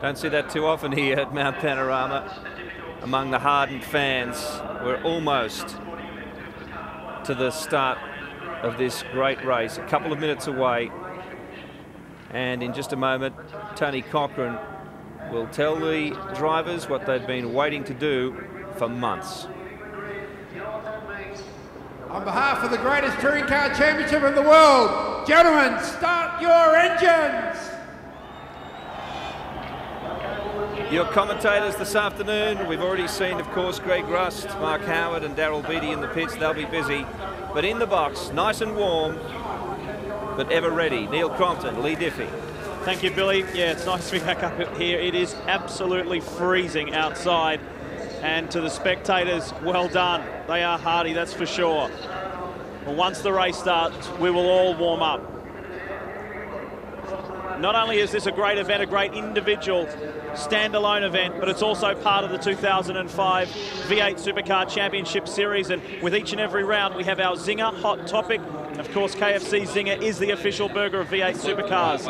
Don't see that too often here at Mount Panorama among the hardened fans. We're almost to the start of this great race, a couple of minutes away. And in just a moment, Tony Cochrane will tell the drivers what they've been waiting to do for months. On behalf of the greatest touring car championship in the world, gentlemen, start your engines! Your commentators this afternoon, we've already seen, of course, Greg Rust, Mark Howard and Daryl Beattie in the pits. They'll be busy. But in the box, nice and warm, but ever ready, Neil Crompton, Lee Diffie. Thank you, Billy. Yeah, it's nice to be back up here. It is absolutely freezing outside. And to the spectators, well done. They are hardy, that's for sure. Well, once the race starts, we will all warm up. Not only is this a great event, a great individual standalone event, but it's also part of the 2005 V8 Supercar Championship Series. And with each and every round, we have our Zinger Hot Topic. Of course, KFC Zinger is the official burger of V8 Supercars.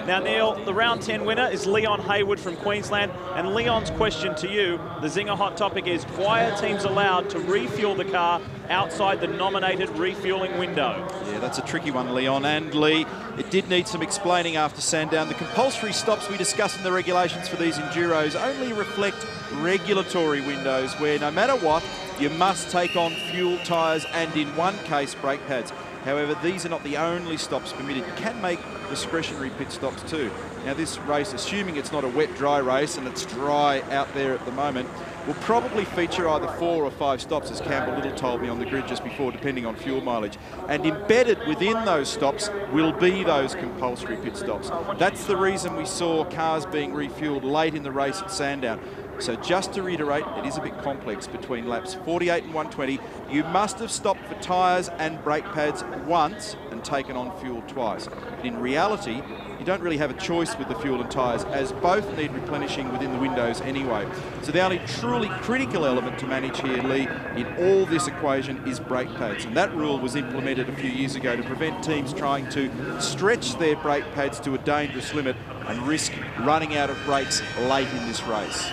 Now, Neil, the round 10 winner is Leon Haywood from Queensland. And Leon's question to you, the Zinger Hot Topic, is why are teams allowed to refuel the car outside the nominated refueling window? Yeah, that's a tricky one, Leon. And Lee, it did need some explaining after Sandown. The compulsory stops we discussed in the regulations for these Enduros only reflect regulatory windows where no matter what, you must take on fuel, tyres and in one case brake pads. However, these are not the only stops permitted. You can make discretionary pit stops too. Now this race, assuming it's not a wet dry race and it's dry out there at the moment, will probably feature either 4 or 5 stops, as Campbell Little told me on the grid just before, depending on fuel mileage. And embedded within those stops will be those compulsory pit stops. That's the reason we saw cars being refueled late in the race at Sandown. So just to reiterate, it is a bit complex between laps 48 and 120. You must have stopped for tyres and brake pads once and taken on fuel twice. But in reality, you don't really have a choice with the fuel and tyres, as both need replenishing within the windows anyway. So the only truly critical element to manage here, Lee, in all this equation is brake pads. And that rule was implemented a few years ago to prevent teams trying to stretch their brake pads to a dangerous limit and risk running out of brakes late in this race.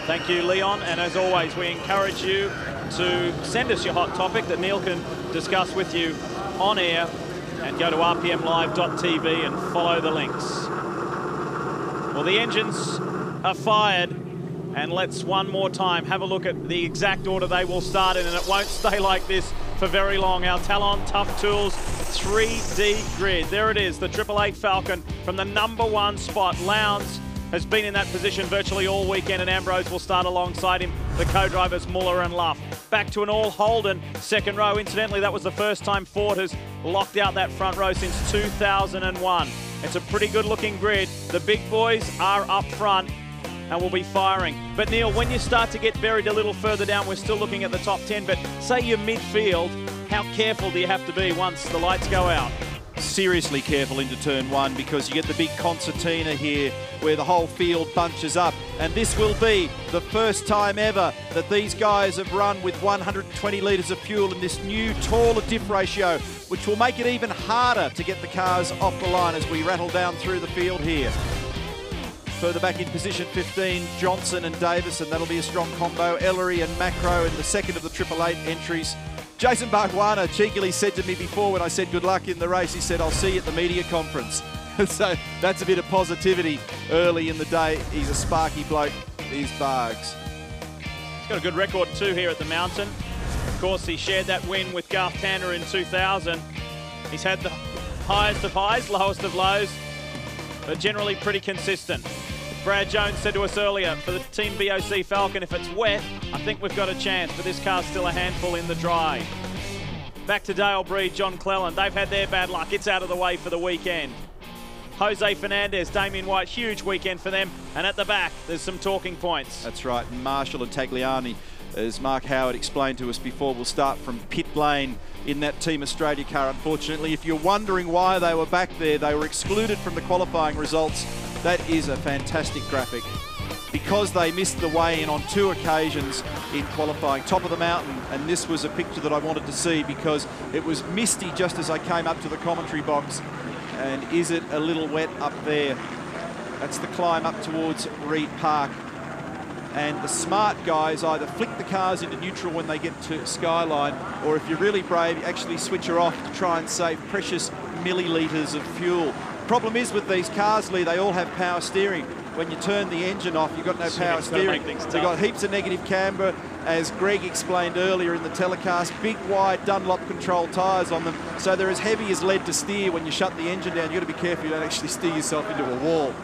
Thank you, Leon. And as always, we encourage you to send us your hot topic that Neil can discuss with you on air, and go to rpmlive.tv and follow the links. Well, the engines are fired, and let's one more time have a look at the exact order they will start in, and it won't stay like this for very long. Our Talon Tough Tools 3D grid. There it is, the 888 Falcon from the #1 spot. Lowndes has been in that position virtually all weekend, and Ambrose will start alongside him, the co-drivers Muller and Luff. Back to an all Holden second row. Incidentally, that was the first time Ford has locked out that front row since 2001. It's a pretty good looking grid. The big boys are up front and will be firing. But Neil, when you start to get buried a little further down, we're still looking at the top 10, but say you're midfield, how careful do you have to be once the lights go out? Seriously careful into turn 1, because you get the big concertina here where the whole field bunches up, and this will be the first time ever that these guys have run with 120 litres of fuel in this new taller diff ratio, which will make it even harder to get the cars off the line as we rattle down through the field here. Further back in position 15, Johnson and Davis, and that'll be a strong combo. Ellery and Macro in the second of the 888 entries. Jason Bargwanna cheekily said to me before when I said good luck in the race, he said, "I'll see you at the media conference." So that's a bit of positivity early in the day. He's a sparky bloke, these Bargs. He's got a good record too here at the Mountain. Of course, he shared that win with Garth Tander in 2000. He's had the highest of highs, lowest of lows, but generally pretty consistent. Brad Jones said to us earlier, for the Team BOC Falcon, if it's wet, I think we've got a chance, but this car's still a handful in the dry. Back to Dale Breed, John Clelland. They've had their bad luck. It's out of the way for the weekend. Jose Fernandez, Damien White, huge weekend for them. And at the back, there's some talking points. That's right. Marshall and Tagliani, as Mark Howard explained to us before, will start from pit lane in that Team Australia car. Unfortunately, if you're wondering why they were back there, they were excluded from the qualifying results. That is a fantastic graphic, because they missed the weigh-in on 2 occasions in qualifying. Top of the mountain, and this was a picture that I wanted to see because it was misty just as I came up to the commentary box. And is it a little wet up there? That's the climb up towards Reed Park. And the smart guys either flick the cars into neutral when they get to Skyline, or if you're really brave, you actually switch her off to try and save precious millilitres of fuel. Problem is with these cars, Lee, they all have power steering. When you turn the engine off, you've got no power steering. They've got heaps of negative camber, as Greg explained earlier in the telecast, big wide Dunlop control tyres on them, so they're as heavy as lead to steer. When you shut the engine down, you've got to be careful you don't actually steer yourself into a wall.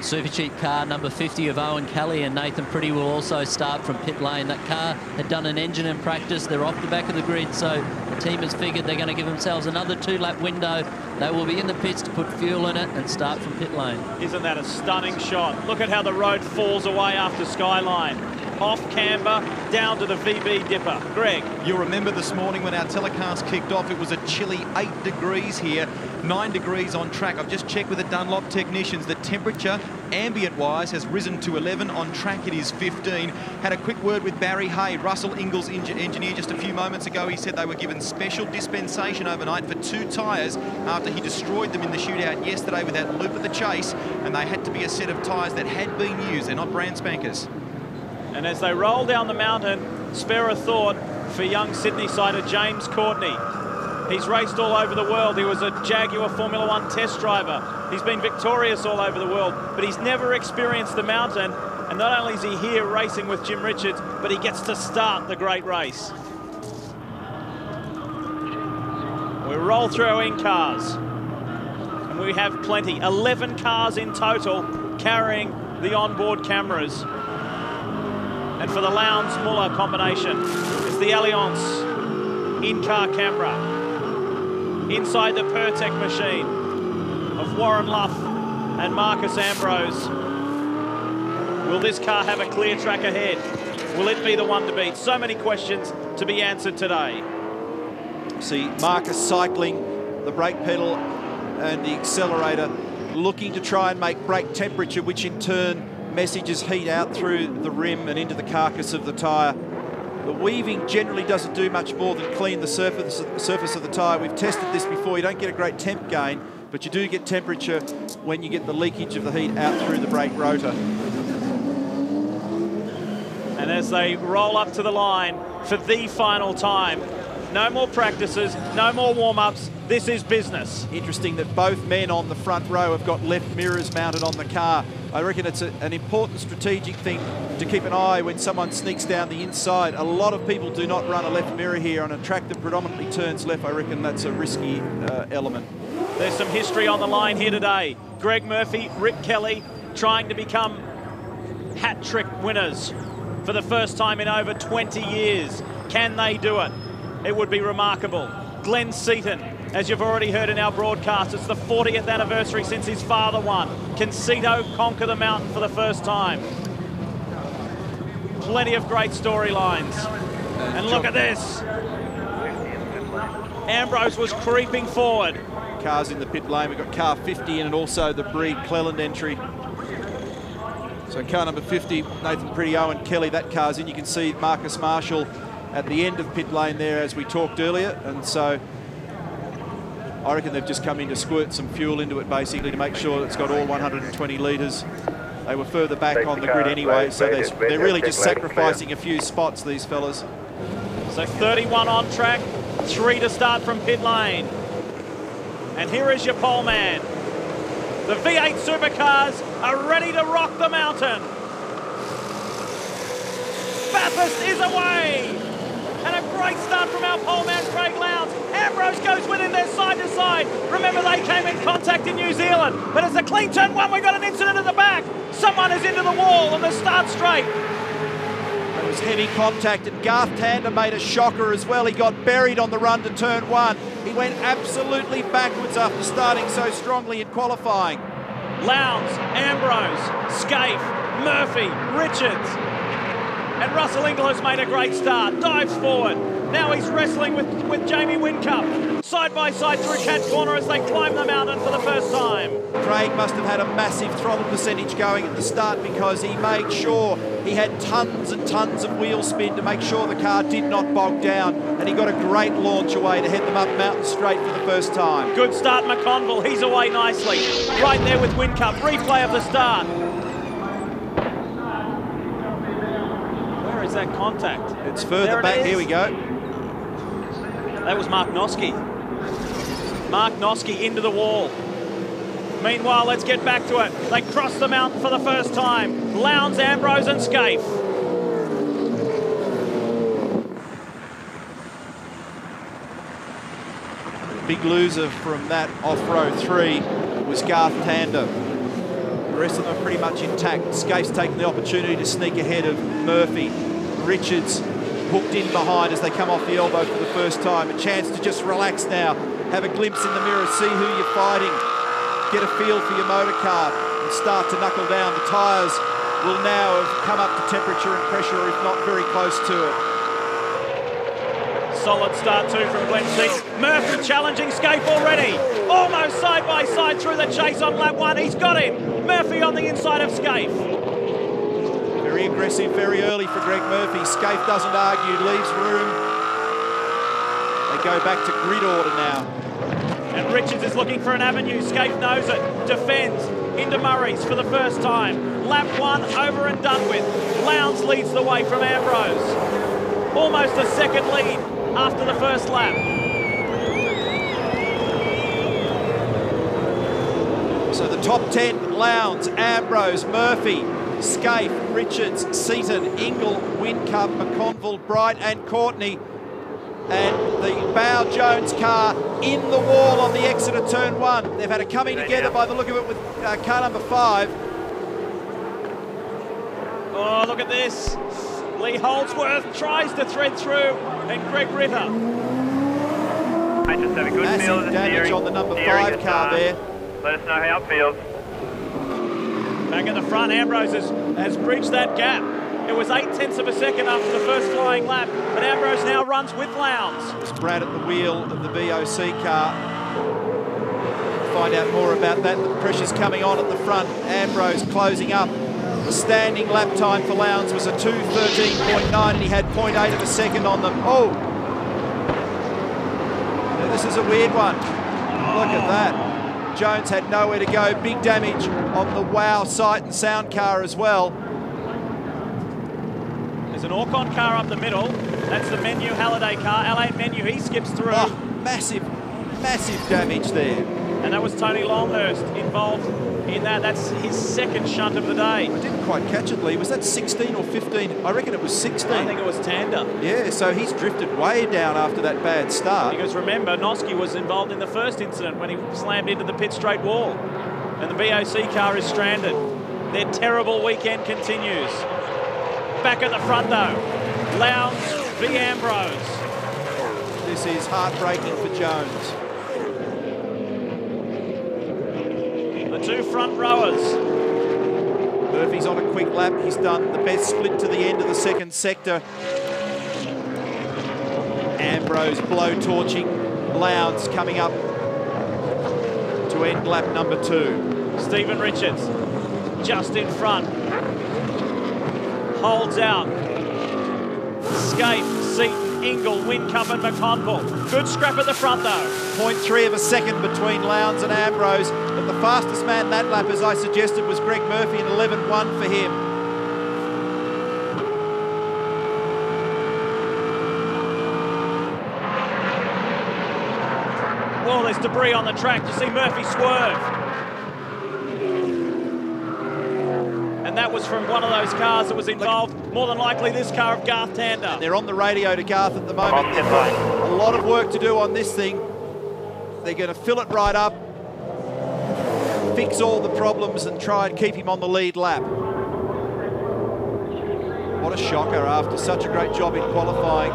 Super cheap car number 50 of Owen Kelly and Nathan Pretty will also start from pit lane. That car had done an engine in practice. They're off the back of the grid, so the team has figured they're going to give themselves another 2-lap window. They will be in the pits to put fuel in it and start from pit lane. Isn't that a stunning shot? Look at how the road falls away after Skyline. Off camber, down to the VB dipper. Greg. You'll remember this morning when our telecast kicked off, it was a chilly 8 degrees here, 9 degrees on track. I've just checked with the Dunlop technicians. The temperature, ambient-wise, has risen to 11. On track, it is 15. Had a quick word with Barry Hay, Russell Ingall's engineer, just a few moments ago. He said they were given special dispensation overnight for 2 tyres after he destroyed them in the shootout yesterday with that loop at the chase, and they had to be a set of tyres that had been used. They're not brand spankers. And as they roll down the mountain, spare a thought for young Sydney-sider James Courtney. He's raced all over the world. He was a Jaguar Formula 1 test driver. He's been victorious all over the world, but he's never experienced the mountain. And not only is he here racing with Jim Richards, but he gets to start the great race. We roll through our in-cars, and we have plenty. 11 cars in total carrying the onboard cameras. And for the Lowndes-Muller combination, it's the Allianz in-car camera inside the Pertec machine of Warren Luff and Marcus Ambrose. Will this car have a clear track ahead? Will it be the one to beat? So many questions to be answered today. See Marcus cycling the brake pedal and the accelerator, looking to try and make brake temperature, which in turn messages heat out through the rim and into the carcass of the tyre. The weaving generally doesn't do much more than clean the surface of the tyre. We've tested this before. You don't get a great temp gain, but you do get temperature when you get the leakage of the heat out through the brake rotor. And as they roll up to the line for the final time, no more practices, no more warm-ups. This is business. Interesting that both men on the front row have got left mirrors mounted on the car. I reckon it's an important strategic thing to keep an eye when someone sneaks down the inside. A lot of people do not run a left mirror here on a track that predominantly turns left. I reckon that's a risky element. There's some history on the line here today. Greg Murphy, Rick Kelly trying to become hat-trick winners for the first time in over 20 years. Can they do it? It would be remarkable. Glenn Seton, as you've already heard in our broadcast, it's the 40th anniversary since his father won. Can Seton conquer the mountain for the first time? Plenty of great storylines. And look at this. Ambrose was creeping forward. Cars in the pit lane. We've got car 50 in and also the Breed Cleland entry. So car number 50, Nathan Pretty, Owen Kelly, that car's in. You can see Marcus Marshall at the end of pit lane there as we talked earlier. And so I reckon they've just come in to squirt some fuel into it basically to make sure it's got all 120 litres. They were further back on the grid anyway, so they're really just sacrificing a few spots, these fellas. So 31 on track, 3 to start from pit lane. And here is your pole man. The V8 supercars are ready to rock the mountain. Bathurst is away. And a great start from our pole man, Craig Lowndes. Ambrose goes with him there side to side. Remember, they came in contact in New Zealand. But as the clean turn one, we got an incident at the back. Someone is into the wall on the start straight. It was heavy contact, and Garth Tander made a shocker as well. He got buried on the run to turn one. He went absolutely backwards after starting so strongly in qualifying. Lowndes, Ambrose, Scaife, Murphy, Richards. And Russell Ingall has made a great start, dives forward. Now he's wrestling with Jamie Whincup. side by side through Cat Corner as they climb the mountain for the first time. Craig must have had a massive throttle percentage going at the start because he made sure he had tons and tons of wheel spin to make sure the car did not bog down, and he got a great launch away to head them up Mountain Straight for the first time. Good start, Mcconnell. He's away nicely. Right there with Whincup. Replay of the start. Where is that contact? It's further back. Here we go. That was Mark Noske. Mark Noske into the wall. Meanwhile, let's get back to it. They cross the mountain for the first time. Lowndes, Ambrose and Scaife. Big loser from that off row 3 was Garth Tander. The rest of them are pretty much intact. Scaife's taken the opportunity to sneak ahead of Murphy. Richards hooked in behind as they come off the elbow for the first time. A chance to just relax now, have a glimpse in the mirror, see who you're fighting, get a feel for your motor car and start to knuckle down. The tyres will now have come up to temperature and pressure, if not very close to it. Solid start too from Glenn Seton. Murphy challenging Scaife already. Almost side by side through the chase on lap 1. He's got him. Murphy on the inside of Scaife. Very aggressive, very early for Greg Murphy. Scaife doesn't argue, leaves room. They go back to grid order now. And Richards is looking for an avenue. Scaife knows it. Defends into Murray's for the first time. Lap 1 over and done with. Lowndes leads the way from Ambrose. Almost a second lead after the first lap. So the top 10, Lowndes, Ambrose, Murphy, Scaife, Richards, Seton, Ingle, Whincup, Mcconnell, Bright and Courtney. And the Bow Jones car in the wall on the exit of turn 1. They've had a coming together by the look of it with car number 5. Oh, look at this. Lee Holdsworth tries to thread through, and Greg Ritter. I just have a good feel of the damage steering, on the number 5 car there. Let us know how it feels. Back at the front, Ambrose has bridged that gap. It was 0.8 of a second after the first flying lap, but Ambrose now runs with Lowndes. It's Brad at the wheel of the BOC car. Find out more about that. The pressure's coming on at the front. Ambrose closing up. The standing lap time for Lowndes was a 2:13.9 and he had 0.8 of a second on them. Oh! Now this is a weird one. Look at that. Jones had nowhere to go. Big damage on the WOW sight and sound car as well. There's an Orcon car up the middle. That's the Menu Halliday car. Alain Menu, he skips through. Oh, massive, massive damage there. And that was Tony Longhurst involved in that. That's his second shunt of the day. I didn't quite catch it, Lee. Was that 16 or 15? I reckon it was 16. I think it was Tander. Yeah, so he's drifted way down after that bad start. Because remember, Noske was involved in the first incident when he slammed into the pit straight wall. And the BOC car is stranded. Their terrible weekend continues. Back at the front though, Lowndes v Ambrose. This is heartbreaking for Jones. The two front rowers. Murphy's on a quick lap. He's done the best split to the end of the second sector. Ambrose blow torching. Lowndes coming up to end lap number 2. Stephen Richards just in front. Holds out. Scaife, Seton, Ingle, Whincup and Mcconnell. Good scrap at the front though. 0.3 of a second between Lowndes and Ambrose, but the fastest man that lap, as I suggested, was Greg Murphy, and 11.1 for him. Well, there's debris on the track. You see Murphy swerve. And that was from one of those cars that was involved, more than likely this car of Garth Tander. And they're on the radio to Garth at the moment. They've got a lot of work to do on this thing. They're going to fill it right up, fix all the problems and try and keep him on the lead lap. What a shocker after such a great job in qualifying.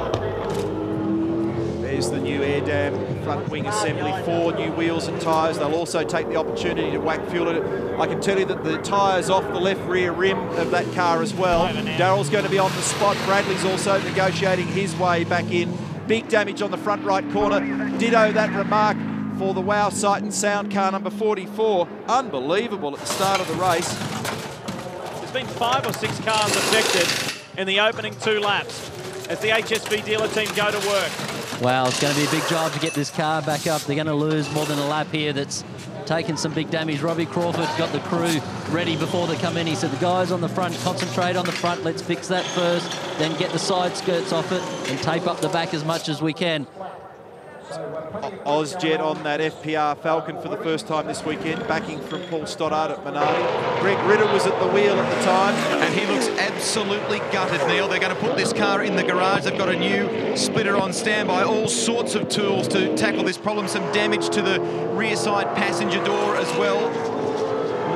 There's the new air dam front wing assembly, 4 new wheels and tyres. They'll also take the opportunity to whack fuel it. I can tell you that the tyres off the left rear rim of that car as well. Darrell's going to be on the spot. Bradley's also negotiating his way back in. big damage on the front right corner. Ditto that remark for the Wow Sight and Sound car number 44. Unbelievable at the start of the race. There's been 5 or 6 cars affected in the opening 2 laps as the HSV dealer team go to work. Wow, it's going to be a big job to get this car back up. They're going to lose more than a lap here. That's taken some big damage. Robbie Crawford got the crew ready before they come in. He said, the guys on the front, concentrate on the front. Let's fix that first, then get the side skirts off it and tape up the back as much as we can. Ozjet on that FPR Falcon for the first time this weekend, backing from Paul Stoddart at Minardi. Greg Ritter was at the wheel at the time. And he looks absolutely gutted, Neil. They're going to put this car in the garage. They've got a new splitter on standby, all sorts of tools to tackle this problem. Some damage to the rear side passenger door as well.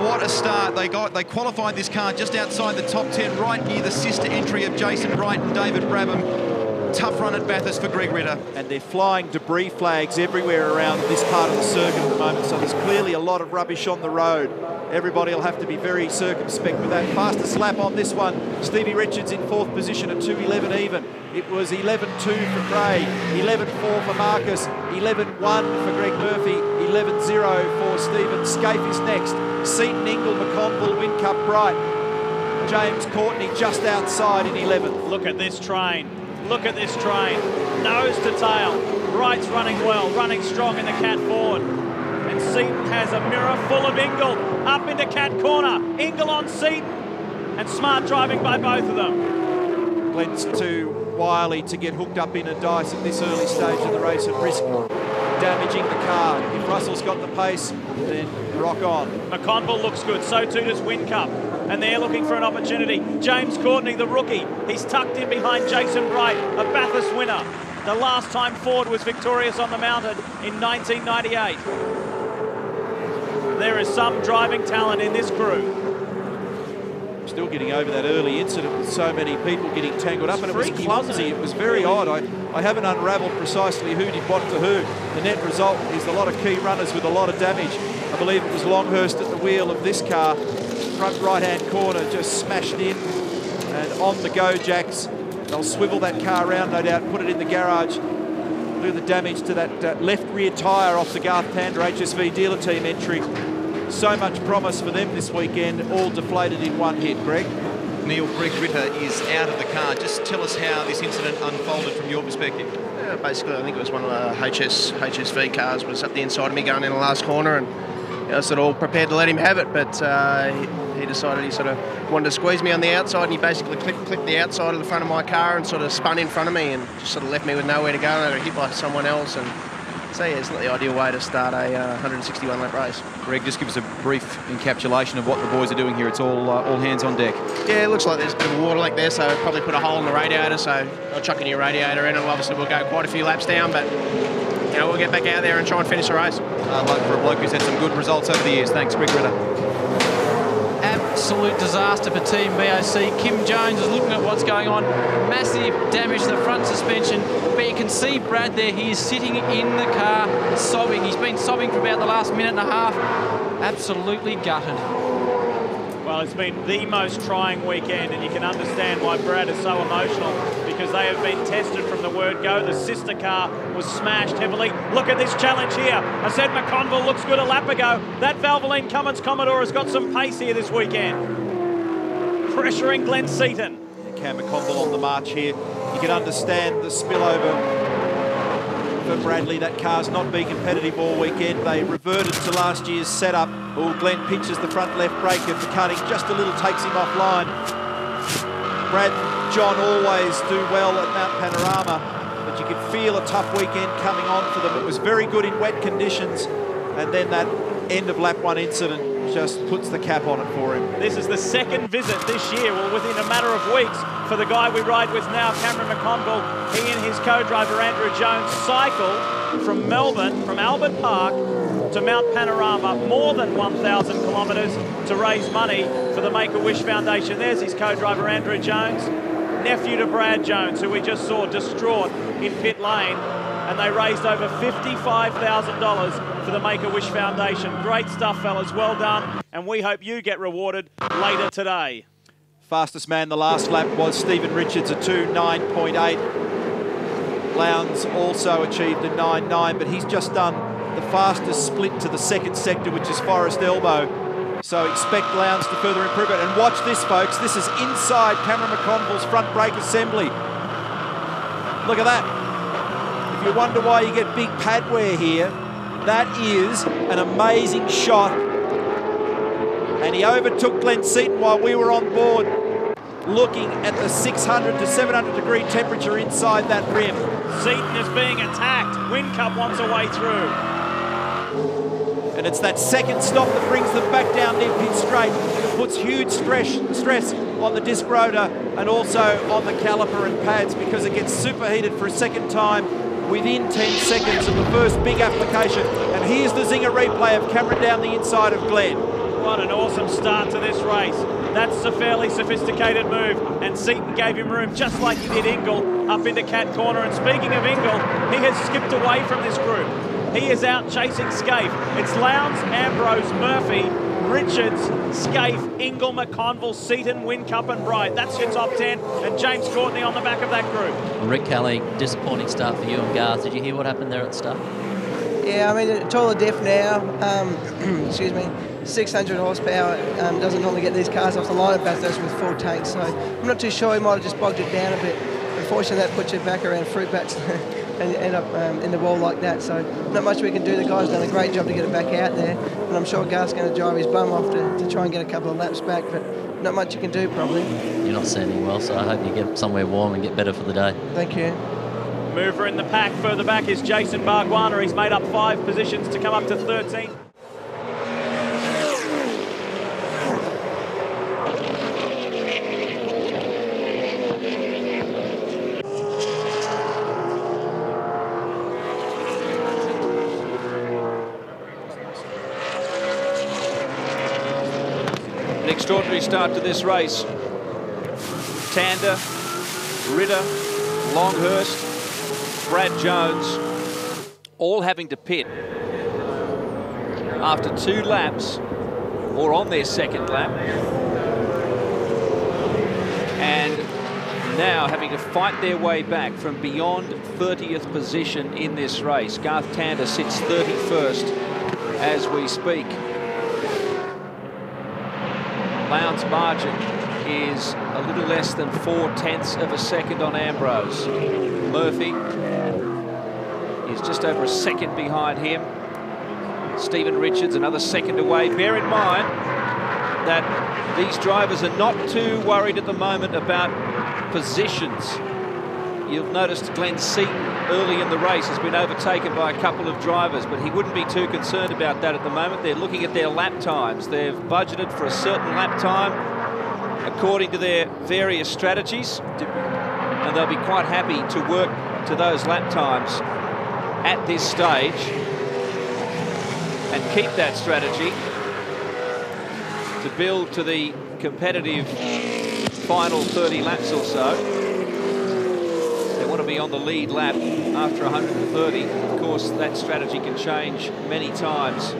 What a start they got. They qualified this car just outside the top 10, right near the sister entry of Jason Bright and David Brabham. Tough run at Bathurst for Greg Ritter. And they're flying debris flags everywhere around this part of the circuit at the moment, so there's clearly a lot of rubbish on the road. Everybody will have to be very circumspect with that. Fastest lap on this one, Stevie Richards in 4th position at 2:11 even. It was 11.2 for Gray, 11.4 for Marcus, 11.1 for Greg Murphy, 11.0 for Stephen. Scaife is next. Seton, Ingle, Mcconnell, Whincup, Bright. James Courtney just outside in 11th. Look at this train. Look at this train. Nose to tail. Bright's running well, running strong in the Cat forward. And Seton has a mirror full of Ingle up into Cat corner. Ingle on Seton. And smart driving by both of them. Glenn's too wily to get hooked up in a dice at this early stage of the race and risk damaging the car. If Russell's got the pace, then rock on. Mcconnell looks good, so too does Whincup. And they're looking for an opportunity. James Courtney, the rookie, he's tucked in behind Jason Bright, a Bathurst winner. The last time Ford was victorious on the mountain in 1998. There is some driving talent in this crew. Still getting over that early incident with so many people getting tangled up, and it was clumsy. It was very odd. I haven't unravelled precisely who did what to who. The net result is a lot of key runners with a lot of damage. I believe it was Longhurst at the wheel of this car. Front right-hand corner just smashed in, and on the go jacks. They'll swivel that car around, no doubt, put it in the garage. Do the damage to that left rear tyre off the Garth Tander HSV dealer team entry. So much promise for them this weekend, all deflated in one hit. Greg? Neil, Greg Ritter is out of the car. Just tell us how this incident unfolded from your perspective. Basically, I think it was one of the HSV cars was up the inside of me going in the last corner, and I was sort of all prepared to let him have it, but he decided he sort of wanted to squeeze me on the outside, and he basically clipped the outside of the front of my car and sort of spun in front of me and just sort of left me with nowhere to go, and I got hit by someone else. And so, yeah, it's not the ideal way to start a 161-lap race. Greg, just give us a brief encapsulation of what the boys are doing here. It's all hands on deck. Yeah, it looks like there's a bit of a water leak there, so I'll probably put a hole in the radiator, so I'll chuck a new radiator in, and obviously we'll go quite a few laps down, but you know, we'll get back out there and try and finish the race. Luck for a bloke who's had some good results over the years. Thanks, Greg Ritter. Absolute disaster for Team BOC. Kim Jones is looking at what's going on. Massive damage to the front suspension. But you can see Brad there. He is sitting in the car sobbing. He's been sobbing for about the last minute and a half. Absolutely gutted. Well, it's been the most trying weekend, and you can understand why Brad is so emotional, because they have been tested from the word go. The sister car was smashed heavily. Look at this challenge here. I said Mcconnell looks good a lap ago. That Valvoline Cummins Commodore has got some pace here this weekend. Pressuring Glenn Seton. Cam Mcconnell on the march here. You can understand the spillover for Bradley. That car's not been competitive all weekend. They reverted to last year's setup. Oh, Glenn pinches the front left brake at the cutting, just a little takes him offline. Brad and John always do well at Mount Panorama, but you could feel a tough weekend coming on for them. It was very good in wet conditions, and then that end of lap 1 incident just puts the cap on it for him. This is the second visit this year, well, within a matter of weeks, for the guy we ride with now, Cameron Mcconnell. He and his co-driver Andrew Jones cycle from Melbourne, from Albert Park to Mount Panorama, more than 1,000 kilometres to raise money for the Make-A-Wish Foundation. There's his co-driver Andrew Jones, nephew to Brad Jones, who we just saw distraught in pit lane, and they raised over $55,000 for the Make-A-Wish Foundation. Great stuff, fellas, well done, and we hope you get rewarded later today. Fastest man the last lap was Stephen Richards, a 2:09.8. Lowndes also achieved a 9.9, but he's just done the fastest split to the second sector, which is Forest Elbow. So expect Lowndes to further improve it. And watch this, folks. This is inside Cameron McConnell's front brake assembly. Look at that. If you wonder why you get big pad wear here, that is an amazing shot. And he overtook Glenn Seton while we were on board, looking at the 600 to 700 degree temperature inside that rim. Seton is being attacked. Whincup wants a way through. And it's that second stop that brings them back down near pit straight. It puts huge stress on the disc rotor and also on the caliper and pads, because it gets superheated for a second time within 10 seconds of the first big application. And here's the zinger replay of Cameron down the inside of Glenn. What an awesome start to this race. That's a fairly sophisticated move, and Seton gave him room just like he did Ingle up into Cat Corner. And speaking of Ingle, he has skipped away from this group. He is out chasing Scaife. It's Lowndes, Ambrose, Murphy, Richards, Scaife, Ingle, McConnell, Seton, Whincup and Bright. That's your top 10, and James Courtney on the back of that group. Rick Kelly, disappointing start for you and Garth. Did you hear what happened there at the start? Yeah, I mean, taller Diff now, excuse me, 600 horsepower, doesn't normally get these cars off the line at Bathurst with full tanks, so I'm not too sure. He might have just bogged it down a bit. Unfortunately, that puts you back around fruit bats and you end up in the wall like that, so not much we can do. The guy's done a great job to get it back out there, and I'm sure Garth's going to drive his bum off to try and get a couple of laps back, but not much you can do, probably. You're not standing well, so I hope you get somewhere warm and get better for the day. Thank you. Mover in the pack further back is Jason Barguana. He's made up 5 positions to come up to 13. An extraordinary start to this race. Tander, Ritter, Longhurst, Brad Jones, all having to pit after 2 laps or on their second lap, and now having to fight their way back from beyond 30th position in this race. Garth Tander sits 31st as we speak. Lowndes' margin is a little less than 0.4 of a second on Ambrose. Murphy is just over a second behind him. Stephen Richards another second away. Bear in mind that these drivers are not too worried at the moment about positions. You've noticed Glenn Seton early in the race has been overtaken by a couple of drivers, but he wouldn't be too concerned about that at the moment. They're looking at their lap times. They've budgeted for a certain lap time according to their various strategies, and they'll be quite happy to work to those lap times at this stage and keep that strategy to build to the competitive final 30 laps or so. They want to be on the lead lap after 130. Of course, that strategy can change many times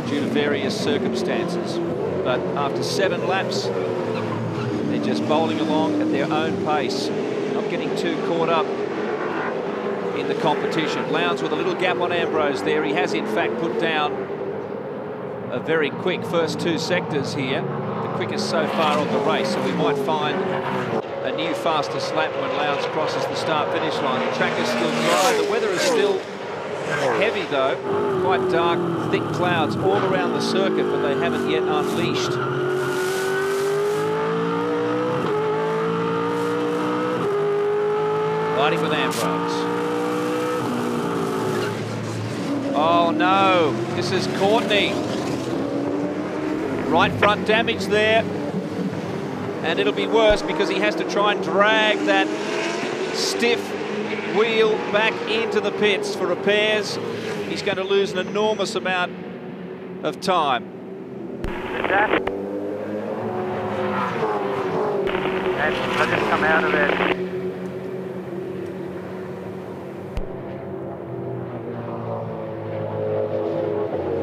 due to various circumstances. But after 7 laps, they're just bowling along at their own pace, not getting too caught up in the competition. Lowndes with a little gap on Ambrose there. He has in fact put down a very quick first 2 sectors here, the quickest so far on the race, so we might find a new fastest lap when Lowndes crosses the start-finish line. The track is still dry, the weather is still heavy though, quite dark, thick clouds all around the circuit, but they haven't yet unleashed. Riding with Ambrose. Oh no, this is Courtney. Right front damage there. And it'll be worse because he has to try and drag that stiff wheel back into the pits for repairs. He's going to lose an enormous amount of time. I'll just come out of it.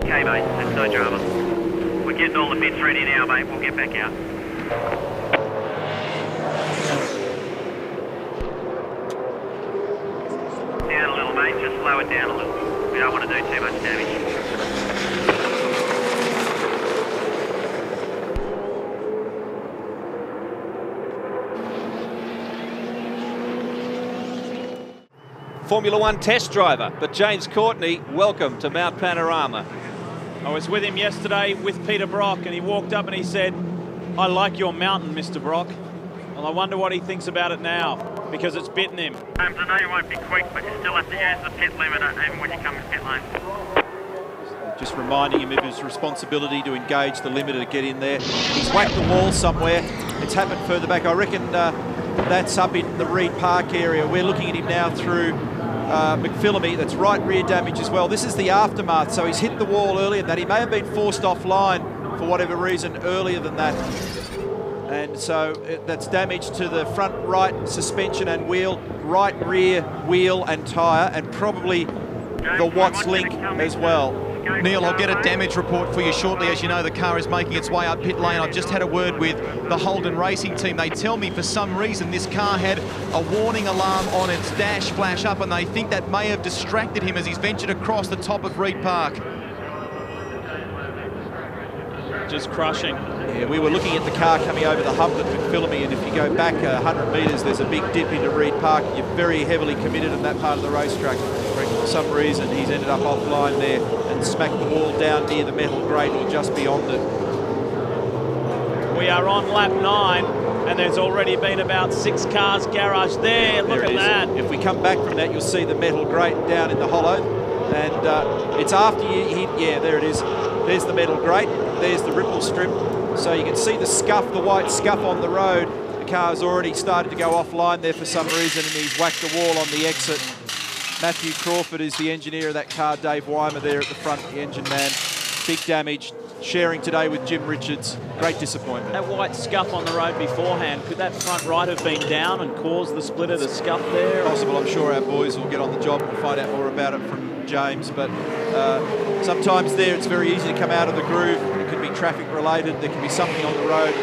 Okay, mate, that's no drama. We're getting all the bits ready now, mate. We'll get back out. mate. Just slow it down a little. We don't want to do too much damage. Formula One test driver, but James Courtney, welcome to Mount Panorama. I was with him yesterday with Peter Brock, and he walked up and he said, "I like your mountain, Mr. Brock." And I wonder what he thinks about it now, because it's bitten him. James, I know you won't be quick, but you still have to use the pit limiter even when you come in pit lane. Just reminding him of his responsibility to engage the limiter to get in there. He's whacked the wall somewhere. It's happened further back. I reckon that's up in the Reed Park area. We're looking at him now through McPhillamy. That's right rear damage as well. This is the aftermath, so he's hit the wall earlier than that. He may have been forced offline for whatever reason earlier than that. And so that's damage to the front right suspension and wheel, right rear wheel and tyre, and probably the Watts link as well. Neil, I'll get a damage report for you shortly. As you know, the car is making its way up pit lane. I've just had a word with the Holden Racing team. They tell me for some reason this car had a warning alarm on its dash flash up, and they think that may have distracted him as he's ventured across the top of Reed Park. Just crushing. Yeah, we were looking at the car coming over the hump at McPhillamy, and if you go back 100 metres, there's a big dip into Reed Park. You're very heavily committed in that part of the racetrack. For some reason, he's ended up offline there and smacked the wall down near the metal grate or just beyond it. We are on lap 9, and there's already been about 6 cars garaged there. Look at that. If we come back from that, you'll see the metal grate down in the hollow, and it's after you hit, yeah, there it is. There's the metal grate, there's the ripple strip. So you can see the scuff, the white scuff on the road. The car's already started to go offline there for some reason, and he's whacked the wall on the exit. Matthew Crawford is the engineer of that car. Dave Weimer there at the front, the engine man. Big damage, sharing today with Jim Richards. Great disappointment. That white scuff on the road beforehand, could that front right have been down and caused the splitter to scuff there? Possible. I'm sure our boys will get on the job and find out more about it from James, but sometimes there it's very easy to come out of the groove. It could be traffic related, there can be something on the road.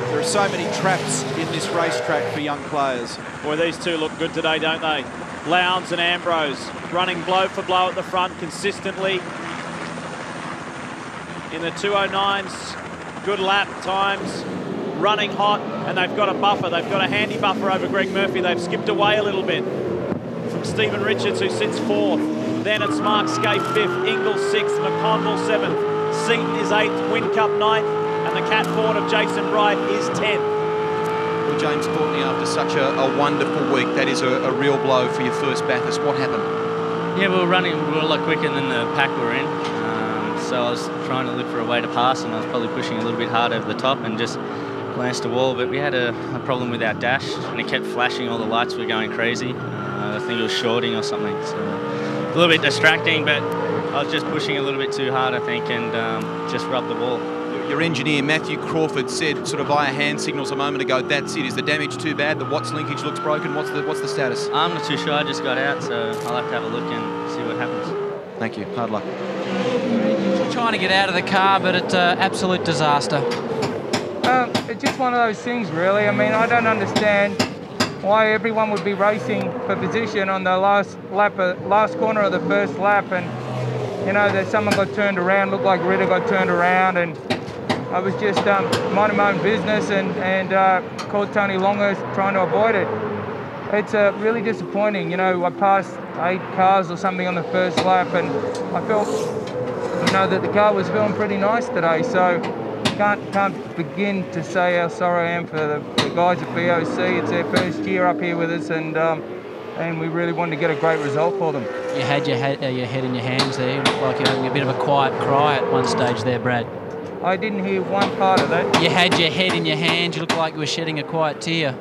There are so many traps in this racetrack for young players. Boy, these two look good today, don't they? Lowndes and Ambrose running blow for blow at the front consistently. In the 209s, good lap times, running hot, and they've got a buffer. They've got a handy buffer over Greg Murphy. They've skipped away a little bit from Stephen Richards, who sits 4th. Then it's Mark Skaife 5th, Ingles 6th, McConnell 7th, Seton is 8th, Whincup 9th, and the Cat Ford of Jason Bright is 10th. Well, James Courtney, after such a wonderful week, that is a real blow for your first Bathurst. What happened? Yeah, we were a lot quicker than the pack we're in. So I was trying to look for a way to pass, and I was probably pushing a little bit hard over the top and just glanced a wall. But we had a problem with our dash, and it kept flashing. All the lights were going crazy. I think it was shorting or something. So a little bit distracting, but I was just pushing a little bit too hard, I think, and just rubbed the wall. Your engineer, Matthew Crawford, said sort of via hand signals a moment ago, that's it. Is the damage too bad? The Watts linkage looks broken. What's the status? I'm not too sure. I just got out, so I'll have to have a look and see what happens. Thank you. Hard luck. Trying to get out of the car, but it's an absolute disaster. It's just one of those things, really. I mean, I don't understand why everyone would be racing for position on the last corner of the first lap, and you know that someone got turned around, looked like Ritter got turned around, and I was just minding my own business and called Tony Longhurst trying to avoid it. It's really disappointing. You know, I passed 8 cars or something on the first lap, and I felt, you know, that the car was feeling pretty nice today. So can't begin to say how sorry I am for the guys at BOC. It's their first year up here with us, and we really wanted to get a great result for them. You had your head in your hands there. You looked like you were having a bit of a quiet cry at one stage there, Brad. I didn't hear one part of that. You had your head in your hands. You looked like you were shedding a quiet tear.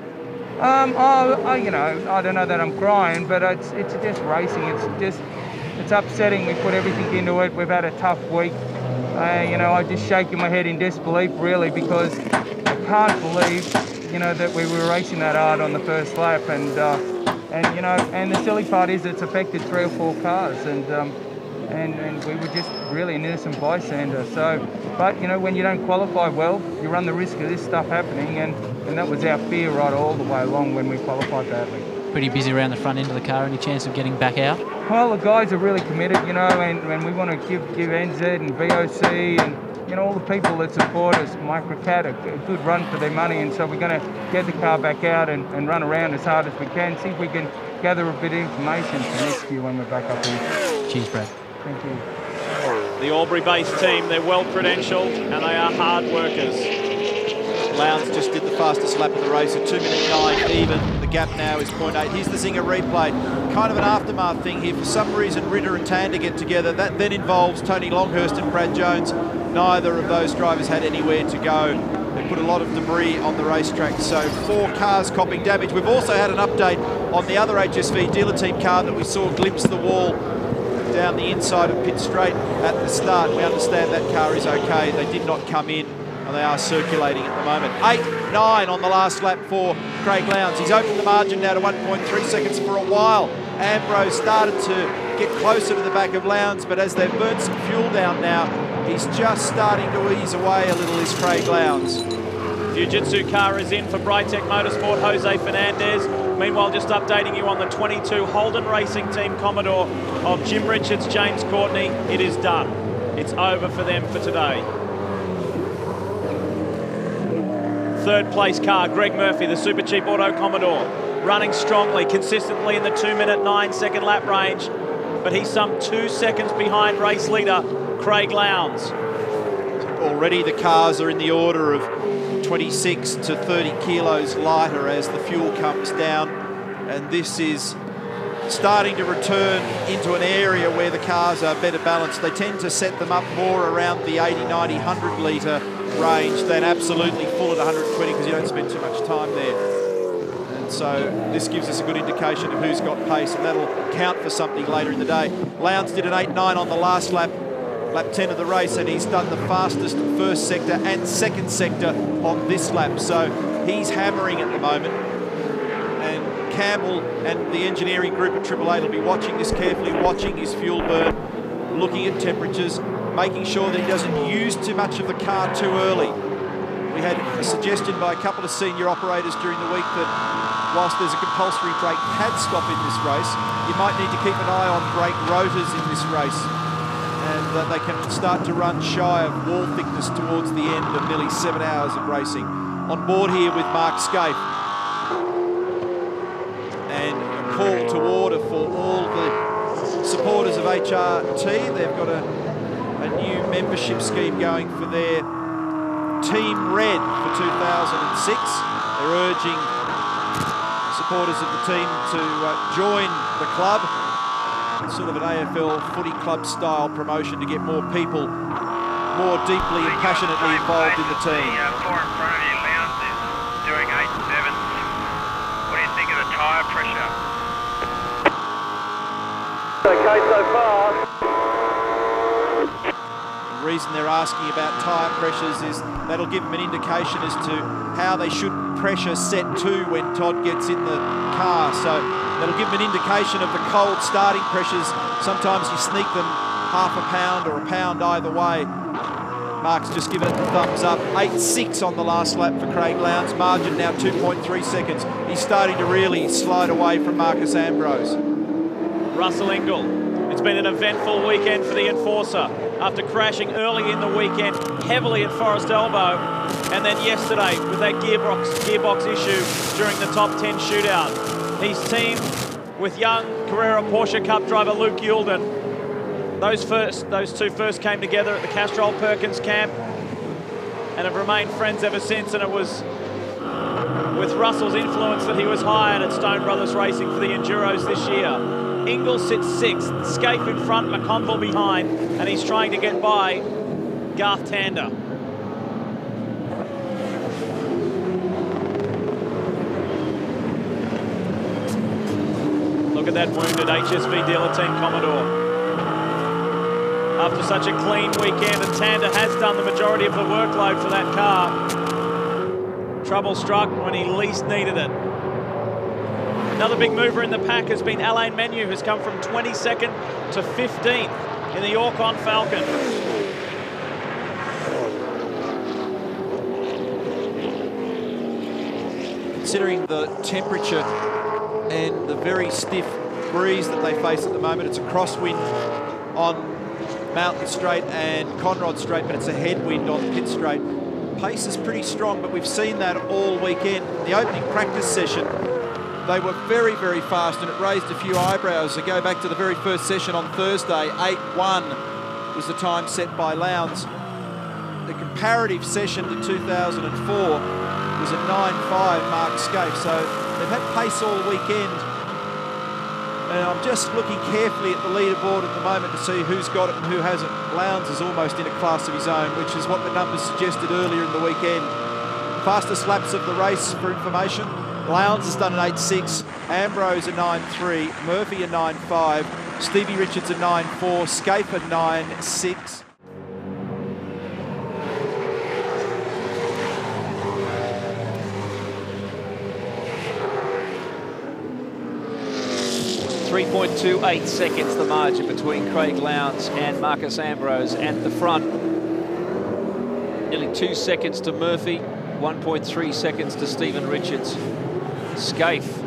You know, I don't know that I'm crying, but it's just racing. It's upsetting. We put everything into it. We've had a tough week. You know, I'm just shaking my head in disbelief, really, because I can't believe, you know, that we were racing that hard on the first lap, and you know, and the silly part is it's affected 3 or 4 cars, and we were just really an innocent bystander. So, but you know, when you don't qualify well, you run the risk of this stuff happening, and that was our fear right all the way along when we qualified badly. Pretty busy around the front end of the car. Any chance of getting back out? Well, the guys are really committed, you know, and we want to give NZ and VOC and, you know, all the people that support us, Microcat, a good run for their money, and so we're going to get the car back out and run around as hard as we can, see if we can gather a bit of information for next year when we're back up here. Cheers, Brad. Thank you. The Albury-based team, they're well-credentialed and they are hard workers. Lowndes just did the fastest lap of the race at 2:09 even. The gap now is 0.8. Here's the Zinger replay. Kind of an aftermath thing here. For some reason, Ritter and Tander get together. That then involves Tony Longhurst and Brad Jones. Neither of those drivers had anywhere to go. They put a lot of debris on the racetrack, so 4 cars copping damage. We've also had an update on the other HSV dealer team car that we saw glimpse the wall down the inside of pit straight at the start. We understand that car is okay. They did not come in, and they are circulating at the moment. 8.9 on the last lap for Craig Lowndes. He's opened the margin now to 1.3 seconds for a while. Ambrose started to get closer to the back of Lowndes, but as they've burnt some fuel down now, he's just starting to ease away a little, is Craig Lowndes. Jiu-Jitsu car is in for Brightech Motorsport, Jose Fernandez. Meanwhile, just updating you on the 22 Holden Racing Team Commodore of Jim Richards, James Courtney. It is done. It's over for them for today. Third place car, Greg Murphy, the Super Cheap Auto Commodore, running strongly, consistently in the 2-minute 9-second lap range, but he's some 2 seconds behind race leader Craig Lowndes. Already the cars are in the order of 26 to 30 kilos lighter as the fuel comes down, and this is starting to return into an area where the cars are better balanced. They tend to set them up more around the 80, 90, 100 litre range than absolutely full at 120 because you don't spend too much time there. And so this gives us a good indication of who's got pace, and that'll count for something later in the day. Lowndes did an 8.9 on the last lap, lap 10 of the race, and he's done the fastest first sector and second sector on this lap. So he's hammering at the moment. And Campbell and the engineering group at Triple Eight will be watching this carefully, watching his fuel burn, looking at temperatures, making sure that he doesn't use too much of the car too early. We had a suggestion by a couple of senior operators during the week that whilst there's a compulsory brake pad stop in this race, you might need to keep an eye on brake rotors in this race, and that they can start to run shy of wall thickness towards the end of nearly 7 hours of racing. On board here with Mark Scaife. And a call to order for all the supporters of HRT. They've got a new membership scheme going for their Team Red for 2006. They're urging supporters of the team to join the club. It's sort of an AFL footy club style promotion to get more people more deeply and passionately involved in the team. Four in front of you, Lowndes is doing 8.7. What do you think of the tyre pressure? Okay so far. The reason they're asking about tyre pressures is that'll give them an indication as to how they should pressure set to when Todd gets in the car. So that'll give them an indication of the cold starting pressures. Sometimes you sneak them half a pound or a pound either way. Mark's just given it the thumbs up. 8.6 on the last lap for Craig Lowndes. Margin now 2.3 seconds. He's starting to really slide away from Marcus Ambrose. Russell Ingall. It's been an eventful weekend for the Enforcer after crashing early in the weekend heavily at Forest Elbow, and then yesterday with that gearbox issue during the top 10 shootout. He's teamed with young Carrera Porsche Cup driver Luke Youlden. Those two first came together at the Castrol Perkins camp and have remained friends ever since, and it was with Russell's influence that he was hired at Stone Brothers Racing for the Enduros this year. Ingall sits 6th, Scaife in front, Mcconnell behind, and he's trying to get by Garth Tander. Look at that wounded HSV dealer team Commodore. After such a clean weekend, and Tander has done the majority of the workload for that car. Trouble struck when he least needed it. Another big mover in the pack has been Alain Menu, who's come from 22nd to 15th in the Orcon Falcon. Considering the temperature and the very stiff breeze that they face at the moment. It's a crosswind on Mountain Straight and Conrod Straight, but it's a headwind on Pitt Straight. Pace is pretty strong, but we've seen that all weekend. The opening practice session, they were very, very fast, and it raised a few eyebrows. To go back to the very first session on Thursday, 8:1 was the time set by Lowndes. The comparative session to 2004 was a 9:5 Mark Scaife, so they've had pace all weekend. And I'm just looking carefully at the leaderboard at the moment to see who's got it and who hasn't. Lowndes is almost in a class of his own, which is what the numbers suggested earlier in the weekend. Fastest laps of the race for information. Lowndes has done an 8.6, Ambrose a 9.3, Murphy a 9.5, Stevie Richards a 9.4, Scaife a 9.6. .28 seconds the margin between Craig Lowndes and Marcus Ambrose at the front. Nearly 2 seconds to Murphy, 1.3 seconds to Stephen Richards. Scaife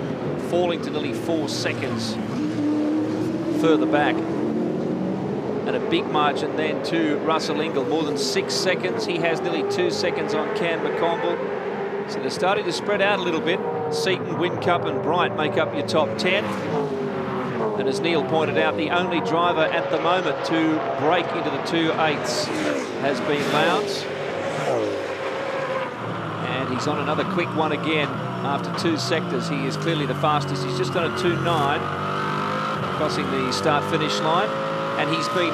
falling to nearly 4 seconds further back. And a big margin then to Russell Ingall, more than 6 seconds. He has nearly 2 seconds on Cam Mcconnell. So they're starting to spread out a little bit. Seton, Whincup and Bright make up your top 10. And as Neil pointed out, the only driver at the moment to break into the 2.8s has been Lowndes. And he's on another quick one again after 2 sectors. He is clearly the fastest. He's just done a 2.9 crossing the start-finish line. And he's been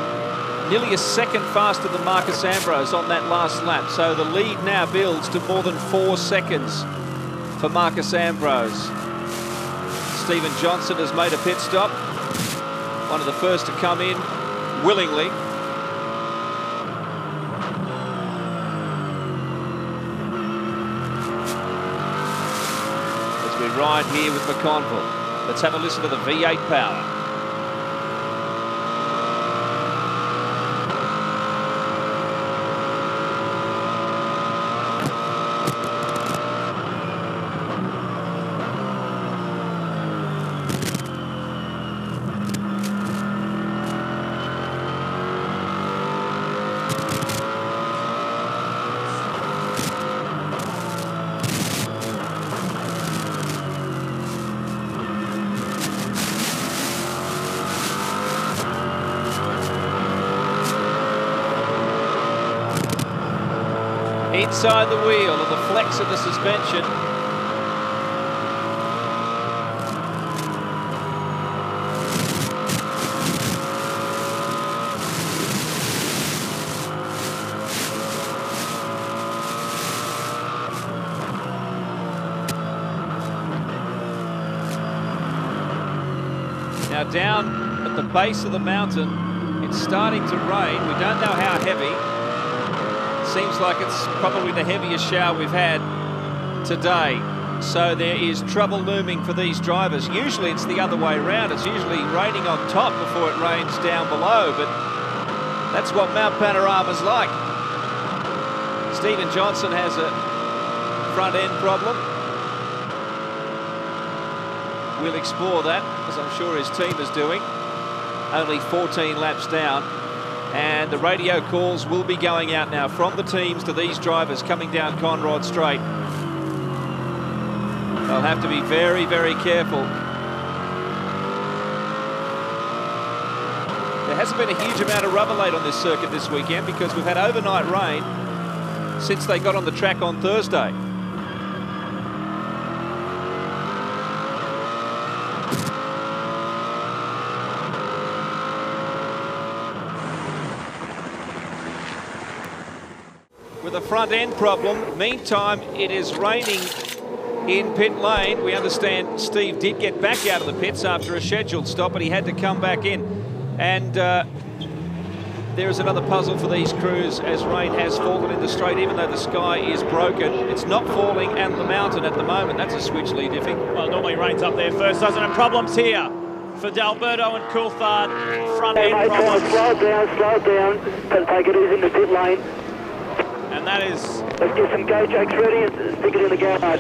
nearly a second faster than Marcus Ambrose on that last lap. So the lead now builds to more than 4 seconds for Marcus Ambrose. Stephen Johnson has made a pit stop. One of the first to come in willingly. As we ride here with Mcconnell. Let's have a listen to the V8 power. Inside the wheel and the flex of the suspension. Now down at the base of the mountain, it's starting to rain. We don't know how heavy. Seems like it's probably the heaviest shower we've had today. So there is trouble looming for these drivers. Usually it's the other way around. It's usually raining on top before it rains down below, but that's what Mount Panorama's like. Stephen Johnson has a front end problem. We'll explore that, as I'm sure his team is doing. Only 14 laps down. And the radio calls will be going out now from the teams to these drivers coming down Conrod Straight. They'll have to be very, very careful. There hasn't been a huge amount of rubber laid on this circuit this weekend because we've had overnight rain since they got on the track on Thursday. With a front end problem. Meantime, it is raining in pit lane. We understand Steve did get back out of the pits after a scheduled stop, but he had to come back in. And there is another puzzle for these crews as rain has fallen in the straight, even though the sky is broken. It's not falling at the mountain at the moment. That's a switch lead, Diffie. Well, it normally rains up there first, doesn't it? Problems here for D'Alberto and Coulthard. Front end problems. Slow it down. Don't take it easy in the pit lane. And that is... Let's get some go jacks ready and stick it in the garage.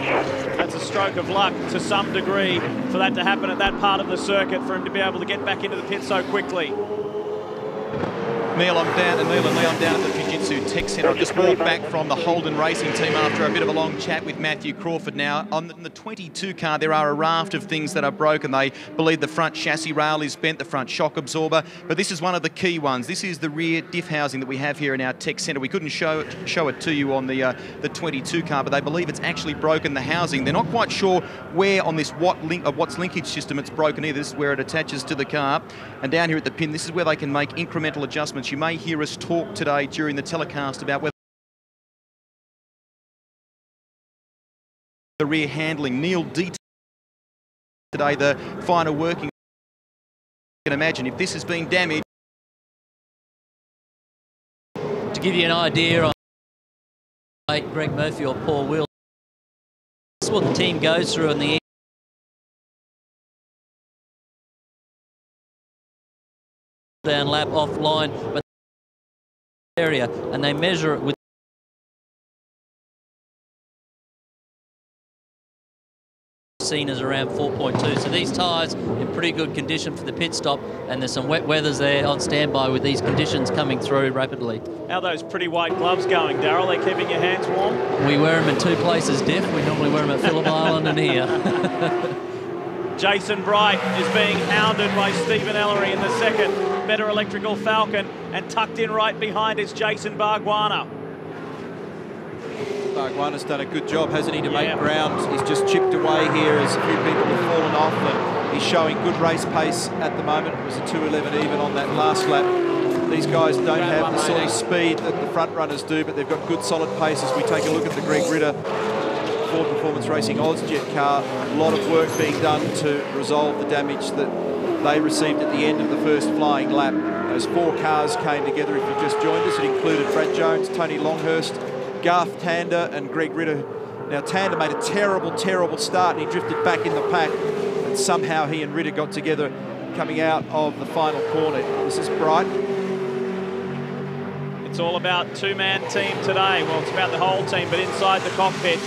That's a stroke of luck to some degree for that to happen at that part of the circuit, for him to be able to get back into the pit so quickly. Neil and Lee, I'm down at the Jiu-Jitsu Tech Centre. I've just walked back from the Holden Racing team after a bit of a long chat with Matthew Crawford. Now, on the 22 car, there are a raft of things that are broken. They believe the front chassis rail is bent, the front shock absorber, but this is one of the key ones. This is the rear diff housing that we have here in our Tech Centre. We couldn't show it to you on the 22 car, but they believe it's actually broken the housing. They're not quite sure where on this what's linkage system it's broken either. This is where it attaches to the car. And down here at the pin, this is where they can make incremental adjustments. You may hear us talk today during the telecast about whether the rear handling. Neil detailed today the finer working. You can imagine if this has been damaged. To give you an idea on Greg Murphy or Paul Will, this is what the team goes through in the down lap offline, but area, and they measure it with seen as around 4.2. So these tyres in pretty good condition for the pit stop, and there's some wet weathers there on standby with these conditions coming through rapidly. How are those pretty white gloves going, Darryl? Are they keeping your hands warm? We wear them in two places, Diff. We normally wear them at Phillip Island and here. Jason Bright is being hounded by Stephen Ellery in the second Better Electrical Falcon, and tucked in right behind is Jason Bargwanna. Bargwanna's done a good job, hasn't he, to make ground. He's just chipped away here as a few people have fallen off, and he's showing good race pace at the moment. It was a 2:11 even on that last lap. These guys don't have the sort of speed that the front runners do, but they've got good solid pace. As we take a look at the Greg Ritter Ford Performance Racing Ozjet car, a lot of work being done to resolve the damage that they received at the end of the first flying lap. Those four cars came together. If you just joined us, it included Brad Jones, Tony Longhurst, Garth Tander and Greg Ritter. Now Tander made a terrible start and he drifted back in the pack, and somehow he and Ritter got together coming out of the final corner. This is Bright. It's all about two-man team today. Well, it's about the whole team, but inside the cockpit.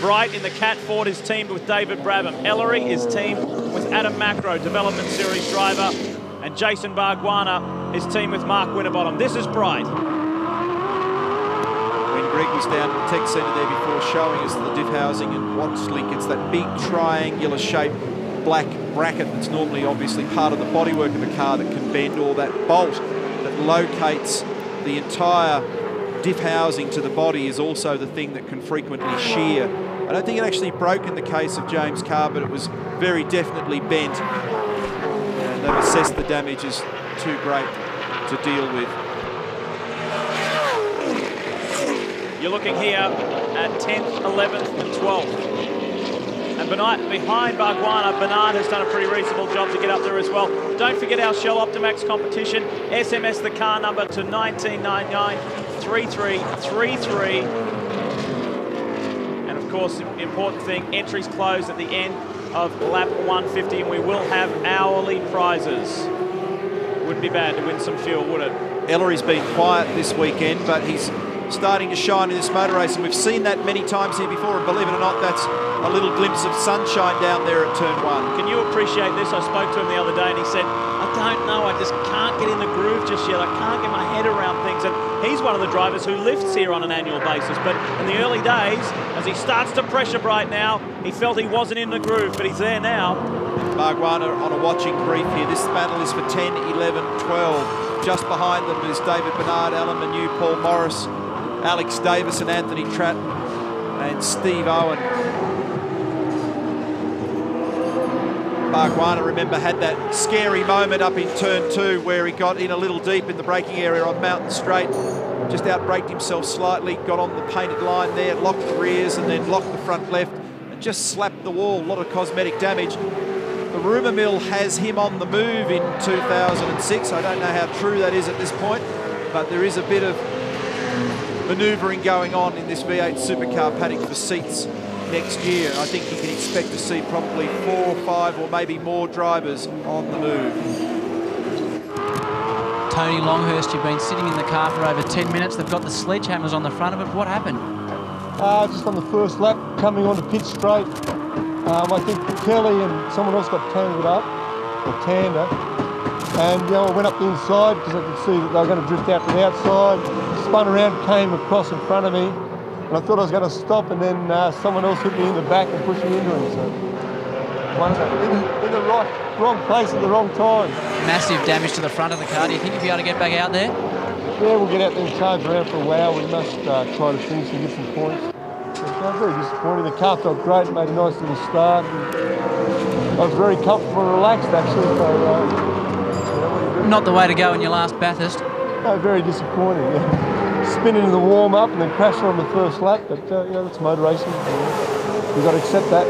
Bright in the Cat Ford is teamed with David Brabham. Ellery is teamed with Adam Macro, Development Series driver. And Jason Bargwanna is teamed with Mark Winterbottom. This is Bright. When Greg was down at the tech centre there before showing us the diff housing and what's link, it's that big triangular shaped black bracket that's normally obviously part of the bodywork of the car that can bend, or that bolt that locates the entire diff housing to the body is also the thing that can frequently shear. I don't think it actually broke in the case of James Carr, but it was very definitely bent. And they've assessed the damage as too great to deal with. You're looking here at 10th, 11th and 12th. And behind Bargwanna, Bernard has done a pretty reasonable job to get up there as well. Don't forget our Shell Optimax competition. SMS the car number to 1999-3333. And of course, the important thing, entries close at the end of lap 150, and we will have hourly prizes. Wouldn't be bad to win some fuel, would it? Ellery's been quiet this weekend, but he's starting to shine in this motor race, and we've seen that many times here before, and believe it or not, that's a little glimpse of sunshine down there at turn one. Can you appreciate this? I spoke to him the other day and he said, I don't know, I just can't get in the groove just yet. I can't get my head around things. And he's one of the drivers who lifts here on an annual basis. But in the early days, as he starts to pressure Bright now, he felt he wasn't in the groove, but he's there now. Bargwanna on a watching brief here. This battle is for 10, 11, 12. Just behind them is David Bernard, Alan Manu, Paul Morris, Alex Davis and Anthony Tratt and Steve Owen. Bargwanna, remember, had that scary moment up in turn 2 where he got in a little deep in the braking area on Mountain Straight, just outbraked himself slightly, got on the painted line there, locked the rears and then locked the front left and just slapped the wall. A lot of cosmetic damage. The rumour mill has him on the move in 2006. I don't know how true that is at this point, but there is a bit of manoeuvring going on in this V8 supercar paddock for seats next year. I think you can expect to see probably 4, 5 or maybe more drivers on the move. Tony Longhurst, you've been sitting in the car for over 10 minutes. They've got the sledgehammers on the front of it. What happened? Just on the first lap, coming onto pit straight, I think Kelly and someone else got tangled up, or Tander, and I went up the inside because I could see that they were going to drift out to the outside, spun around, came across in front of me, and I thought I was going to stop, and then someone else hit me in the back and pushed me into him. So, in the wrong place at the wrong time. Massive damage to the front of the car. Do you think you'll be able to get back out there? Yeah, we'll get out there and charge around for a while. We must try to finish and get some points. I'm very disappointed. The car felt great, made a nice little start. I was very comfortable and relaxed, actually. So, not the way to go in your last Bathurst. No, very disappointing. Yeah. Spinning in the warm-up and then crashing on the first lap, but that's motor racing. We've got to accept that.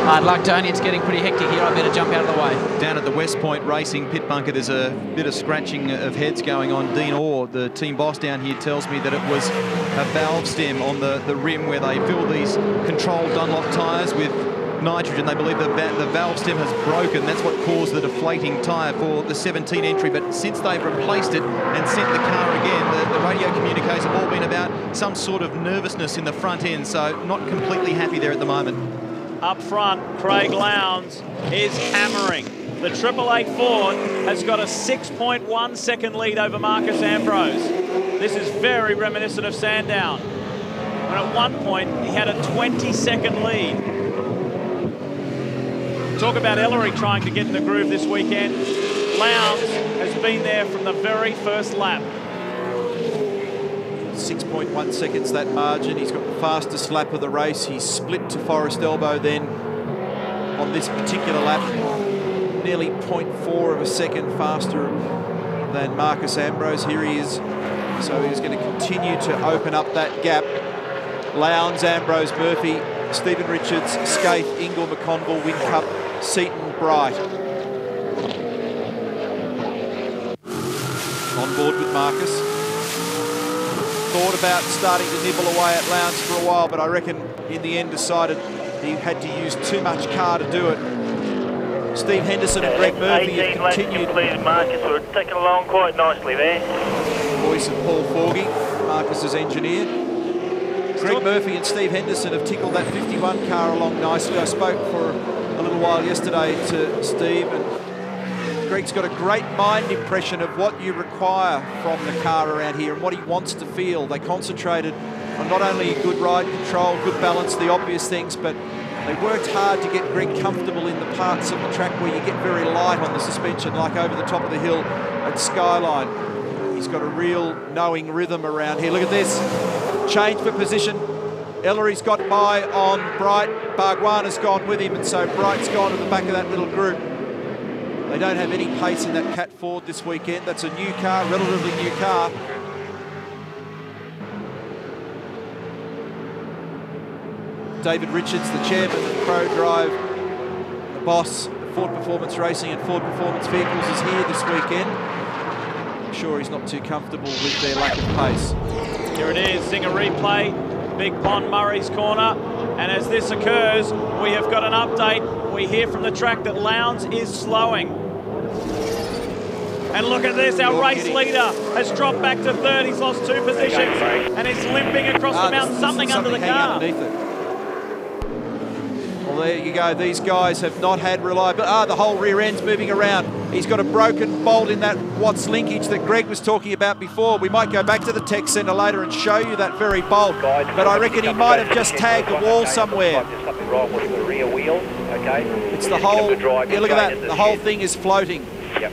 Hard luck, Tony. It's getting pretty hectic here. I better jump out of the way. Down at the West Point Racing pit bunker, there's a bit of scratching of heads going on. Dean Orr, the team boss down here, tells me that it was a valve stem on the rim where they fill these controlled Dunlop tyres with nitrogen. They believe the valve stem has broken. That's what caused the deflating tyre for the 17 entry. But since they've replaced it and sent the car again, the radio communiques have all been about some sort of nervousness in the front end. So not completely happy there at the moment. Up front, Craig Lowndes is hammering. The 888 Ford has got a 6.1 second lead over Marcus Ambrose. This is very reminiscent of Sandown, when at one point he had a 20-second lead. Talk about Ellery trying to get in the groove this weekend. Lowndes has been there from the very first lap. 6.1 seconds that margin. He's got the fastest lap of the race. He's split to Forest Elbow then on this particular lap. Nearly 0.4 of a second faster than Marcus Ambrose. Here he is. So he's going to continue to open up that gap. Lowndes, Ambrose, Murphy, Stephen Richards, Scaife, Ingle, McConnell, Whincup, Seton, Bright. On board with Marcus. Thought about starting to nibble away at Lowndes for a while, but I reckon in the end decided he had to use too much car to do it. Steve Henderson and Greg Murphy have continued. Completed, Marcus. We're taking along quite nicely there. Voice of Paul Forgy, Marcus's engineer. Greg Murphy and Steve Henderson have tickled that 51 car along nicely. I spoke for a little while yesterday to Steve, and Greg's got a great mind impression of what you require from the car around here and what he wants to feel. They concentrated on not only good ride control, good balance, the obvious things, but they worked hard to get Greg comfortable in the parts of the track where you get very light on the suspension, like over the top of the hill at Skyline. He's got a real knowing rhythm around here. Look at this. Change for position. Ellery's got by on Bright. Bargwana's gone with him, and so Bright's gone to the back of that little group. They don't have any pace in that Cat Ford this weekend. That's a new car, relatively new car. David Richards, the chairman of Pro Drive, the boss of Ford Performance Racing and Ford Performance Vehicles, is here this weekend. I'm sure he's not too comfortable with their lack of pace. Here it is, Zinger replay, Big Pond Murray's corner. And as this occurs, we have got an update. We hear from the track that Lowndes is slowing. And look at this, our race leader has dropped back to third. He's lost 2 positions and is limping across the mountain, something under the car. Underneath it. Well, there you go. These guys have not had reliability. The whole rear end's moving around. He's got a broken bolt in that Watts linkage that Greg was talking about before. We might go back to the tech centre later and show you that very bolt. But I reckon he might have just tagged the wall somewhere. Something wrong with the rear wheel, okay? It's the whole, yeah, look at that. The whole thing is floating. Yep.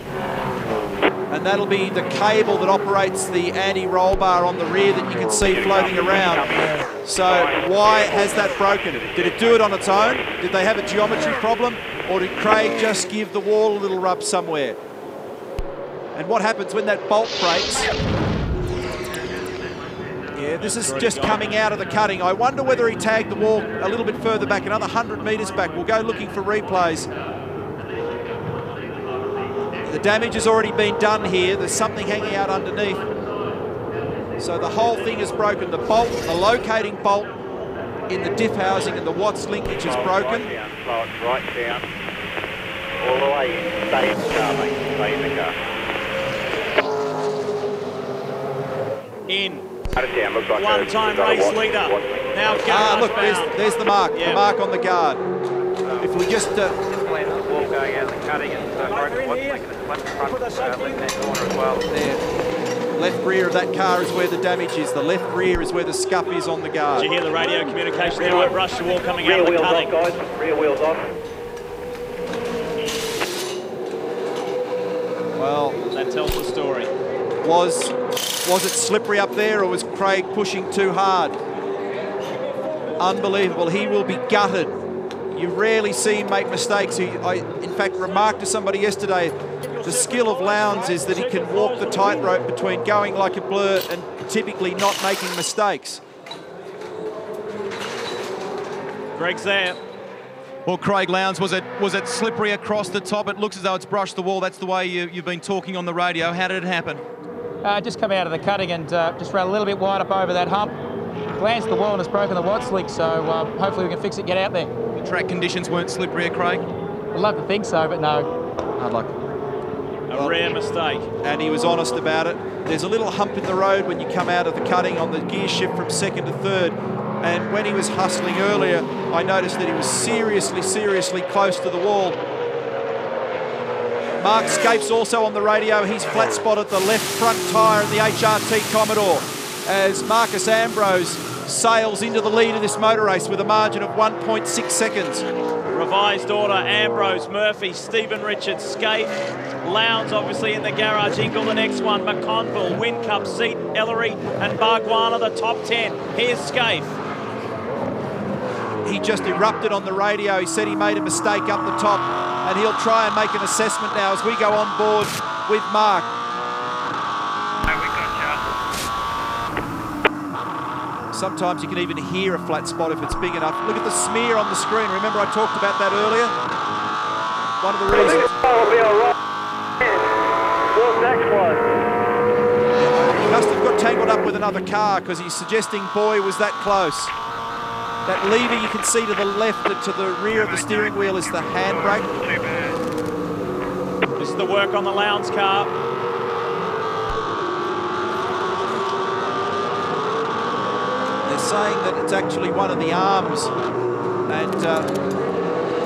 And that'll be the cable that operates the anti-roll bar on the rear that you can see floating around. So why has that broken? Did it do it on its own? Did they have a geometry problem? Or did Craig just give the wall a little rub somewhere? And what happens when that bolt breaks? Yeah, this is just coming out of the cutting. I wonder whether he tagged the wall a little bit further back, another 100 metres back. We'll go looking for replays. The damage has already been done here. There's something hanging out underneath. So the whole thing is broken. The bolt, the locating bolt in the diff housing and the Watts linkage is broken. Right down. All the way in. Stay in the car, mate. Stay in the car. In. Down, looks like one-time race leader. Now look, there's the mark. Yeah. The mark on the guard. if we just... wall going out of the cutting and broken what's making it left front, left-hand corner as well. There. Left rear of that car is where the damage is. The left rear is where the scuff is on the guard. Did you hear the radio communication there? I brushed the wall coming out of the cutting. Rear wheels off, guys. Rear wheels off. Well, that tells the story. Was it slippery up there, or was Craig pushing too hard? Unbelievable. He will be gutted. You rarely see him make mistakes. I, in fact, remarked to somebody yesterday, the skill of Lowndes is that he can walk the tightrope between going like a blur and typically not making mistakes. Greg's there. Well, Craig Lowndes, was it slippery across the top? It looks as though it's brushed the wall. That's the way you've been talking on the radio. How did it happen? Just come out of the cutting and just ran a little bit wide up over that hump. Glanced the wall and has broken the watt slick, so hopefully we can fix it, get out there. Track conditions weren't slippery, Craig? I'd love to think so, but no. Hard luck. A rare mistake. And he was honest about it. There's a little hump in the road when you come out of the cutting on the gear shift from second to third. And when he was hustling earlier, I noticed that he was seriously close to the wall. Mark Scapes also on the radio. He's flat spotted the left front tyre of the HRT Commodore as Marcus Ambrose sails into the lead of this motor race with a margin of 1.6 seconds. Revised order: Ambrose, Murphy, Stephen Richards, Skate, Lowndes obviously in the garage. Ingle the next one, McConnell, Whincup, Seton, Ellery and Barguana the top 10. Here's Skate. He just erupted on the radio. He said he made a mistake up the top, and he'll try and make an assessment now as we go on board with Mark. Sometimes you can even hear a flat spot if it's big enough. Look at the smear on the screen. Remember I talked about that earlier? One of the reasons. He must have got tangled up with another car because he's suggesting Boy was that close. That lever you can see to the left, to the rear of the steering wheel, is the handbrake. This is the work on the Lowndes car. They're saying that it's actually one of the arms and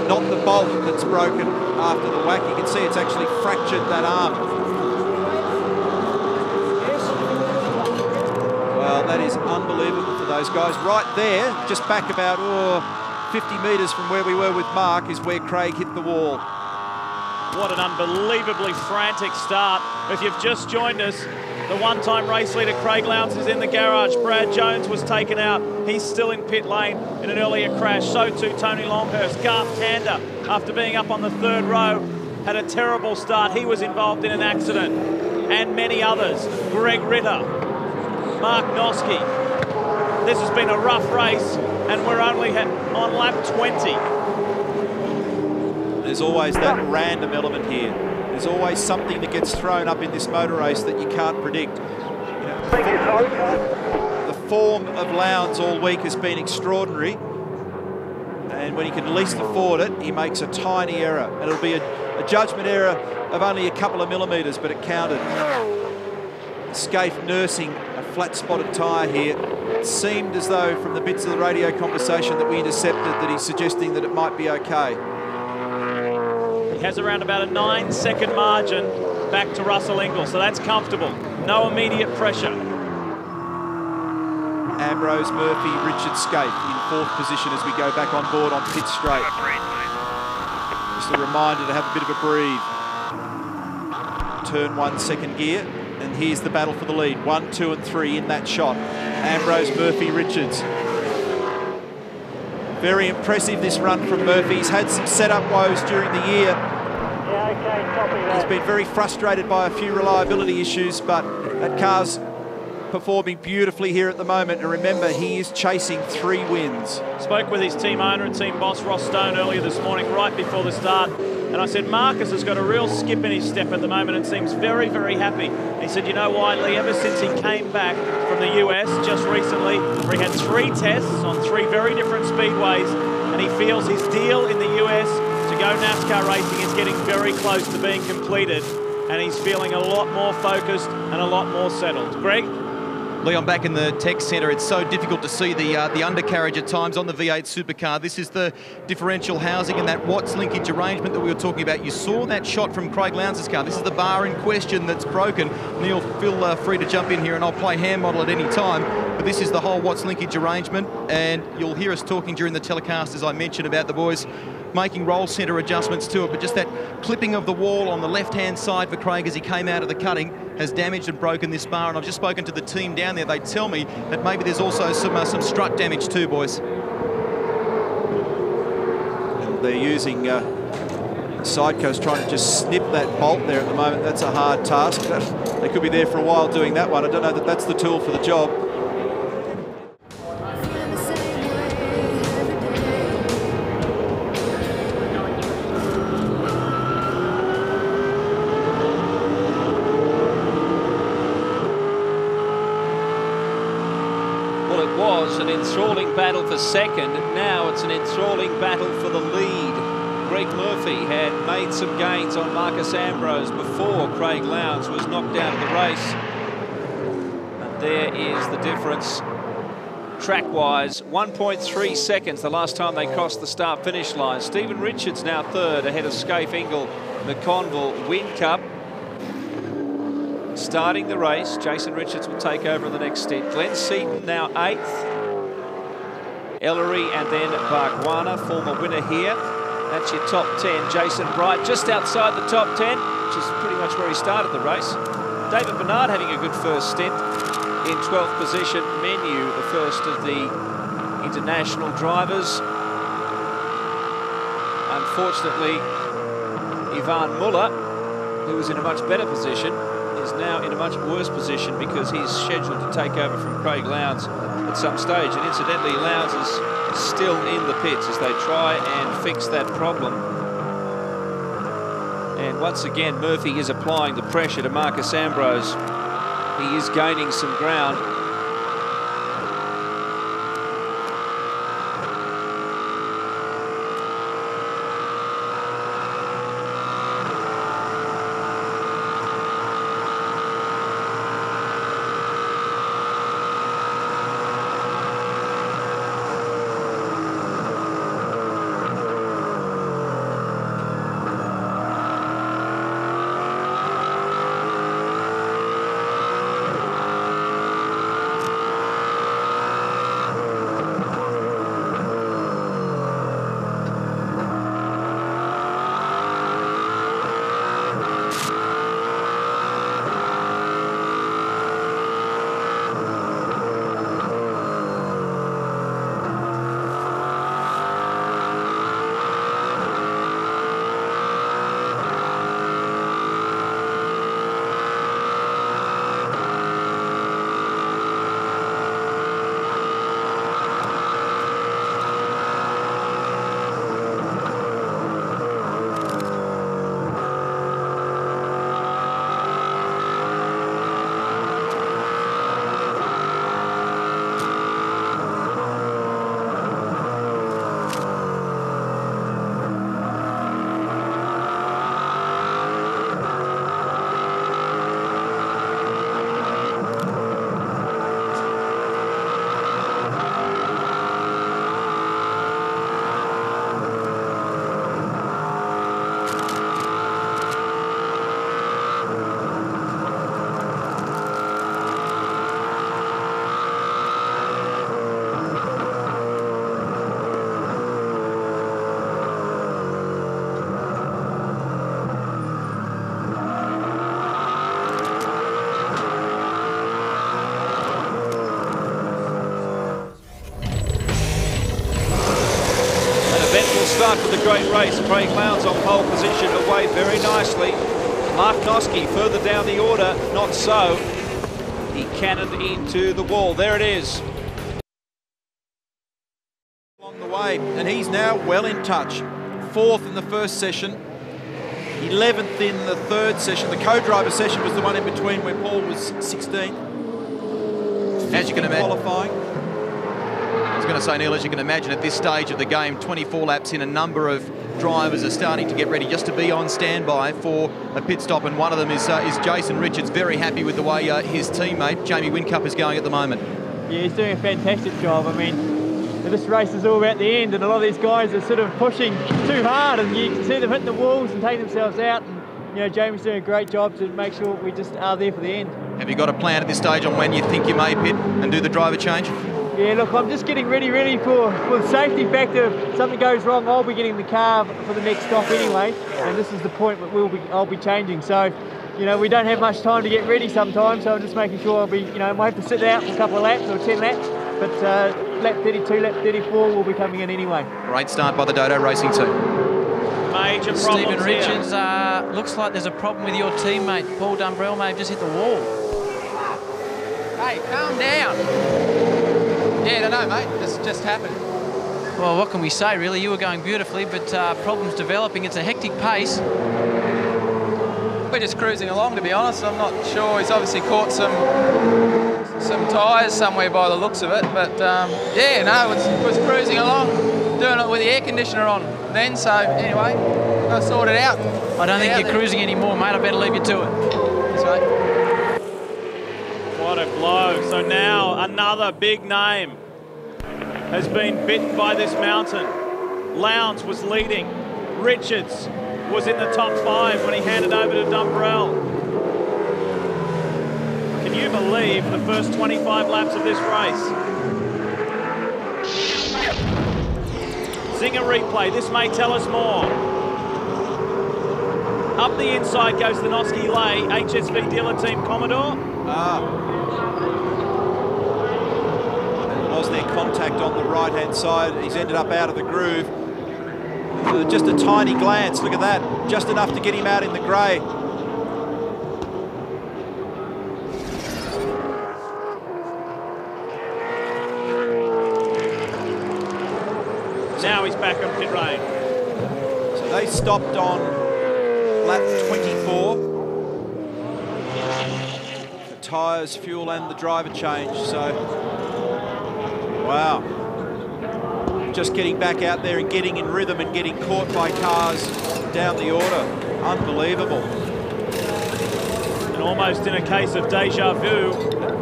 not the bolt that's broken after the whack. You can see it's actually fractured that arm. Well, that is unbelievable for those guys. Right there, just back about 50 metres from where we were with Mark, is where Craig hit the wall. What an unbelievably frantic start. If you've just joined us, the one-time race leader Craig Lowndes is in the garage. Brad Jones was taken out. He's still in pit lane in an earlier crash. So too Tony Longhurst. Garth Tander, after being up on the third row, had a terrible start. He was involved in an accident. And many others. Greg Ritter, Mark Noske. This has been a rough race, and we're only on lap 20. There's always that random element here. There's always something that gets thrown up in this motor race that you can't predict. The form of Lowndes all week has been extraordinary, and when he can least afford it, he makes a tiny error. And it'll be a judgment error of only a couple of millimetres, but it counted. Scaife nursing a flat-spotted tyre here. It seemed as though, from the bits of the radio conversation that we intercepted, that he's suggesting that it might be okay. He has around about a 9-second margin back to Russell Ingall, so that's comfortable. No immediate pressure. Ambrose, Murphy, Richard, Scaife in fourth position as we go back on board on pit straight. Just a reminder to have a bit of a breathe. Turn 1, second gear, and here's the battle for the lead. 1, 2 and 3 in that shot. Ambrose, Murphy, Richards. Very impressive, this run from Murphy. He's had some setup woes during the year. He's been very frustrated by a few reliability issues, but that car's performing beautifully here at the moment. And remember, he is chasing 3 wins. Spoke with his team owner and team boss, Ross Stone, earlier this morning, right before the start. And I said, Marcus has got a real skip in his step at the moment and seems very, very happy. He said, you know why, Lee? Ever since he came back from the US just recently, where he had 3 tests on 3 very different speedways, and he feels his deal in the US to go NASCAR racing is getting very close to being completed, and he's feeling a lot more focused and a lot more settled. Greg? Leon, back in the tech centre, it's so difficult to see the undercarriage at times on the V8 supercar. This is the differential housing and that Watts linkage arrangement that we were talking about. You saw that shot from Craig Lowndes' car. This is the bar in question that's broken. Neil, feel free to jump in here and I'll play hand model at any time. But this is the whole Watts linkage arrangement, and you'll hear us talking during the telecast, as I mentioned, about the boys making roll centre adjustments to it, but just that clipping of the wall on the left-hand side for Craig as he came out of the cutting has damaged and broken this bar. And I've just spoken to the team down there. They tell me that maybe there's also some strut damage too, boys. They're using Sidecoast trying to just snip that bolt there at the moment. That's a hard task. They could be there for a while doing that one. I don't know that that's the tool for the job. An enthralling battle for second, and now it's an enthralling battle for the lead. Greg Murphy had made some gains on Marcus Ambrose before Craig Lowndes was knocked out of the race. And there is the difference track-wise, 1.3 seconds the last time they crossed the start-finish line. Stephen Richards now third ahead of Scaife Ingle, McConnell, Whincup. Starting the race, Jason Richards will take over in the next stint. Glenn Seton now 8th. Ellery and then Bargwana, former winner here. That's your top 10. Jason Bright just outside the top 10, which is pretty much where he started the race. David Bernard having a good first stint in 12th position. Menu, the first of the international drivers. Unfortunately, Ivan Muller, who was in a much better position, is now in a much worse position because he's scheduled to take over from Craig Lowndes at some stage. And incidentally, Lowndes is still in the pits as they try and fix that problem. And once again, Murphy is applying the pressure to Marcus Ambrose. He is gaining some ground. Start with a great race. Craig Lowndes on pole position, away very nicely. Mark Noske further down the order, not so. He cannoned into the wall. There it is. Along the way, and he's now well in touch. 4th in the first session, 11th in the third session. The co-driver session was the one in between where Paul was 16th. As you can imagine. Qualifying. I was going to say, Neil, as you can imagine at this stage of the game, 24 laps in, a number of drivers are starting to get ready just to be on standby for a pit stop, and one of them is Jason Richards. Very happy with the way his teammate, Jamie Whincup, is going at the moment. Yeah, he's doing a fantastic job. I mean, this race is all about the end, and a lot of these guys are sort of pushing too hard, and you can see them hitting the walls and taking themselves out. And, you know, Jamie's doing a great job to make sure we just are there for the end. Have you got a plan at this stage on when you think you may pit and do the driver change? Yeah, look, I'm just getting ready for the safety factor. If something goes wrong, I'll be getting the car for the next stop anyway, and this is the point that I'll be changing. So, you know, we don't have much time to get ready sometimes, so I'm just making sure I'll be, you know, I might have to sit out for a couple of laps or 10 laps, but lap 32, lap 34 will be coming in anyway. Great start by the Dodo Racing team. Major Stephen problems Richards, looks like there's a problem with your teammate. Paul Dumbrell may have just hit the wall. Hey, calm down. Yeah, I don't know, mate. This just happened. Well, what can we say, really? You were going beautifully, but problems developing. It's a hectic pace. We're just cruising along, to be honest. I'm not sure. He's obviously caught some tyres somewhere by the looks of it. But, yeah, no, it was cruising along, doing it with the air conditioner on then. So, anyway, I'll sort it out. I don't think you're cruising anymore, mate. I better leave you to it. That's right. What a blow. So now another big name has been bitten by this mountain. Lowndes was leading. Richards was in the top 5 when he handed over to Dumbrell. Can you believe the first 25 laps of this race? Zinger replay. This may tell us more. Up the inside goes the Noski Lay, HSV dealer team Commodore. Was there contact on the right-hand side? He's ended up out of the groove. Just a tiny glance, look at that. Just enough to get him out in the grey. Now he's back on pit lane. So they stopped on lap 24. The tyres, fuel and the driver change, so wow. Just getting back out there and getting in rhythm and getting caught by cars down the order. Unbelievable. And almost in a case of deja vu.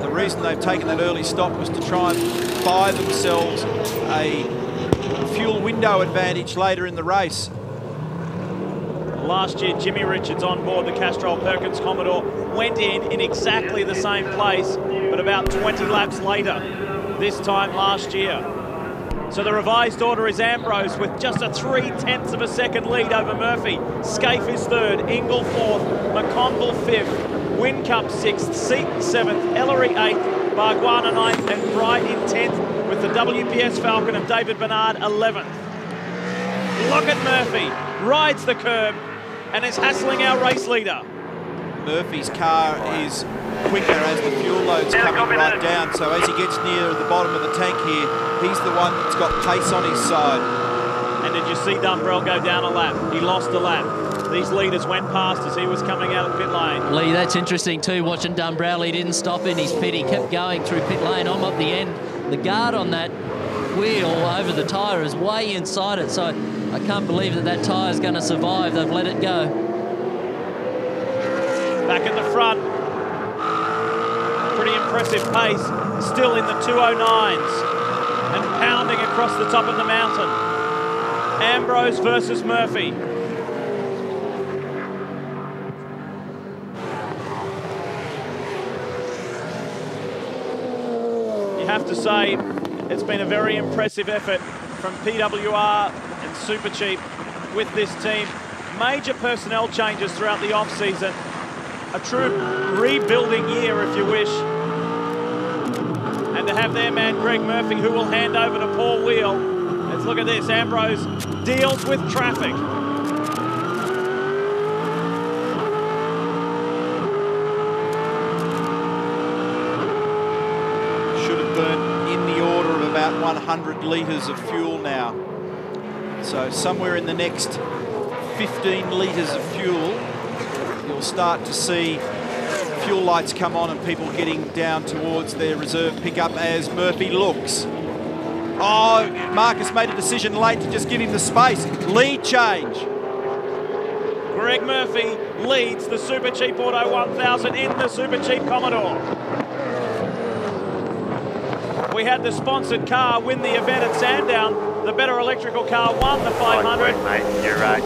The reason they've taken that early stop was to try and buy themselves a fuel window advantage later in the race. Last year, Jimmy Richards on board the Castrol Perkins Commodore went in exactly the same place, but about 20 laps later, this time last year. So the revised order is Ambrose with just a 0.3 of a second lead over Murphy. Scaife is 3rd, Ingle 4th, McConnell 5th, Whincup 6th, Seton 7th, Ellery 8th, Barguana 9th, and Bright in 10th, with the WPS Falcon of David Bernard 11th. Look at Murphy, rides the curb, and is hassling our race leader. Murphy's car is quicker as the fuel load's coming right down, so as he gets near the bottom of the tank here, he's the one that's got pace on his side. And did you see Dumbrell go down a lap? He lost a lap. These leaders went past as he was coming out of pit lane. Lee, that's interesting too, watching Dumbrell. He didn't stop in his pit, he kept going through pit lane. I'm up the end. The guard on that wheel over the tyre is way inside it, so I can't believe that that tyre is going to survive. They've let it go. Back at the front. Pretty impressive pace, still in the 209s and pounding across the top of the mountain. Ambrose versus Murphy. You have to say it's been a very impressive effort from PWR and Supercheap with this team. Major personnel changes throughout the off-season. A true rebuilding year, if you wish. And to have their man, Greg Murphy, who will hand over to Paul Wheel. Let's look at this. Ambrose deals with traffic. Should have burned in the order of about 100 litres of fuel now. So somewhere in the next 15 litres of fuel, you'll start to see fuel lights come on and people getting down towards their reserve pickup as Murphy looks. Oh, Marcus made a decision late to just give him the space. Lead change. Greg Murphy leads the Super Cheap Auto 1000 in the Super Cheap Commodore. We had the sponsored car win the event at Sandown. The better electrical car won the 500.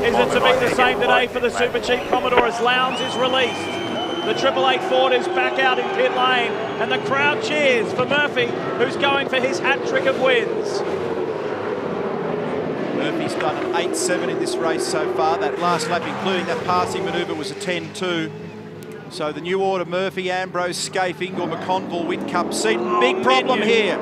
Is it to be the same today for the Super Cheap Commodore as Lowndes is released? The 888 Ford is back out in pit lane, and the crowd cheers for Murphy, who's going for his hat-trick of wins. Murphy's done an 8.7 in this race so far. That last lap, including that passing manoeuvre, was a 10.2. So the new order: Murphy, Ambrose, Scaife, Ingle, Mcconnell, Whincup, Seton. Big problem here.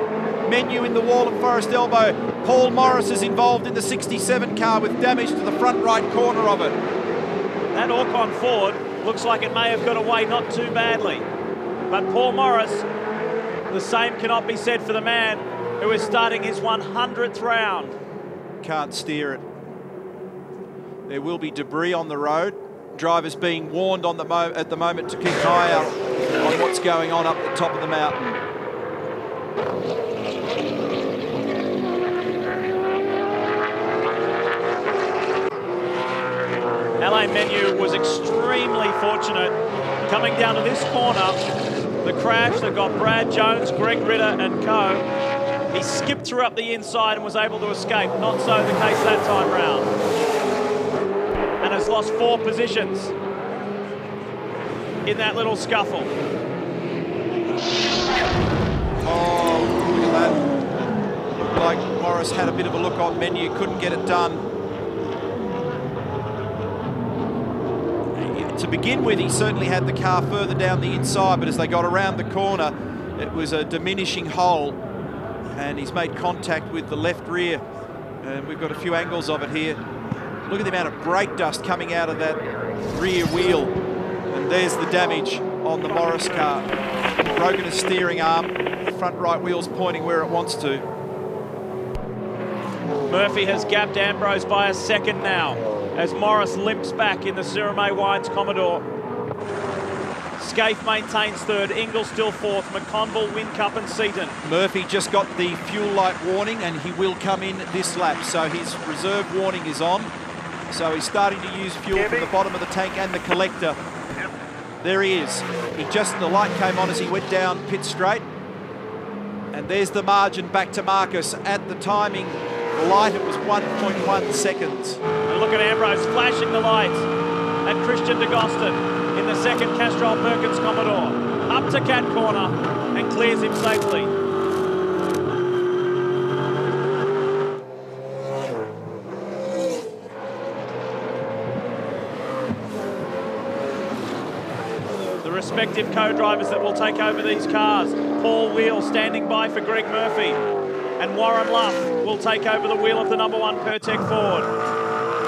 Menu in the wall at Forest Elbow. Paul Morris is involved in the 67 car with damage to the front right corner of it. That Orcon Ford looks like it may have got away not too badly. But Paul Morris, the same cannot be said for the man who is starting his 100th round. Can't steer it. There will be debris on the road. Drivers being warned on at the moment to keep an eye out on what's going on up the top of the mountain. LA Menu was extremely fortunate coming down to this corner. The crash that got Brad Jones, Greg Ritter and co. He skipped through up the inside and was able to escape. Not so the case that time round. And has lost 4 positions in that little scuffle. Oh, look at that. Looked like Morris had a bit of a look on Menu, couldn't get it done. To begin with, he certainly had the car further down the inside, but as they got around the corner, it was a diminishing hole, and he's made contact with the left rear, and we've got a few angles of it here. Look at the amount of brake dust coming out of that rear wheel, and there's the damage on the Morris car. Broken a steering arm, the front right wheel's pointing where it wants to. Murphy has gapped Ambrose by a second now, as Morris limps back in the Syrah Wines Commodore. Scaife maintains third, Ingle still fourth, Mcconnell, Whincup and Seton. Murphy just got the fuel light warning and he will come in this lap, so his reserve warning is on. So he's starting to use fuel from the bottom of the tank and the collector. There he is. The light came on as he went down pit straight. And there's the margin back to Marcus. At the timing light, it was 1.1 seconds. And look at Ambrose flashing the lights at Christian de Gostin in the second Castrol Perkins Commodore. Up to Cat Corner and clears him safely. The respective co-drivers that will take over these cars. Paul Wheel standing by for Greg Murphy. And Warren Luff will take over the wheel of the number 1 Pertec Ford.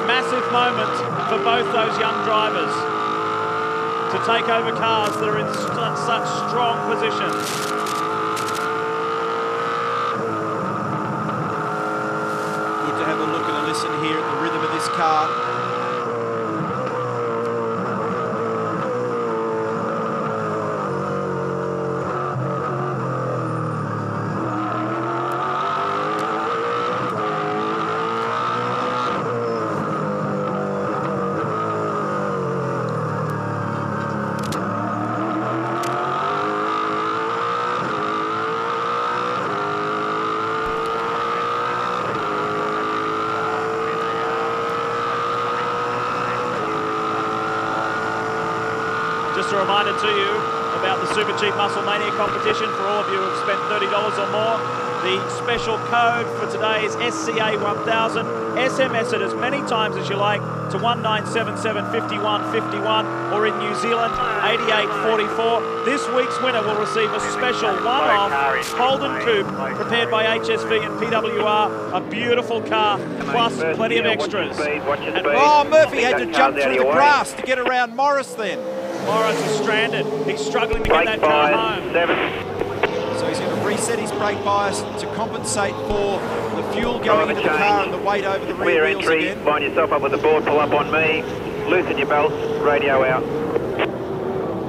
Massive moment for both those young drivers to take over cars that are in such strong positions. Good to have a look and a listen here at the rhythm of this car. Just a reminder to you about the Super Cheap Muscle Mania competition for all of you who have spent $30 or more. The special code for today is SCA1000. SMS it as many times as you like to 19775151 or in New Zealand 8844. This week's winner will receive a special one-off Holden Coupe prepared by HSV and PWR. A beautiful car plus plenty of extras. Oh, Murphy had to jump through the grass to get around Morris then. Morris is stranded. He's struggling to get that car home. So he's going to reset his brake bias to compensate for the fuel going into the car and the weight over the rear wheels again. Line yourself up with the board, pull up on me, loosen your belts, radio out.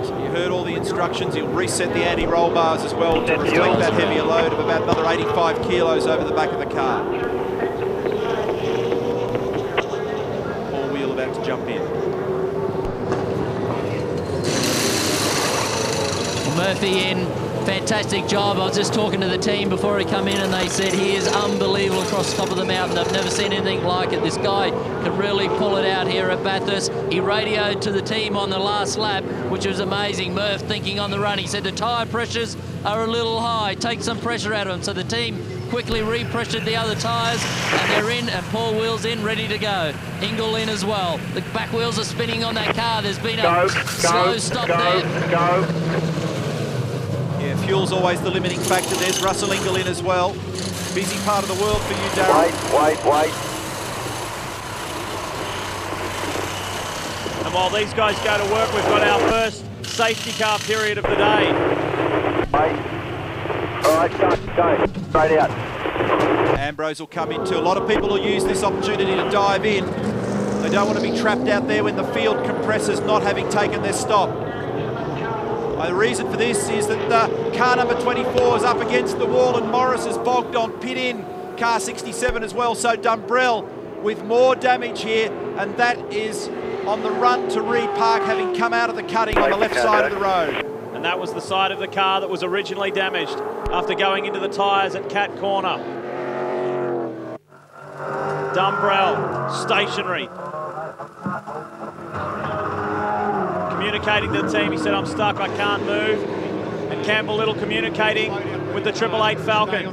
So you heard all the instructions. He'll reset the anti-roll bars as well to reflect that heavier load of about another 85 kilos over the back of the car. Four-wheel about to jump in. Murphy in. Fantastic job. I was just talking to the team before he come in and they said he is unbelievable across the top of the mountain. I've never seen anything like it. This guy can really pull it out here at Bathurst. He radioed to the team on the last lap, which was amazing. Murph thinking on the run. He said the tyre pressures are a little high. Take some pressure out of them. So the team quickly repressured the other tyres and they're in, and Paul Wheels in, ready to go. Ingle in as well. The back wheels are spinning on that car. There's been a slow stop there. Yeah, fuel's always the limiting factor. There's Russell Ingle in as well. Busy part of the world for you, Darryl. Wait. And while these guys go to work, we've got our first safety car period of the day. All right, go. Straight out. Ambrose will come in too. A lot of people will use this opportunity to dive in. They don't want to be trapped out there when the field compresses, not having taken their stop. The reason for this is that car number 24 is up against the wall and Morris is bogged on pit in. Car 67 as well, so Dumbrell with more damage here, and that is on the run to repark, having come out of the cutting on the left side of the road. And that was the side of the car that was originally damaged after going into the tyres at Cat Corner. Dumbrell, stationary. Communicating to the team, he said, I'm stuck, I can't move. And Campbell Little communicating with the 888 Falcon.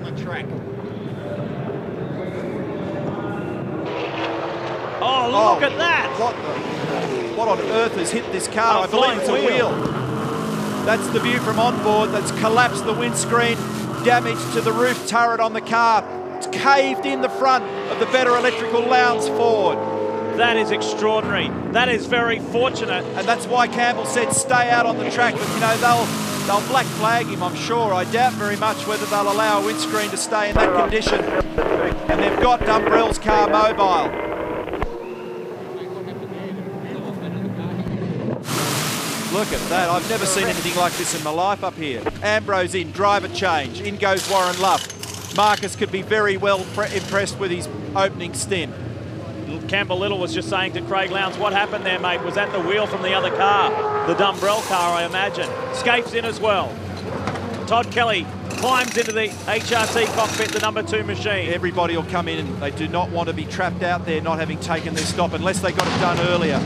Oh, look at that! What on earth has hit this car? I believe it's a wheel. That's the view from on board. That's collapsed the windscreen, damage to the roof turret on the car. It's caved in the front of the Better Electrical Lounge Ford. That is extraordinary. That is very fortunate. And that's why Campbell said stay out on the track. But, you know, they'll black flag him, I'm sure. I doubt very much whether they'll allow a windscreen to stay in that condition. And they've got Dumbrell's car mobile. Look at that. I've never seen anything like this in my life up here. Ambrose in, driver change. In goes Warren Luff. Marcus could be very well impressed with his opening stint. Campbell Little was just saying to Craig Lowndes, what happened there, mate? Was that the wheel from the other car? The Dumbrell car, I imagine. Scapes in as well. Todd Kelly climbs into the HRT cockpit, the number 2 machine. Everybody will come in and they do not want to be trapped out there not having taken their stop unless they got it done earlier.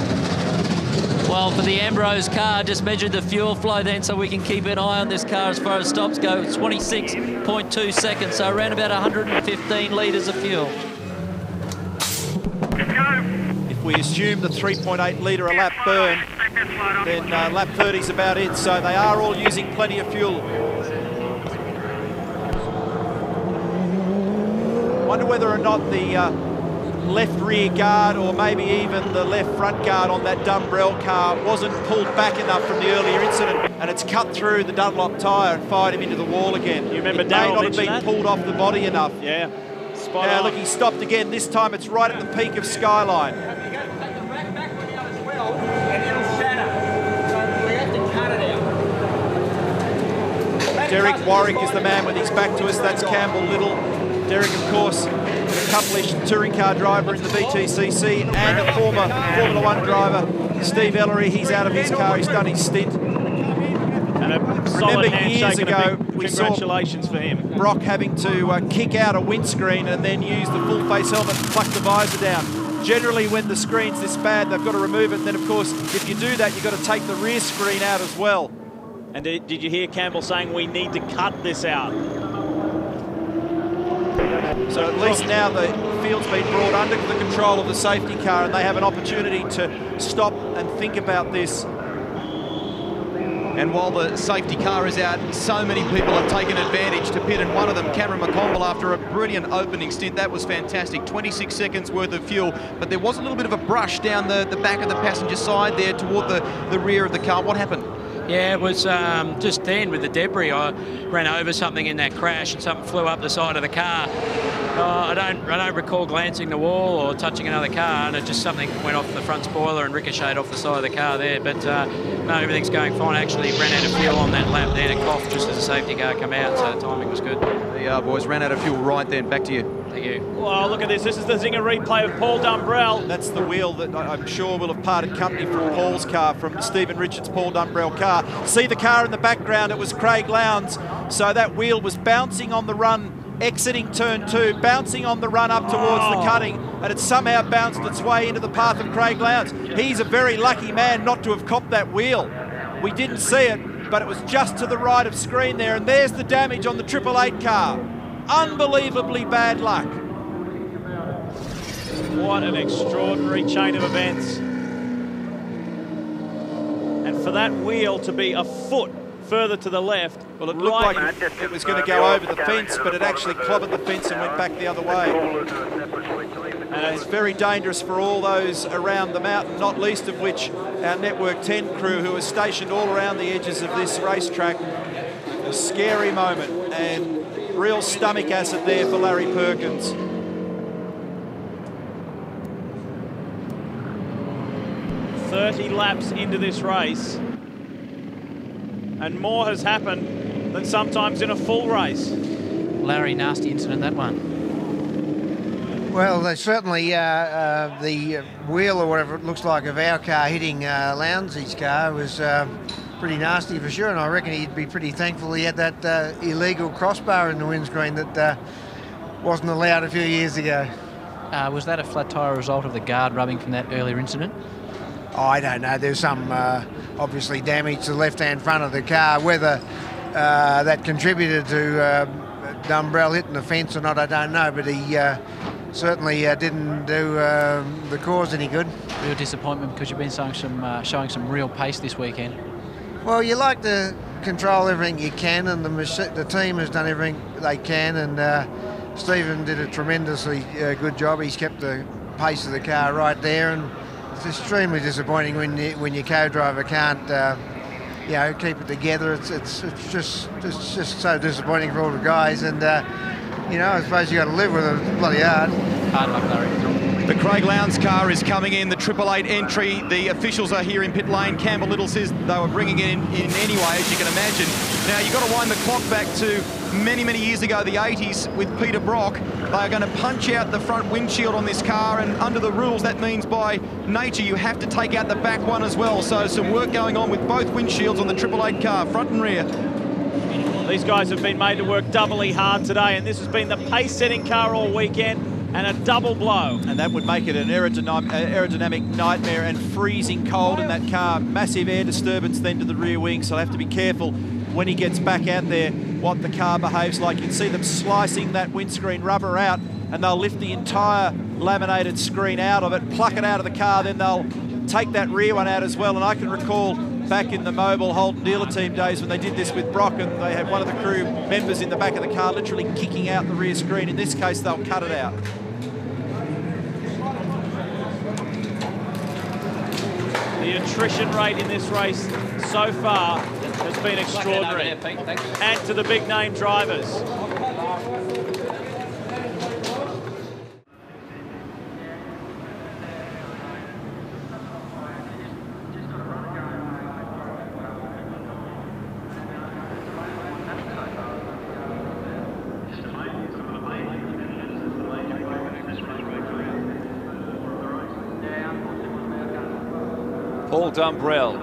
Well, for the Ambrose car, just measured the fuel flow then so we can keep an eye on this car as far as stops go. It's 26.2 seconds, so around about 115 litres of fuel. If we assume the 3.8 litre a lap burn, then lap 30 is about it, so they are all using plenty of fuel. Wonder whether or not the left rear guard or maybe even the left front guard on that Dumbrell car wasn't pulled back enough from the earlier incident, and it's cut through the Dunlop tyre and fired him into the wall again. You remember it may not have been pulled off the body enough. Yeah. Now look, he stopped again. This time it's right at the peak of Skyline. Derek Warwick is the man with his back to us. That's Campbell Little. Derek, of course, an accomplished touring car driver in the VTCC and a former Formula 1 driver. Steve Ellery, he's out of his car. He's done his stint. And a solid handshake and a big congratulations for him. Brock having to kick out a windscreen and then use the full face helmet and pluck the visor down. Generally, when the screen's this bad, they've got to remove it. And then, of course, if you do that, you've got to take the rear screen out as well. And did you hear Campbell saying we need to cut this out? So at least now the field's been brought under the control of the safety car and they have an opportunity to stop and think about this. And while the safety car is out, so many people have taken advantage to pit, and one of them, Cameron Mcconnell, after a brilliant opening stint. That was fantastic, 26 seconds worth of fuel, but there was a little bit of a brush down the back of the passenger side there toward the rear of the car. What happened? Yeah, it was just then with the debris. I ran over something in that crash and something flew up the side of the car. I don't recall glancing the wall or touching another car, and it just something went off the front spoiler and ricocheted off the side of the car there. But no, everything's going fine. Actually ran out of fuel on that lap there to cough just as the safety car came out, so the timing was good. The boys ran out of fuel right then. Back to you. Thank you. Well, look at this. This is the Zinger replay of Paul Dumbrell. That's the wheel that I'm sure will have parted company from Paul's car, from Stephen Richards' Paul Dumbrell car. See the car in the background, it was Craig Lowndes. So that wheel was bouncing on the run, exiting turn 2, bouncing on the run up towards the cutting, and it somehow bounced its way into the path of Craig Lowndes. He's a very lucky man not to have copped that wheel. We didn't see it, but it was just to the right of screen there, and there's the damage on the 888 car. Unbelievably bad luck. What an extraordinary chain of events. And for that wheel to be a foot further to the left. Well, it looked like it was going to go over the fence, but it actually clobbered the fence and went back the other way. And it's very dangerous for all those around the mountain, not least of which our Network 10 crew, who are stationed all around the edges of this racetrack. A scary moment and real stomach acid there for Larry Perkins. "30 laps into this race, and more has happened than sometimes in a full race." Larry, nasty incident, that one. Well, they certainly, the wheel or whatever it looks like of our car hitting Lowndes' car was pretty nasty for sure, and I reckon he'd be pretty thankful he had that illegal crossbar in the windscreen that wasn't allowed a few years ago. Was that a flat tyre result of the guard rubbing from that earlier incident? Oh, I don't know. There's some obviously damage to the left-hand front of the car. Whether that contributed to Dumbrell hitting the fence or not, I don't know. But he certainly didn't do the cause any good. Real disappointment because you've been showing some real pace this weekend. Well, you like to control everything you can, and the team has done everything they can, and Stephen did a tremendously good job. He's kept the pace of the car right there, and it's extremely disappointing when your co-driver can't, keep it together. It's just so disappointing for all the guys, and I suppose you got to live with it. It's bloody hard. Hard luck, Larry. The Craig Lowndes car is coming in, the 888 entry. The officials are here in pit lane. Campbell Little says they were bringing it in anyway, as you can imagine. Now, you've got to wind the clock back to many, many years ago, the 80s, with Peter Brock. They are going to punch out the front windshield on this car, and under the rules, that means by nature you have to take out the back one as well. So some work going on with both windshields on the 888 car, front and rear. These guys have been made to work doubly hard today, and this has been the pace-setting car all weekend, and a double blow. And that would make it an aerodynamic nightmare, and freezing cold in that car. Massive air disturbance then to the rear wing, so I'll have to be careful when he gets back out there what the car behaves like. You can see them slicing that windscreen rubber out, and they'll lift the entire laminated screen out of it, pluck it out of the car, then they'll take that rear one out as well. And I can recall back in the Mobile Holden dealer team days when they did this with Brock, and they had one of the crew members in the back of the car literally kicking out the rear screen. In this case, they'll cut it out. The attrition rate in this race so far has been extraordinary. And to the big name drivers. Paul Dumbrell.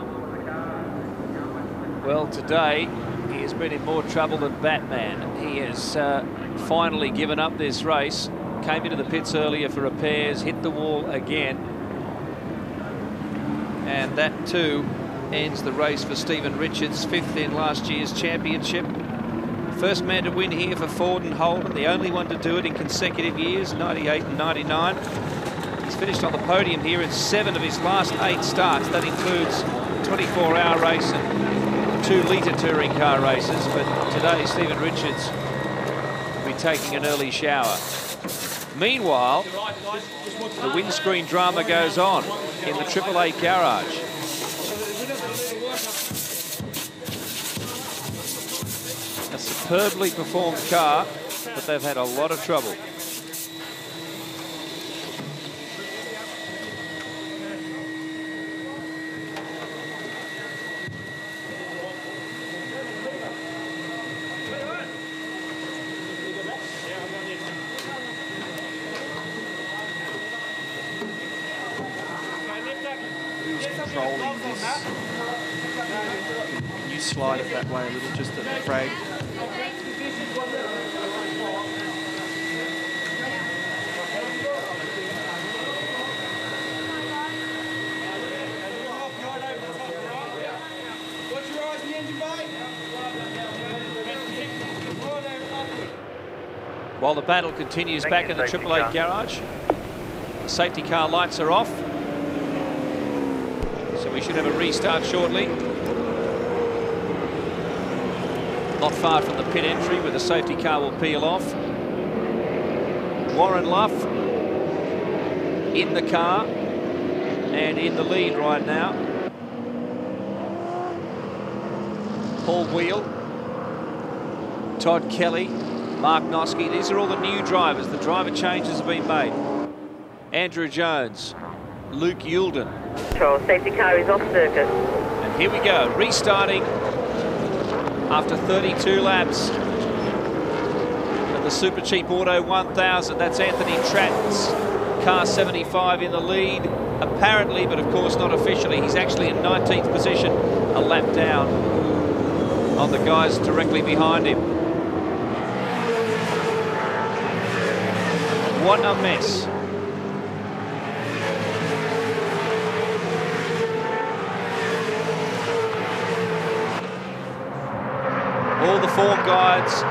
Well, today he has been in more trouble than Batman. He has finally given up this race. Came into the pits earlier for repairs, hit the wall again. And that too ends the race for Stephen Richards, 5th in last year's championship. First man to win here for Ford and Holden, the only one to do it in consecutive years, 98 and 99. He's finished on the podium here in 7 of his last 8 starts. That includes a 24-hour race and 2 litre touring car races. But today, Stephen Richards will be taking an early shower. Meanwhile, the windscreen drama goes on in the 888 garage. A superbly performed car, but they've had a lot of trouble. controlling this. Can you slide it that way a little, just at the frag? While the battle continues back in the Triple Eight garage, the safety car lights are off. So we should have a restart shortly. Not far from the pit entry where the safety car will peel off. Warren Luff in the car and in the lead right now. Paul Wheel, Todd Kelly, Mark Noske. These are all the new drivers. The driver changes have been made. Andrew Jones, Luke Yulden. Safety car is off circuit. And here we go, restarting after 32 laps of the Super Cheap Auto 1000. That's Anthony Tratton's car 75 in the lead, apparently, but of course not officially. He's actually in 19th position, a lap down on the guys directly behind him. What a mess. All the form guides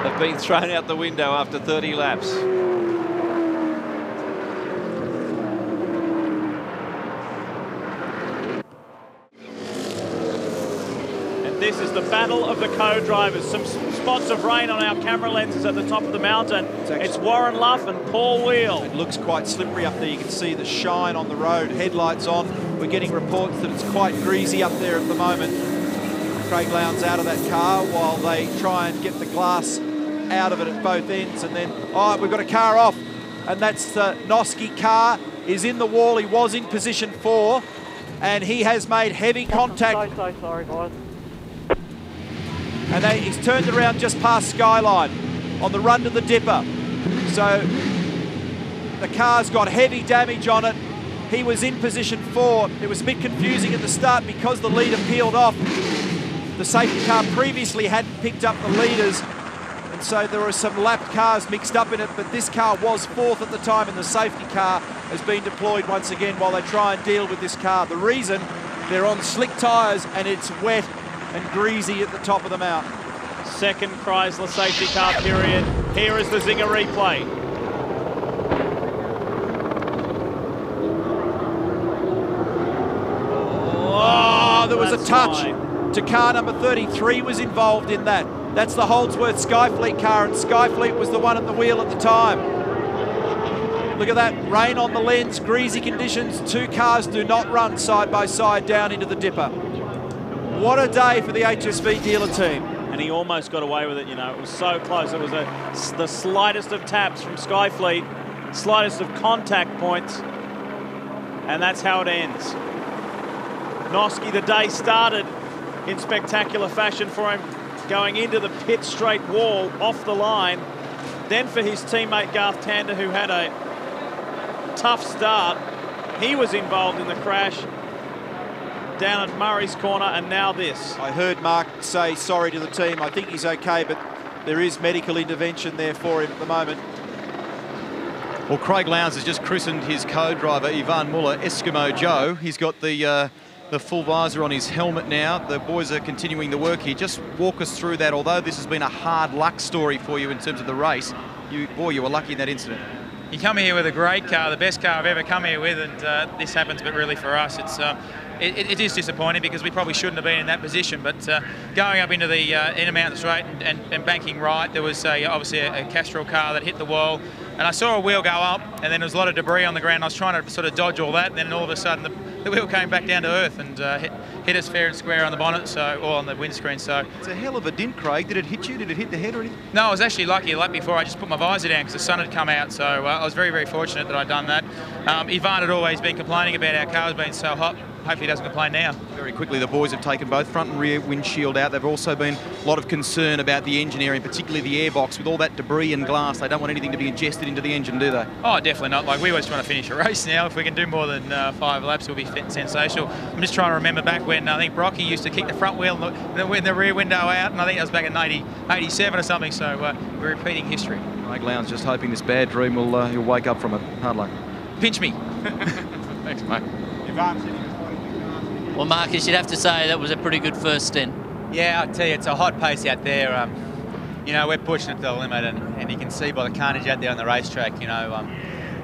have been thrown out the window after 30 laps. And this is the battle of the co-drivers. Some spots of rain on our camera lenses at the top of the mountain. It's Warren Luff and Paul Wheel. It looks quite slippery up there. You can see the shine on the road, headlights on. We're getting reports that it's quite greasy up there at the moment. Craig Lowndes out of that car while they try and get the glass out of it at both ends. And then, oh, we've got a car off. And that's the Noske car is in the wall. He was in position 4 and he has made heavy contact. So sorry, guys. And he's turned around just past Skyline on the run to the Dipper. So the car's got heavy damage on it. He was in position 4. It was a bit confusing at the start because the leader peeled off. The safety car previously hadn't picked up the leaders, and so there were some lapped cars mixed up in it, but this car was 4th at the time, and the safety car has been deployed once again while they try and deal with this car. The reason, they're on slick tyres and it's wet and greasy at the top of the mountain. Second Chrysler safety car period. Here is the Zinger replay. Oh, there was a touch to car number 33 was involved in that. That's the Holdsworth Skyfleet car, and Skyfleet was the one at the wheel at the time. Look at that, rain on the lens, greasy conditions. 2 cars do not run side by side down into the Dipper. What a day for the HSV dealer team. And he almost got away with it, you know. It was so close. It was the slightest of taps from Skyfleet, slightest of contact points, and that's how it ends. Noske, the day started in spectacular fashion for him, going into the pit straight wall off the line. Then for his teammate Garth Tander, who had a tough start, he was involved in the crash down at Murray's corner, and now this. I heard Mark say sorry to the team. I think he's okay, but there is medical intervention there for him at the moment. Well, Craig Lowndes has just christened his co-driver, Ivan Muller, Eskimo Joe. He's got the full visor on his helmet now. The boys are continuing the work here. Just walk us through that. Although this has been a hard luck story for you in terms of the race, you were lucky in that incident. You come here with a great car, the best car I've ever come here with, and this happens, but really for us, it is disappointing because we probably shouldn't have been in that position, but going up into the inner mountain straight and banking right, there was obviously a Castrol car that hit the wall, and I saw a wheel go up, and then there was a lot of debris on the ground. I was trying to sort of dodge all that, and then all of a sudden the wheel came back down to earth and hit us fair and square on the bonnet, or on the windscreen. So it's a hell of a dint, Craig. Did it hit you? Did it hit the head or anything? No, I was actually lucky. A lap before, I just put my visor down because the sun had come out, so I was very, very fortunate that I'd done that. Ivan had always been complaining about our cars being so hot. hopefully he doesn't complain now. Very quickly, the boys have taken both front and rear windshield out. They've also been a lot of concern about the engine area, particularly the airbox. With all that debris and glass, they don't want anything to be ingested into the engine, do they? Oh, definitely not. Like, we always trying to finish a race now. If we can do more than 5 laps, it'll be sensational. I'm just trying to remember back when I think Brocky used to kick the front wheel and the rear window out, and I think that was back in 87 or something, so we're repeating history. Craig Lowndes just hoping this bad dream will you'll wake up from it. Hard luck. Pinch me. Thanks, mate. Well, Marcus, you'd have to say that was a pretty good first stint. Yeah, I'll tell you, it's a hot pace out there. You know, we're pushing it to the limit, and you can see by the carnage out there on the racetrack, you know,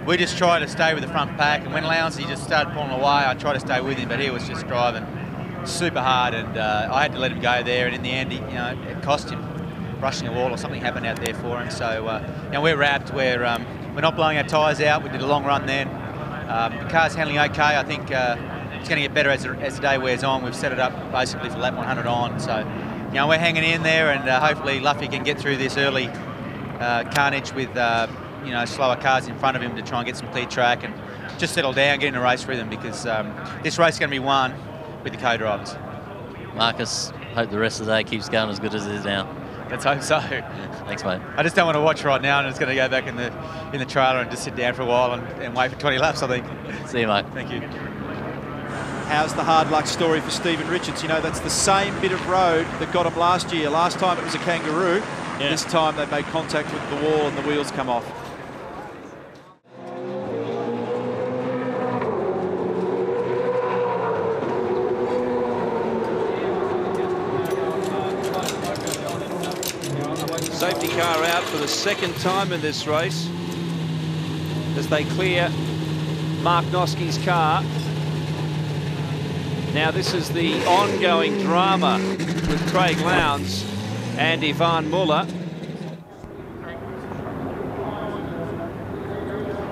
we just try to stay with the front pack, and when Lowndes just started pulling away, I tried to stay with him, but he was just driving super hard, and I had to let him go there, and in the end, it cost him. Brushing a wall or something happened out there for him, so you know, we're wrapped. We're not blowing our tyres out. We did a long run then. The car's handling okay. I think it's going to get better as the day wears on. We've set it up basically for lap 100 on, so you know, we're hanging in there, and hopefully Luffy can get through this early carnage with you know, slower cars in front of him to try and get some clear track and just settle down, get in a race rhythm, because this race is going to be won with the co-drivers. Marcus, hope the rest of the day keeps going as good as it is now. Let's hope so. Thanks, mate. I just don't want to watch right now, and it's going to go back in the trailer and just sit down for a while and wait for 20 laps, I think. See you, mate. Thank you. How's the hard luck story for Stephen Richards? You know, that's the same bit of road that got him last year. Last time it was a kangaroo. Yeah. This time they made contact with the wall and the wheels come off. Safety car out for the second time in this race as they clear Mark Noski's car. Now this is the ongoing drama with Craig Lowndes and Ivan Muller.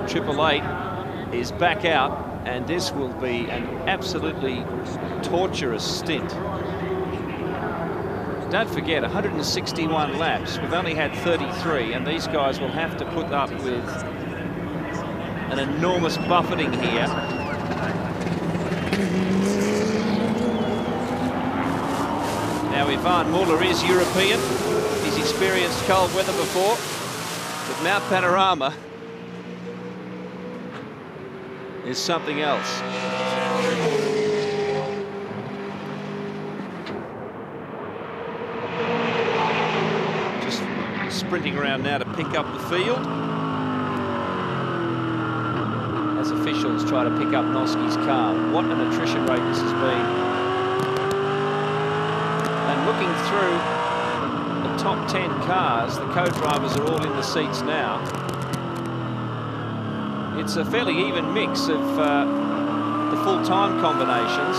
Triple Eight is back out, and this will be an absolutely torturous stint. Don't forget, 161 laps. We've only had 33, and these guys will have to put up with an enormous buffeting here. Now, Ivan Muller is European. He's experienced cold weather before. But Mount Panorama is something else. Sprinting around now to pick up the field as officials try to pick up Noski's car. What an attrition rate this has been. And looking through the top 10 cars, the co-drivers are all in the seats now. It's a fairly even mix of the full-time combinations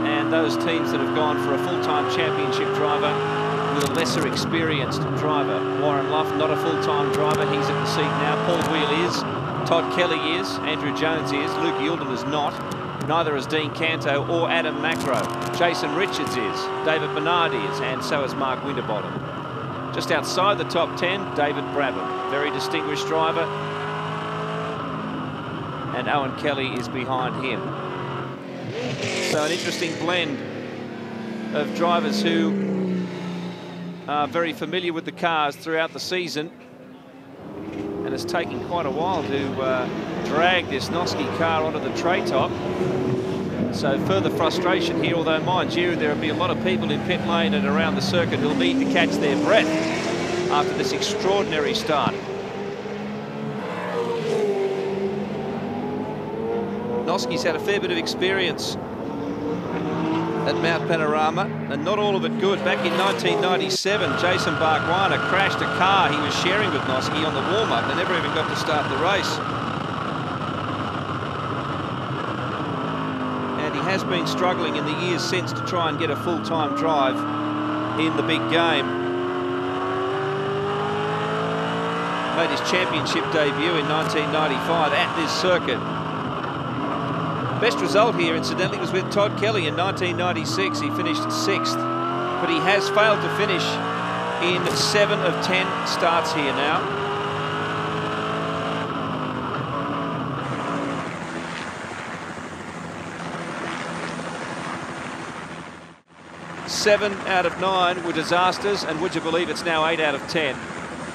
and those teams that have gone for a full-time championship driver with a lesser experienced driver. Warren Luff, not a full-time driver, he's at the seat now. Paul Wheel is, Todd Kelly is, Andrew Jones is, Luke Yilden is not, neither is Dean Canto or Adam Macro. Jason Richards is, David Bernard is, and so is Mark Winterbottom. Just outside the top 10, David Brabham, very distinguished driver, and Owen Kelly is behind him. So an interesting blend of drivers who are very familiar with the cars throughout the season, and it's taken quite a while to drag this Noski car onto the tray top. So further frustration here, although mind you, there will be a lot of people in pit lane and around the circuit who'll need to catch their breath after this extraordinary start. Noski's had a fair bit of experience at Mount Panorama, and not all of it good. Back in 1997, Jason Bargwanna crashed a car he was sharing with Noski on the warm-up. They never even got to start the race. And he has been struggling in the years since to try and get a full-time drive in the big game. Made his championship debut in 1995 at this circuit. Best result here, incidentally, was with Todd Kelly in 1996. He finished 6th, but he has failed to finish in 7 of 10 starts here now. 7 out of 9 were disasters, and would you believe it's now 8 out of 10.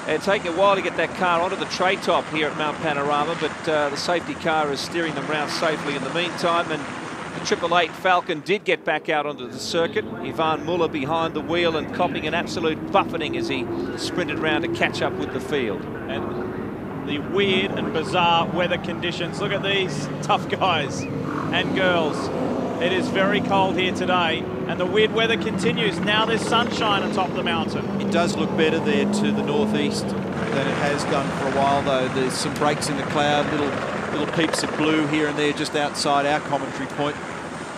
It's taking a while to get that car onto the tray top here at Mount Panorama, but the safety car is steering them round safely in the meantime, and the 888 Falcon did get back out onto the circuit. Ivan Muller behind the wheel and copping an absolute buffeting as he sprinted round to catch up with the field. And the weird and bizarre weather conditions. Look at these tough guys and girls. It is very cold here today, and the weird weather continues. Now there's sunshine atop the mountain. It does look better there to the northeast than it has done for a while, though. There's some breaks in the cloud, little peeps of blue here and there just outside our commentary point.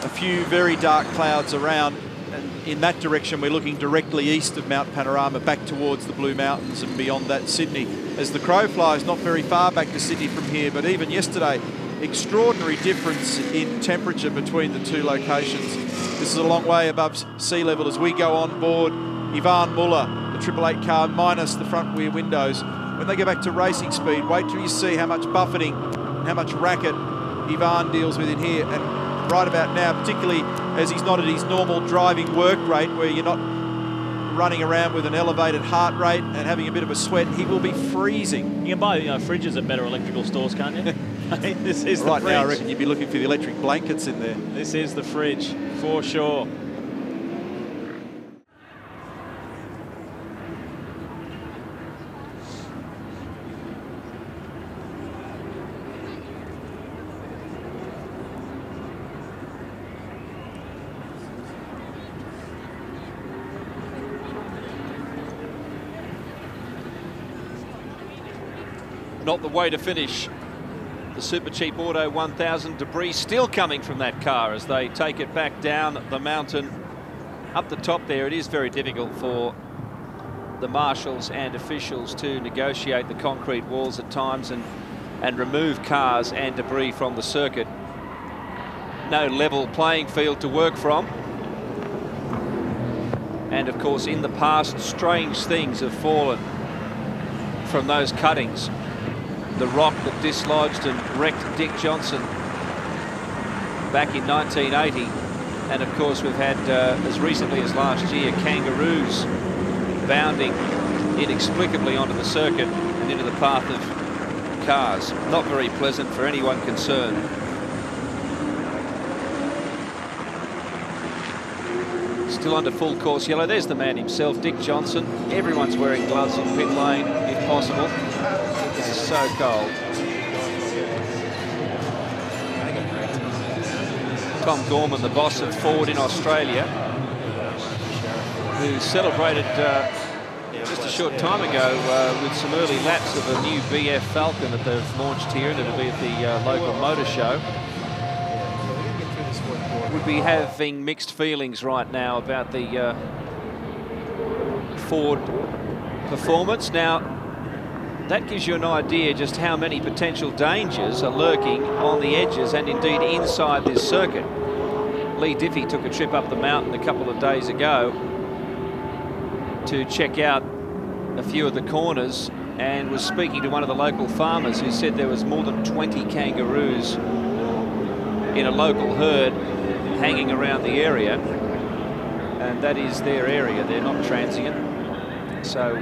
A few very dark clouds around, and in that direction we're looking directly east of Mount Panorama, back towards the Blue Mountains and beyond that Sydney. As the crow flies, not very far back to Sydney from here, but even yesterday, extraordinary difference in temperature between the two locations. This is a long way above sea level as we go on board Ivan Muller, the 888 car, minus the front rear windows. When they go back to racing speed, wait till you see how much buffeting and how much racket Ivan deals with in here. And right about now, particularly as he's not at his normal driving work rate, where you're not running around with an elevated heart rate and having a bit of a sweat, he will be freezing. You can buy fridges at better electrical stores, can't you? This is right the fridge. Now, I reckon you'd be looking for the electric blankets in there. This is the fridge, for sure. Not the way to finish. The Super Cheap Auto 1000, debris still coming from that car as they take it back down the mountain. Up the top there, it is very difficult for the marshals and officials to negotiate the concrete walls at times and remove cars and debris from the circuit. No level playing field to work from. And of course, in the past, strange things have fallen from those cuttings. The rock that dislodged and wrecked Dick Johnson back in 1980. And of course we've had, as recently as last year, kangaroos bounding inexplicably onto the circuit and into the path of cars. Not very pleasant for anyone concerned. Still under full course yellow. There's the man himself, Dick Johnson. Everyone's wearing gloves in pit lane if possible. This is so cold. Tom Gorman, the boss of Ford in Australia, who celebrated just a short time ago with some early laps of a new BF Falcon that they've launched here, and it'll be at the local motor show. Would be having mixed feelings right now about the Ford performance. Now, that gives you an idea just how many potential dangers are lurking on the edges and indeed inside this circuit. Lee Diffie took a trip up the mountain a couple of days ago to check out a few of the corners and was speaking to one of the local farmers who said there was more than 20 kangaroos in a local herd hanging around the area, and that is their area. They're not transient. So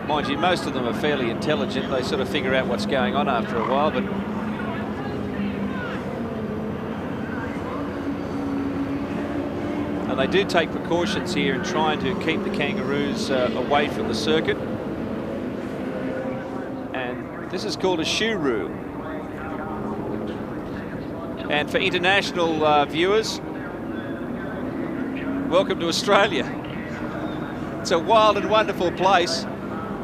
mind you, most of them are fairly intelligent. They sort of figure out what's going on after a while, but and they do take precautions here in trying to keep the kangaroos away from the circuit. And this is called a shoo-roo. And for international viewers, welcome to Australia. It's a wild and wonderful place,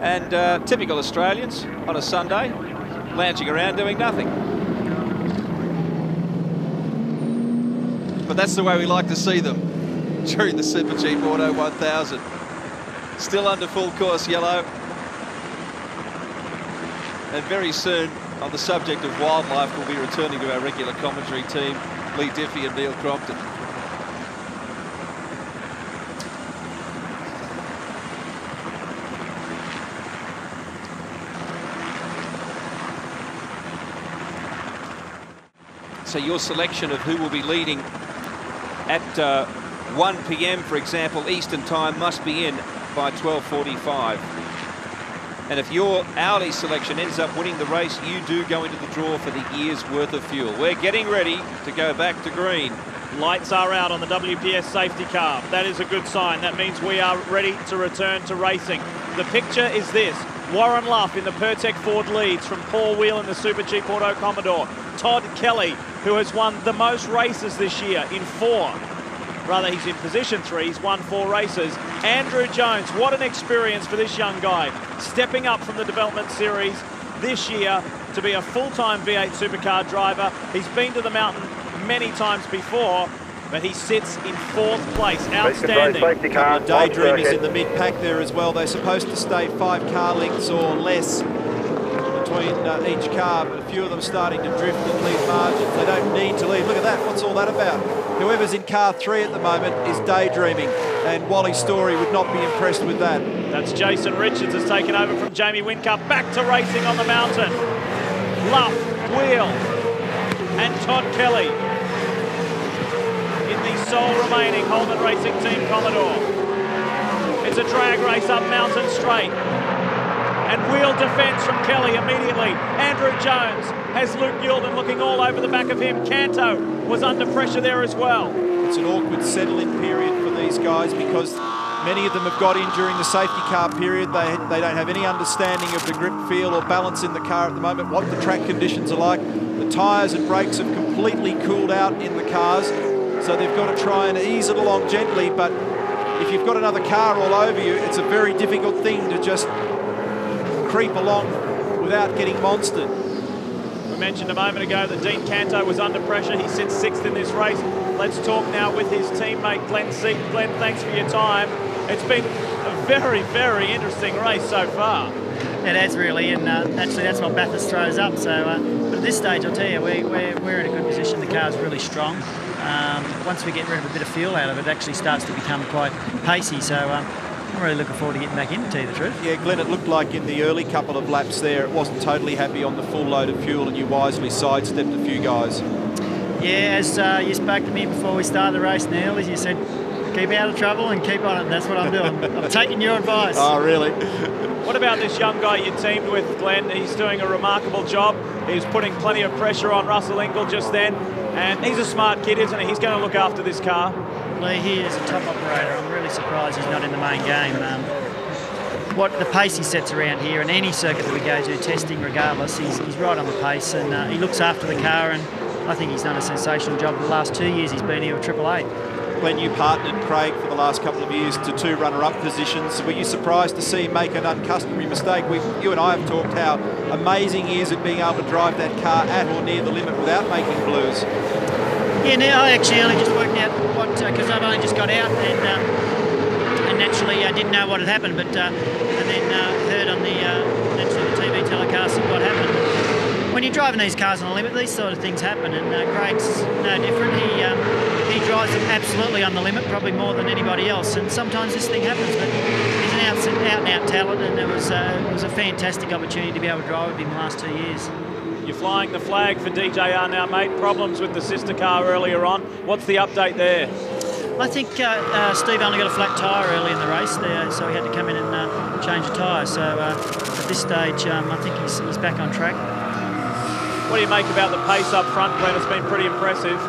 and typical Australians on a Sunday, lounging around doing nothing. But that's the way we like to see them during the Super Cheap Auto 1000. Still under full course yellow. And very soon, on the subject of wildlife, we'll be returning to our regular commentary team, Lee Diffie and Neil Crompton. So your selection of who will be leading at 1 p.m, for example, Eastern time, must be in by 12:45. And if your hourly selection ends up winning the race, you do go into the draw for the year's worth of fuel. We're getting ready to go back to green. Lights are out on the WPS safety car. That is a good sign. That means we are ready to return to racing. The picture is this. Warren Luff in the Pertec Ford leads from Paul Wheel in the Super Cheap Auto Commodore. Todd Kelly, who has won the most races this year in 4. Rather, he's in position 3. He's won 4 races. Andrew Jones, what an experience for this young guy. Stepping up from the development series this year to be a full-time V8 supercar driver. He's been to the mountain many times before, but he sits in 4th place. Outstanding. A couple of daydreamers in the mid-pack there as well. They're supposed to stay 5 car lengths or less between each car, but a few of them starting to drift and leave margins. They don't need to leave. Look at that. What's all that about? Whoever's in car 3 at the moment is daydreaming, and Wally Story would not be impressed with that. That's Jason Richards has taken over from Jamie Whincup. Back to racing on the mountain. Luff, Wheel, and Todd Kelly in the sole remaining Holman Racing Team Commodore. It's a drag race up Mountain Straight. And wheel defence from Kelly immediately. Andrew Jones has Luke Yulden looking all over the back of him. Canto was under pressure there as well. It's an awkward settle-in period for these guys because many of them have got in during the safety car period. They don't have any understanding of the grip, feel or balance in the car at the moment, what the track conditions are like. The tyres and brakes have completely cooled out in the cars, so they've got to try and ease it along gently, but if you've got another car all over you, it's a very difficult thing to just creep along without getting monstered. We mentioned a moment ago that Dean Canto was under pressure. He sits 6th in this race. Let's talk now with his teammate Glenn Seton. Glenn, thanks for your time. It's been a very, very interesting race so far. It has really, and actually that's what Bathurst throws up. So, but at this stage, I'll tell you, we're in a good position. The car's really strong. Once we get rid of a bit of fuel out of it, it actually starts to become quite pacey. So I'm really looking forward to getting back in, to tell you the truth. Yeah, Glenn, it looked like in the early couple of laps there, it wasn't totally happy on the full load of fuel, and you wisely sidestepped a few guys. Yeah, as you spoke to me before we started the race, Neil, as you said, keep out of trouble and keep on it. That's what I'm doing. I'm taking your advice. Oh, really? What about this young guy you teamed with, Glenn? He's doing a remarkable job. He's putting plenty of pressure on Russell Ingall just then. And he's a smart kid, isn't he? He's going to look after this car. Lee, he is a top operator. I'm really surprised he's not in the main game. What the pace he sets around here, and any circuit that we go to, testing regardless, he's right on the pace, and he looks after the car, and I think he's done a sensational job the last 2 years he's been here with Triple Eight. Glenn, you partnered Craig for the last couple of years to 2 runner-up positions. Were you surprised to see him make an uncustomary mistake? You and I have talked how amazing he is at being able to drive that car at or near the limit without making blues. Yeah, now I actually only just worked out what, because I've only just got out and naturally I didn't know what had happened, but and then heard on the TV telecast what happened. When you're driving these cars on the limit, these sort of things happen, and Craig's no different. He drives them absolutely on the limit, probably more than anybody else, and sometimes this thing happens, but he's an out-and-out talent, and it was a fantastic opportunity to be able to drive with him the last 2 years. You're flying the flag for DJR now, mate. Problems with the sister car earlier on. What's the update there? I think Steve only got a flat tyre early in the race, so he had to come in and change a tyre. So at this stage, I think he's back on track. What do you make about the pace up front, Glenn? It's been pretty impressive.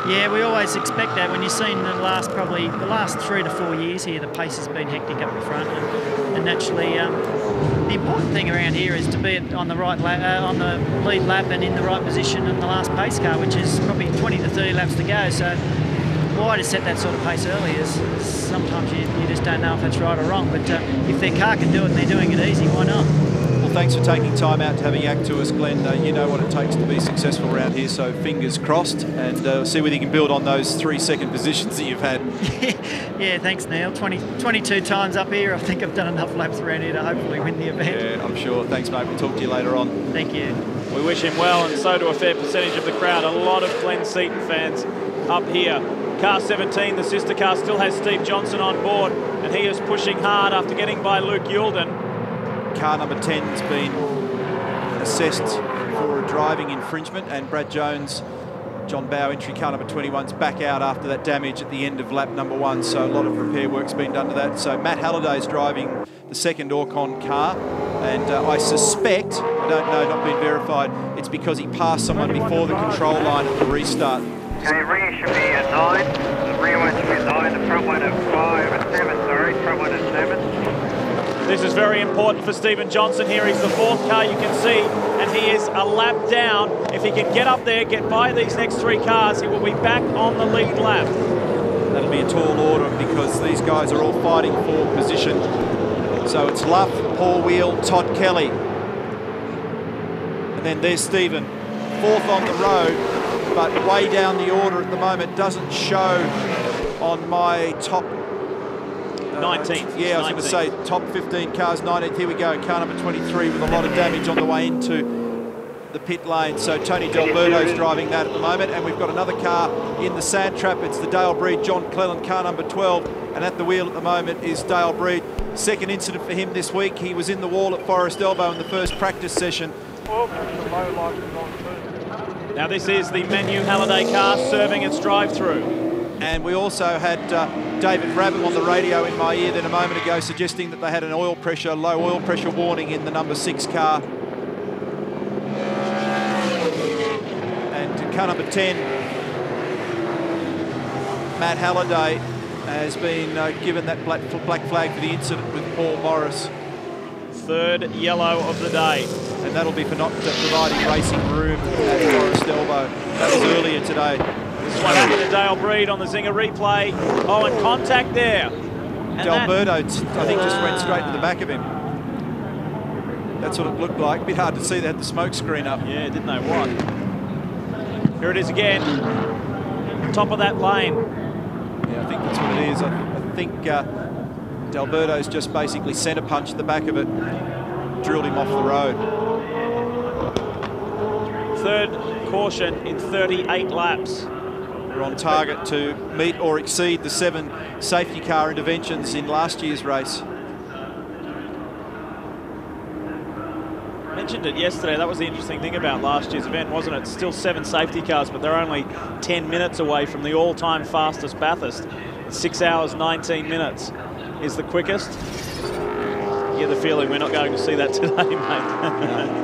Yeah, we always expect that. When you've seen the last 3 to 4 years here, the pace has been hectic up the front, and naturally, the important thing around here is to be on the right on the lead lap and in the right position in the last pace car, which is probably 20 to 30 laps to go. So why to set that sort of pace early is sometimes you just don't know if that's right or wrong. But if their car can do it and they're doing it easy, why not? Well, thanks for taking time out to have a yak to us, Glenn. You know what it takes to be successful around here, so fingers crossed, and see whether you can build on those 3-second positions that you've had. Yeah, thanks, Neil. 22 times up here. I think I've done enough laps around here to hopefully win the event. Yeah, I'm sure. Thanks, mate. We'll talk to you later on. Thank you. We wish him well, and so do a fair percentage of the crowd. A lot of Glenn Seton fans up here. Car 17, the sister car, still has Steve Johnson on board, and he is pushing hard after getting by Luke Yulden. Car number 10 has been assessed for a driving infringement, and Brad Jones John Bow, entry car number 21's back out after that damage at the end of lap number 1, so a lot of repair work's been done to that. So Matt Halliday's driving the second Orcon car, and I suspect, I don't know, not been verified, it's because he passed someone before the control line at the restart. Okay, rear should be at 9, the rear one should be at 9, the front one at 5 and 7, sorry, front one at 7. This is very important for Stephen Johnson here. He's the 4th car, you can see, and he is a lap down. If he can get up there, get by these next 3 cars, he will be back on the lead lap. That'll be a tall order because these guys are all fighting for position. So it's Luff, Paul Wheel, Todd Kelly. And then there's Stephen, 4th on the road, but way down the order at the moment. Doesn't show on my top 19th. Yeah, I was going to say top 15 cars, 19th. Here we go, car number 23 with a lot of damage on the way into the pit lane. So Tony Delberto's driving that at the moment, and we've got another car in the sand trap. It's the Dale Breed John Cleland, car number 12, and at the wheel at the moment is Dale Breed. Second incident for him this week. He was in the wall at Forest Elbow in the first practice session. Now this is the Menu Halliday car serving its drive-through. And we also had David Brabham on the radio in my ear then a moment ago, suggesting that they had an low oil pressure warning in the number 6 car. And car number 10, Matt Halliday, has been given that black flag for the incident with Paul Morris. 3rd yellow of the day. And that'll be for not providing racing room at Forest Elbow. That was earlier today. This is what happened to Dale Breed on the Zinger replay. Oh, and contact there. Delberto, I think, just went straight to the back of him. That's what it looked like. A bit hard to see. They had the smoke screen up. Yeah, didn't know what. Here it is again. Top of that lane. Yeah, I think that's what it is. I think Delberto's just basically centre punched the back of it, drilled him off the road. 3rd caution in 38 laps. We're on target to meet or exceed the 7 safety car interventions in last year's race. Mentioned it yesterday. That was the interesting thing about last year's event, wasn't it? Still 7 safety cars, but they're only 10 minutes away from the all-time fastest Bathurst. 6 hours, 19 minutes is the quickest. You get the feeling we're not going to see that today, mate.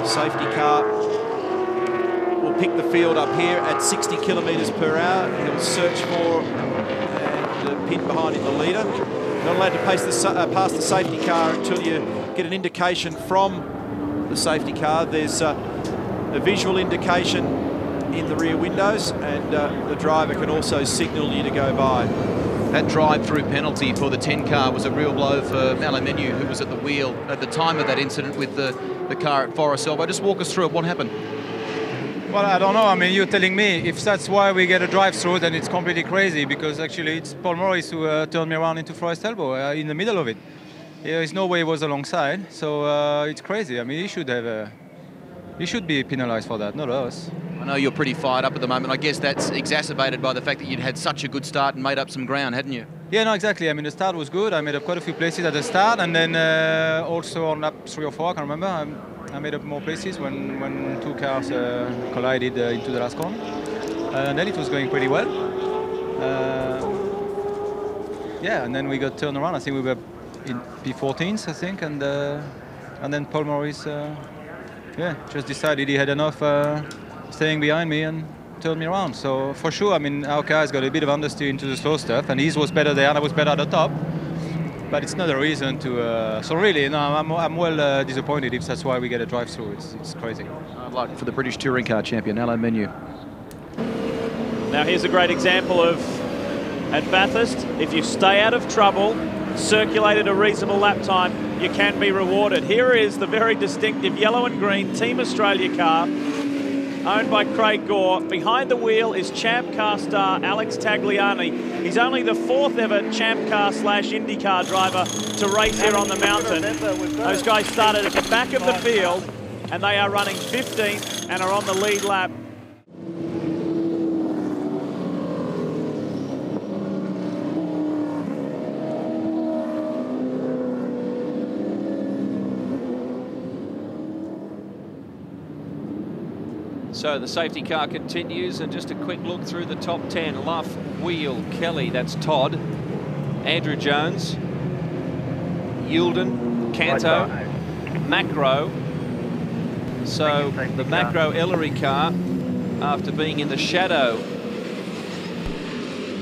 Safety car will pick the field up here at 60 kilometres per hour. He'll search for and pin behind in the leader. Not allowed to pass the safety car until you get an indication from the safety car. There's a visual indication in the rear windows, and the driver can also signal you to go by. That drive-through penalty for the 10 car was a real blow for Malamenu, who was at the wheel at the time of that incident with the car at Forest Elbow. Just walk us through it. What happened? Well, I don't know. I mean, you're telling me if that's why we get a drive-through, then it's completely crazy, because actually it's Paul Morris who turned me around into Forest Elbow in the middle of it. There's no way he was alongside, so it's crazy. I mean, he should be penalised for that, not us. I know you're pretty fired up at the moment. I guess that's exacerbated by the fact that you'd had such a good start and made up some ground, hadn't you? Yeah, no, exactly. I mean, the start was good. I made up quite a few places at the start, and then also on lap 3 or 4, I can't remember, I made up more places when 2 cars collided into the last corner. And then it was going pretty well. Yeah, and then we got turned around. I think we were in P14s, I think, and then Paul Morris, just decided he had enough staying behind me and turned me around. So for sure, I mean, our car's got a bit of understeer into the slow stuff, and his was better there and I was better at the top. But it's not a reason to. So really, no, I'm well disappointed if that's why we get a drive-through. It's crazy. Like for the British Touring Car Champion, Alain Menu. Now here's a great example of, at Bathurst, if you stay out of trouble, circulate at a reasonable lap time, you can be rewarded. Here is the very distinctive yellow and green Team Australia car, owned by Craig Gore. Behind the wheel is Champ Car star Alex Tagliani. He's only the 4th ever Champ Car / IndyCar driver to race here on the mountain. Those guys started at the back of the field, and they are running 15th and are on the lead lap. So the safety car continues, and just a quick look through the top 10. Luff, Wheel, Kelly, that's Todd, Andrew Jones, Yulden, Canto, Macro. So the Macro Ellery car, after being in the shadow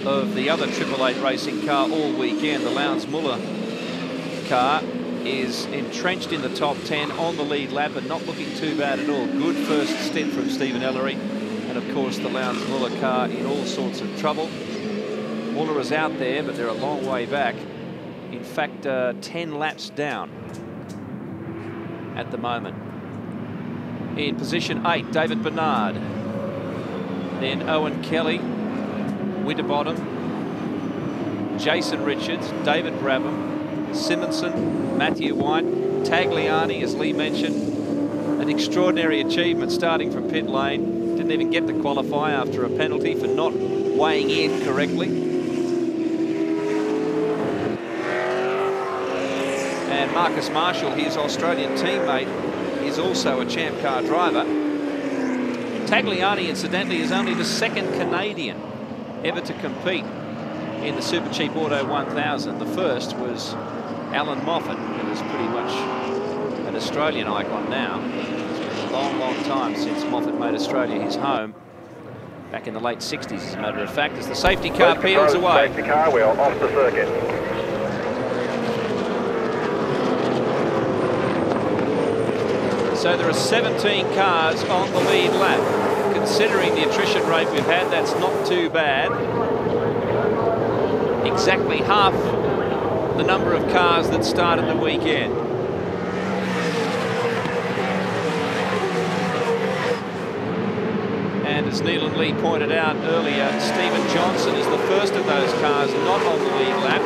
of the other 888 racing car all weekend, the Lowndes Muller car is entrenched in the top 10 on the lead lap and not looking too bad at all. Good first stint from Stephen Ellery, and of course the Lowndes Muller car in all sorts of trouble. Muller is out there, but they're a long way back. In fact, 10 laps down at the moment. In position 8, David Bernard. Then Owen Kelly, Winterbottom, Jason Richards, David Brabham, Simonson, Matthew White, Tagliani, as Lee mentioned. An extraordinary achievement starting from pit lane. Didn't even get to qualify after a penalty for not weighing in correctly. And Marcus Marshall, his Australian teammate, is also a Champ Car driver. Tagliani, incidentally, is only the second Canadian ever to compete in the Super Cheap Auto 1000. The first was Alan Moffat, who is pretty much an Australian icon now. It's been a long, long time since Moffat made Australia his home, back in the late 60s, as a matter of fact, as the safety car peels away. Safety car, we're off the circuit. So there are 17 cars on the lead lap. Considering the attrition rate we've had, that's not too bad. Exactly half the number of cars that started the weekend. And as Neil and Lee pointed out earlier, Stephen Johnson is the first of those cars not on the lead lap.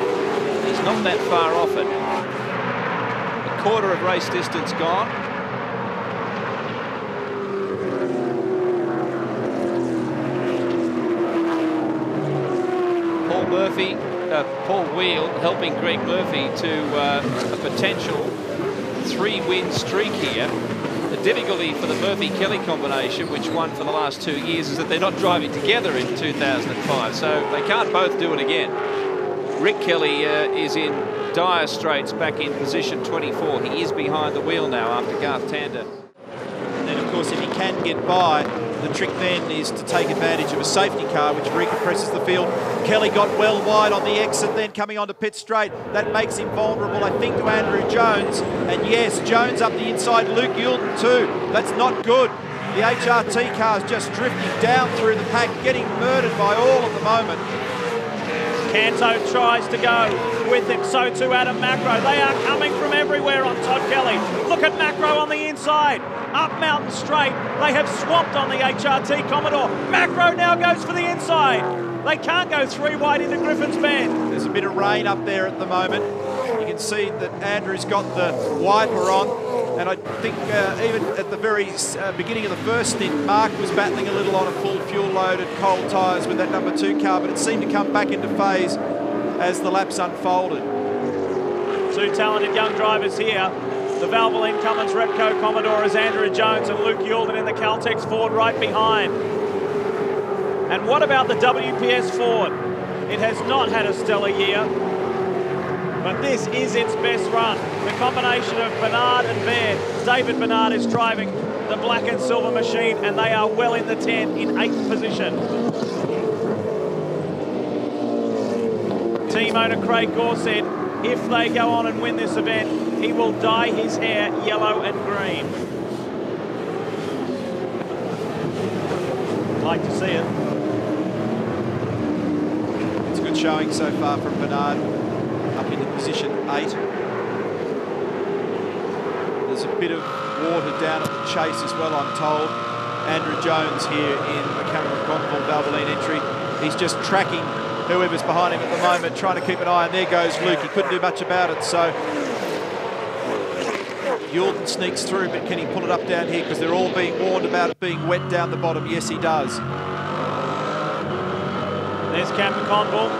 He's not that far off it. A quarter of race distance gone. Paul Wheel helping Greg Murphy to a potential 3-win streak here. The difficulty for the Murphy-Kelly combination, which won for the last 2 years, is that they're not driving together in 2005, so they can't both do it again. Rick Kelly is in dire straits back in position 24. He is behind the wheel now after Garth Tander. And then, of course, if he can get by, the trick then is to take advantage of a safety car, which recompresses the field. Kelly got well wide on the exit, then coming onto pit straight. That makes him vulnerable, I think, to Andrew Jones. And yes, Jones up the inside, Luke Yulden too. That's not good. The HRT car is just drifting down through the pack, getting murdered by all at the moment. Canto tries to go with it, so too Adam Macro. They are coming from everywhere on Todd Kelly. Look at Macro on the inside. Up Mountain Straight, they have swamped on the HRT Commodore. Macro now goes for the inside. They can't go 3 wide into Griffin's Bend. There's a bit of rain up there at the moment. You can see that Andrew's got the wiper on. And I think even at the very beginning of the first stint, Mark was battling a little on a full fuel load and cold tyres with that number 2 car, but it seemed to come back into phase as the laps unfolded. 2 talented young drivers here. The Valvoline Cummins Repco Commodore is Andrew Jones and Luke Yulden in the Caltex Ford right behind. And what about the WPS Ford? It has not had a stellar year, but this is its best run. The combination of Bernard and Baird. David Bernard is driving the black and silver machine, and they are well in the 10 in 8th position. Team owner Craig Gore said, if they go on and win this event, he will dye his hair yellow and green. Like to see it. It's a good showing so far from Bernard, up into position 8. There's a bit of water down at the chase as well, I'm told. Andrew Jones here in Mcconnell Valvoline entry. He's just tracking whoever's behind him at the moment, trying to keep an eye, and there goes Luke. He couldn't do much about it, so Yulden sneaks through, but can he pull it up down here? Because they're all being warned about it being wet down the bottom. Yes, he does. There's Cam McConnell,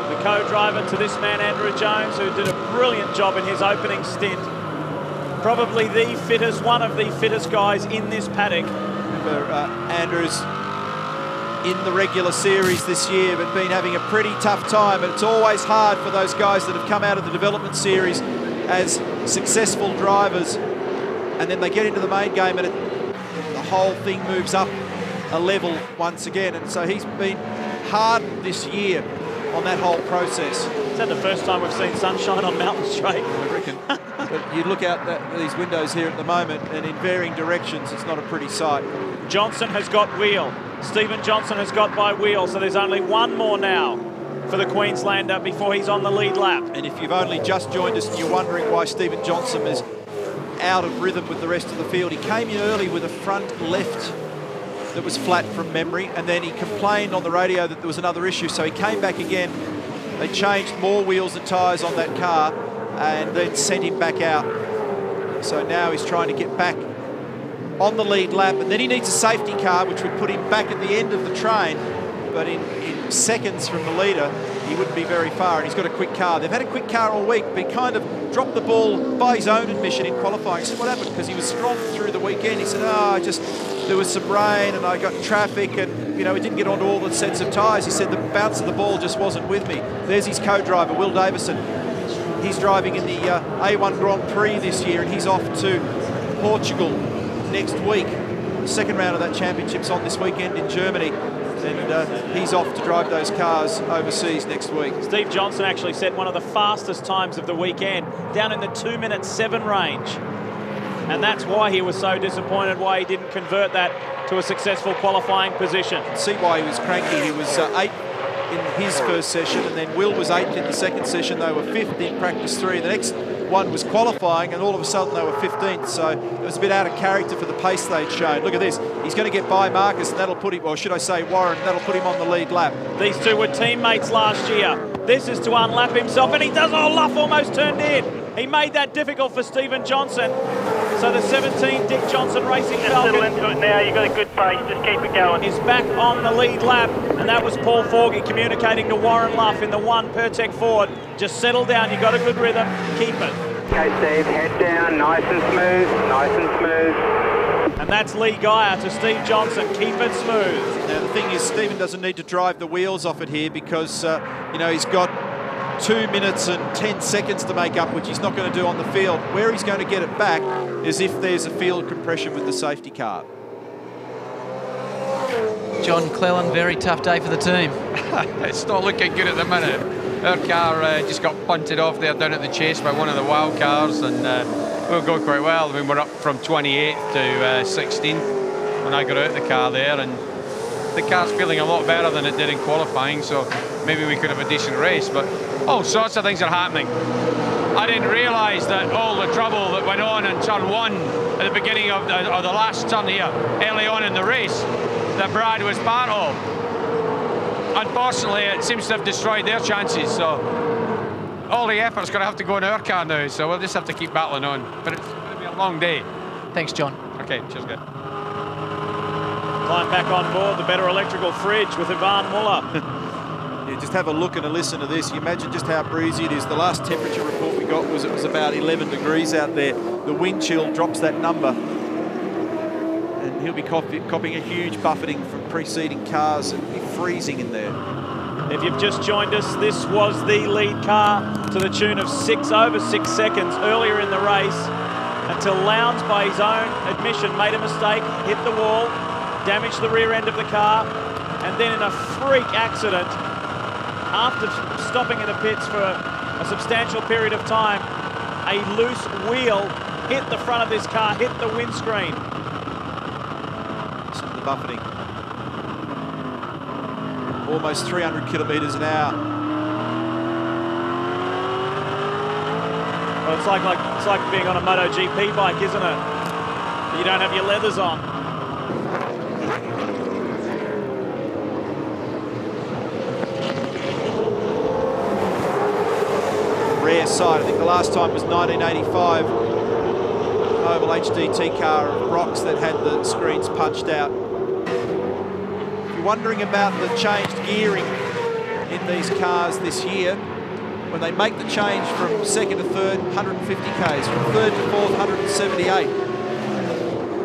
the co-driver to this man, Andrew Jones, who did a brilliant job in his opening stint. Probably the fittest, one of the fittest guys in this paddock. for Andrews in the regular series this year, but been having a pretty tough time. And it's always hard for those guys that have come out of the development series as successful drivers, and then they get into the main game and the whole thing moves up a level once again. And so he's been hard this year on that whole process. Is that the first time we've seen sunshine on Mountain Straight? I reckon. But you look out these windows here at the moment, and in varying directions, it's not a pretty sight. Johnson has got wheel. Stephen Johnson has got by wheel, so there's only one more now for the Queenslander before he's on the lead lap. And if you've only just joined us and you're wondering why Stephen Johnson is out of rhythm with the rest of the field, he came in early with a front left that was flat from memory, and then he complained on the radio that there was another issue, so he came back again. They changed more wheels and tyres on that car and then sent him back out. So now he's trying to get back on the lead lap, and then he needs a safety car which would put him back at the end of the train, but in seconds from the leader he wouldn't be very far, and he's got a quick car. They've had a quick car all week, but he kind of dropped the ball by his own admission in qualifying. So what happened? Because he was strong through the weekend. He said, there was some rain and I got traffic, and we didn't get onto all the sets of tyres. He said the bounce of the ball just wasn't with me. There's his co-driver, Will Davison. He's driving in the A1 Grand Prix this year, and he's off to Portugal next week. The second round of that championship's on this weekend in Germany, and he's off to drive those cars overseas next week. Steve Johnson actually set one of the fastest times of the weekend, down in the 2:07 range. And that's why he was so disappointed, why he didn't convert that to a successful qualifying position. See why he was cranky. He was 8th in his first session, and then Will was 8th in the second session. They were 5th in practice 3. The next one was qualifying, and all of a sudden they were 15th. So it was a bit out of character for the pace they'd shown. Look at this. He's going to get by Marcus, and that'll put him, or should I say Warren, that'll put him on the lead lap. These two were teammates last year. This is to unlap himself, and he does. Oh, Luff almost turned in. He made that difficult for Stephen Johnson. So the 17 Dick Johnson Racing Falcon, settle into it now, you've got a good pace, just keep it going. Is back on the lead lap, and that was Paul Forgy communicating to Warren Luff in the 1 Pertec Ford. Just settle down, you've got a good rhythm, keep it. Okay Steve, head down, nice and smooth, nice and smooth. And that's Lee Geyer to Steve Johnson, keep it smooth. Now the thing is, Stephen doesn't need to drive the wheels off it here because, he's got 2 minutes and 10 seconds to make up, which he's not going to do on the field. Where he's going to get it back is if there's a field compression with the safety car. John Cleland, very tough day for the team. It's not looking good at the minute. Our car just got punted off there down at the chase by one of the wild cars, and we'll go quite well. I mean, we're up from 28th to 16th when I got out of the car there, and the car's feeling a lot better than it did in qualifying, so maybe we could have a decent race, but all sorts of things are happening. I didn't realise that all the trouble that went on in turn 1 at the beginning of the last turn here, early on in the race, that Brad was part of. Unfortunately, it seems to have destroyed their chances, so all the effort's going to have to go in our car now, so we'll just have to keep battling on. But it's going to be a long day. Thanks, John. Okay, cheers, guys. Climb back on board the Better Electrical Fridge with Ivan Muller. Yeah, just have a look and a listen to this. You imagine just how breezy it is. The last temperature report we got was it was about 11 degrees out there. The wind chill drops that number. And he'll be copying a huge buffeting from preceding cars. It'll be freezing in there. If you've just joined us, this was the lead car to the tune of over 6 seconds earlier in the race, until Lowndes, by his own admission, made a mistake, hit the wall, damaged the rear end of the car, and then in a freak accident, after stopping in the pits for a substantial period of time, a loose wheel hit the front of this car, hit the windscreen. Listen to the buffeting. Almost 300 kilometres an hour. Well, it's like being on a MotoGP bike, isn't it? You don't have your leathers on. Rare sight. I think the last time was 1985. Oval HDT car of Brock's that had the screens punched out. If you're wondering about the changed gearing in these cars this year, when they make the change from second to third, 150 k's, from third to fourth, 178.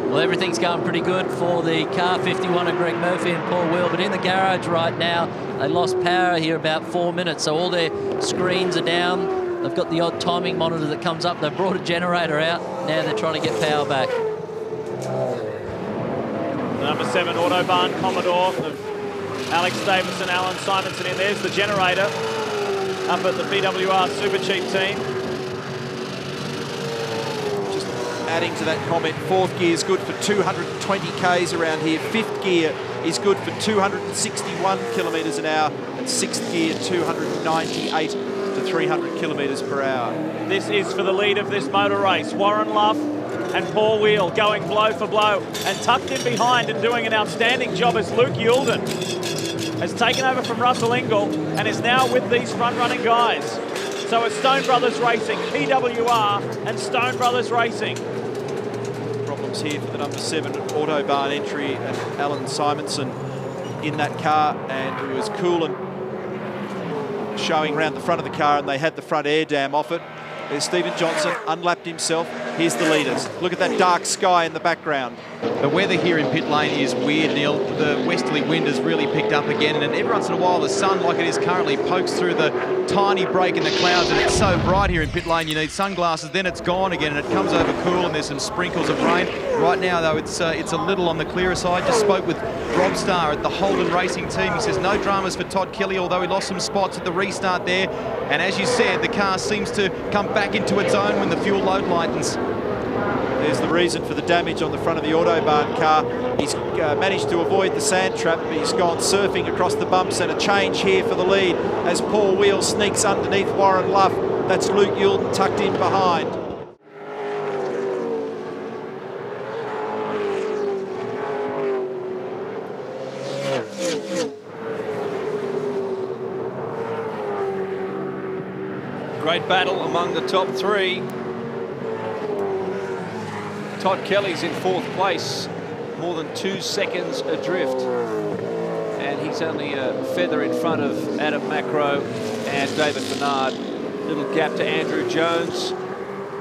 Well, everything's going pretty good for the car 51 of Greg Murphy and Paul Wheel, but in the garage right now, they lost power here about 4 minutes, so all their screens are down. They've got the odd timing monitor that comes up. They've brought a generator out. Now they're trying to get power back. Number 7 Autobahn Commodore of Alex Davis and Alan Simonson in. There's the generator up at the BWR Super Cheap team. Just adding to that comment, 4th gear is good for 220 k's around here. 5th gear is good for 261 kilometres an hour, and 6th gear 298 to 300 kilometres per hour. This is for the lead of this motor race. Warren Luff and Paul Wheel going blow for blow, and tucked in behind and doing an outstanding job as Luke Youlden has taken over from Russell Ingall and is now with these front-running guys. So it's Stone Brothers Racing, PWR and Stone Brothers Racing. Problems here for the number 7 Autobahn entry and Alan Simonson in that car, and it was Coolan showing around the front of the car, and they had the front air dam off it. There's Stephen Johnson, unlapped himself. Here's the leaders. Look at that dark sky in the background. The weather here in pit lane is weird, Neil. The westerly wind has really picked up again, and every once in a while the sun, like it is currently, pokes through the tiny break in the clouds, and it's so bright here in pit lane you need sunglasses. Then it's gone again, and it comes over cool, and there's some sprinkles of rain. Right now, though, it's a little on the clearer side. Just spoke with Rob Starr at the Holden Racing team. He says no dramas for Todd Kelly, although he lost some spots at the restart there. And as you said, the car seems to come back into its own when the fuel load lightens. There's the reason for the damage on the front of the Autobahn car. He's managed to avoid the sand trap, but he's gone surfing across the bumps, and a change here for the lead as Paul Wheel sneaks underneath Warren Luff. That's Luke Youlden tucked in behind. Great battle among the top 3. Todd Kelly's in 4th place, more than 2 seconds adrift. And he's only a feather in front of Adam Macro and David Bernard. Little gap to Andrew Jones,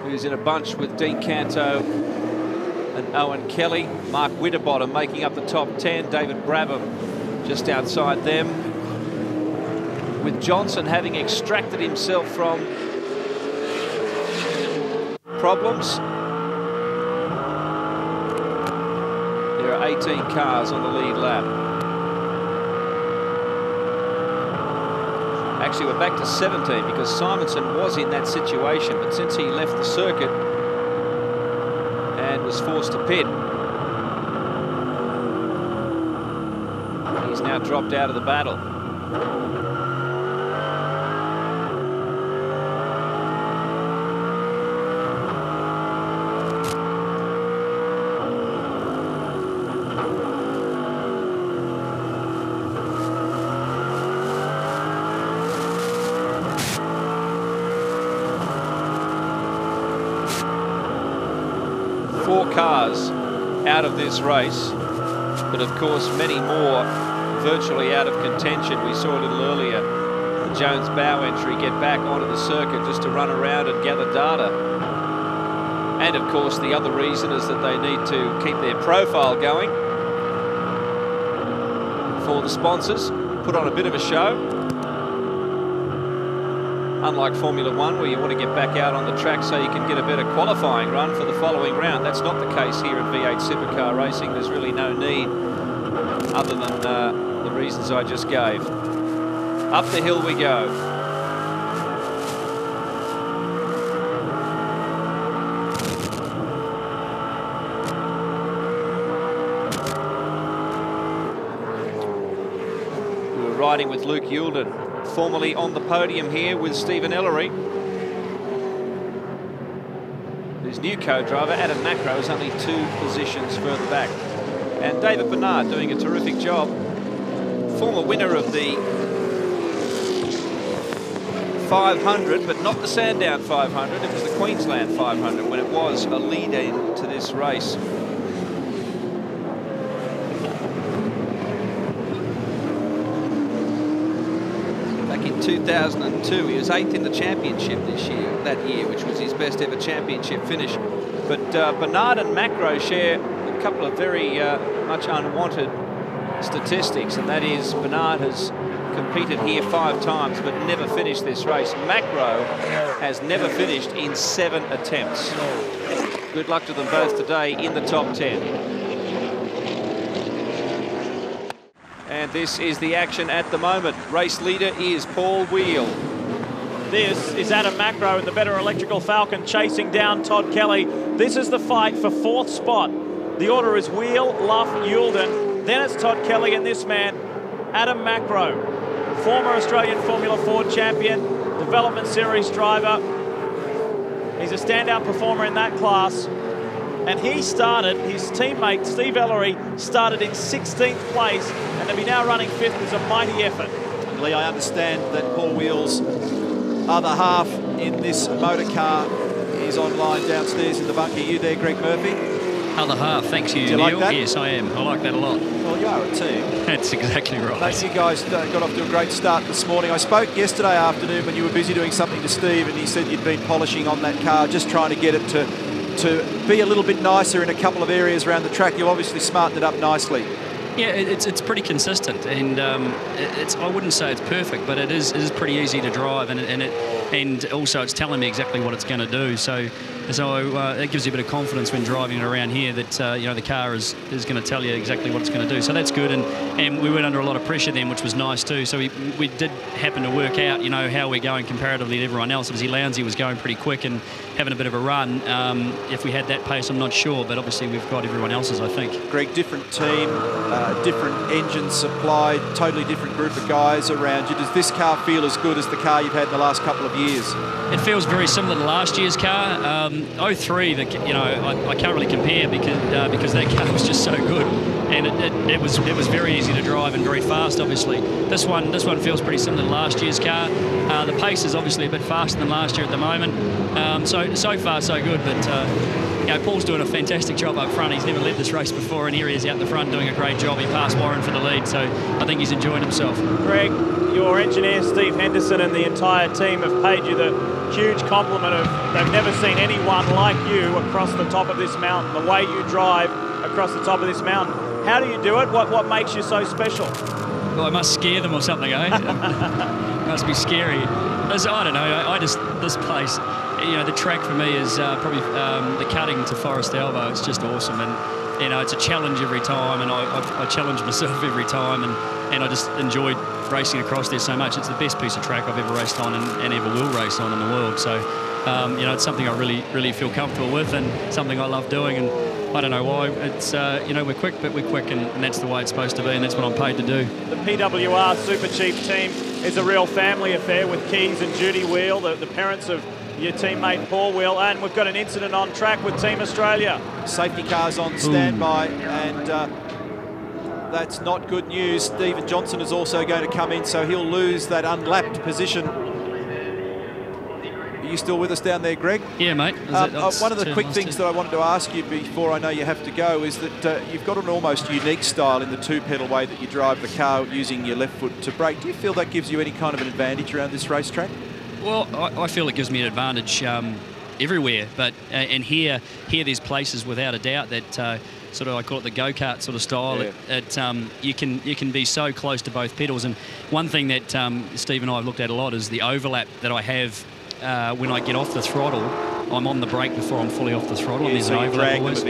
who's in a bunch with Dean Canto and Owen Kelly. Mark Winterbottom making up the top 10. David Brabham just outside them, with Johnson having extracted himself from problems. There are 18 cars on the lead lap. Actually, we're back to 17 because Simonson was in that situation, but since he left the circuit and was forced to pit, he's now dropped out of the battle. Cars out of this race, but of course many more virtually out of contention. We saw a little earlier the Jones Bow entry get back onto the circuit just to run around and gather data. And of course the other reason is that they need to keep their profile going for the sponsors, put on a bit of a show. Unlike Formula One, where you want to get back out on the track so you can get a better qualifying run for the following round. That's not the case here at V8 Supercar Racing. There's really no need, other than the reasons I just gave. Up the hill we go. We were riding with Luke Youlden, formerly on the podium here with Stephen Ellery. His new co-driver, Adam Macro, is only 2 positions further back. And David Bernard doing a terrific job. Former winner of the 500, but not the Sandown 500. It was the Queensland 500 when it was a lead-in to this race. In 2002, he was 8th in the championship that year, which was his best ever championship finish. But Bernard and Macro share the couple of very much unwanted statistics, and that is Bernard has competed here 5 times but never finished this race. Macro has never finished in 7 attempts. Good luck to them both today in the top 10. And this is the action at the moment. Race leader is Paul Wheel. This is Adam Macro in the better electrical Falcon chasing down Todd Kelly. This is the fight for 4th spot. The order is Wheel, Luff, Youlden. Then it's Todd Kelly and this man, Adam Macro, former Australian Formula Ford champion, Development Series driver. He's a standout performer in that class. And he started, his teammate Steve Ellery started in 16th place, and to be now running 5th is a mighty effort. Lee, I understand that Paul Wheel's other half in this motor car is online downstairs in the bunker. You there, Greg Murphy? Other half, thanks you, Neil. Like that? Yes, I am. I like that a lot. Well, you are a team. That's exactly right. Mate, you guys got off to a great start this morning. I spoke yesterday afternoon when you were busy doing something to Steve, and he said you'd been polishing on that car, just trying to get it to be a little bit nicer in a couple of areas around the track. You obviously smartened it up nicely. Yeah, it's pretty consistent, and I wouldn't say it's perfect, but it is pretty easy to drive, and also it's telling me exactly what it's going to do. So it gives you a bit of confidence when driving it around here that you know, the car is going to tell you exactly what it's going to do. So that's good, and we went under a lot of pressure then, which was nice too. So we did happen to work out, you know, how we're going comparatively to everyone else. Obviously, Lowndesy was going pretty quick and having a bit of a run. If we had that pace, I'm not sure, but obviously we've got everyone else's, I think. Greg, different team, different engines supplied, totally different group of guys around you. Does this car feel as good as the car you've had in the last couple of years? It feels very similar to last year's car. 03, you know, I can't really compare because that car was just so good, and it was very easy to drive and very fast. Obviously, this one feels pretty similar to last year's car. The pace is obviously a bit faster than last year at the moment. So far so good, but you know, Paul's doing a fantastic job up front. He's never led this race before, and here he is out the front doing a great job. He passed Warren for the lead, so I think he's enjoying himself. Greg, your engineer Steve Henderson and the entire team have paid you the huge compliment of they've never seen anyone like you across the top of this mountain, the way you drive across the top of this mountain. How do you do it? What makes you so special? Well, I must scare them or something, eh? It must be scary. I don't know, this place, you know, the track for me is probably the cutting to Forest Elbow. It's just awesome, and you know, it's a challenge every time, and I challenge myself every time, and I just enjoyed racing across there so much. It's the best piece of track I've ever raced on and ever will race on in the world. So, you know, it's something I really feel comfortable with, and something I love doing, and I don't know why. It's, you know, we're quick, but we're quick, and that's the way it's supposed to be, and that's what I'm paid to do. The PWR Super Chief team is a real family affair with Keys and Judy Wheel, the parents of your teammate Paul Wheel, and we've got an incident on track with Team Australia. Safety cars on standby, and that's not good news. Stephen Johnson is also going to come in, so he'll lose that unlapped position. Are you still with us down there, Greg? Yeah, mate. One of the quick things that I wanted to ask you before I know you have to go is that you've got an almost unique style in the two-pedal way that you drive the car using your left foot to brake. Do you feel that gives you any kind of an advantage around this racetrack? Well, I feel it gives me an advantage everywhere, but and here there's places without a doubt that sort of, I call it the go-kart sort of style. Yeah. You can be so close to both pedals, and one thing that Steve and I have looked at a lot is the overlap that I have when I get off the throttle. I'm on the brake before I'm fully off the throttle, and there's an overlap always.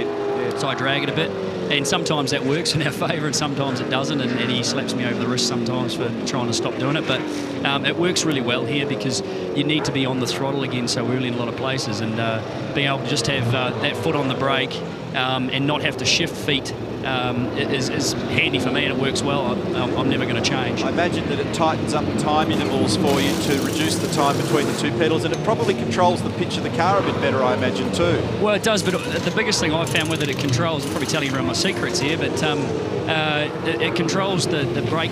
So I drag it a bit, and sometimes that works in our favour and sometimes it doesn't, and he slaps me over the wrist sometimes for trying to stop doing it, but it works really well here because you need to be on the throttle again so early in a lot of places, and being able to just have that foot on the brake and not have to shift feet is handy for me, and it works well. I'm never going to change. I imagine that it tightens up the time intervals for you to reduce the time between the two pedals, and it probably controls the pitch of the car a bit better, I imagine, too. Well, it does, but the biggest thing I've found with it controls, I'm probably telling everyone my secrets here, but it controls the brake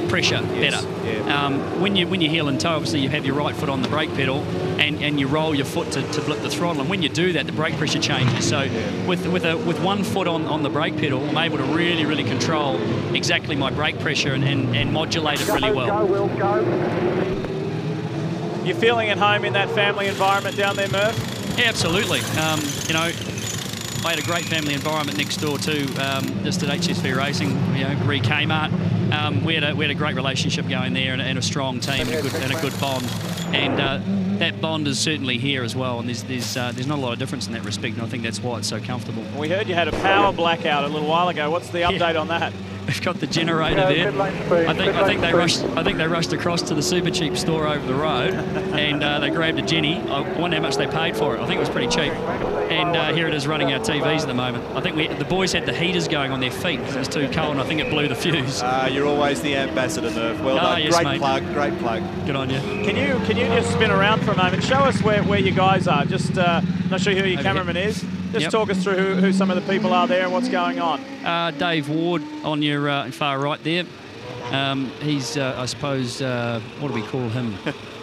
pressure better. Yeah. When you heel and toe, obviously you have your right foot on the brake pedal, and you roll your foot to flip the throttle, and when you do that, the brake pressure changes. So with one foot on the brake pedal, I'm able to really control exactly my brake pressure and modulate it really well. You're feeling at home in that family environment down there, Murph? Yeah, absolutely. You know, I had a great family environment next door too, just at HSV Racing, you know, re-Kmart. We had a great relationship going there, and a strong team and a good bond. And that bond is certainly here as well, and there's not a lot of difference in that respect, and I think that's why it's so comfortable. We heard you had a power blackout a little while ago. What's the update on that? We've got the generator there. I think they rushed across to the Super Cheap store over the road, and they grabbed a Jenny. I wonder how much they paid for it. I think it was pretty cheap. And here it is running our TVs at the moment. I think the boys had the heaters going on their feet because it was too cold, and I think it blew the fuse. You're always the ambassador, Murph. Well done. Yes, great mate. plug. Great plug. Good on you. Can you just spin around for a moment? Show us where you guys are. Just not sure who your cameraman is. Just talk us through who some of the people are there and what's going on. Dave Ward on your far right there. He's, I suppose, what do we call him?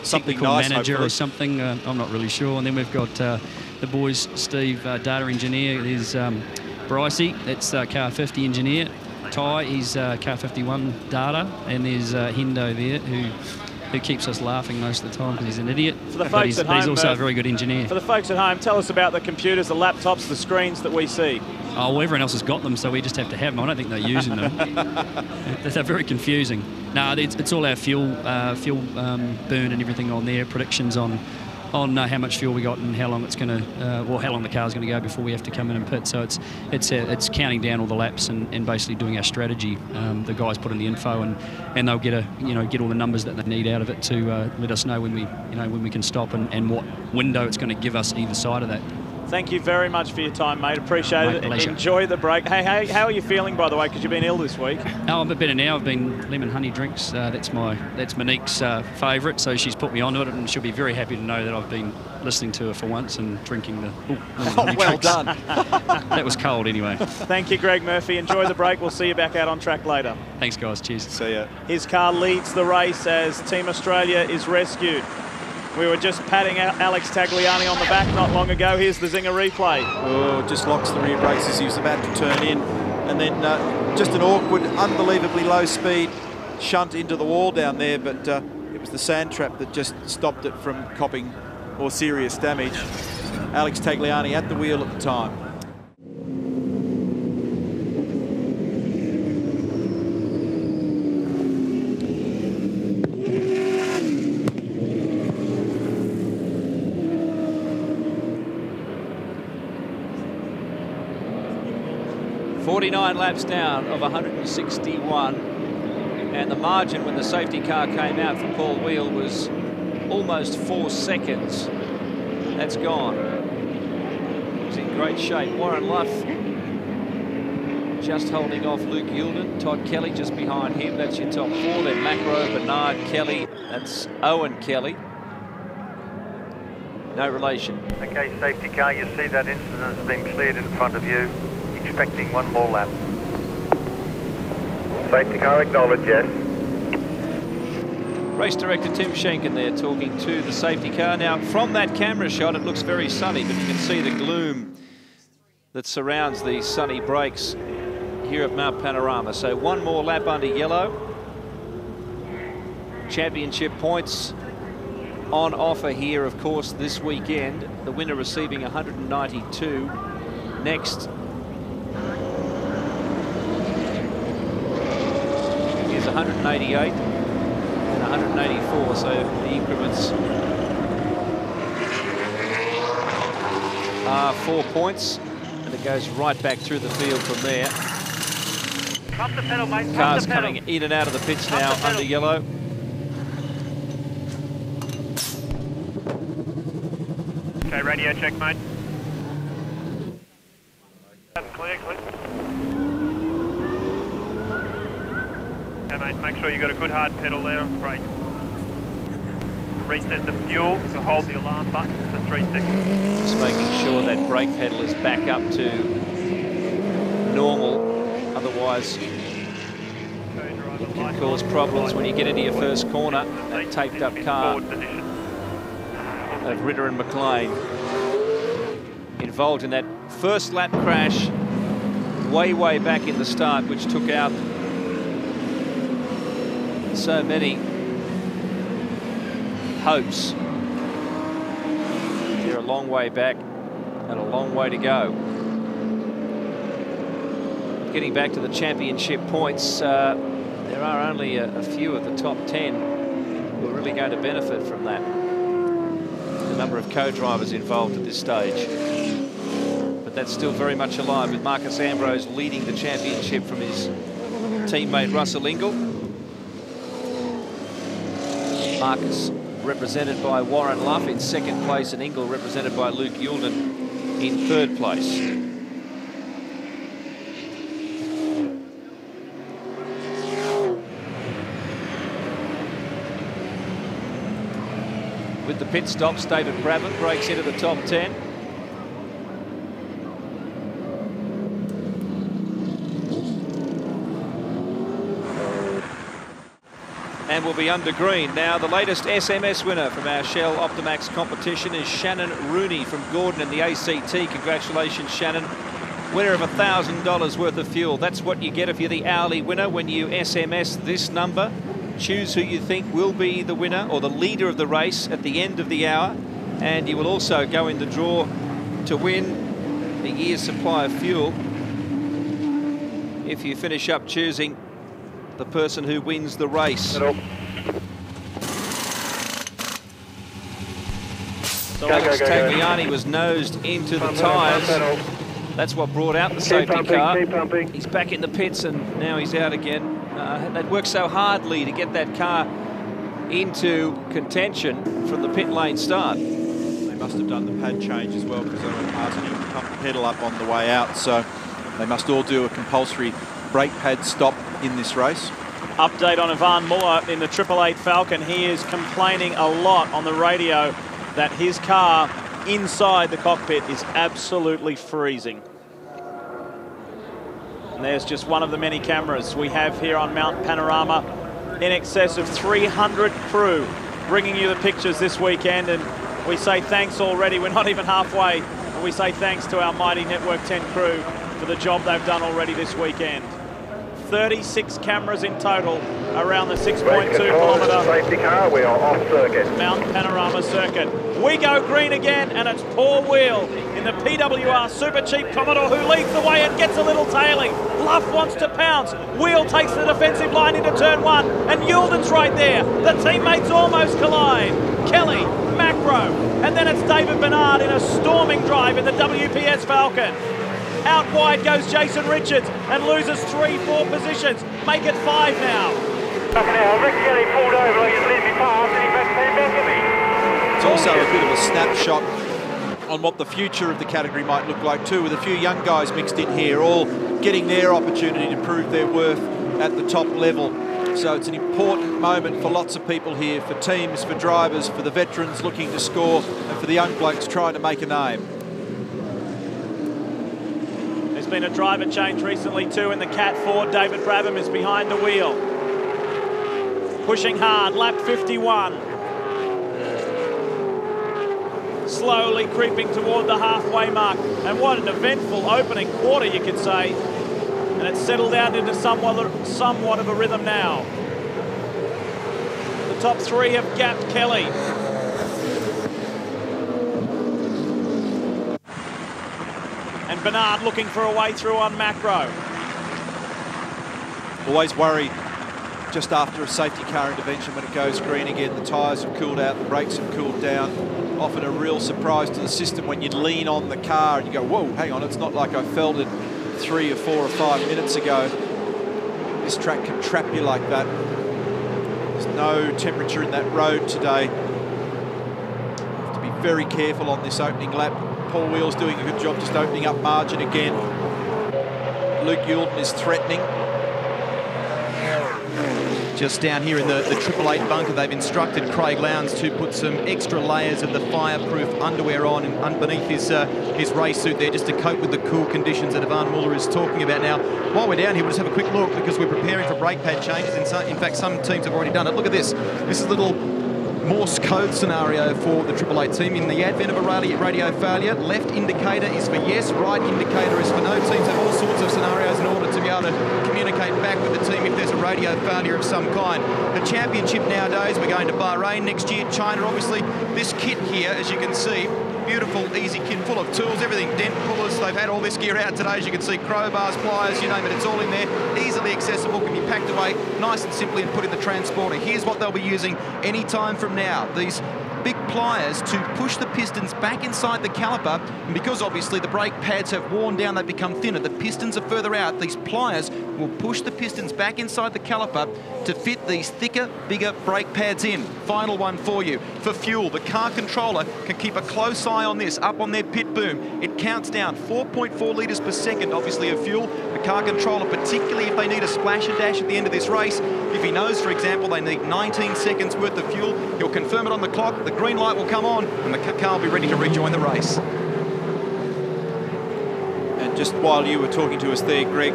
Something Technical nice, manager hopefully. or something. I'm not really sure. And then we've got the boys, Steve, data engineer. There's Brycey, that's car 50 engineer. Ty, he's car 51 data. And there's Hendo there, who keeps us laughing most of the time because he's an idiot. For the but folks he's at home, also a very good engineer. For the folks at home, tell us about the computers, the laptops, the screens that we see. Oh, well, everyone else has got them, so we just have to have them. I don't think they're using them. They're very confusing. No, it's all our fuel burn and everything on there, predictions on how much fuel we got and how long it's going to, how long the car's going to go before we have to come in and pit. So it's counting down all the laps and basically doing our strategy. The guys put in the info and they'll get all the numbers that they need out of it to let us know when we can stop and what window it's going to give us either side of that. Thank you very much for your time, mate. Appreciate it. Pleasure. Enjoy the break. Hey, how are you feeling, by the way? Because you've been ill this week. Oh, I'm a bit better now. I've been lemon honey drinks. That's Monique's favourite, so she's put me onto it, and she'll be very happy to know that I've been listening to her for once and drinking the. Well done. That was cold anyway. Thank you, Greg Murphy. Enjoy the break. We'll see you back out on track later. Thanks, guys. Cheers. See ya. His car leads the race as Team Australia is rescued. We were just patting out Alex Tagliani on the back not long ago. Here's the Zinger replay. Oh, just locks the rear brakes as he was about to turn in. And then just an awkward, unbelievably low speed shunt into the wall down there. But it was the sand trap that just stopped it from copping more serious damage. Alex Tagliani at the wheel at the time. .49 laps down of 161, and the margin when the safety car came out for Paul Wheel was almost 4 seconds. That's gone. He's in great shape. Warren Luff just holding off Luke Yilden. Todd Kelly just behind him. That's your top four. Then Macro, Bernard, Kelly. That's Owen Kelly. No relation. Okay, safety car, you see that incident has been cleared in front of you. Expecting one more lap. Safety car, acknowledge, yes. Race director Tim Schenken there talking to the safety car. Now, from that camera shot, it looks very sunny, but you can see the gloom that surrounds the sunny breaks here at Mount Panorama. So one more lap under yellow. Championship points on offer here, of course, this weekend. The winner receiving 192. Next is 188 and 184, so the increments are 4 points, and it goes right back through the field from there. Pump the pedal, mate. Cars coming in and out of the pits now under yellow. Okay, radio check, mate. Clear. Okay, mate, make sure you got a good hard pedal there. Great. Reset the fuel, so hold the alarm button for 3 seconds. Just making sure that brake pedal is back up to normal, otherwise it can cause problems when you get into your first corner. That taped up car of Ritter and McLean involved in that first lap crash way back in the start, which took out so many hopes. They're a long way back and a long way to go. getting back to the championship points, there are only a few of the top 10 who are really going to benefit from that. The number of co-drivers involved at this stage. But that's still very much alive, with Marcus Ambrose leading the championship from his teammate Russell Ingall. Marcus represented by Warren Luff in second place, and Ingall represented by Luke Youlden in third place. With the pit stops, David Brabham breaks into the top 10. And will be under green. Now, the latest SMS winner from our Shell Optimax competition is Shannon Rooney from Gordon in the ACT. Congratulations, Shannon. Winner of $1,000 worth of fuel. That's what you get if you're the hourly winner when you SMS this number. Choose who you think will be the winner or the leader of the race at the end of the hour. And you will also go in the draw to win a year's supply of fuel if you finish up choosing the person who wins the race. So Alex Tagliani was nosed into the tyres. That's what brought out the safety car. He's back in the pits and now he's out again. They'd worked so hard, Lee, to get that car into contention from the pit lane start. They must have done the pad change as well, because they were passing him to pump the pedal up on the way out. So they must all do a compulsory brake pad stop in this race. Update on Ivan Muller in the 888 Falcon. He is complaining a lot on the radio that his car inside the cockpit is absolutely freezing. And there's just one of the many cameras we have here on Mount Panorama. In excess of 300 crew bringing you the pictures this weekend, and we say thanks already. We're not even halfway, and we say thanks to our mighty Network 10 crew for the job they've done already this weekend. 36 cameras in total around the 6.2 kilometre safety car. We are off circuit. Mount Panorama circuit. We go green again, and it's Paul Wheel in the PWR Super Cheap Commodore who leads the way and gets a little tailing. Luff wants to pounce. Wheel takes the defensive line into turn one, and Youlden's right there. The teammates almost collide. Kelly, Macro, and then it's David Bernard in a storming drive in the WPS Falcon. Out wide goes Jason Richards and loses 3-4 positions. Make it 5 now. Rick Kelly pulled over like he's leaving past and he came back at me. It's also a bit of a snapshot on what the future of the category might look like too, with a few young guys mixed in here, all getting their opportunity to prove their worth at the top level. So it's an important moment for lots of people here, for teams, for drivers, for the veterans looking to score, and for the young blokes trying to make a name. There's been a driver change recently too in the Cat 4. David Brabham is behind the wheel. Pushing hard, lap 51. Slowly creeping toward the halfway mark. And what an eventful opening quarter, you could say. And it's settled down into somewhat of a rhythm now. The top three have gapped Kelly. And Bernard looking for a way through on Macro. Always worry just after a safety car intervention when it goes green again. The tyres have cooled out, the brakes have cooled down. Often a real surprise to the system when you lean on the car and you go, whoa, hang on, it's not like I felt it 3 or 4 or 5 minutes ago. This track can trap you like that. There's no temperature in that road today. Have to be very careful on this opening lap. Paul Wheel's doing a good job just opening up margin again. Luke Youlden is threatening. Just down here in the 888 bunker, they've instructed Craig Lowndes to put some extra layers of the fireproof underwear on and underneath his race suit there, just to cope with the cool conditions that Ivan Muller is talking about. Now, while we're down here, we'll just have a quick look because we're preparing for brake pad changes. In fact, some teams have already done it. Look at this. This is a little Morse code scenario for the 888 team. In the advent of a radio failure, left indicator is for yes, right indicator is for no. Teams have all sorts of scenarios in order to be able to communicate back with the team if there's a radio failure of some kind. The championship nowadays, we're going to Bahrain next year, China obviously. This kit here, as you can see, beautiful, easy kit full of tools, everything, dent pullers. They've had all this gear out today. As you can see, crowbars, pliers, you name it, it's all in there. Easily accessible, can be packed away nice and simply and put in the transporter. Here's what they'll be using any time from now. These big pliers to push the pistons back inside the caliper, and because obviously the brake pads have worn down, they've become thinner, the pistons are further out, these pliers will push the pistons back inside the caliper to fit these thicker, bigger brake pads in. Final one for you. For fuel, the car controller can keep a close eye on this, up on their pit boom. It counts down 4.4 litres per second, obviously, of fuel. The car controller, particularly if they need a splash and dash at the end of this race, if he knows, for example, they need 19 seconds worth of fuel, he'll confirm it on the clock, the green light will come on, and the car will be ready to rejoin the race. And just while you were talking to us there, Greg,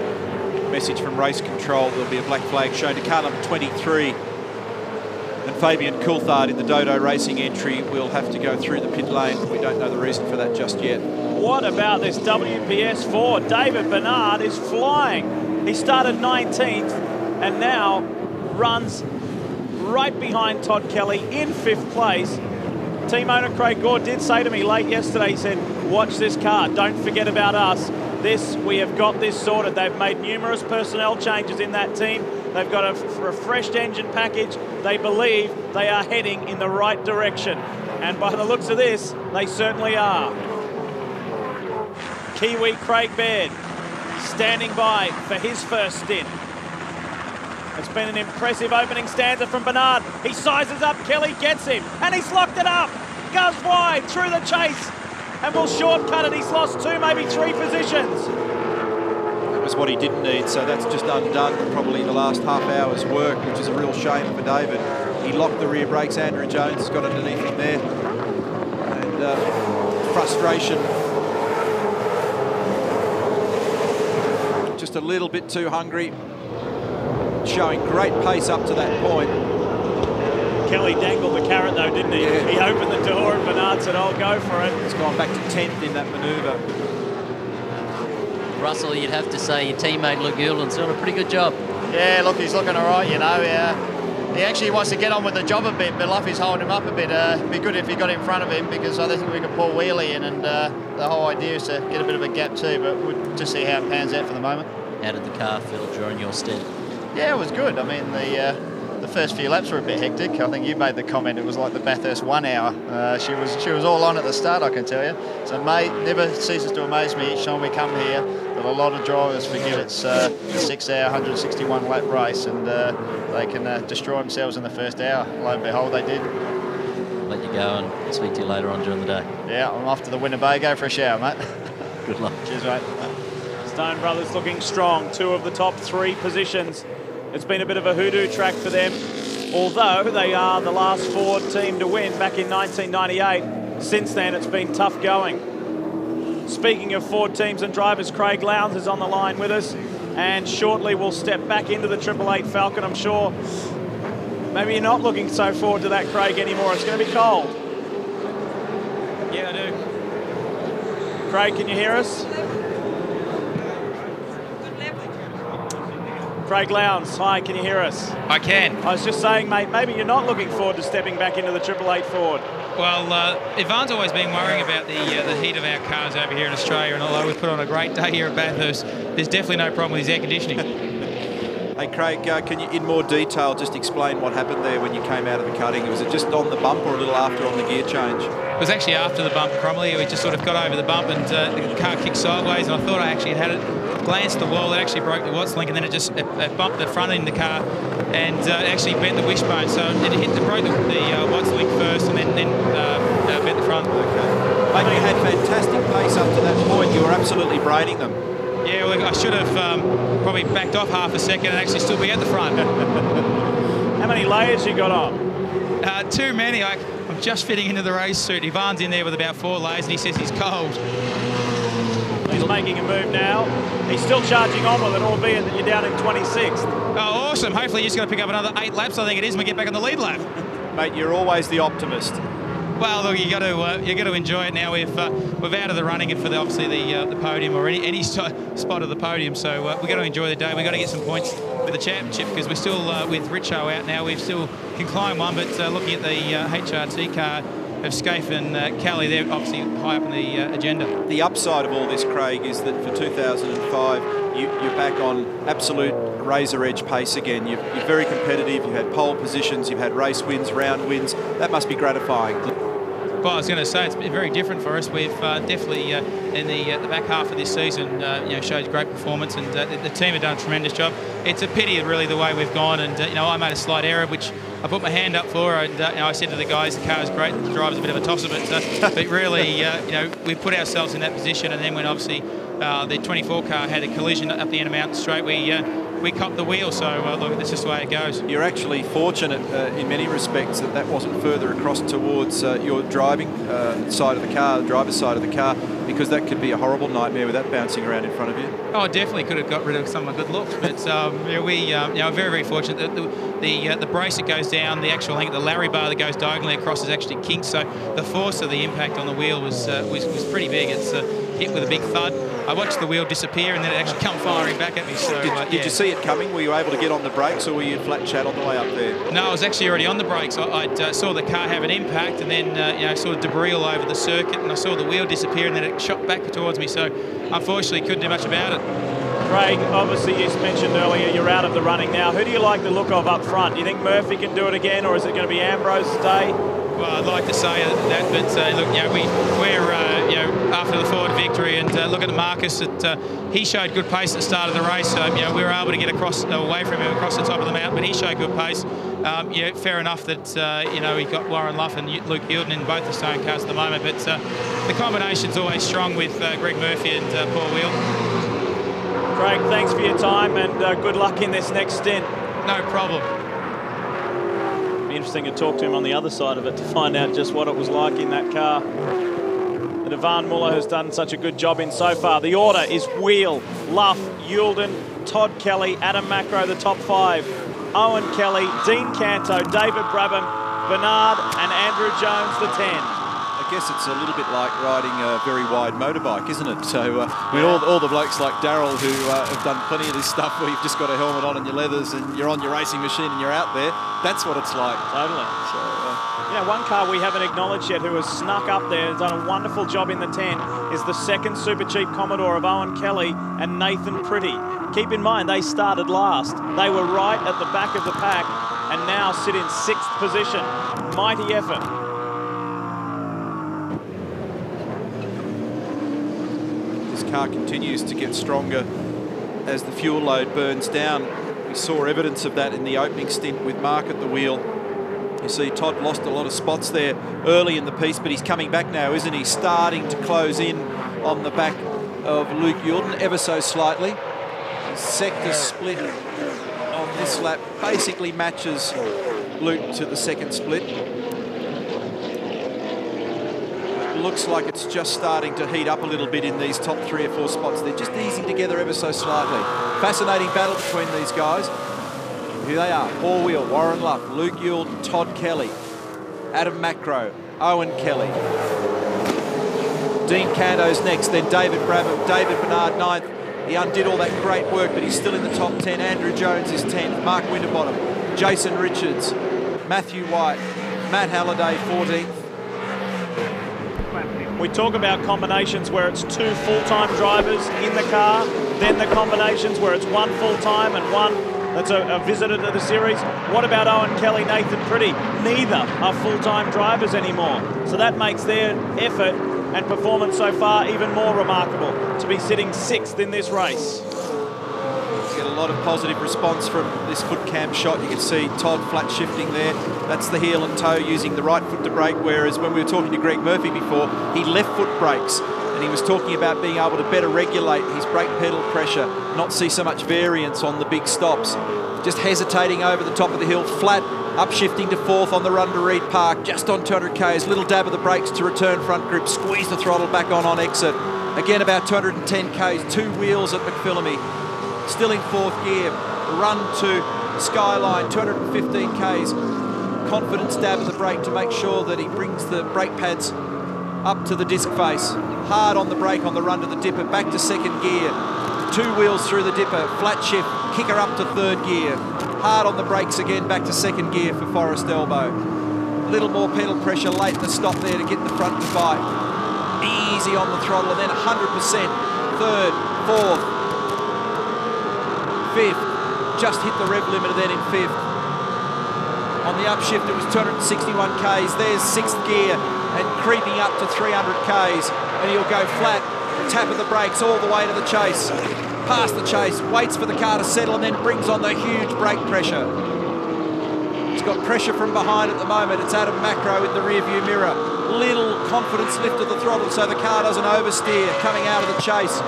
message from race control, there'll be a black flag shown to car number 23. And Fabian Coulthard in the Dodo Racing entry will have to go through the pit lane. We don't know the reason for that just yet. What about this WPS 4? David Bernard is flying. He started 19th and now runs right behind Todd Kelly in 5th place. Team owner Craig Gore did say to me late yesterday, he said, watch this car, don't forget about us. We have got this sorted. They've made numerous personnel changes in that team. They've got a refreshed engine package. They believe they are heading in the right direction. And by the looks of this, they certainly are. Kiwi Craig Baird standing by for his first stint. It's been an impressive opening stanza from Bernard. He sizes up, Kelly gets him, and he's locked it up. Goes wide through the chase and will shortcut it. He's lost 2, maybe 3 positions. That was what he didn't need, so that's just undone probably the last half hour's work, which is a real shame for David. He locked the rear brakes. Andrew Jones has got underneath him there. And frustration. Just a little bit too hungry. Showing great pace up to that point. Kelly dangled the carrot though, didn't he? Yeah. He opened the door and Bernard said, I'll go for it. It's gone back to 10th in that manoeuvre. Russell, you'd have to say your teammate Luke Gould's done a pretty good job. Yeah, look, he's looking all right, you know. He actually wants to get on with the job a bit, but Luffy's holding him up a bit. It'd be good if he got in front of him, because I think we could pull Wheelie in, and the whole idea is to get a bit of a gap too, but we'll just see how it pans out for the moment. How did the car feel during your stint? Yeah, it was good. I mean, the first few laps were a bit hectic. I think you made the comment it was like the Bathurst 1 hour. She was all on at the start, I can tell you. So never ceases to amaze me each time we come here that a lot of drivers forget it's a 6-hour, 161 lap race, and they can destroy themselves in the first hour. Lo and behold, they did. I'll let you go and speak to you later on during the day. Yeah, I'm off to the Winnebago for a shower, mate. Good luck. Cheers, mate. Stone Brothers looking strong. 2 of the top 3 positions. It's been a bit of a hoodoo track for them, although they are the last Ford team to win back in 1998. Since then, it's been tough going. Speaking of Ford teams and drivers, Craig Lowndes is on the line with us, and shortly we'll step back into the 888 Falcon. I'm sure maybe you're not looking so forward to that, Craig, anymore. It's going to be cold. Yeah, I do. Craig, can you hear us? Craig Lowndes, hi, can you hear us? I can. I was just saying, mate, maybe you're not looking forward to stepping back into the 888 Ford. Well, Ivan's always been worrying about the heat of our cars over here in Australia, and although we've put on a great day here at Bathurst, there's definitely no problem with his air conditioning. Hey, Craig, can you, in more detail, just explain what happened there when you came out of the cutting? Was it just on the bump or a little after on the gear change? It was actually after the bump, Cromley. We just sort of got over the bump, and the car kicked sideways, and I thought I actually had it. Glanced the wall, it actually broke the Watts link, and then it bumped the front end of the car, and it actually bent the wishbone. So it broke the Watts link first, and then bent the front. Okay. Mate, you had fantastic pace up to that point. You were absolutely braining them. Yeah, well, I should have probably backed off half a second and actually still be at the front. How many layers you got on? Too many. I'm just fitting into the race suit. Ivan's in there with about 4 layers, and he says he's cold. He's making a move now. He's still charging on with it, albeit that you're down in 26th. Oh, awesome. Hopefully he's going to pick up another 8 laps, I think it is, and we get back on the lead lap. Mate, you're always the optimist. Well, look, you got to enjoy it now. We've out of the running for obviously the podium or any spot of the podium. So we've got to enjoy the day. We've got to get some points for the championship, because we're still with Richo out now. We still can climb one, but looking at the HRT car, Scaife and Kelly. They're obviously high up in the agenda. The upside of all this, Craig, is that for 2005, you're back on absolute razor edge pace again. You're very competitive. You've had pole positions. You've had race wins, round wins. That must be gratifying. Well, I was going to say it's been very different for us. We've definitely in the back half of this season, showed great performance, and the team have done a tremendous job. It's a pity, really, the way we've gone, and I made a slight error, which I put my hand up for, and I said to the guys, the car is great, the driver's a bit of a tosser, but really, we put ourselves in that position, and then when obviously the 24 car had a collision up the end of Mountain Straight, we copped the wheel, so look, that's just the way it goes. You're actually fortunate in many respects that wasn't further across towards your driving side of the car, the driver's side of the car, because that could be a horrible nightmare with that bouncing around in front of you. Oh, I definitely could have got rid of some of my good looks, but we are very, very fortunate that the brace that goes down, the actual length, the Larry bar that goes diagonally across is actually kinked, so the force of the impact on the wheel was pretty big. It's hit with a big thud. I watched the wheel disappear and then it actually come firing back at me. So did you see it coming? Were you able to get on the brakes, or were you flat chat on the way up there? No, I was actually already on the brakes. I saw the car have an impact, and then saw debris all over the circuit, and I saw the wheel disappear, and then it shot back towards me. So unfortunately, couldn't do much about it. Craig, obviously you mentioned earlier you're out of the running now. Who do you like the look of up front? Do you think Murphy can do it again, or is it going to be Ambrose today? Well, I'd like to say that, but look, we're after the Ford victory, and look at Marcus. He showed good pace at the start of the race. So we were able to get away from him across the top of the mountain, but he showed good pace. Fair enough that he got Warren Luff and Luke Hilden in both the stone cars at the moment, but the combination's always strong with Greg Murphy and Paul Wheel. Craig, thanks for your time, and good luck in this next stint. No problem. Be interesting to talk to him on the other side of it to find out just what it was like in that car. But Ivan Muller has done such a good job in so far. The order is Wheel, Luff, Yulden, Todd Kelly, Adam Macro, the top 5. Owen Kelly, Dean Canto, David Brabham, Bernard and Andrew Jones, the 10. I guess it's a little bit like riding a very wide motorbike, isn't it? So, all the blokes like Darryl who have done plenty of this stuff where you've just got a helmet on and your leathers and you're on your racing machine and you're out there, that's what it's like. Totally. So, one car we haven't acknowledged yet who has snuck up there and done a wonderful job in the tent is the second Super Cheap Commodore of Owen Kelly and Nathan Pretty. Keep in mind, they started last. They were right at the back of the pack and now sit in 6th position. Mighty effort. Car continues to get stronger as the fuel load burns down. We saw evidence of that in the opening stint with Mark at the wheel. You see Todd lost a lot of spots there early in the piece, but he's coming back now, isn't he? Starting to close in on the back of Luke Yulden ever so slightly. The sector split on this lap basically matches Luke to the second split. Looks like it's just starting to heat up a little bit in these top 3 or 4 spots. They're just easing together ever so slightly. Fascinating battle between these guys. Here they are: Paul Wheel, Warren Luff, Luke Yulden, Todd Kelly, Adam Macro, Owen Kelly. Dean Canto's next, then David Brabham, David Bernard 9th. He undid all that great work, but he's still in the top 10. Andrew Jones is 10th, Mark Winterbottom, Jason Richards, Matthew White, Matt Halliday 14th. We talk about combinations where it's 2 full-time drivers in the car, then the combinations where it's 1 full-time and 1 that's a visitor to the series. What about Owen Kelly, Nathan Pretty? Neither are full-time drivers anymore. So that makes their effort and performance so far even more remarkable, to be sitting 6th in this race. Get a lot of positive response from this foot cam shot. You can see Todd flat shifting there. That's the heel and toe using the right foot to brake, whereas when we were talking to Greg Murphy before, he left foot brakes, and he was talking about being able to better regulate his brake pedal pressure, not see so much variance on the big stops. Just hesitating over the top of the hill, flat, upshifting to 4th on the run to Reed Park, just on 200 k's, little dab of the brakes to return front grip, squeeze the throttle back on exit. Again, about 210 k's, 2 wheels at McPhillamy. Still in 4th gear, run to Skyline, 215 k's. Confident dab of the brake to make sure that he brings the brake pads up to the disc face. Hard on the brake on the run to the dipper, back to 2nd gear. 2 wheels through the dipper, flat shift, kicker up to 3rd gear. Hard on the brakes again, back to 2nd gear for Forest Elbow. little more pedal pressure late in the stop there to get the front to bite. Easy on the throttle, and then 100%. Third, fourth, fifth. Just hit the rev limiter then in fifth. On the upshift, it was 261 Ks. There's sixth gear and creeping up to 300 Ks. And he'll go flat, tap of the brakes all the way to the chase. Past the chase, waits for the car to settle, and then brings on the huge brake pressure. He's got pressure from behind at the moment. It's Adam Macro in the rear view mirror. Little confidence lift of the throttle so the car doesn't oversteer coming out of the chase.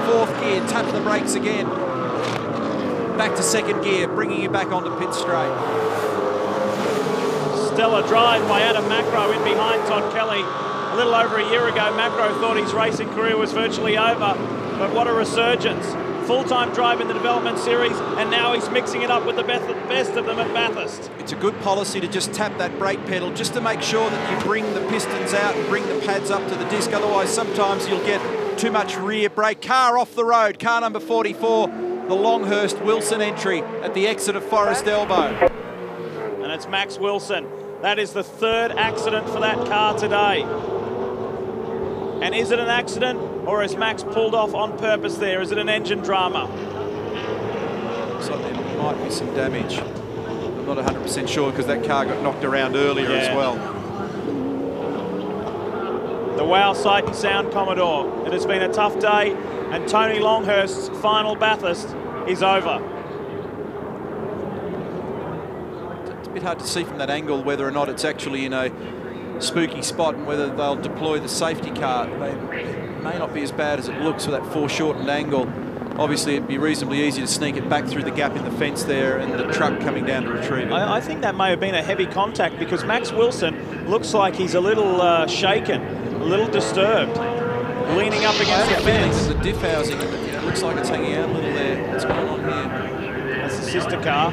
Fourth gear, tap the brakes again. Back to second gear, bringing you back onto pit straight. Stellar drive by Adam Macro in behind Todd Kelly. A little over a year ago, Macro thought his racing career was virtually over, but what a resurgence. Full-time drive in the development series, and now he's mixing it up with the best of them at Bathurst. It's a good policy to just tap that brake pedal just to make sure that you bring the pistons out and bring the pads up to the disc. Otherwise, sometimes you'll get too much rear brake. Car off the road, car number 44, the Longhurst Wilson entry at the exit of Forest Elbow. And it's Max Wilson. That is the third accident for that car today. And is it an accident, or has Max pulled off on purpose there? Is it an engine drama? Looks like there might be some damage. I'm not 100% sure because that car got knocked around earlier as well. The wow, sight and sound, Commodore. It has been a tough day, and Tony Longhurst's final Bathurst is over. It's a bit hard to see from that angle whether or not it's actually in a spooky spot and whether they'll deploy the safety car. It may not be as bad as it looks with that foreshortened angle. Obviously, it'd be reasonably easy to sneak it back through the gap in the fence there and the truck coming down to retrieve it. I think that may have been a heavy contact because Max Wilson looks like he's a little shaken, a little disturbed, leaning up against the fence. The diff housing, it looks like it's hanging out a little there. What's going on here? That's the sister car.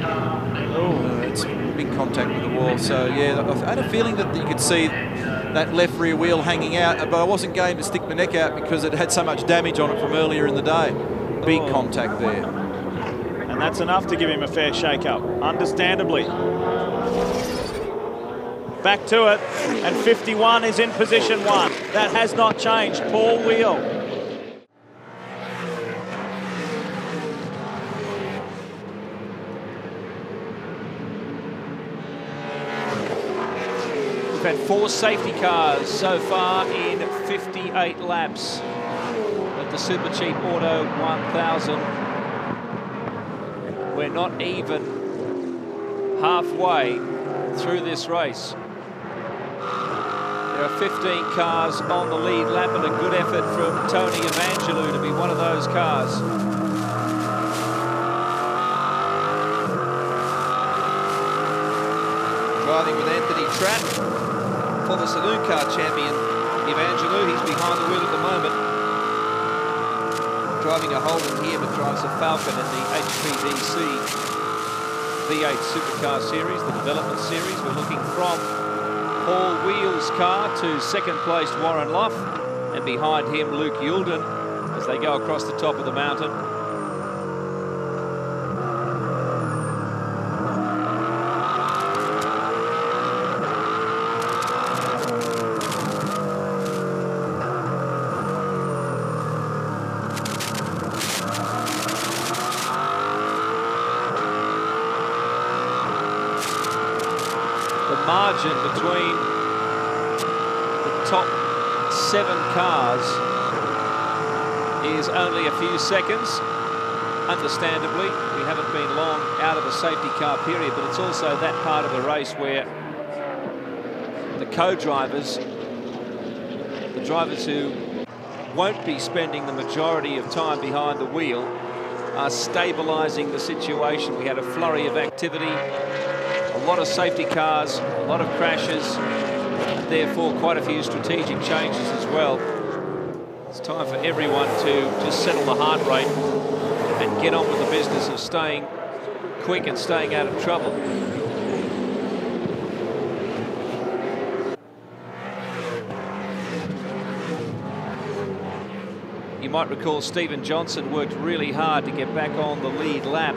Oh, it's big contact with the wall. So, yeah, I had a feeling that you could see that left rear wheel hanging out, but I wasn't game to stick my neck out because it had so much damage on it from earlier in the day. Big contact there. And that's enough to give him a fair shake-up, understandably. Back to it, and 51 is in position 1. That has not changed. Paul Wheel. We've had 4 safety cars so far in 58 laps at the Super Cheap Auto 1000. We're not even halfway through this race. There are 15 cars on the lead lap, and a good effort from Tony Evangelou to be one of those cars. Driving with Anthony Trapp, former saloon car champion Evangelou. He's behind the wheel at the moment. Driving a Holden here, but drives a Falcon in the HPDC V8 Supercar Series, the development series. We're looking from Paul Wheel's car to second placed Warren Lough, and behind him Luke Youlden as they go across the top of the mountain. Margin between the top 7 cars is only a few seconds. Understandably, we haven't been long out of a safety car period, but it's also that part of the race where the co-drivers, the drivers who won't be spending the majority of time behind the wheel, are stabilising the situation. We had a flurry of activity, a lot of safety cars, a lot of crashes, and therefore quite a few strategic changes as well. It's time for everyone to just settle the heart rate and get on with the business of staying quick and staying out of trouble. You might recall Stephen Johnson worked really hard to get back on the lead lap.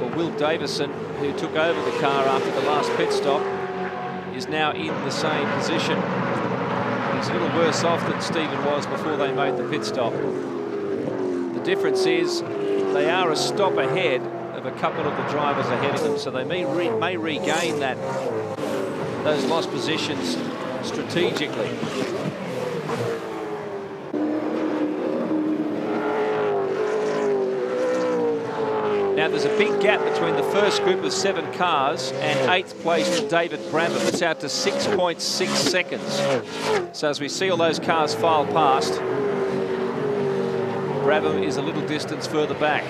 Well, Will Davison, who took over the car after the last pit stop, is now in the same position. He's a little worse off than Stephen was before they made the pit stop. The difference is they are a stop ahead of a couple of the drivers ahead of them, so they may regain those lost positions strategically. Now there's a big gap between the first group of 7 cars and 8th place David Brabham. It's out to 6.6 seconds. So as we see all those cars file past, Brabham is a little distance further back.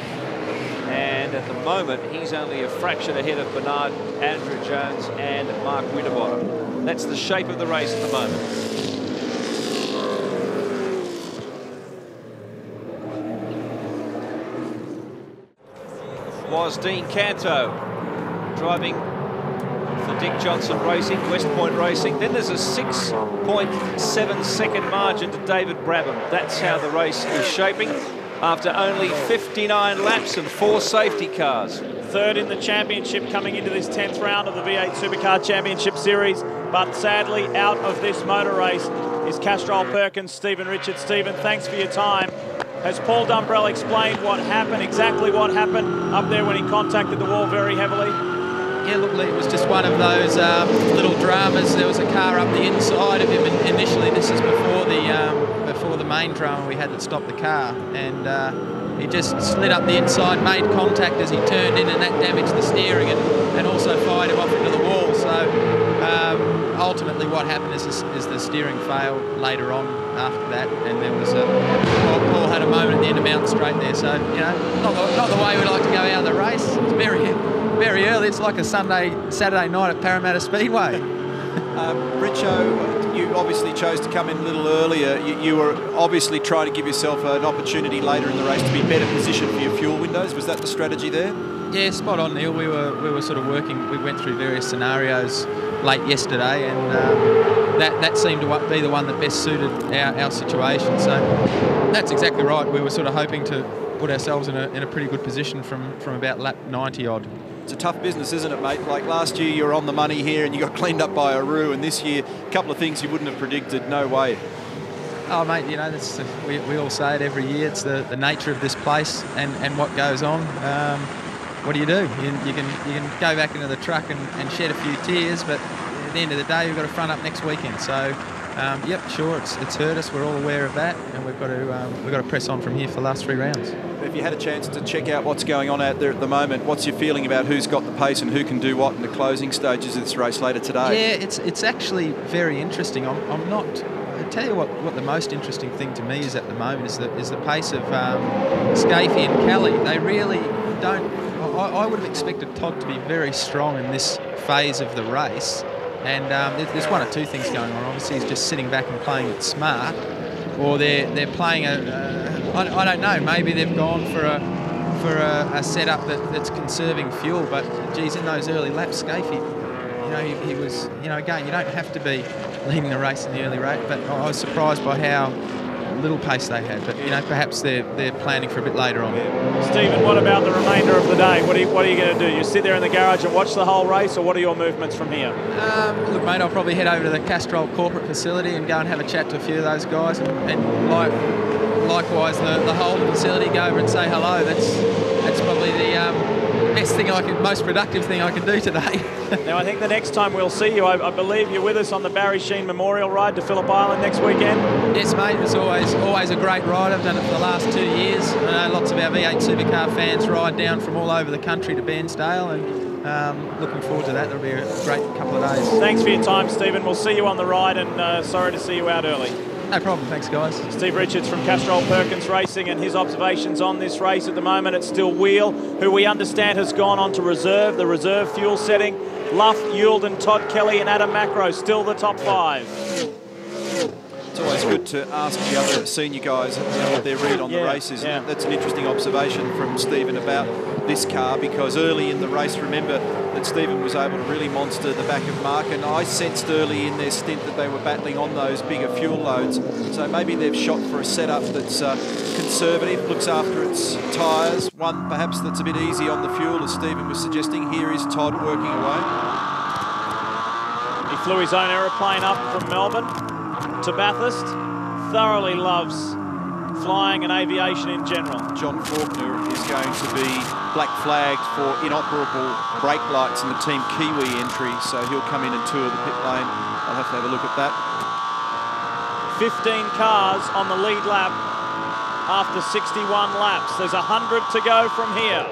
And at the moment, he's only a fraction ahead of Bernard, Andrew Jones and Mark Winterbottom. That's the shape of the race at the moment. Was Dean Canto driving for Dick Johnson Racing, West Point Racing. Then there's a 6.7 second margin to David Brabham. That's how the race is shaping after only 59 laps and 4 safety cars. Third in the championship coming into this 10th round of the V8 Supercar Championship Series, but sadly out of this motor race is Castrol Perkins' Stephen Richards. Stephen, thanks for your time. Has Paul Dumbrell explained what happened, exactly what happened up there when he contacted the wall very heavily? Yeah, look, it was just one of those little dramas. There was a car up the inside of him, and initially this is before the main drama we had that stopped the car, and he just slid up the inside, made contact as he turned in, and that damaged the steering and also fired him off into the wall. So ultimately what happened is the steering failed later on after that, and there was Paul had a moment at the end of Mountain Straight there. So, you know, not the way we like to go out of the race. It's very early. It's like a Saturday night at Parramatta Speedway. Richo, you obviously chose to come in a little earlier. You were obviously trying to give yourself an opportunity later in the race to be better positioned for your fuel windows. Was that the strategy there? Yeah, spot on, Neil. We were sort of working. We went through various scenarios late yesterday, and that seemed to be the one that best suited our situation. So that's exactly right. We were sort of hoping to put ourselves in a pretty good position from about lap 90 odd. It's a tough business, isn't it, mate? Like last year you were on the money here and you got cleaned up by a Aru, and this year a couple of things you wouldn't have predicted. No way. Oh, mate, you know, we all say it every year. It's the nature of this place and what goes on. What do? You can go back into the truck and shed a few tears, but at the end of the day, we've got to front up next weekend. So, yep, sure, it's hurt us. We're all aware of that, and we've got to press on from here for the last 3 rounds. If you had a chance to check out what's going on out there at the moment, what's your feeling about who's got the pace and who can do what in the closing stages of this race later today? Yeah, it's actually very interesting. I'm not. I'll tell you what the most interesting thing to me is at the moment is the pace of Scafie and Kelly. They really don't. I would have expected Todd to be very strong in this phase of the race, and there's one or two things going on. Obviously, he's just sitting back and playing it smart, or they're playing I don't know. Maybe they've gone for a setup that's conserving fuel. But geez, in those early laps, Scafie, you know, he was, you know, again, you don't have to be leading the race in the early race. But I was surprised by how little pace they had. But you know, perhaps they're planning for a bit later on. Stephen, what about the remainder of the day? What are you going to do? You sit there in the garage and watch the whole race, or what are your movements from here? Look, mate, I'll probably head over to the Castrol corporate facility and go and have a chat to a few of those guys, and likewise the whole facility, go over and say hello. That's probably the best thing most productive thing I can do today. Now, I think the next time we'll see you, I believe you're with us on the Barry Sheen Memorial Ride to Phillip Island next weekend. Yes, mate. It's always a great ride. I've done it for the last 2 years. I know lots of our V8 Supercar fans ride down from all over the country to Bairnsdale, and looking forward to that. It'll be a great couple of days. Thanks for your time, Stephen. We'll see you on the ride, and sorry to see you out early. No problem. Thanks, guys. Steve Richards from Castrol Perkins Racing, and his observations on this race at the moment. It's still Wheel, who we understand has gone on to reserve, the reserve fuel setting. Luff, Youlden, Todd Kelly and Adam Macro still the top 5. It's always good to ask the other senior guys what their read on the races. Yeah. That's an interesting observation from Stephen about this car, because early in the race, remember that Stephen was able to really monster the back of Mark, and I sensed early in their stint that they were battling on those bigger fuel loads. So maybe they've shot for a setup that's conservative, looks after its tyres, one perhaps that's a bit easy on the fuel, as Stephen was suggesting. Here is Todd working away. He flew his own aeroplane up from Melbourne to Bathurst. Thoroughly loves flying and aviation in general. John Faulkner is going to be black flagged for inoperable brake lights in the Team Kiwi entry, so he'll come in and tour the pit lane. I'll have to have a look at that. 15 cars on the lead lap after 61 laps. There's 100 to go from here.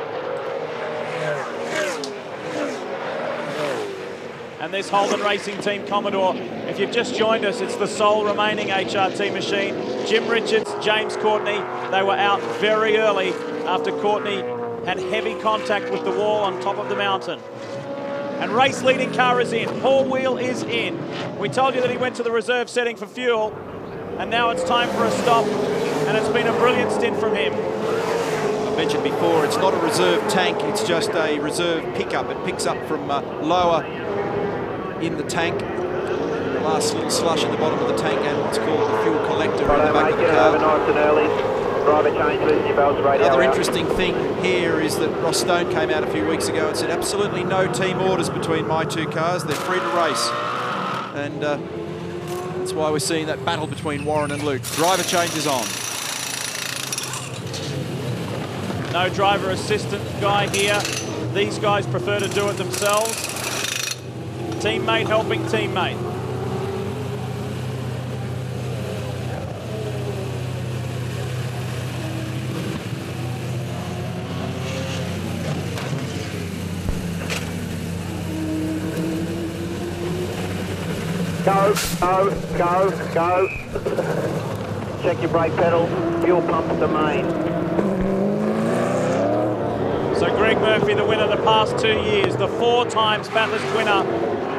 And this Holden Racing Team Commodore, if you've just joined us, it's the sole remaining HRT machine. Jim Richards, James Courtney, they were out very early after Courtney had heavy contact with the wall on top of the mountain. And race leading car is in. Paul Wheel is in. We told you that he went to the reserve setting for fuel, and now it's time for a stop, and it's been a brilliant stint from him. I mentioned before, it's not a reserve tank, it's just a reserve pickup. It picks up from lower in the tank, the last little slush at the bottom of the tank, and what's called the fuel collector in the back of the car. Nice and early. Driver change, listen your bells, radio. The other interesting thing here is that Ross Stone came out a few weeks ago and said absolutely no team orders between my two cars, they're free to race. And that's why we're seeing that battle between Warren and Luke. Driver change is on. No driver assistant guy here. These guys prefer to do it themselves. Teammate helping teammate. Go, go, go, go. Check your brake pedal, fuel pump at the main. So Greg Murphy, the winner the past 2 years, the 4 times Bathurst winner,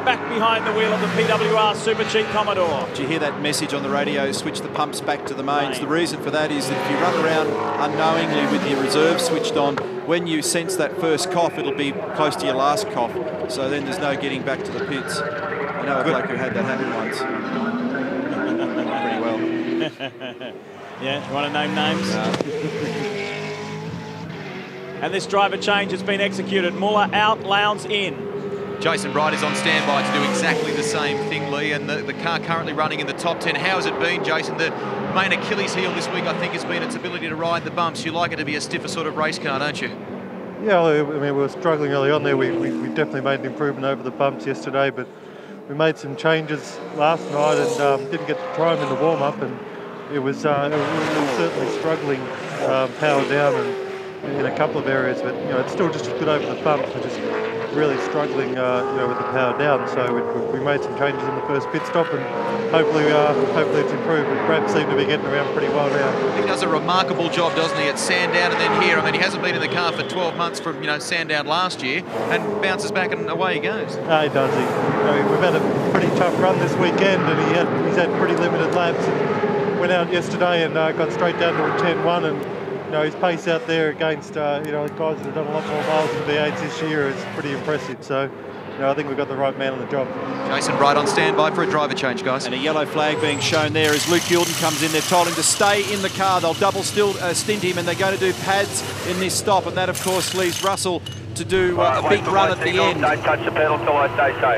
back behind the wheel of the PWR Super Cheap Commodore. Did you hear that message on the radio, switch the pumps back to the mains? The reason for that is that if you run around unknowingly with your reserve switched on, when you sense that first cough, it'll be close to your last cough. So then there's no getting back to the pits. I know a bloke who had that happen once. Pretty well. Yeah, you want to name names? And this driver change has been executed. Muller out, Lowndes in. Jason Bright is on standby to do exactly the same thing, Lee, and the car currently running in the top 10. How has it been, Jason? The main Achilles heel this week, I think, has been its ability to ride the bumps. You like it to be a stiffer sort of race car, don't you? Yeah, I mean, we were struggling early on there. We definitely made an improvement over the bumps yesterday, but we made some changes last night and didn't get to try them in the warm-up, and it was certainly struggling power down and in a couple of areas, but it's still just good over the bumps. We're just really struggling with the power down, so we made some changes in the first pit stop, and hopefully it's improved. But Brad seemed to be getting around pretty well now. He does a remarkable job, doesn't he, at Sandown and then here. I mean, he hasn't been in the car for 12 months from Sandown last year, and bounces back and away he goes. No, he does. We've had a pretty tough run this weekend, and he's had pretty limited laps. And went out yesterday and got straight down to a 10-1, and his pace out there against guys that have done a lot more miles in V8s this year is pretty impressive. So I think we've got the right man on the job. Jason Bright on standby for a driver change, guys. And a yellow flag being shown there as Luke Youlden comes in. They've told him to stay in the car. They'll double stint him, and they're going to do pads in this stop, and that of course leaves Russell to do a big run at the end. Don't touch the pedal till I say so.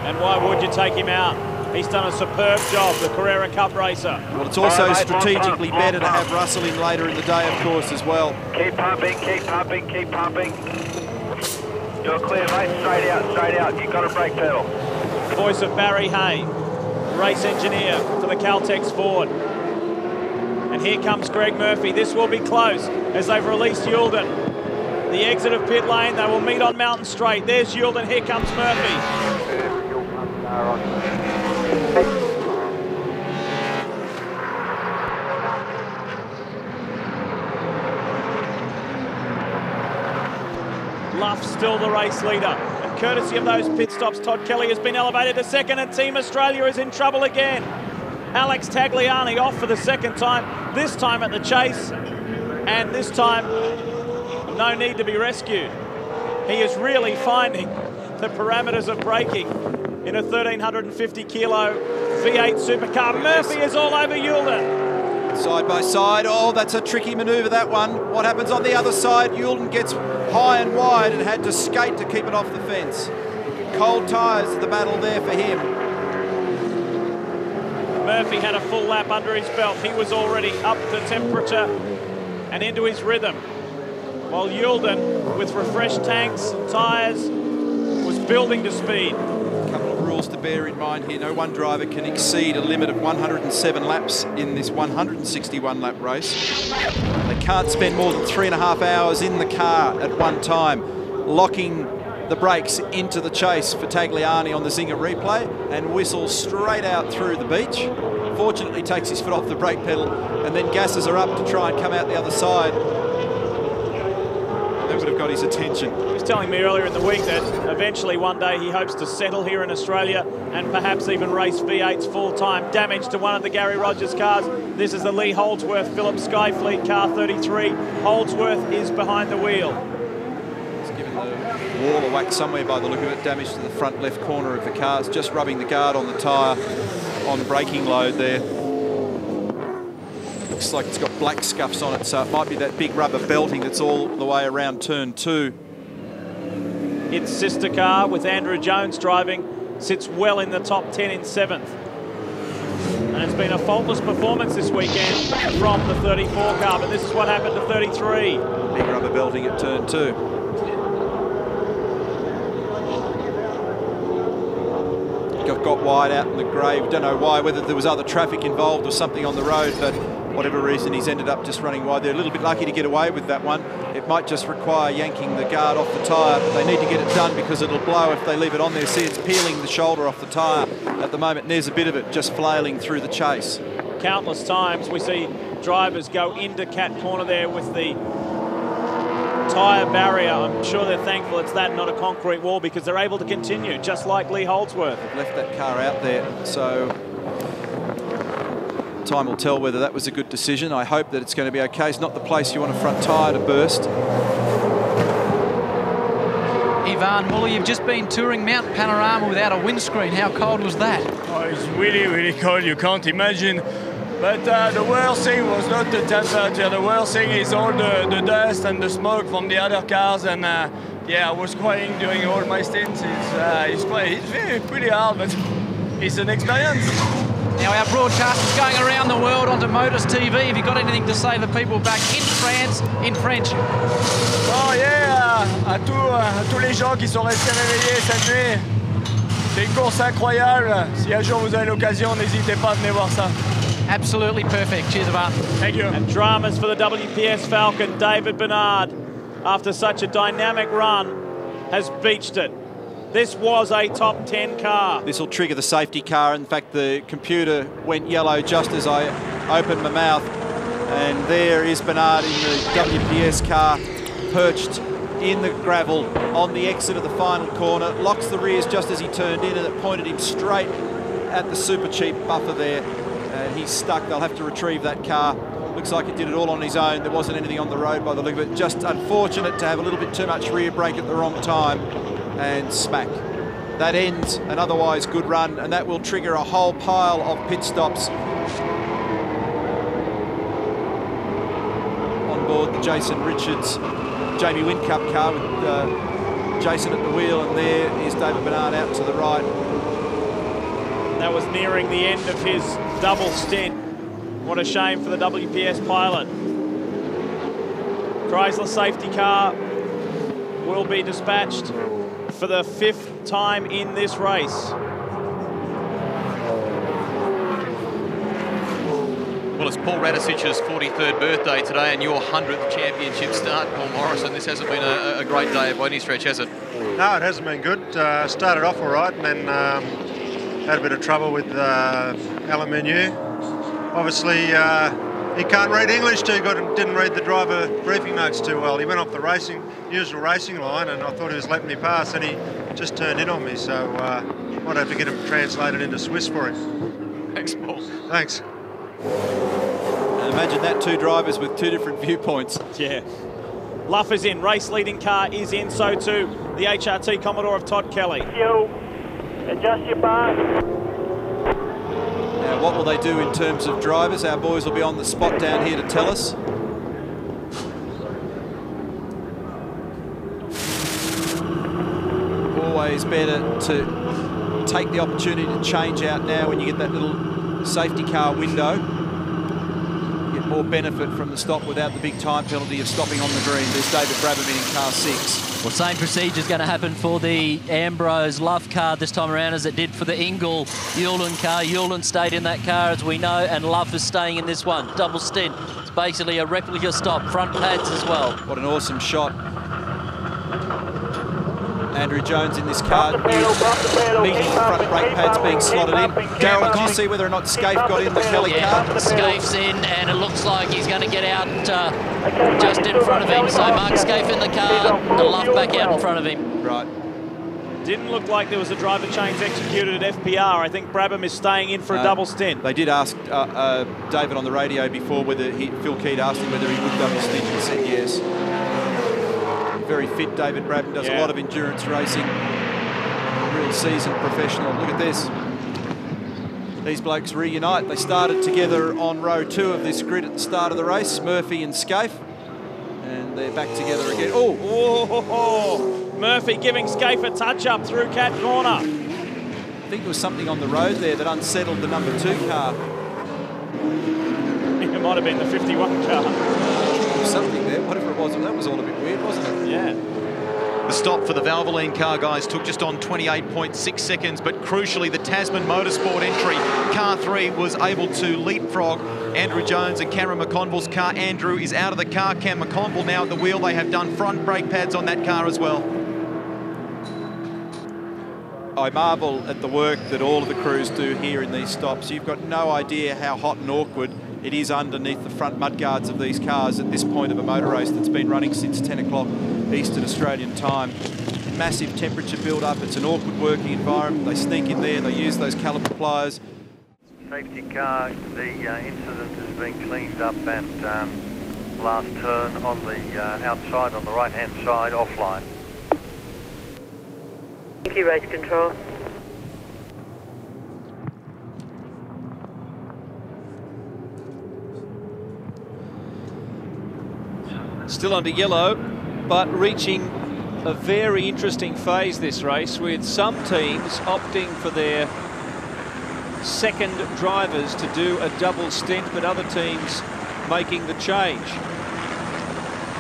And why would you take him out? He's done a superb job, the Carrera Cup racer. Well, it's also strategically better to have Russell in later in the day, of course, as well. Keep pumping, keep pumping, keep pumping. You're clear, mate. Straight out, straight out. You've got a brake pedal. Voice of Barry Hay, race engineer for the Caltex Ford. And here comes Greg Murphy. This will be close as they've released Youlden. The exit of pit lane, they will meet on Mountain Straight. There's Youlden, here comes Murphy. Luff still the race leader, and courtesy of those pit stops, Todd Kelly has been elevated to second, and Team Australia is in trouble again. Alex Tagliani off for the second time, this time at the chase, and this time no need to be rescued. He is really finding the parameters of braking in a 1,350 kilo V8 supercar. Murphy is all over Youlden. Side by side. Oh, that's a tricky manoeuvre, that one. What happens on the other side? Youlden gets high and wide and had to skate to keep it off the fence. Cold tyres, the battle there for him. Murphy had a full lap under his belt. He was already up to temperature and into his rhythm. While Yulden, with refreshed tanks and tyres, was building to speed. A couple of rules to bear in mind here. No one driver can exceed a limit of 107 laps in this 161 lap race. They can't spend more than 3.5 hours in the car at one time, locking the brakes into the chase for Tagliani on the Zinger replay and whistles straight out through the beach. Fortunately takes his foot off the brake pedal and then gasses her up to try and come out the other side. That would have got his attention. He was telling me earlier in the week that eventually one day he hopes to settle here in Australia and perhaps even race V8s full-time. Damage to one of the Gary Rogers cars. This is the Lee Holdsworth Phillips Skyfleet car 33. Holdsworth is behind the wheel. Wall of wax somewhere by the look of it. Damage to the front left corner of the car. It's just rubbing the guard on the tyre on braking load there. Looks like it's got black scuffs on it, so it might be that big rubber belting that's all the way around turn 2. Its sister car with Andrew Jones driving sits well in the top 10 in 7th. And it's been a faultless performance this weekend from the 34 car, but this is what happened to 33. Big rubber belting at turn 2. Got wide out in the grave. Don't know why, whether there was other traffic involved or something on the road, but whatever reason, he's ended up just running wide. They're a little bit lucky to get away with that one. It might just require yanking the guard off the tyre, but they need to get it done because it'll blow if they leave it on there. See, it's peeling the shoulder off the tyre at the moment, and there's a bit of it just flailing through the chase. Countless times we see drivers go into Cat Corner there with the tyre barrier. I'm sure they're thankful it's that, not a concrete wall, because they're able to continue, just like Lee Holdsworth. They've left that car out there, so time will tell whether that was a good decision. I hope that it's going to be okay. It's not the place you want a front tyre to burst. Ivan Muller, you've just been touring Mount Panorama without a windscreen. How cold was that? Oh, it's really, really cold. You can't imagine. But the worst thing was not the temperature. The worst thing is all the dust and the smoke from the other cars. And yeah, I was crying during all my stints. It's pretty hard, but it's an experience. Now our broadcast is going around the world onto Motors TV. Have you got anything to say to the people back in France in French? Oh yeah, à tous les gens qui sont restés réveillés cette nuit. C'est une course incroyable. Si un jour vous avez l'occasion, n'hésitez pas à venir voir ça. Absolutely perfect. Cheers, Ivan. Thank you. And dramas for the WPS Falcon. David Bernard, after such a dynamic run, has beached it. This was a top 10 car. This will trigger the safety car. In fact, the computer went yellow just as I opened my mouth. And there is Bernard in the WPS car, perched in the gravel on the exit of the final corner. Locks the rears just as he turned in, and it pointed him straight at the super cheap buffer there. And he's stuck. They'll have to retrieve that car. Looks like it did it all on his own. There wasn't anything on the road by the look of it. Just unfortunate to have a little bit too much rear brake at the wrong time. And smack. That ends an otherwise good run, and that will trigger a whole pile of pit stops. On board the Jason Richards Jamie Whincup car with Jason at the wheel, and there is David Bernard out to the right. That was nearing the end of his double stint. What a shame for the WPS pilot. Chrysler safety car will be dispatched for the 5th time in this race. Well, it's Paul Radisic's 43rd birthday today and your 100th championship start, Paul Morrison. This hasn't been a great day by any stretch, has it? No, it hasn't been good. Started off all right and then had a bit of trouble with Alan Menu. Obviously, he can't read English too good and didn't read the driver briefing notes too well. He went off the usual racing line, and I thought he was letting me pass, and he just turned in on me. So might have to get him translated into Swiss for him. Thanks, Paul. Thanks. And imagine that, 2 drivers with 2 different viewpoints. Yeah. Luff is in, race leading car is in, so too the HRT Commodore of Todd Kelly. You adjust your bar. Now, what will they do in terms of drivers? Our boys will be on the spot down here to tell us. always better to take the opportunity to change out now when you get that little safety car window. Get more benefit from the stop without the big time penalty of stopping on the green. There's David Braverman in car 6. Well, same procedure is going to happen for the Ambrose Luff car this time around as it did for the Ingle Yulin car. Yulin stayed in that car, as we know, and Luff is staying in this one. Double stint. It's basically a replica stop, front pads as well. What an awesome shot. Andrew Jones in this car, meeting the front brake pads being slotted in. Darryl, can you see whether or not Scaife got in the Kelly car? Scaife's in, and it looks like he's going to get out just in front of him. So Mark Scaife in the car, and Luff back out in front of him. Right. Didn't look like there was a driver change executed at FPR. I think Brabham is staying in for a double stint. They did ask David on the radio before whether Phil Keed asked him whether he would double stint. He said yes. Very fit David Brabham, does a lot of endurance racing. Real seasoned professional. Look at this. These blokes reunite. They started together on row 2 of this grid at the start of the race, Murphy and Scaife. And they're back together again. Oh! Murphy giving Scaife a touch-up through Cat Corner. I think there was something on the road there that unsettled the number 2 car. I think it might have been the 51 car. Something there, whatever it was. That was all a bit weird, wasn't it? Yeah. The stop for the Valvoline car, guys, took just on 28.6 seconds, but crucially, the Tasman Motorsport entry, car 3, was able to leapfrog Andrew Jones and Cameron McConville's car. Andrew is out of the car. Cam McConville now at the wheel. They have done front brake pads on that car as well. I marvel at the work that all of the crews do here in these stops. You've got no idea how hot and awkward it is underneath the front mudguards of these cars at this point of a motor race that's been running since 10 o'clock Eastern Australian time. Massive temperature build-up. It's an awkward working environment. They sneak in there, they use those caliper pliers. Safety car, the incident has been cleaned up at last turn on the outside, on the right-hand side, offline. Thank you, race control. Still under yellow, but reaching a very interesting phase this race, with some teams opting for their second drivers to do a double stint, but other teams making the change.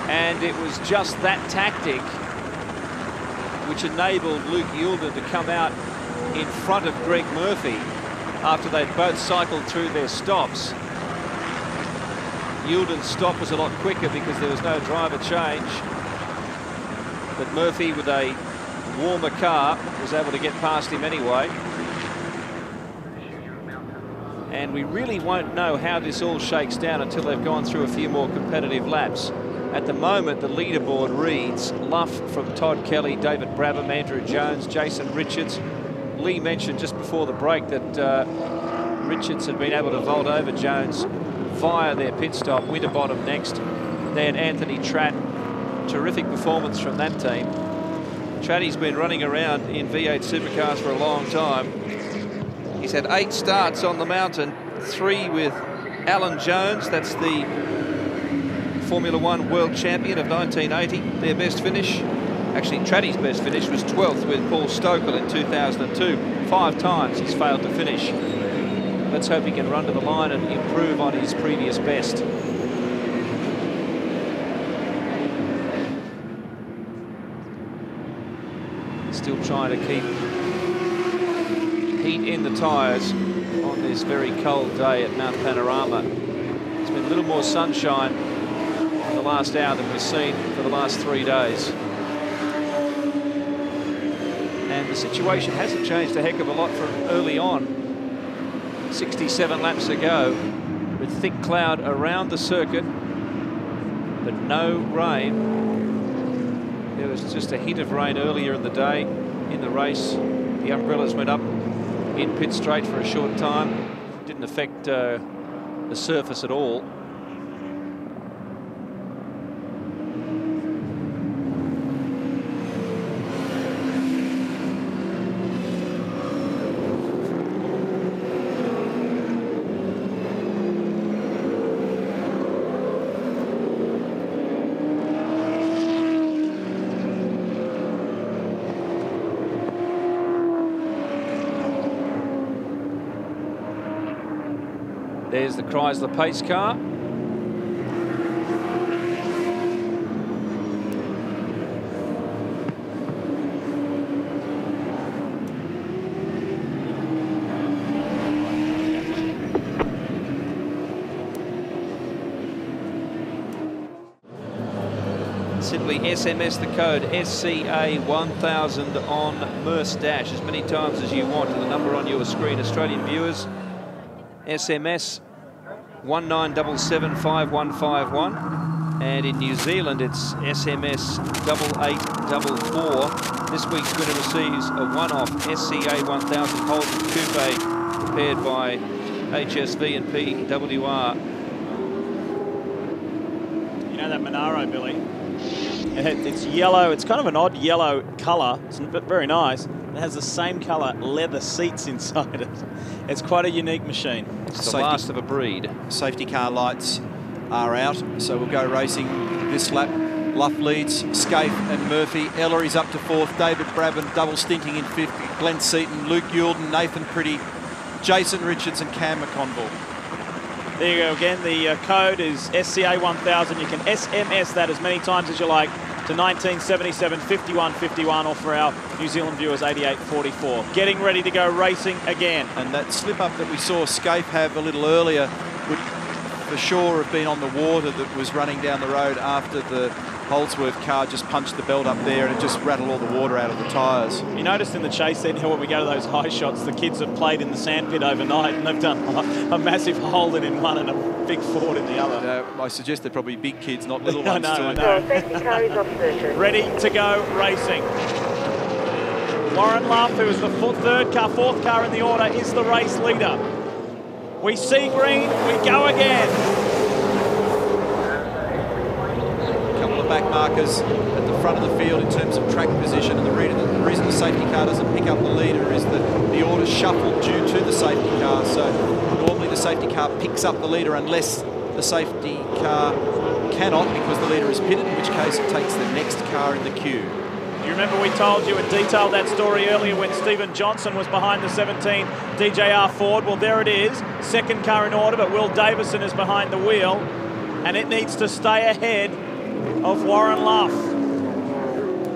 And it was just that tactic which enabled Luke Yulden to come out in front of Greg Murphy after they'd both cycled through their stops. Yulden's stop was a lot quicker because there was no driver change, but Murphy, with a warmer car, was able to get past him anyway. And we really won't know how this all shakes down until they've gone through a few more competitive laps. At the moment, the leaderboard reads Luff from Todd Kelly, David Brabham, Andrew Jones, Jason Richards. Lee mentioned just before the break that Richards had been able to vault over Jones via their pit stop. Winterbottom next, then Anthony Tratt. Terrific performance from that team. Tratty's been running around in V8 supercars for a long time. He's had 8 starts on the mountain, 3 with Alan Jones. That's the Formula One world champion of 1980. Their best finish, actually Tratty's best finish, was 12th with Paul Stokel in 2002. 5 times he's failed to finish. Let's hope he can run to the line and improve on his previous best. Still trying to keep heat in the tyres on this very cold day at Mount Panorama. It's been a little more sunshine in the last hour than we've seen for the last 3 days. And the situation hasn't changed a heck of a lot from early on. 67 laps ago, with thick cloud around the circuit, but no rain. There was just a hint of rain earlier in the day in the race. The umbrellas went up in pit straight for a short time. Didn't affect the surface at all. There's the Chrysler pace car. Simply SMS the code SCA1000 on Merce Dash as many times as you want to the number on your screen. Australian viewers, SMS 19775151, and in New Zealand it's SMS 8844. This week's winner receives a one-off SCA1000 Holden Coupe prepared by HSV and PWR. You know that Monaro, Billy? It's yellow. It's kind of an odd yellow colour. It's very nice. It has the same colour leather seats inside it. It's quite a unique machine. It's the last of a breed. Safety car lights are out, so we'll go racing this lap. Luff leads, Scaife and Murphy. Ellery's up to fourth. David Brabham double stinking in fifth. Glenn Seton, Luke Youlden, Nathan Pretty, Jason Richards and Cam Mcconnell. There you go again. The code is SCA1000. You can SMS that as many times as you like to 1977 5151, or for our New Zealand viewers 8844. Getting ready to go racing again. And that slip up that we saw Scaife have a little earlier would for sure have been on the water that was running down the road after the Holdsworth car just punched the belt up there, and it just rattled all the water out of the tyres. You noticed in the chase then when we go to those high shots, the kids have played in the sandpit overnight and they've done a massive Holden in one and a big Ford in the other. I suggest they're probably big kids, not little ones. I know. Ready to go racing. Warren Luff, who is the fourth car in the order, is the race leader. We see green, we go again. Back markers at the front of the field in terms of track position, and the reason the safety car doesn't pick up the leader is that the order's shuffled due to the safety car. So normally the safety car picks up the leader unless the safety car cannot, because the leader is pitted, in which case it takes the next car in the queue. You remember we told you and detailed that story earlier when Stephen Johnson was behind the 17 DJR Ford. Well, there it is, second car in order, but Will Davison is behind the wheel, and it needs to stay ahead of Warren Luff.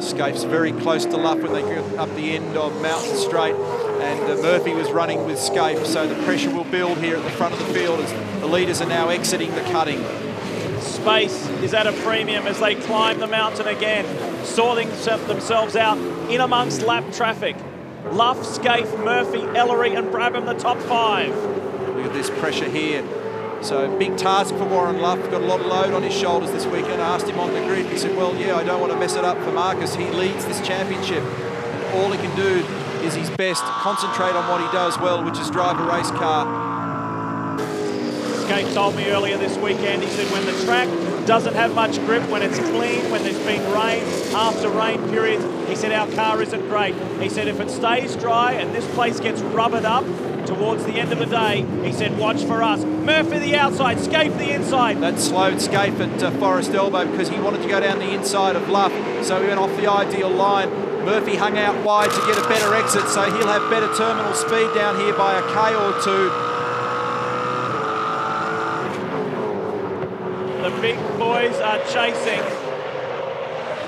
Scaife's very close to Luff when they get up the end of Mountain Straight, and Murphy was running with Scaife, so the pressure will build here at the front of the field as the leaders are now exiting the cutting. Space is at a premium as they climb the mountain again, sorting themselves out in amongst lap traffic. Luff, Scaife, Murphy, Ellery and Brabham, the top five. Look at this pressure here. So big task for Warren Luff, got a lot of load on his shoulders this weekend. I asked him on the grid, he said, well, yeah, I don't want to mess it up for Marcus. He leads this championship, and all he can do is his best, concentrate on what he does well, which is drive a race car. Scaife told me earlier this weekend, he said when the track doesn't have much grip, when it's clean, when there's been rain, after rain periods, he said our car isn't great. He said if it stays dry and this place gets rubbered up towards the end of the day, he said watch for us. Murphy the outside, Scaife the inside. That slowed Scaife at Forest Elbow because he wanted to go down the inside of Luff, so he went off the ideal line. Murphy hung out wide to get a better exit, so he'll have better terminal speed down here by a K or two. The big boys are chasing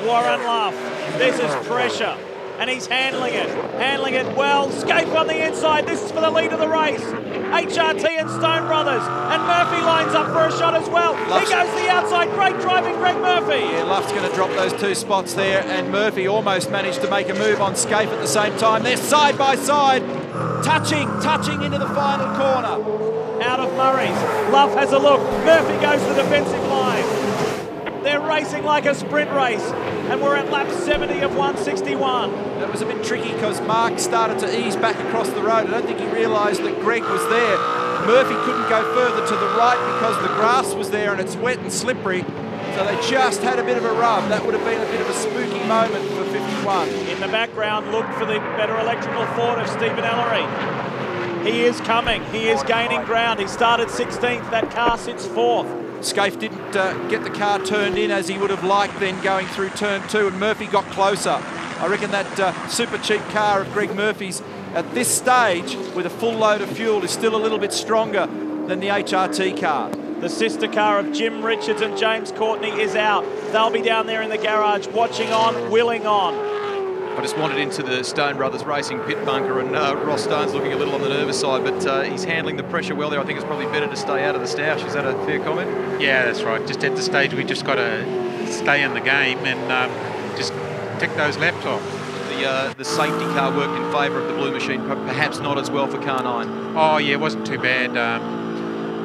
Warren Luff. This is pressure, and he's handling it well. Scaife on the inside, this is for the lead of the race. HRT and Stone Brothers, and Murphy lines up for a shot as well. He goes to the outside, great driving, Greg Murphy. Yeah, Luff's going to drop those two spots there, and Murphy almost managed to make a move on Scaife at the same time. They're side by side, touching into the final corner. Out of Murray's, Luff has a look, Murphy goes to the defensive line. They're racing like a sprint race, and we're at lap 70 of 161. That was a bit tricky because Mark started to ease back across the road. I don't think he realised that Greg was there. Murphy couldn't go further to the right because the grass was there and it's wet and slippery. So they just had a bit of a rub. That would have been a bit of a spooky moment for 51. In the background, look for the better electrical Ford of Stephen Ellery. He is coming, he is gaining ground. He started 16th, that car sits 4th. Scaife didn't get the car turned in as he would have liked then going through turn 2, and Murphy got closer. I reckon that super cheap car of Greg Murphy's at this stage with a full load of fuel is still a little bit stronger than the HRT car. The sister car of Jim Richards and James Courtney is out. They'll be down there in the garage, watching on, willing on. I just wandered into the Stone Brothers Racing pit bunker, and Ross Stone's looking a little on the nervous side, but he's handling the pressure well there. I think it's probably better to stay out of the stoush. Is that a fair comment? Yeah, that's right. Just at the stage, we just got to stay in the game and just tick those laps off. The safety car worked in favour of the blue machine, perhaps not as well for car 9. Oh yeah, it wasn't too bad.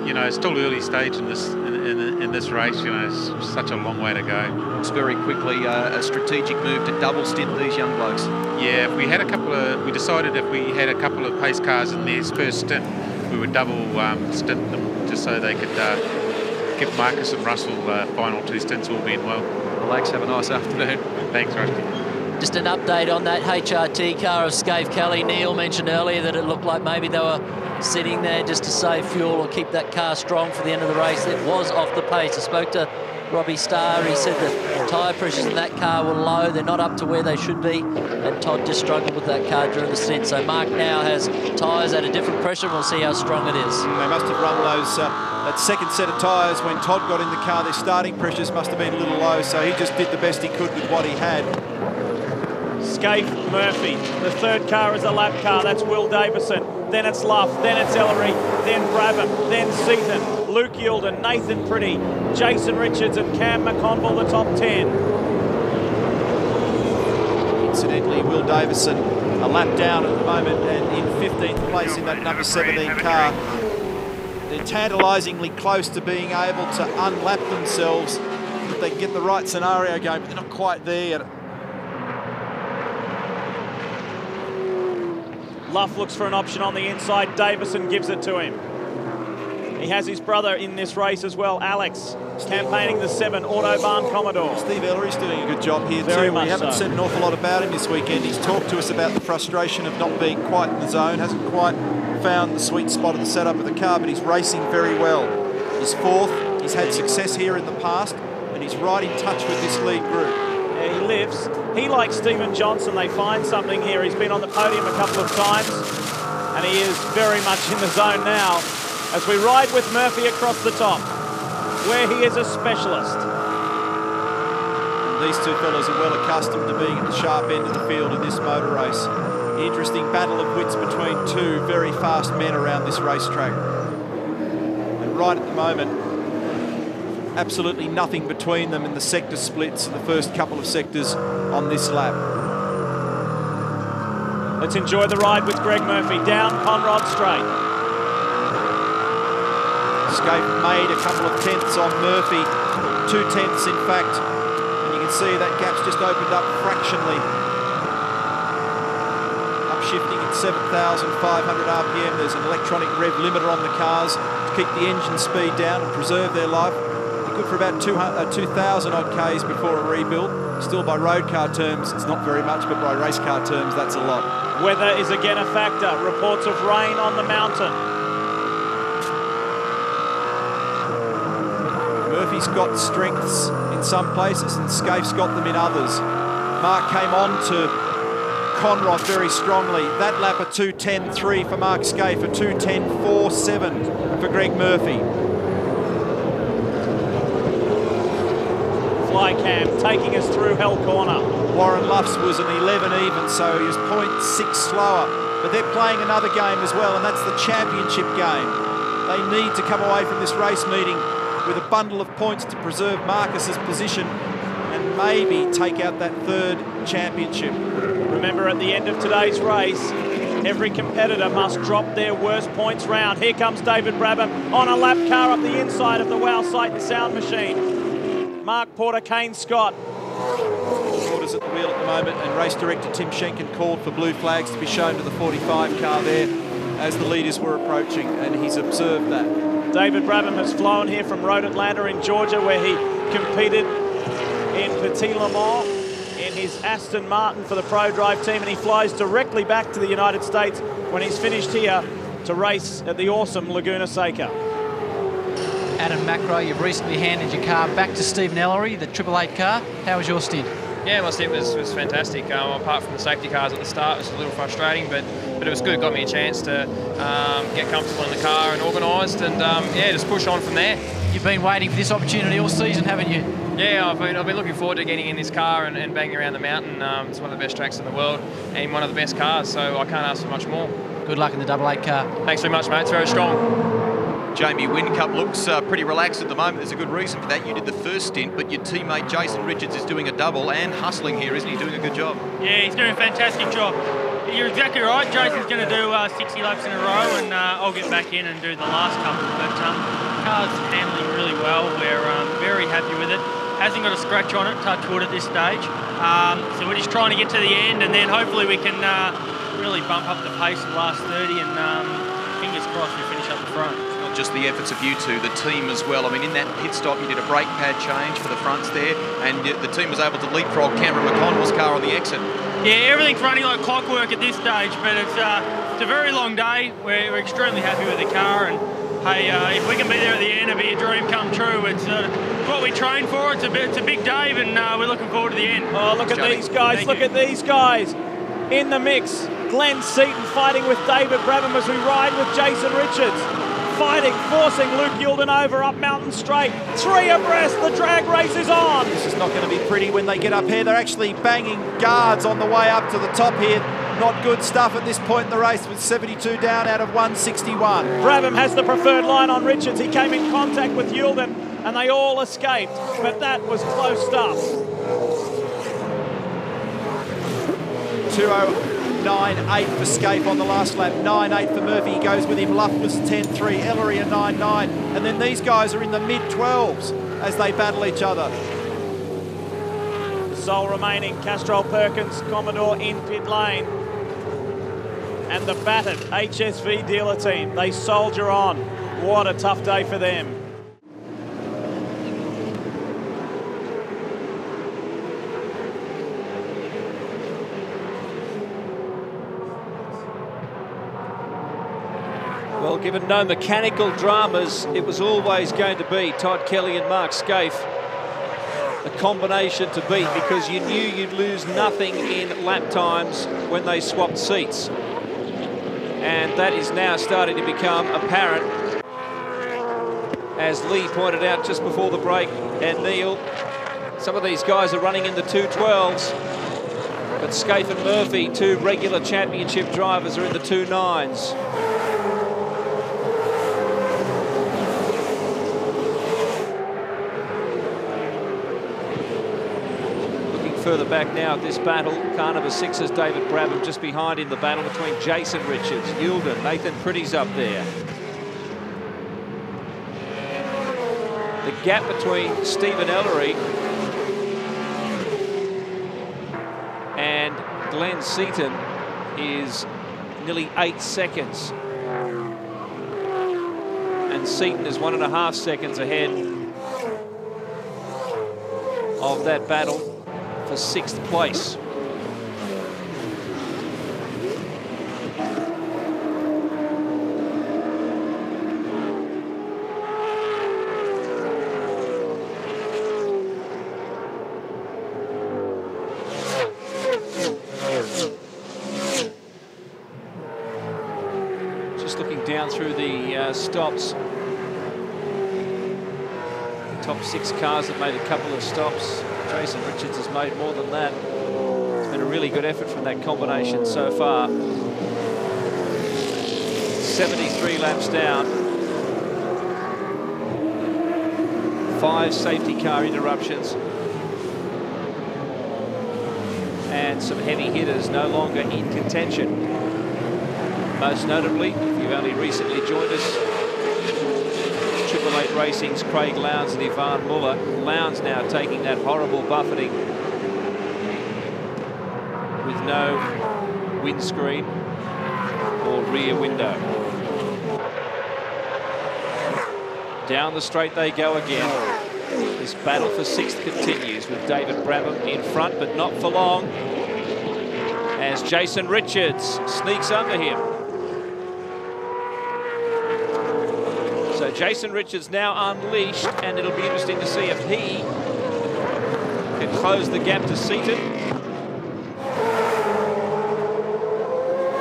You know, it's still early stage in this race. You know, it's such a long way to go. It's very quickly a strategic move to double stint these young blokes. Yeah, if we had we decided if we had a couple of pace cars in their first stint, we would double stint them just so they could give Marcus and Russell final 2 stints all being well. Relax, have a nice afternoon. Thanks, Rusty. Just an update on that HRT car of Scaife Kelly. Neil mentioned earlier that it looked like maybe they were sitting there just to save fuel or keep that car strong for the end of the race. It was off the pace. I spoke to Robbie Starr. He said the tyre pressures in that car were low. They're not up to where they should be. And Todd just struggled with that car during the stint. So Mark now has tyres at a different pressure, and we'll see how strong it is. They must have run those that second set of tyres when Todd got in the car. Their starting pressures must have been a little low, so he just did the best he could with what he had. Scaife Murphy. The third car is a lap car. That's Will Davison. Then it's Luff. Then it's Ellery. Then Brabham. Then Seton. Luke Yilden. Nathan Pretty. Jason Richards and Cam Mcconnell, the top 10. Incidentally, Will Davison a lap down at the moment and in 15th place in that number 17 car. They're tantalisingly close to being able to unlap themselves if they can get the right scenario going, but they're not quite there yet. Luff looks for an option on the inside. Davison gives it to him. He has his brother in this race as well, Alex, campaigning the 7 Autobahn Commodore. Steve Ellery's doing a good job here Very too. much We haven't so. said an awful lot about him this weekend. He's talked to us about the frustration of not being quite in the zone, hasn't quite found the sweet spot of the setup of the car, but he's racing very well. He's 4th, he's had success here in the past, and he's right in touch with this lead group. Yeah, he lives. He, like Stephen Johnson, they find something here. He's been on the podium a couple of times, and he is very much in the zone now as we ride with Murphy across the top, where he is a specialist. These two fellas are well accustomed to being at the sharp end of the field in this motor race. Interesting battle of wits between two very fast men around this racetrack. And right at the moment, absolutely nothing between them in the sector splits in the first couple of sectors on this lap. Let's enjoy the ride with Greg Murphy down Conrod Straight. Scaife made a couple of tenths on Murphy, 2 tenths in fact, and you can see that gap's just opened up fractionally. Upshifting at 7,500 RPM, there's an electronic rev limiter on the cars to keep the engine speed down and preserve their life. They're good for about 2,000 odd Ks before a rebuild. Still, by road car terms, it's not very much, but by race car terms, that's a lot. Weather is again a factor. Reports of rain on the mountain. Murphy's got strengths in some places and Scaife's got them in others. Mark came on to Conrod very strongly. That lap a 2:10.3 for Mark Scaife, a 2:10.47 for Greg Murphy. Fly cam taking us through Hell Corner. Warren Luff's was an 11 even, so he was 0.6 slower. But they're playing another game as well, and that's the championship game. They need to come away from this race meeting with a bundle of points to preserve Marcus's position and maybe take out that 3rd championship. Remember, at the end of today's race, every competitor must drop their worst points round. Here comes David Brabham on a lap car up the inside of the Wow Sight and Sound machine. Mark Porter, Kane Scott. Porter's at the wheel at the moment, and race director Tim Schenken called for blue flags to be shown to the 45 car there as the leaders were approaching, and he's observed that. David Brabham has flown here from Road Atlanta in Georgia, where he competed in Petit Le Mans in his Aston Martin for the Pro Drive team, and he flies directly back to the United States when he's finished here to race at the awesome Laguna Seca. Adam Macro, you've recently handed your car back to Stephen Ellery, the 888 car. How was your stint? Yeah, my stint was fantastic. Apart from the safety cars at the start, it was a little frustrating, but it was good. It got me a chance to get comfortable in the car and organised, and yeah, just push on from there. You've been waiting for this opportunity all season, haven't you? Yeah, I've been looking forward to getting in this car and banging around the mountain. It's one of the best tracks in the world and one of the best cars, so I can't ask for much more. Good luck in the 88 car. Thanks very much, mate. It's very strong. Jamie Whincup looks pretty relaxed at the moment. There's a good reason for that. You did the first stint, but your teammate Jason Richards is doing a double and hustling here, isn't he? Doing a good job. Yeah, he's doing a fantastic job. You're exactly right. Jason's going to do 60 laps in a row, and I'll get back in and do the last couple. But the car's handling really well. We're very happy with it. Hasn't got a scratch on it, touch wood at this stage. So we're just trying to get to the end, and then hopefully we can really bump up the pace in the last 30, and fingers crossed we finish up the front. Just the efforts of you two, the team as well. I mean, in that pit stop, you did a brake pad change for the fronts there, and the team was able to leapfrog Cameron Mcconnell's car on the exit. Yeah, everything's running like clockwork at this stage, but it's a very long day. We're extremely happy with the car, and hey, if we can be there at the end, it'll be a dream come true. It's what we trained for. It's a big day, and we're looking forward to the end. Oh, look at these guys! Look at these guys in the mix. Glenn Seton fighting with David Brabham as we ride with Jason Richards. Fighting, forcing Luke Youlden over up Mountain Straight. 3 abreast, the drag race is on. This is not going to be pretty when they get up here. They're actually banging guards on the way up to the top here. Not good stuff at this point in the race with 72 down out of 161. Brabham has the preferred line on Richards. He came in contact with Youlden and they all escaped, but that was close stuff. 2:09.8 for Scape on the last lap, 9.8 for Murphy, he goes with him, Luff was 10.3, Ellery a 9.9, and then these guys are in the mid-12s as they battle each other. Sole remaining, Castrol Perkins, Commodore in pit lane. And the battered HSV dealer team, they soldier on. What a tough day for them. Well, given no mechanical dramas, it was always going to be Todd Kelly and Mark Scaife, a combination to beat, because you knew you'd lose nothing in lap times when they swapped seats. And that is now starting to become apparent, as Lee pointed out just before the break, and Neil, some of these guys are running in the 212s, but Scaife and Murphy, 2 regular championship drivers, are in the 29s. Further back now at this battle, car number 6 is David Brabham, just behind in the battle between Jason Richards, Youlden, Nathan Pretty's up there. The gap between Stephen Ellery and Glenn Seton is nearly 8 seconds. And Seton is 1.5 seconds ahead of that battle for 6th place. Just looking down through the stops. The top 6 cars have made a couple of stops. Jason Richards has made more than that. It's been a really good effort from that combination so far. 73 laps down. 5 safety car interruptions. And some heavy hitters no longer in contention. Most notably, if you've only recently joined us, 888 Racing's Craig Lowndes and Ivan Muller. Lowndes now taking that horrible buffeting with no windscreen or rear window. Down the straight they go again. This battle for 6th continues with David Brabham in front, but not for long, as Jason Richards sneaks under him. So Jason Richards now unleashed, and it'll be interesting to see if he can close the gap to Seton.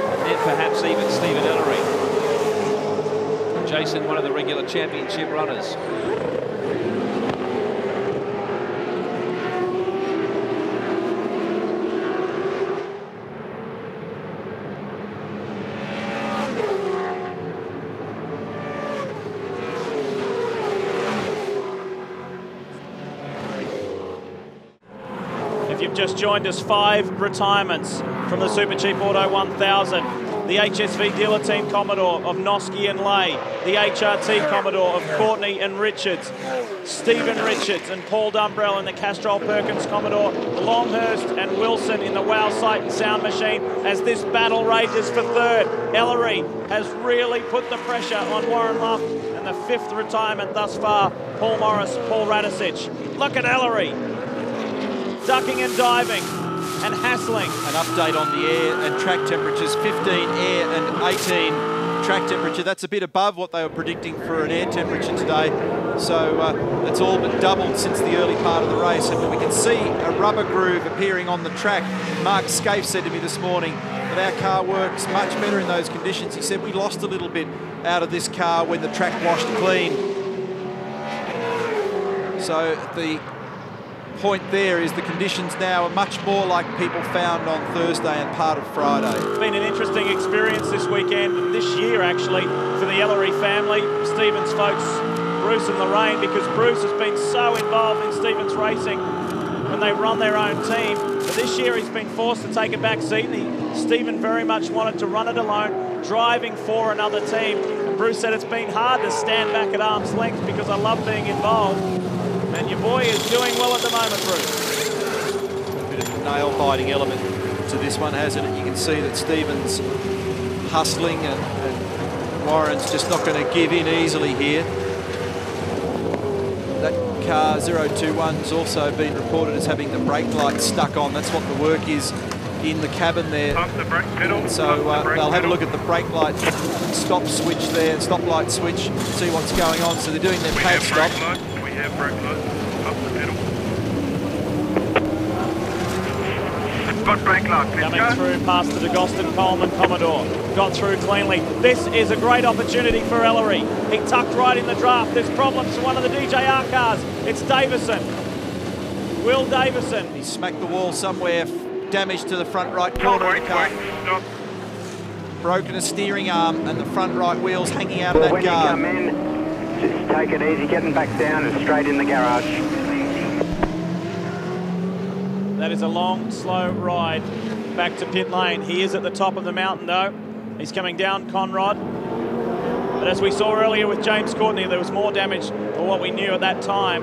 And then perhaps even Stephen Ellery. Jason, one of the regular championship runners. If you've just joined us, 5 retirements from the Super Cheap Auto 1000. The HSV dealer team Commodore of Noski and Lay. The HRT Commodore of Courtney and Richards. Stephen Richards and Paul Dumbrell in the Castrol Perkins Commodore. Longhurst and Wilson in the Wow Sight and Sound Machine as this battle rages for third. Ellery has really put the pressure on Warren Luff, and the 5th retirement thus far, Paul Morris, Paul Radisich. Look at Ellery, ducking and diving and hassling. An update on the air and track temperatures, 15 air and 18 track temperature. That's a bit above what they were predicting for an air temperature today. So it's all but doubled since the early part of the race. And we can see a rubber groove appearing on the track. Mark Scaife said to me this morning that our car works much better in those conditions. He said we lost a little bit out of this car when the track washed clean. So the point there is the conditions now are much more like people found on Thursday and part of Friday. It's been an interesting experience this weekend, this year actually, for the Ellery family, Stevens folks, Bruce and Lorraine, because Bruce has been so involved in Stevens racing when they run their own team. But this year he's been forced to take a back seat. Stephen very much wanted to run it alone, driving for another team. And Bruce said it's been hard to stand back at arm's length because I love being involved. And your boy is doing well at the moment, Bruce. A bit of a nail-biting element to this one, hasn't it? You can see that Stevens hustling and Warren's just not going to give in easily here. That car 021's also been reported as having the brake light stuck on. That's what the work is in the cabin there. Pump the brake pedal. So they'll have a look at the brake light stop switch there, stop light switch, see what's going on. So they're doing their pad stop. We have brake light. Pump the pedal. Got brake light. Coming through past the DeGoston Coleman Commodore. Got through cleanly. This is a great opportunity for Ellery. He tucked right in the draft. There's problems for one of the DJR cars. It's Davison. Will Davison. He smacked the wall somewhere. Damage to the front right corner of the car. Stop. Broken a steering arm and the front right wheel's hanging out of that when guard. you come in, just take it easy, getting back down and straight in the garage. That is a long, slow ride back to pit lane. He is at the top of the mountain though. He's coming down Conrod. But as we saw earlier with James Courtney, there was more damage for what we knew at that time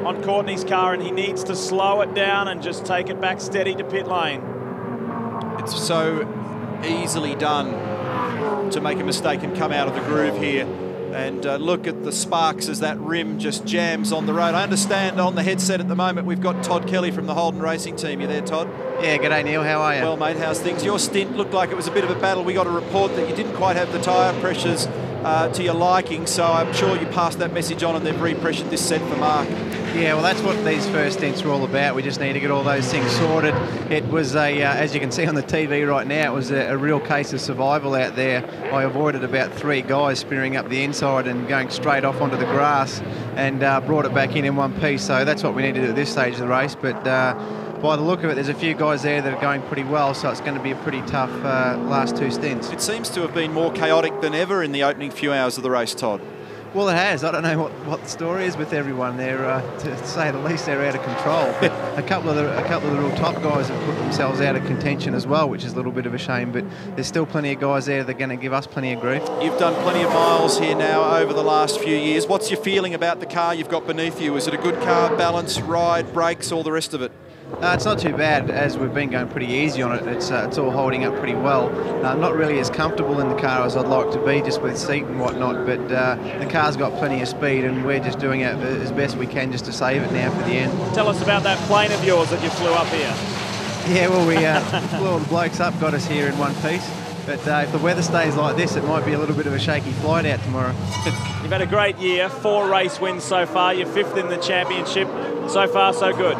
on Courtney's car, and he needs to slow it down and just take it back steady to pit lane. It's so easily done to make a mistake and come out of the groove here. And look at the sparks as that rim just jams on the road. I understand on the headset at the moment we've got Todd Kelly from the Holden Racing team. You there, Todd? Yeah, g'day Neil, how are you? Well, mate, how's things? Your stint looked like it was a bit of a battle. We got a report that you didn't quite have the tyre pressures to your liking, so I'm sure you passed that message on and they've repressured this set for Mark. Yeah, well, that's what these first stints were all about. We just need to get all those things sorted. It was as you can see on the TV right now, it was a real case of survival out there. I avoided about 3 guys spearing up the inside and going straight off onto the grass, and brought it back in one piece. So that's what we need to do at this stage of the race. But by the look of it, there's a few guys there that are going pretty well, so it's going to be a pretty tough last 2 stints. It seems to have been more chaotic than ever in the opening few hours of the race, Todd. Well, it has. I don't know what the story is with everyone. They're, to say the least, they're out of control. But a couple of the real top guys have put themselves out of contention as well, which is a little bit of a shame. But there's still plenty of guys there that are going to give us plenty of grief. You've done plenty of miles here now over the last few years. What's your feeling about the car you've got beneath you? Is it a good car, balance, ride, brakes, all the rest of it? It's not too bad, as we've been going pretty easy on it. It's all holding up pretty well. Not really as comfortable in the car as I'd like to be, just with seat and whatnot, but the car's got plenty of speed, and we're just doing it as best we can just to save it now for the end. Tell us about that plane of yours that you flew up here. Yeah, well, we flew all the blokes up, got us here in one piece. But if the weather stays like this, it might be a little bit of a shaky flight out tomorrow. You've had a great year, 4 race wins so far. You're 5th in the championship. So far, so good.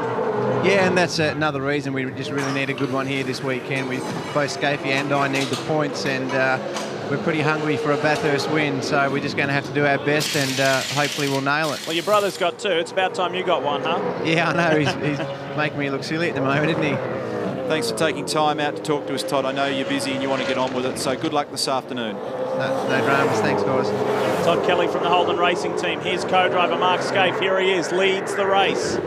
Yeah, and that's another reason we just really need a good one here this weekend. Both Scafie and I need the points, and we're pretty hungry for a Bathurst win, so we're just going to have to do our best, and hopefully we'll nail it. Well, your brother's got 2. It's about time you got one, huh? Yeah, I know. He's making me look silly at the moment, isn't he? Thanks for taking time out to talk to us, Todd. I know you're busy and you want to get on with it, so good luck this afternoon. No dramas. Thanks, guys. Todd Kelly from the Holden Racing team. Here's co-driver Mark Scaife. Here he is, leads the race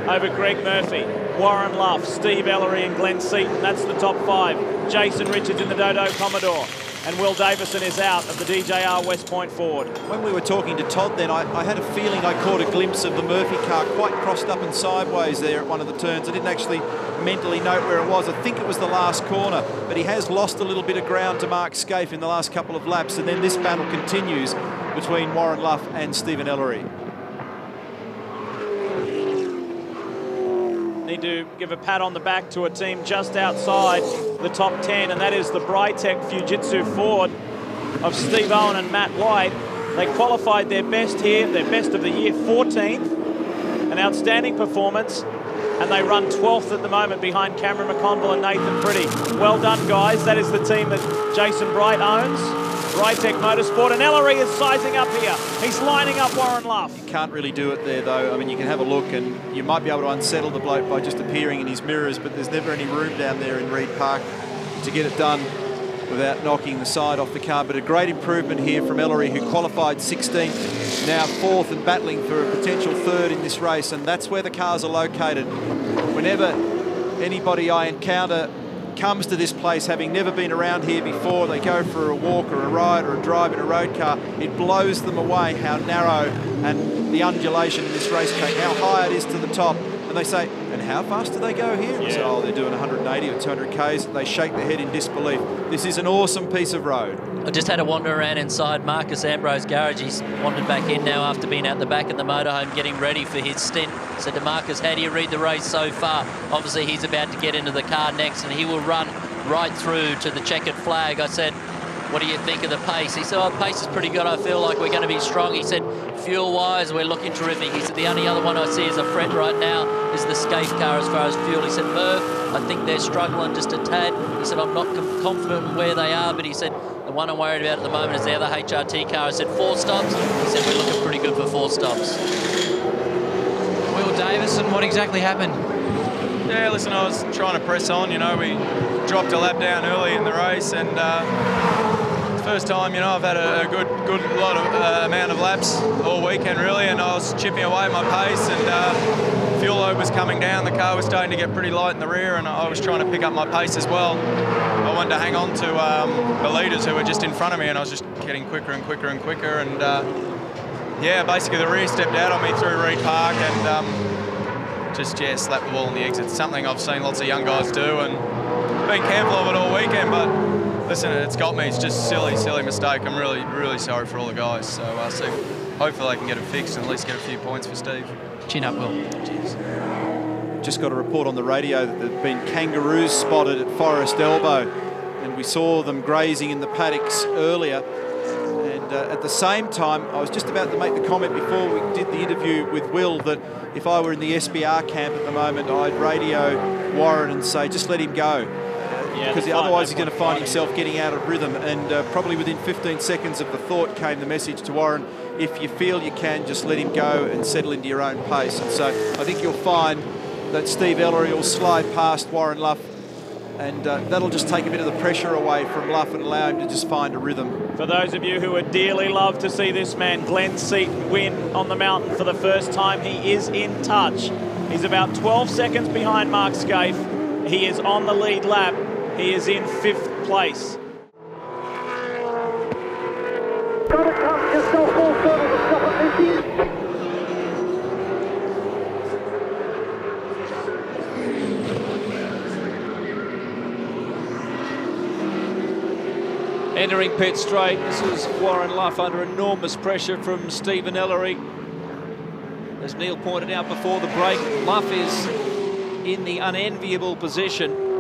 over Greg Murphy, Warren Luff, Steve Ellery and Glenn Seton. That's the top 5. Jason Richards in the Dodo Commodore. And Will Davison is out of the DJR West Point Ford. When we were talking to Todd then, I had a feeling I caught a glimpse of the Murphy car quite crossed up and sideways there at one of the turns. I didn't actually mentally note where it was. I think it was the last corner, but he has lost a little bit of ground to Mark Scaife in the last couple of laps, and then this battle continues between Warren Luff and Stephen Ellery. Need to give a pat on the back to a team just outside the top 10, and that is the Brytech Fujitsu Ford of Steve Owen and Matt White. They qualified their best here, their best of the year, 14th, an outstanding performance, and they run 12th at the moment behind Cameron McConnell and Nathan Pretty. Well done, guys. That is the team that Jason Bright owns, Brytech Motorsport, and Ellery is sizing up here. He's lining up Warren Luff. You can't really do it there, though. I mean, you can have a look and you might be able to unsettle the bloke by just appearing in his mirrors, but there's never any room down there in Reed Park to get it done without knocking the side off the car. But a great improvement here from Ellery, who qualified 16th, now 4th and battling for a potential 3rd in this race, and that's where the cars are located. Whenever anybody I encounter comes to this place having never been around here before, they go for a walk or a ride or a drive in a road car, it blows them away how narrow and the undulation in this racetrack, how high it is to the top. And they say, and how fast do they go here? And we say, oh, they're doing 180 or 200 Ks. They shake their head in disbelief. This is an awesome piece of road. I just had a wander around inside Marcus Ambrose garage. He's wandered back in now after being out the back of the motorhome getting ready for his stint. Said to Marcus, how do you read the race so far? Obviously he's about to get into the car next and he will run right through to the checkered flag. I said, what do you think of the pace? He said, oh, the pace is pretty good. I feel like we're going to be strong. He said, fuel-wise, we're looking terrific. He said, the only other one I see as a threat right now is the Scaife car as far as fuel. He said, Murph, I think they're struggling just a tad. He said, I'm not confident in where they are, but he said, the one I'm worried about at the moment is the other HRT car. I said, 4 stops. He said, we're looking pretty good for 4 stops. Will Davison, what exactly happened? Yeah, listen, I was trying to press on. You know, we dropped a lap down early in the race, and first time, you know, I've had a good lot of amount of laps all weekend, really, and I was chipping away my pace, and fuel load was coming down. The car was starting to get pretty light in the rear, and I was trying to pick up my pace as well. I wanted to hang on to the leaders who were just in front of me, and I was just getting quicker and quicker and quicker, and yeah, basically the rear stepped out on me through Reed Park, and just, yeah, slapped the ball in the exit. Something I've seen lots of young guys do, and been careful of it all weekend, but listen, it's got me. It's just silly mistake. I'm really sorry for all the guys. So hopefully I can get it fixed and at least get a few points for Steve. Chin up, Will. Cheers. Just got a report on the radio that there've been kangaroos spotted at Forest Elbow, and we saw them grazing in the paddocks earlier. And at the same time, I was just about to make the comment before we did the interview with Will that if I were in the SBR camp at the moment, I'd radio Warren and say, just let him go. Because otherwise he's going to find himself getting out of rhythm, and probably within 15 seconds of the thought came the message to Warren, if you feel you can, just let him go and settle into your own pace. And so I think you'll find that Steve Ellery will slide past Warren Luff, and that'll just take a bit of the pressure away from Luff and allow him to just find a rhythm. For those of you who would dearly love to see this man, Glenn Seton, win on the mountain for the first time, he is in touch. He's about 12 seconds behind Mark Scaife. He is on the lead lap. He is in 5th place. Got to come just off full throttle to stop at this. Entering pit straight, this is Warren Luff under enormous pressure from Stephen Ellery. As Neil pointed out before the break, Luff is in the unenviable position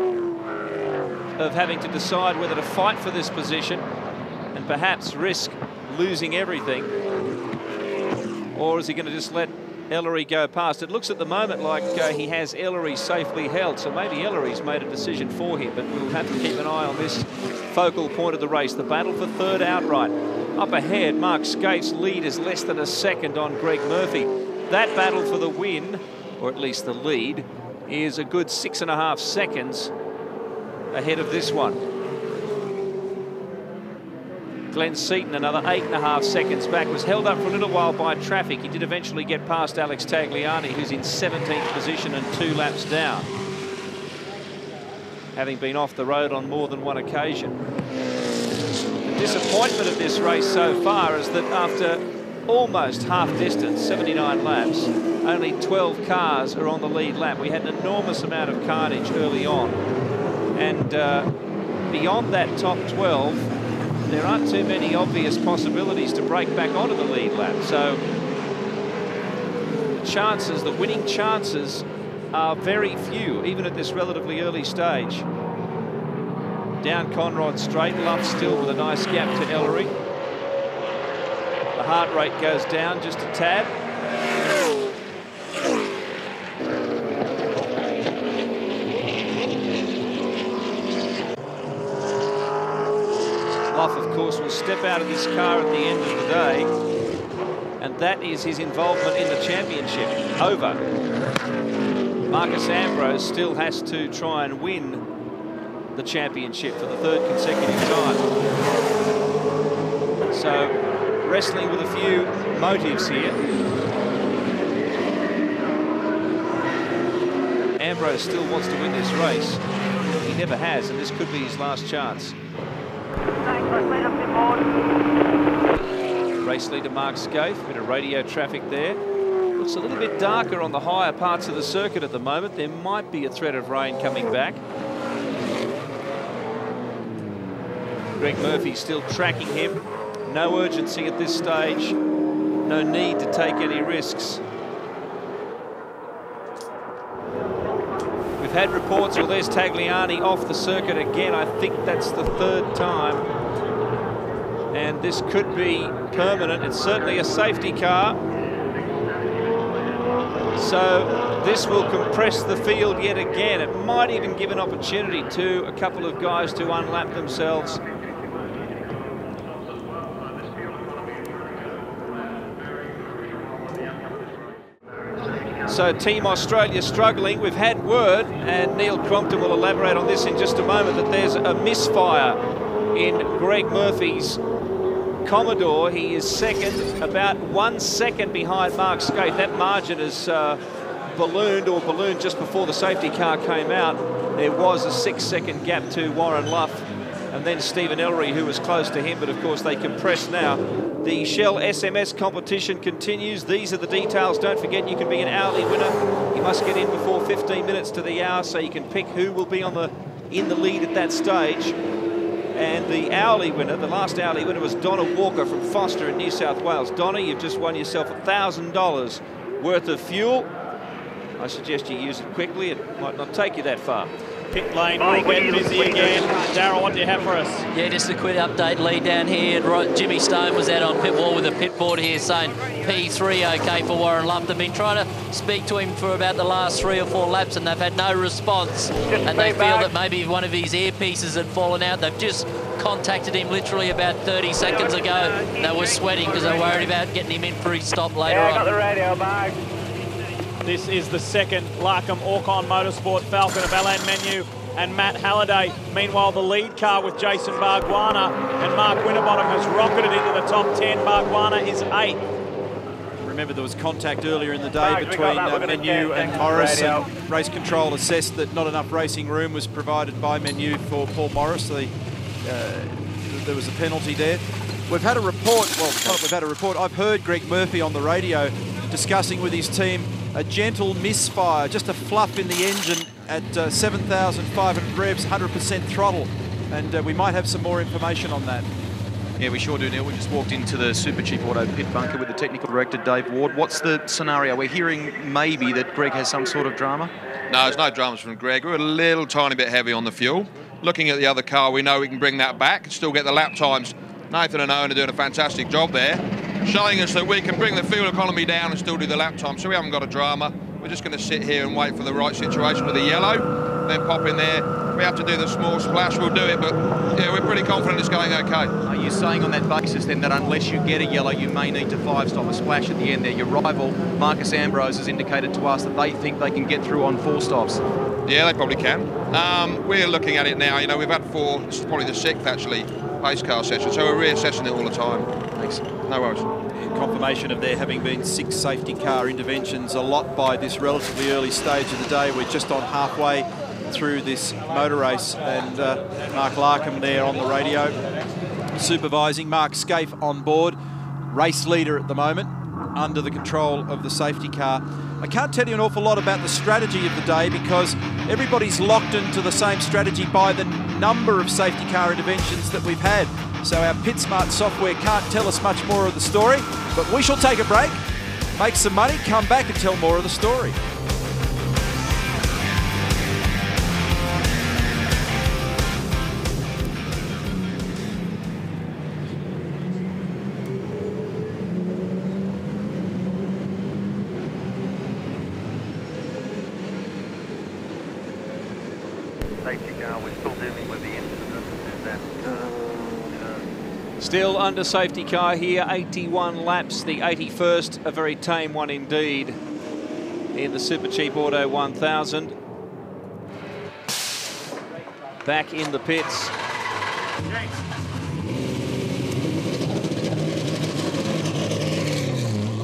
of having to decide whether to fight for this position and perhaps risk losing everything, or is he going to just let Ellery go past. It looks at the moment like he has Ellery safely held, so maybe Ellery's made a decision for him, but we'll have to keep an eye on this focal point of the race. The battle for third outright. Up ahead, Mark Skaife's lead is less than a second on Greg Murphy. That battle for the win, or at least the lead, is a good 6.5 seconds ahead of this one. Glenn Seton, another 8.5 seconds back, was held up for a little while by traffic. He did eventually get past Alex Tagliani, who's in 17th position and 2 laps down, having been off the road on more than one occasion. The disappointment of this race so far is that after almost half distance, 79 laps, only 12 cars are on the lead lap. We had an enormous amount of carnage early on, and beyond that top 12, there aren't too many obvious possibilities to break back onto the lead lap. So the chances, the winning chances, are very few, even at this relatively early stage. Down Conrod straight, Luff still with a nice gap to Ellery. The heart rate goes down just a tad. Luff, of course, will step out of this car at the end of the day, and that is his involvement in the championship over. Marcus Ambrose still has to try and win the championship for the 3rd consecutive time. So, wrestling with a few motives here. Ambrose still wants to win this race. He never has, and this could be his last chance. Race leader Mark Skaife, bit of radio traffic there. Looks a little bit darker on the higher parts of the circuit at the moment. There might be a threat of rain coming back. Greg Murphy still tracking him. No urgency at this stage. No need to take any risks. We've had reports, well, there's Tagliani off the circuit again. I think that's the 3rd time. And this could be permanent. It's certainly a safety car. So this will compress the field yet again. It might even give an opportunity to a couple of guys to unlap themselves. So Team Australia struggling. We've had word, and Neil Crompton will elaborate on this in just a moment, that there's a misfire in Greg Murphy's Commodore. He is second, about 1 second behind Mark Skaife. That margin is ballooned just before the safety car came out. There was a 6-second gap to Warren Luff, and then Stephen Ellery, who was close to him, but of course they compress now. The Shell SMS competition continues. These are the details. Don't forget, you can be an hourly winner. You must get in before 15 minutes to the hour, so you can pick who will be in the lead at that stage. And the hourly winner, the last hourly winner, was Donna Walker from Foster in New South Wales. Donna, you've just won yourself $1,000 worth of fuel. I suggest you use it quickly. It might not take you that far. Pit lane will get busy again. Darryl, what do you have for us? Yeah, just a quick update lead down here. Jimmy Stone was out on pit wall with a pit board here saying P3 okay for Warren Luff. They've been trying to speak to him for about the last 3 or 4 laps, and they've had no response. And they feel that maybe one of his earpieces had fallen out. They've just contacted him literally about 30 seconds ago. They were sweating because they were worried about getting him in for his stop later on. I got the radio, Mark. This is the second Larkham Orcon Motorsport Falcon of Alain Menu and Matt Halliday. Meanwhile, the lead car with Jason Bargwanna and Mark Winterbottom has rocketed into the top 10. Bargwanna is 8th. Remember, there was contact earlier in the day between Menu and Morris, and race control assessed that not enough racing room was provided by Menu for Paul Morris. So there was a penalty there. We've had a report, I've heard Greg Murphy on the radio discussing with his team a gentle misfire, just a fluff in the engine at 7,500 revs, 100% throttle. And we might have some more information on that. Yeah, we sure do, Neil. We just walked into the Super Cheap Auto pit bunker with the technical director, Dave Ward. What's the scenario? We're hearing maybe that Greg has some sort of drama? No, there's no dramas from Greg. We're a little tiny bit heavy on the fuel. Looking at the other car, we know we can bring that back and still get the lap times. Nathan and Owen are doing a fantastic job there. showing us that we can bring the fuel economy down and still do the lap time, so we haven't got a drama. We're just going to sit here and wait for the right situation with the yellow, then pop in there. If we have to do the small splash, we'll do it, but yeah, we're pretty confident it's going okay. Are you saying on that basis then that unless you get a yellow, you may need to 5-stop a splash at the end there? Your rival, Marcus Ambrose, has indicated to us that they think they can get through on 4 stops. Yeah, they probably can. We're looking at it now. You know, we've had 4, this is probably the 6th actually, pace car session, so we're reassessing it all the time. Thanks. No worries. Confirmation of there having been 6 safety car interventions, a lot by this relatively early stage of the day. We're just on halfway through this motor race, and Mark Larkham there on the radio supervising. Mark Scaife on board, race leader at the moment, under the control of the safety car. I can't tell you an awful lot about the strategy of the day because everybody's locked into the same strategy by the number of safety car interventions that we've had. So our PitSmart software can't tell us much more of the story, but we shall take a break, make some money, come back and tell more of the story. Safety car, we're still dealing with the incident, and that Still under safety car here, 81 laps, the 81st, a very tame one indeed in the Super Cheap Auto 1000. Back in the pits.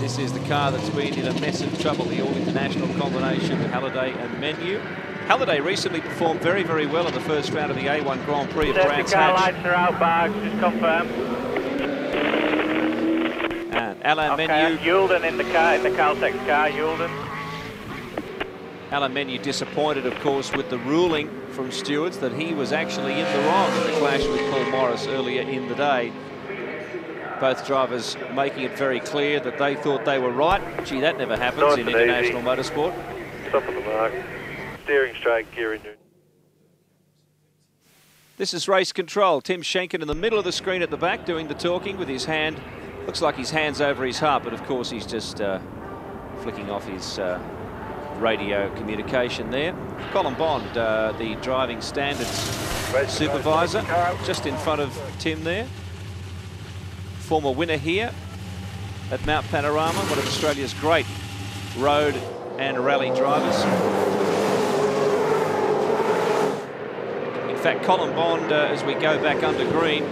This is the car that's been in a mess of trouble, the all-international combination, Halliday and Menu. Halliday recently performed very, very well in the first round of the A1 Grand Prix of Brands Safety car Hatch. lights are out, Barks, just confirm. And Alain Okay, Menu. Yulden in the Caltex car, Yulden. Alain Menu disappointed, of course, with the ruling from stewards that he was actually in the wrong in the clash with Paul Morris earlier in the day. Both drivers making it very clear that they thought they were right. Gee, that never happens in international motorsport. Top of the mark. Steering straight, gear engine. This is race control. Tim Schenken in the middle of the screen at the back doing the talking with his hand. Looks like his hand's over his heart, but of course he's just flicking off his radio communication there. Colin Bond, the driving standards supervisor, just in front of Tim there. Former winner here at Mount Panorama, one of Australia's great road and rally drivers. In fact, Colin Bond, as we go back under green,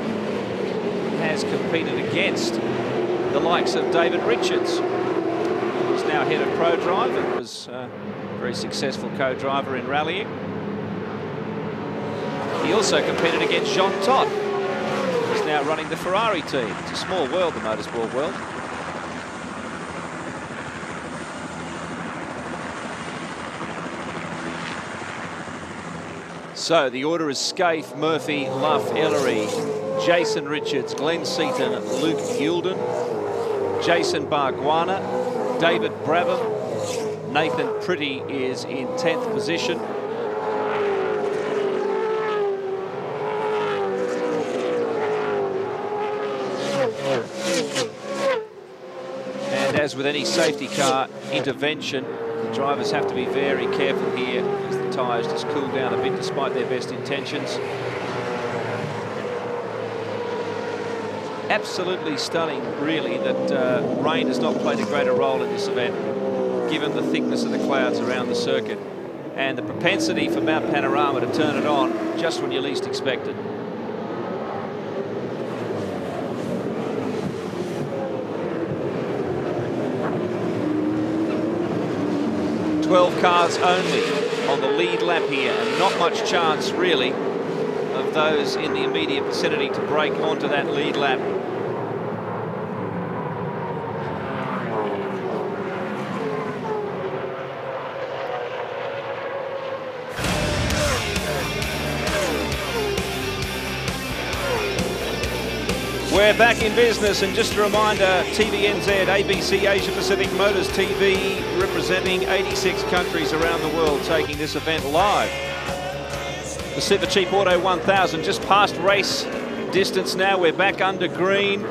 has competed against the likes of David Richards, who's now head of Pro Drive and was a very successful co-driver in rallying. He also competed against Jean Todt, who's now running the Ferrari team. It's a small world, the motorsport world. So the order is Scaife, Murphy, Luff, Ellery, Jason Richards, Glenn Seton, Luke Yulden, Jason Barguana, David Brabham, Nathan Pretty is in 10th position. And as with any safety car intervention, the drivers have to be very careful here as the tyres just cool down a bit despite their best intentions. Absolutely stunning, really, that rain has not played a greater role in this event, given the thickness of the clouds around the circuit and the propensity for Mount Panorama to turn it on just when you least expect it. Twelve cars only on the lead lap here, and not much chance, really, of those in the immediate vicinity to break onto that lead lap. We're back in business, and just a reminder, TVNZ, ABC Asia Pacific Motors TV, representing 86 countries around the world, taking this event live. The Super Cheap Auto 1000 just past race distance now. We're back under green.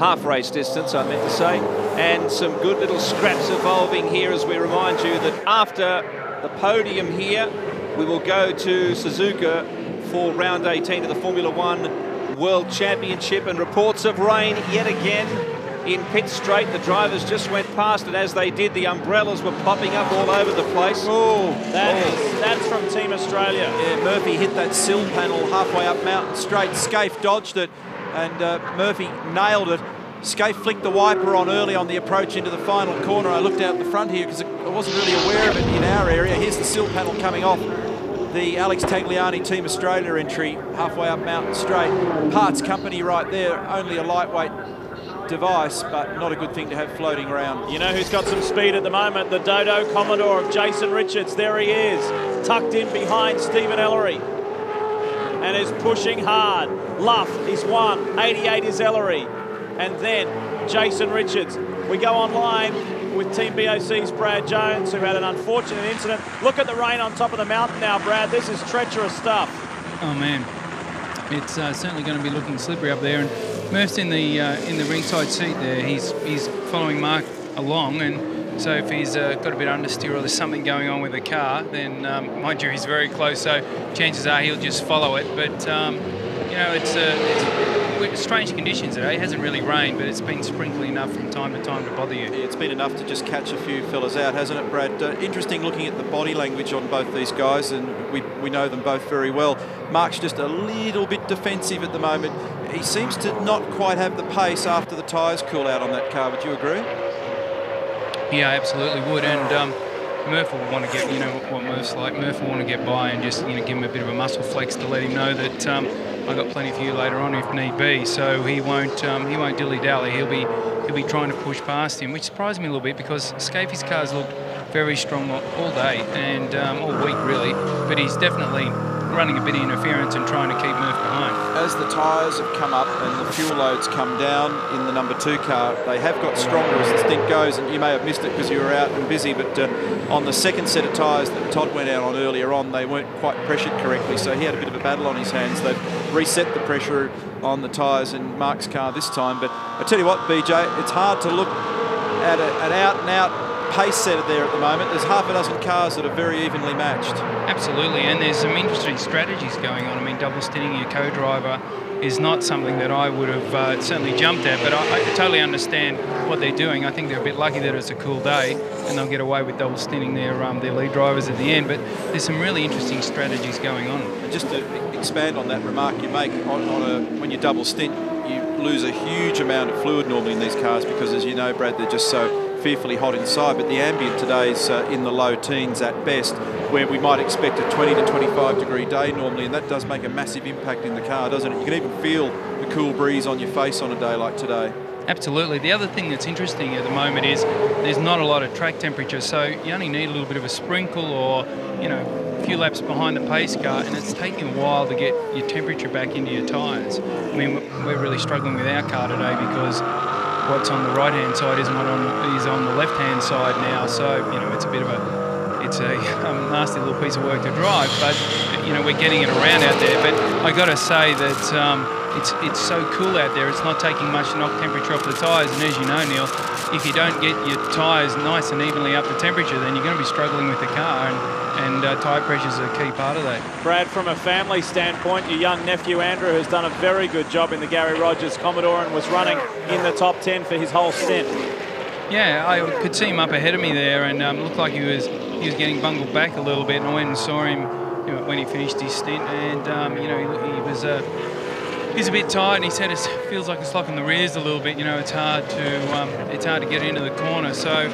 half race distance, I meant to say, and some good little scraps evolving here as we remind you that after the podium here, we will go to Suzuka for round 18 of the Formula One World Championship, and reports of rain yet again in pit straight. The drivers just went past it. As they did, the umbrellas were popping up all over the place. That's from Team Australia. Yeah, Murphy hit that sill panel halfway up Mountain Straight. Scaife dodged it, and Murphy nailed it. Scaife flicked the wiper on early on the approach into the final corner. I looked out the front here because I wasn't really aware of it in our area. Here's the sill panel coming off the Alex Tagliani Team Australia entry halfway up Mountain Straight. Parts company right there, only a lightweight device, but not a good thing to have floating around. You know who's got some speed at the moment? The Dodo Commodore of Jason Richards. There he is, tucked in behind Stephen Ellery, and is pushing hard. Luff is 1, 88 is Ellery, and then Jason Richards. We go online with Team BOC's Brad Jones, who had an unfortunate incident. Look at the rain on top of the mountain now, Brad. This is treacherous stuff. Oh man, it's certainly going to be looking slippery up there. And Murph's in the ringside seat there. He's following Mark along, and so if he's got a bit of understeer or there's something going on with the car, then mind you, he's very close. So chances are he'll just follow it. But you know, it's strange conditions today. It hasn't really rained, but it's been sprinkling enough from time to time to bother you. Yeah, it's been enough to just catch a few fellas out, hasn't it, Brad? Interesting looking at the body language on both these guys, and we know them both very well. Mark's just a little bit defensive at the moment. He seems to not quite have the pace after the tyres cool out on that car. Would you agree? Yeah, absolutely would. And Murph will want to get, you know what Murph's like. Murph will want to get by and just, you know, give him a bit of a muscle flex to let him know that I've got plenty for you later on if need be. So he won't dilly-dally. He'll be trying to push past him, which surprised me a little bit because Scaife's cars looked very strong all day and all week really, but he's definitely running a bit of interference and trying to keep Murph behind. As the tyres have come up and the fuel loads come down in the number 2 car, they have got stronger as the stint goes, and you may have missed it because you were out and busy, but on the second set of tyres that Todd went out on earlier on, they weren't quite pressured correctly, so he had a bit of a battle on his hands. They've reset the pressure on the tyres in Mark's car this time, but I tell you what, BJ, it's hard to look at an out-and-out pace setter there at the moment. There's half a dozen cars that are very evenly matched. Absolutely, and there's some interesting strategies going on. I mean, double stinting your co-driver is not something that I would have certainly jumped at, but I totally understand what they're doing. I think they're a bit lucky that it's a cool day and they'll get away with double stinting their lead drivers at the end, but there's some really interesting strategies going on. And just to expand on that remark you make, when you double stint, you lose a huge amount of fluid normally in these cars because, as you know, Brad, they're just so fearfully hot inside, but the ambient today is in the low teens at best, where we might expect a 20 to 25 degree day normally, and that does make a massive impact in the car, doesn't it? You can even feel the cool breeze on your face on a day like today. Absolutely. The other thing that's interesting at the moment is there's not a lot of track temperature, so you only need a little bit of a sprinkle or, you know, a few laps behind the pace car, and it's taking a while to get your temperature back into your tyres. I mean, we're really struggling with our car today because what's on the right-hand side is on the left-hand side now, so, you know, it's a nasty little piece of work to drive, but, you know, we're getting it around out there. But I got to say that it's so cool out there, it's not taking much to knock temperature off the tyres, and as you know, Neil, if you don't get your tyres nice and evenly up to temperature, then you're going to be struggling with the car, and tyre pressure is a key part of that. Brad, from a family standpoint, your young nephew Andrew has done a very good job in the Gary Rogers Commodore and was running in the top 10 for his whole stint. Yeah, I could see him up ahead of me there, and looked like he was getting bungled back a little bit, and I went and saw him, you know, when he finished his stint, and you know, he's a bit tired, and he said it feels like it's locking the rears a little bit. You know, it's hard to get into the corner. So,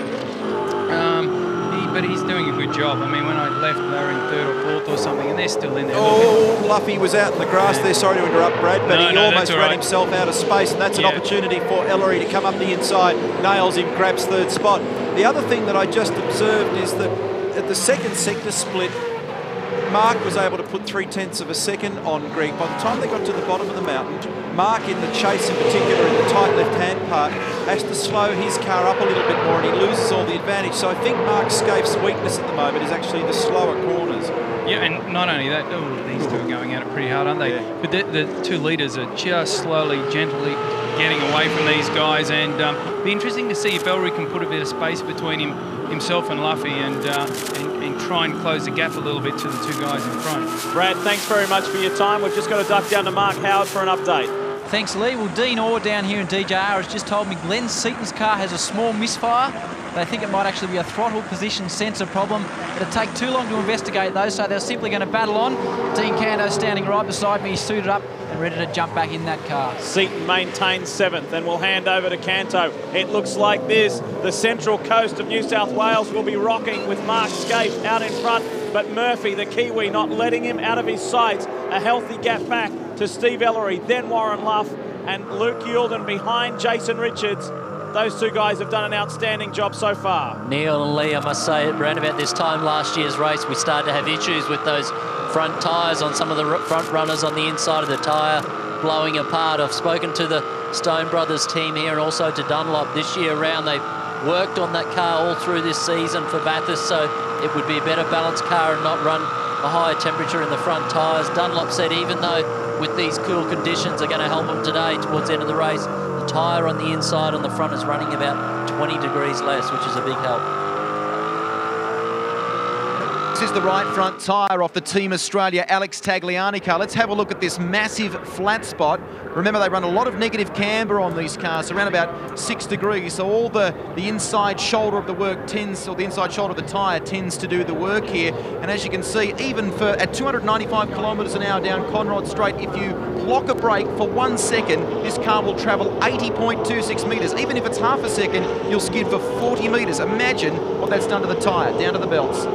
but he's doing a good job. I mean, when I left, they were in 3rd or 4th or something, and they're still in there. Oh, Luffy was out in the grass there. Sorry to interrupt, Brad, but he almost ran himself out of space, and that's an opportunity for Ellery to come up the inside, nails him, grabs 3rd spot. The other thing that I just observed is that at the second sector split, Mark was able to put 0.3 of a second on Greg. By the time they got to the bottom of the mountain, Mark, in the chase in particular, in the tight left-hand part, has to slow his car up a little bit more, and he loses all the advantage. So I think Mark Scaife's weakness at the moment is actually the slower corners. Yeah, and not only that, these two are going at it pretty hard, aren't they? Yeah. But the two leaders are just slowly, gently getting away from these guys, and be interesting to see if Ellery can put a bit of space between himself and Luffy and try and close the gap a little bit to the two guys in front. Brad, thanks very much for your time. We've just got to duck down to Mark Howard for an update. Thanks, Lee. Well, Dean Orr down here in DJR has just told me Glenn Seton's car has a small misfire. They think it might actually be a throttle position sensor problem. It'll take too long to investigate those, so they're simply going to battle on. Dean Canto standing right beside me, he's suited up and ready to jump back in that car. Seton maintains 7th, and we'll hand over to Canto. It looks like this. The central coast of New South Wales will be rocking with Mark Scaife out in front, but Murphy, the Kiwi, not letting him out of his sights. A healthy gap back to Steve Ellery, then Warren Luff, and Luke Youlden behind Jason Richards. Those two guys have done an outstanding job so far. Neil and Lee, I must say, around about this time last year's race, we started to have issues with those front tyres on some of the front runners on the inside of the tyre blowing apart. I've spoken to the Stone Brothers team here and also to Dunlop this year round. They've worked on that car all through this season for Bathurst, so it would be a better balanced car and not run a higher temperature in the front tyres. Dunlop said even though with these cool conditions are going to help them today towards the end of the race, the tyre on the inside on the front is running about 20 degrees less, which is a big help. This is the right front tyre off the Team Australia Alex Tagliani car. Let's have a look at this massive flat spot. Remember, they run a lot of negative camber on these cars, around about 6 degrees. So all the inside shoulder of the work tends, or the inside shoulder of the tyre tends to do the work here. And as you can see, even at 295 kilometres an hour down Conrod Straight, if you lock a brake for 1 second, this car will travel 80.26 metres. Even if it's half a second, you'll skid for 40 metres. Imagine what that's done to the tyre, down to the belts.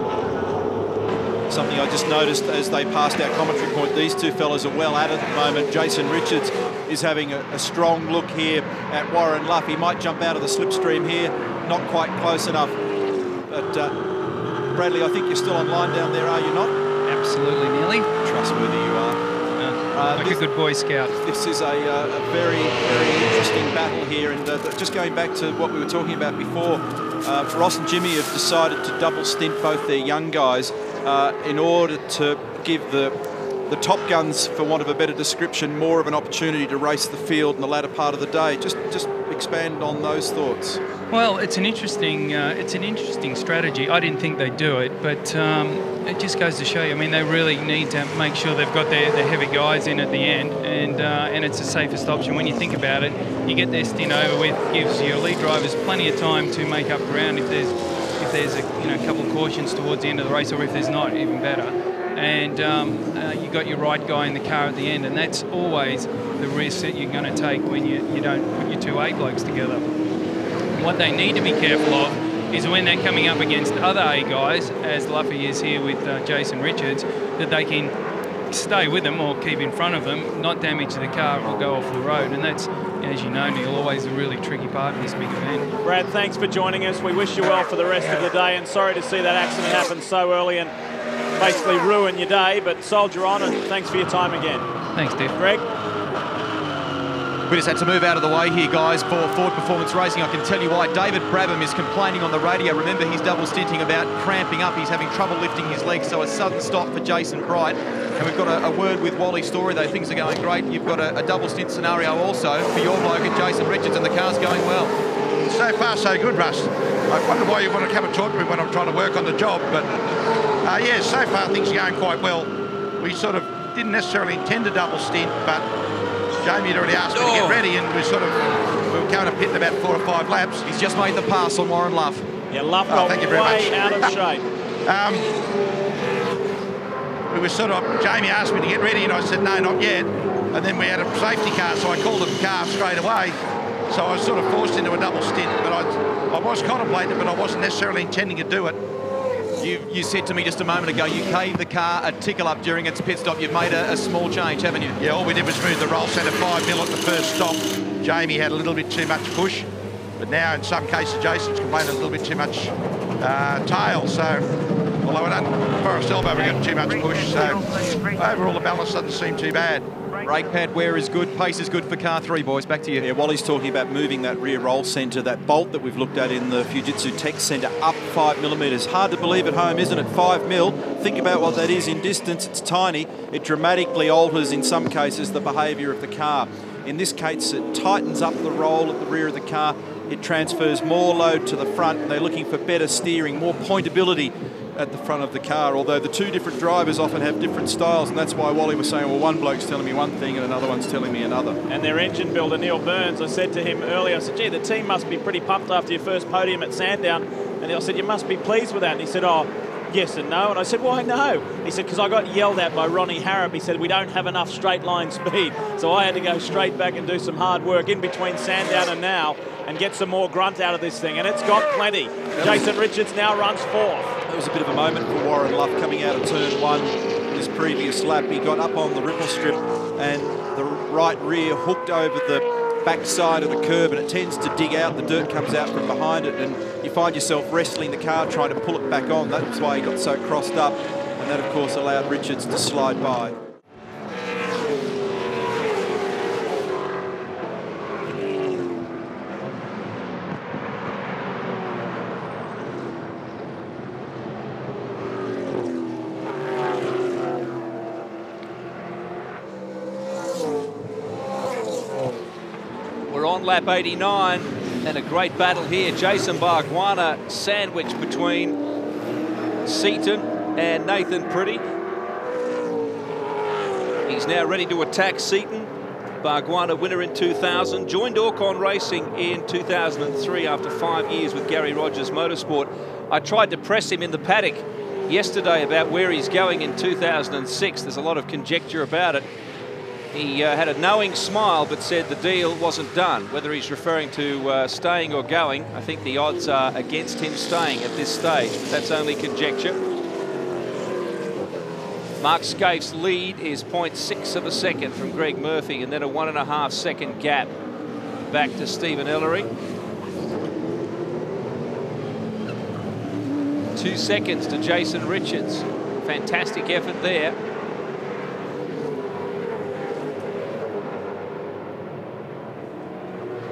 Something I just noticed as they passed our commentary point, these two fellas are well at it at the moment. Jason Richards is having a strong look here at Warren Luff. He might jump out of the slipstream here, not quite close enough. But Bradley, I think you're still online down there, are you not? Absolutely, Nearly. Trustworthy you are. Like a good Boy Scout. This is a very, very interesting battle here. And just going back to what we were talking about before, Ross and Jimmy have decided to double stint both their young guys in order to give the top guns, for want of a better description, more of an opportunity to race the field in the latter part of the day. Just expand on those thoughts. Well, it's an interesting strategy. I didn't think they'd do it, but it just goes to show you. I mean, they really need to make sure they've got their heavy guys in at the end, and it's the safest option. When you think about it, you get their stint over with, gives your lead drivers plenty of time to make up ground if there's a couple of cautions towards the end of the race, or if there's not, even better. And you got your right guy in the car at the end, and that's always the risk that you're going to take when you don't put your two A blokes together. What they need to be careful of is when they're coming up against other A guys, as Luffy is here with Jason Richards, that they can stay with them or keep in front of them, not damage the car or go off the road. And that's, as you know, Neil, always a really tricky part of this big event. Brad, thanks for joining us. We wish you well for the rest of the day, and sorry to see that accident happen so early and basically ruin your day, but soldier on, and thanks for your time again. Thanks, Diff. Greg? We just had to move out of the way here, guys, for Ford Performance Racing. I can tell you why. David Brabham is complaining on the radio. Remember, he's double stinting about cramping up. He's having trouble lifting his legs, so a sudden stop for Jason Bright. And we've got a word with Wally Story, though. Things are going great. You've got a double stint scenario also for your bloke and Jason Richards, and the car's going well. So far, so good, Russ. I wonder why you want to come and talk to me when I'm trying to work on the job, but yeah, so far things are going quite well. We sort of didn't necessarily intend a double stint, but Jamie had already asked me to get ready, and we were going to pit in about 4 or 5 laps. He's just made the pass on Warren Luff. Yeah, Luff got way out of shape. We were Jamie asked me to get ready, and I said, no, not yet. And then we had a safety car, so I called the car straight away. So I was sort of forced into a double stint, but I was contemplating it, but I wasn't necessarily intending to do it. You said to me just a moment ago, you gave the car a tickle up during its pit stop. You've made a small change, haven't you? Yeah, all we did was move the roll centre 5 mil at the first stop. Jamie had a little bit too much push, but now in some cases Jason's complaining a little bit too much tail. So, although I don't, Forest Elbow, we got too much push. So overall the balance doesn't seem too bad. Brake pad wear is good, pace is good for car 3, boys. Back to you. Yeah, Wally's talking about moving that rear roll centre, that bolt that we've looked at in the Fujitsu Tech Centre, up 5mm. Hard to believe at home, isn't it? 5mm. Think about what that is in distance. It's tiny. It dramatically alters, in some cases, the behaviour of the car. In this case, it tightens up the roll at the rear of the car. It transfers more load to the front. They're looking for better steering, more pointability at the front of the car, although the two different drivers often have different styles, and that's why Wally was saying, well, one bloke's telling me one thing and another one's telling me another. And their engine builder, Neil Burns, I said to him earlier, I said, gee, the team must be pretty pumped after your first podium at Sandown. And I said, you must be pleased with that. And he said, oh, yes and no. And I said, why no? He said, because I got yelled at by Ronnie Harrop. He said, we don't have enough straight line speed. So I had to go straight back and do some hard work in between Sandown and now and get some more grunt out of this thing. And it's got plenty. Jason Richards now runs 4th. That was a bit of a moment for Warren Luff coming out of turn 1 this previous lap. He got up on the ripple strip and the right rear hooked over the back side of the curb, and it tends to dig out. The dirt comes out from behind it, and you find yourself wrestling the car trying to pull it back on. That's why he got so crossed up, and that, of course, allowed Richards to slide by. On lap 89, and a great battle here. Jason Bargwanna sandwiched between Seton and Nathan Pretty. He's now ready to attack Seton. Bargwanna, winner in 2000, joined Orcon Racing in 2003 after 5 years with Gary Rogers Motorsport. I tried to press him in the paddock yesterday about where he's going in 2006. There's a lot of conjecture about it. He had a knowing smile, but said the deal wasn't done. Whether he's referring to staying or going, I think the odds are against him staying at this stage, but that's only conjecture. Mark Scaife's lead is 0.6 of a second from Greg Murphy, and then a 1.5 second gap back to Stephen Ellery. 2 seconds to Jason Richards. Fantastic effort there.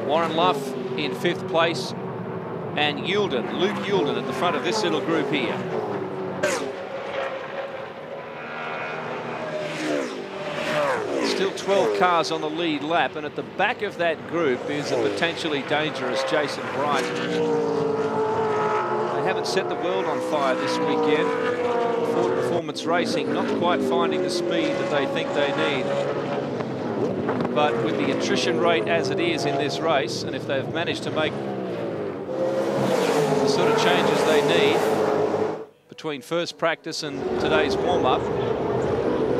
Warren Luff in 5th place, and Luke Yulden at the front of this little group here. Still 12 cars on the lead lap, and at the back of that group is a potentially dangerous Jason Bright. They haven't set the world on fire this weekend. Ford Performance Racing not quite finding the speed that they think they need. But with the attrition rate as it is in this race, and if they've managed to make the sort of changes they need between first practice and today's warm-up,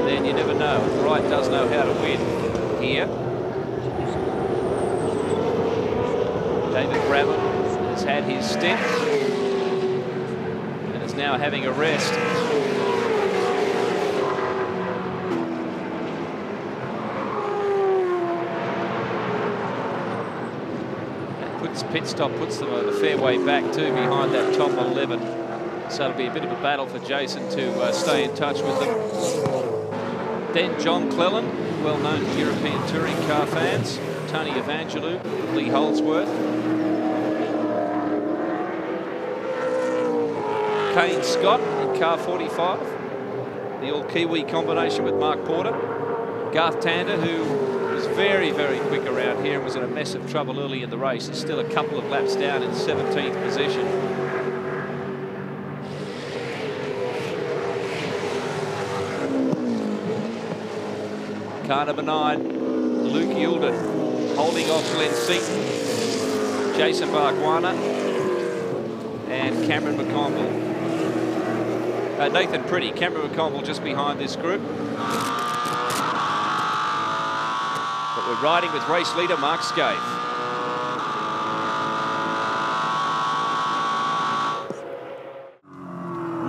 then you never know. Wright does know how to win here. David Brabham has had his stint and is now having a rest. Pit stop puts them a fair way back too, behind that top 11. So it'll be a bit of a battle for Jason to stay in touch with them. Then John Clellan, well known to European touring car fans. Tony Evangelou, Lee Holdsworth. Kane Scott in car 45. The all-Kiwi combination with Mark Porter. Garth Tander, who was very, very quick around here and was in a mess of trouble early in the race. He's still a couple of laps down in 17th position. Car number 9, Luke Yulden, holding off Glenn Seton, Jason Bargwanna, and Cameron McConnell. Nathan Pretty, Cameron McConnell just behind this group. But we're riding with race leader Mark Scaife.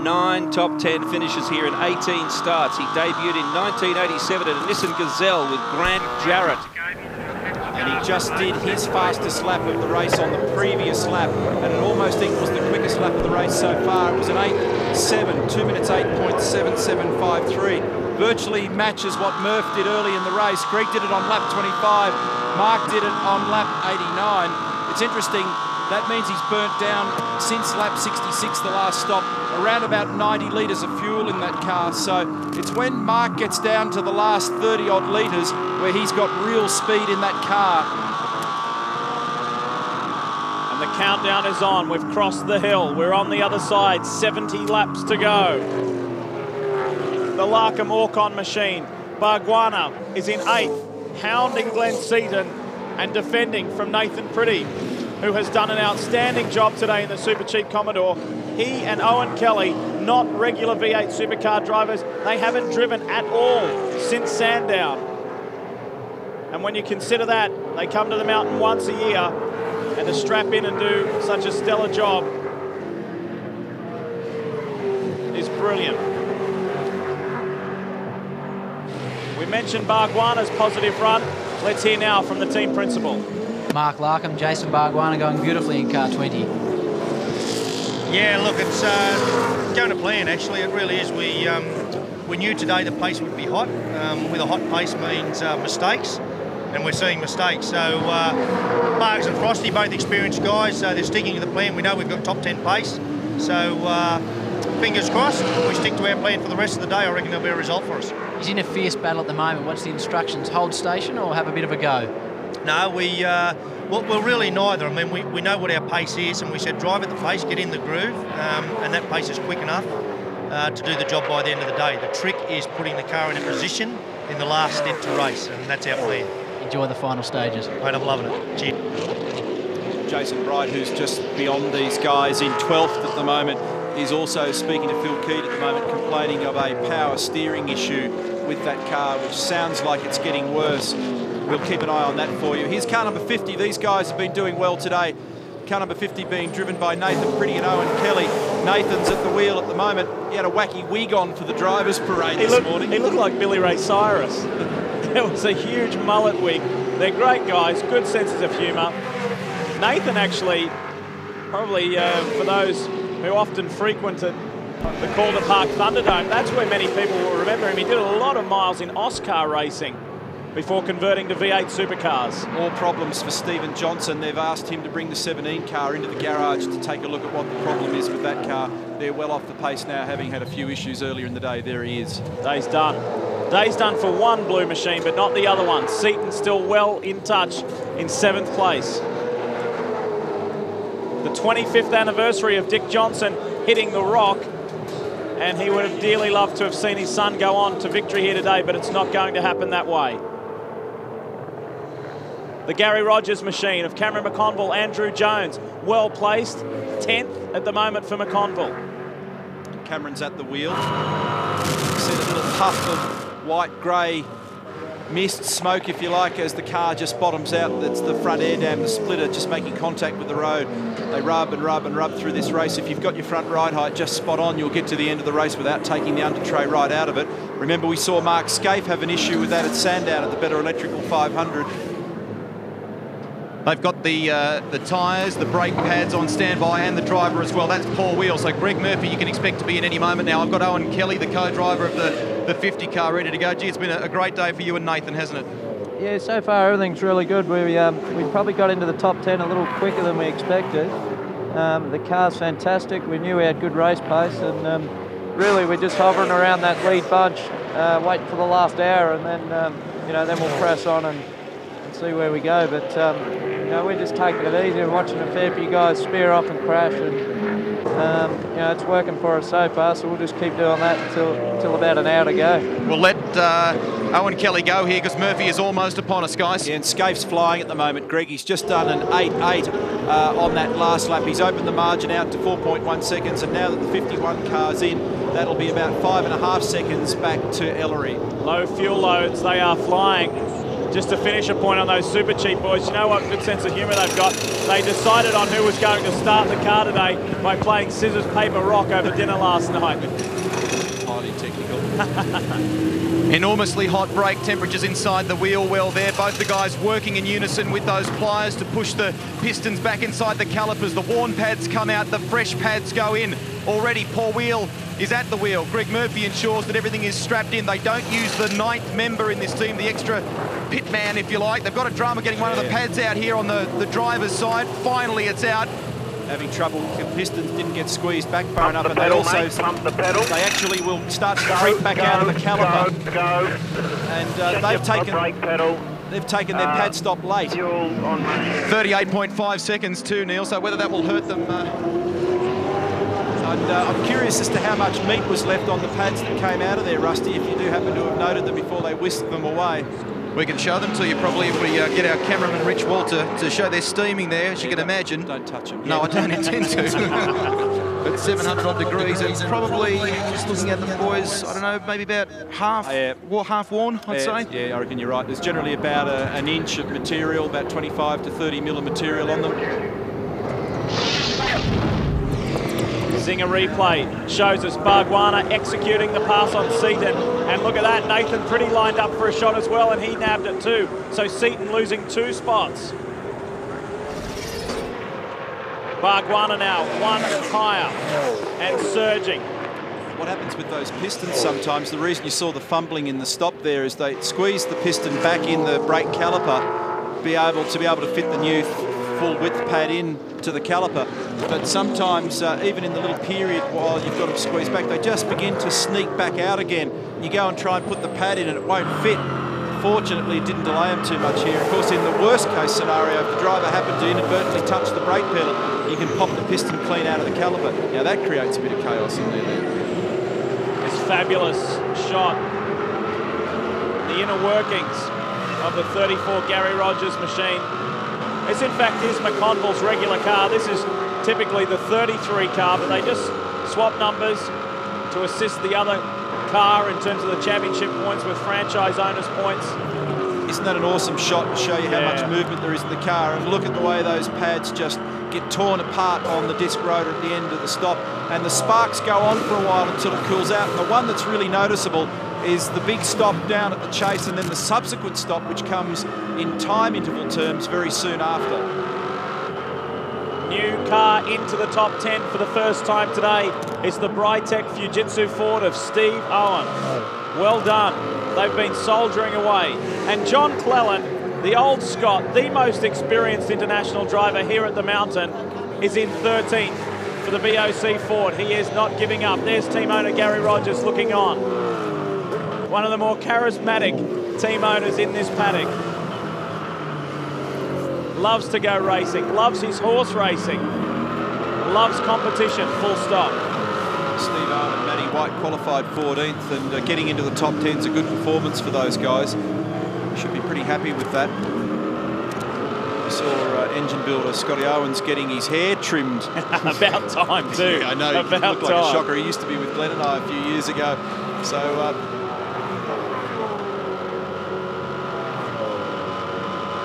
Nine top 10 finishes here in 18 starts. He debuted in 1987 at a Nissan Gazelle with Grant Jarrett. And he just did his fastest lap of the race on the previous lap, and it almost equals the quickest lap of the race so far. It was an 8.7, 2 minutes 8.7753. virtually matches what Murph did early in the race. Greg did it on lap 25. Mark did it on lap 89. It's interesting. That means he's burnt down, since lap 66, the last stop, around about 90 litres of fuel in that car. So it's when Mark gets down to the last 30-odd litres where he's got real speed in that car. And the countdown is on. We've crossed the hill. We're on the other side. 70 laps to go. The Larkham Orcon machine. Bargwanna is in 8th, hounding Glenn Seton and defending from Nathan Pretty, who has done an outstanding job today in the Super Cheap Commodore. He and Owen Kelly, not regular V8 supercar drivers. They haven't driven at all since Sandown. And when you consider that, they come to the mountain once a year, and to strap in and do such a stellar job is brilliant. We mentioned Bargwanna's positive run. Let's hear now from the team principal. Mark Larkham, Jason Bargwanna going beautifully in car 20. Yeah, look, it's going to plan, actually. It really is. We knew today the pace would be hot. With a hot pace means mistakes, and we're seeing mistakes. So Bargs and Frosty, both experienced guys, they're sticking to the plan. We know we've got top 10 pace. So fingers crossed, we stick to our plan for the rest of the day. I reckon there'll be a result for us. He's in a fierce battle at the moment. What's the instructions? Hold station or have a bit of a go? No, we're really neither. I mean, we know what our pace is, and we said drive at the pace, get in the groove, and that pace is quick enough to do the job by the end of the day. The trick is putting the car in a position in the last stint to race, and that's our plan. Enjoy the final stages. Mate, I'm loving it. Cheers. Jason Bright, who's just beyond these guys in 12th at the moment, is also speaking to Phil Keat at the moment, complaining of a power steering issue with that car, which sounds like it's getting worse. We'll keep an eye on that for you. Here's car number 50. These guys have been doing well today. Car number 50 being driven by Nathan Pretty and Owen Kelly. Nathan's at the wheel at the moment. He had a wacky wig on for the drivers' parade this morning. He looked like Billy Ray Cyrus. It was a huge mullet wig. They're great guys, good senses of humour. Nathan actually, probably for those who often frequented the Calder Park Thunderdome, that's where many people will remember him. He did a lot of miles in Oscar racing before converting to V8 supercars. All problems for Stephen Johnson. They've asked him to bring the 17 car into the garage to take a look at what the problem is with that car. They're well off the pace now, having had a few issues earlier in the day. There he is. Day's done. Day's done for one blue machine, but not the other one. Seton still well in touch in 7th place. The 25th anniversary of Dick Johnson hitting the rock, and he would have dearly loved to have seen his son go on to victory here today, but it's not going to happen that way. The Gary Rogers machine of Cameron McConnell, Andrew Jones, well placed, 10th at the moment for McConnell. Cameron's at the wheel. You see the little puff of white-grey mist, smoke if you like, as the car just bottoms out. That's the front air dam, the splitter, just making contact with the road. They rub and rub and rub through this race. If you've got your front ride height just spot on, you'll get to the end of the race without taking the under tray right out of it. Remember, we saw Mark Scaife have an issue with that at Sandown at the Better Electrical 500. They've got the tyres, the brake pads on standby, and the driver as well. That's Paul Wheel. So Greg Murphy, you can expect to be in any moment now. I've got Owen Kelly, the co-driver of the 50 car, ready to go. Gee, it's been a great day for you and Nathan, hasn't it? Yeah, so far everything's really good. We probably got into the top 10 a little quicker than we expected. The car's fantastic. We knew we had good race pace, and really we're just hovering around that lead bunch, waiting for the last hour, and then then we'll press on and see where we go. But we're just taking it easy and watching a fair few guys spear off and crash, and it's working for us so far. So we'll just keep doing that until about an hour to go. We'll let Owen Kelly go here because Murphy is almost upon us, guys. Yeah, and Scaife's flying at the moment, Greg. He's just done an 8.8 on that last lap. He's opened the margin out to 4.1 seconds, and now that the 51 car's in, that'll be about 5.5 seconds back to Ellery. Low fuel loads, they are flying. Just to finish a point on those super cheap boys, you know what good sense of humour they've got. They decided on who was going to start the car today by playing scissors, paper, rock over dinner last night. Highly being technical. Enormously hot brake temperatures inside the wheel well there. Both the guys working in unison with those pliers to push the pistons back inside the calipers. The worn pads come out, the fresh pads go in. Already Paul Wheel is at the wheel. Greg Murphy ensures that everything is strapped in. They don't use the 9th member in this team, the extra pit man, if you like. They've got a drama getting one of the pads out here on the driver's side. Finally, it's out. Having trouble, the pistons didn't get squeezed back far enough, and they also they actually will start to creep back out of the caliper. And they've taken their pad stop late. 38.5 seconds too, Neil. So whether that will hurt them. I'm curious as to how much meat was left on the pads that came out of there, Rusty, if you do happen to have noted them before they whisked them away. We can show them to you probably if we get our cameraman Rich Walter to show they're steaming there, as you can imagine. Don't touch them. No, I don't intend to. At 700 odd degrees, it's probably, just looking at them boys, I don't know, maybe about half worn, I'd say. Yeah, I reckon you're right. There's generally about an inch of material, about 25 to 30 mil of material on them. Zinger replay shows us Bargwanna executing the pass on Seton. And look at that, Nathan Pretty lined up for a shot as well, and he nabbed it too. So Seton losing 2 spots. Bargwanna now 1 higher and surging. What happens with those pistons sometimes, the reason you saw the fumbling in the stop there is they squeeze the piston back in the brake caliper, be able to fit the new full width pad in to the caliper, but sometimes even in the little period while you've got them squeezed back, they just begin to sneak back out again. You go and try and put the pad in and it won't fit. Fortunately, it didn't delay them too much here. Of course, in the worst case scenario, if the driver happened to inadvertently touch the brake pedal, you can pop the piston clean out of the caliper. Now that creates a bit of chaos in there. This fabulous shot, the inner workings of the 34 Gary Rogers machine. This, in fact, is Mcconnell's regular car. This is typically the 33 car, but they just swap numbers to assist the other car in terms of the championship points with franchise owners' points. Isn't that an awesome shot to show you how much movement there is in the car? And look at the way those pads just get torn apart on the disc rotor at the end of the stop. And the sparks go on for a while until it cools out. And the one that's really noticeable is the big stop down at the chase and then the subsequent stop, which comes in time interval terms very soon after. New car into the top 10 for the first time today. It's the Brytech Fujitsu Ford of Steve Owen. Well done. They've been soldiering away. And John Clellan, the old Scot, the most experienced international driver here at the mountain, is in 13th for the BOC Ford. He is not giving up. There's team owner Gary Rogers looking on. One of the more charismatic team owners in this paddock. Loves to go racing, loves his horse racing, loves competition, full stop. Steve Owen and Matty White qualified 14th, and getting into the top 10 is a good performance for those guys. Should be pretty happy with that. We saw engine builder Scotty Owens getting his hair trimmed. About time too. Yeah, I know, he looked like a shocker. He used to be with Glenn and I a few years ago. So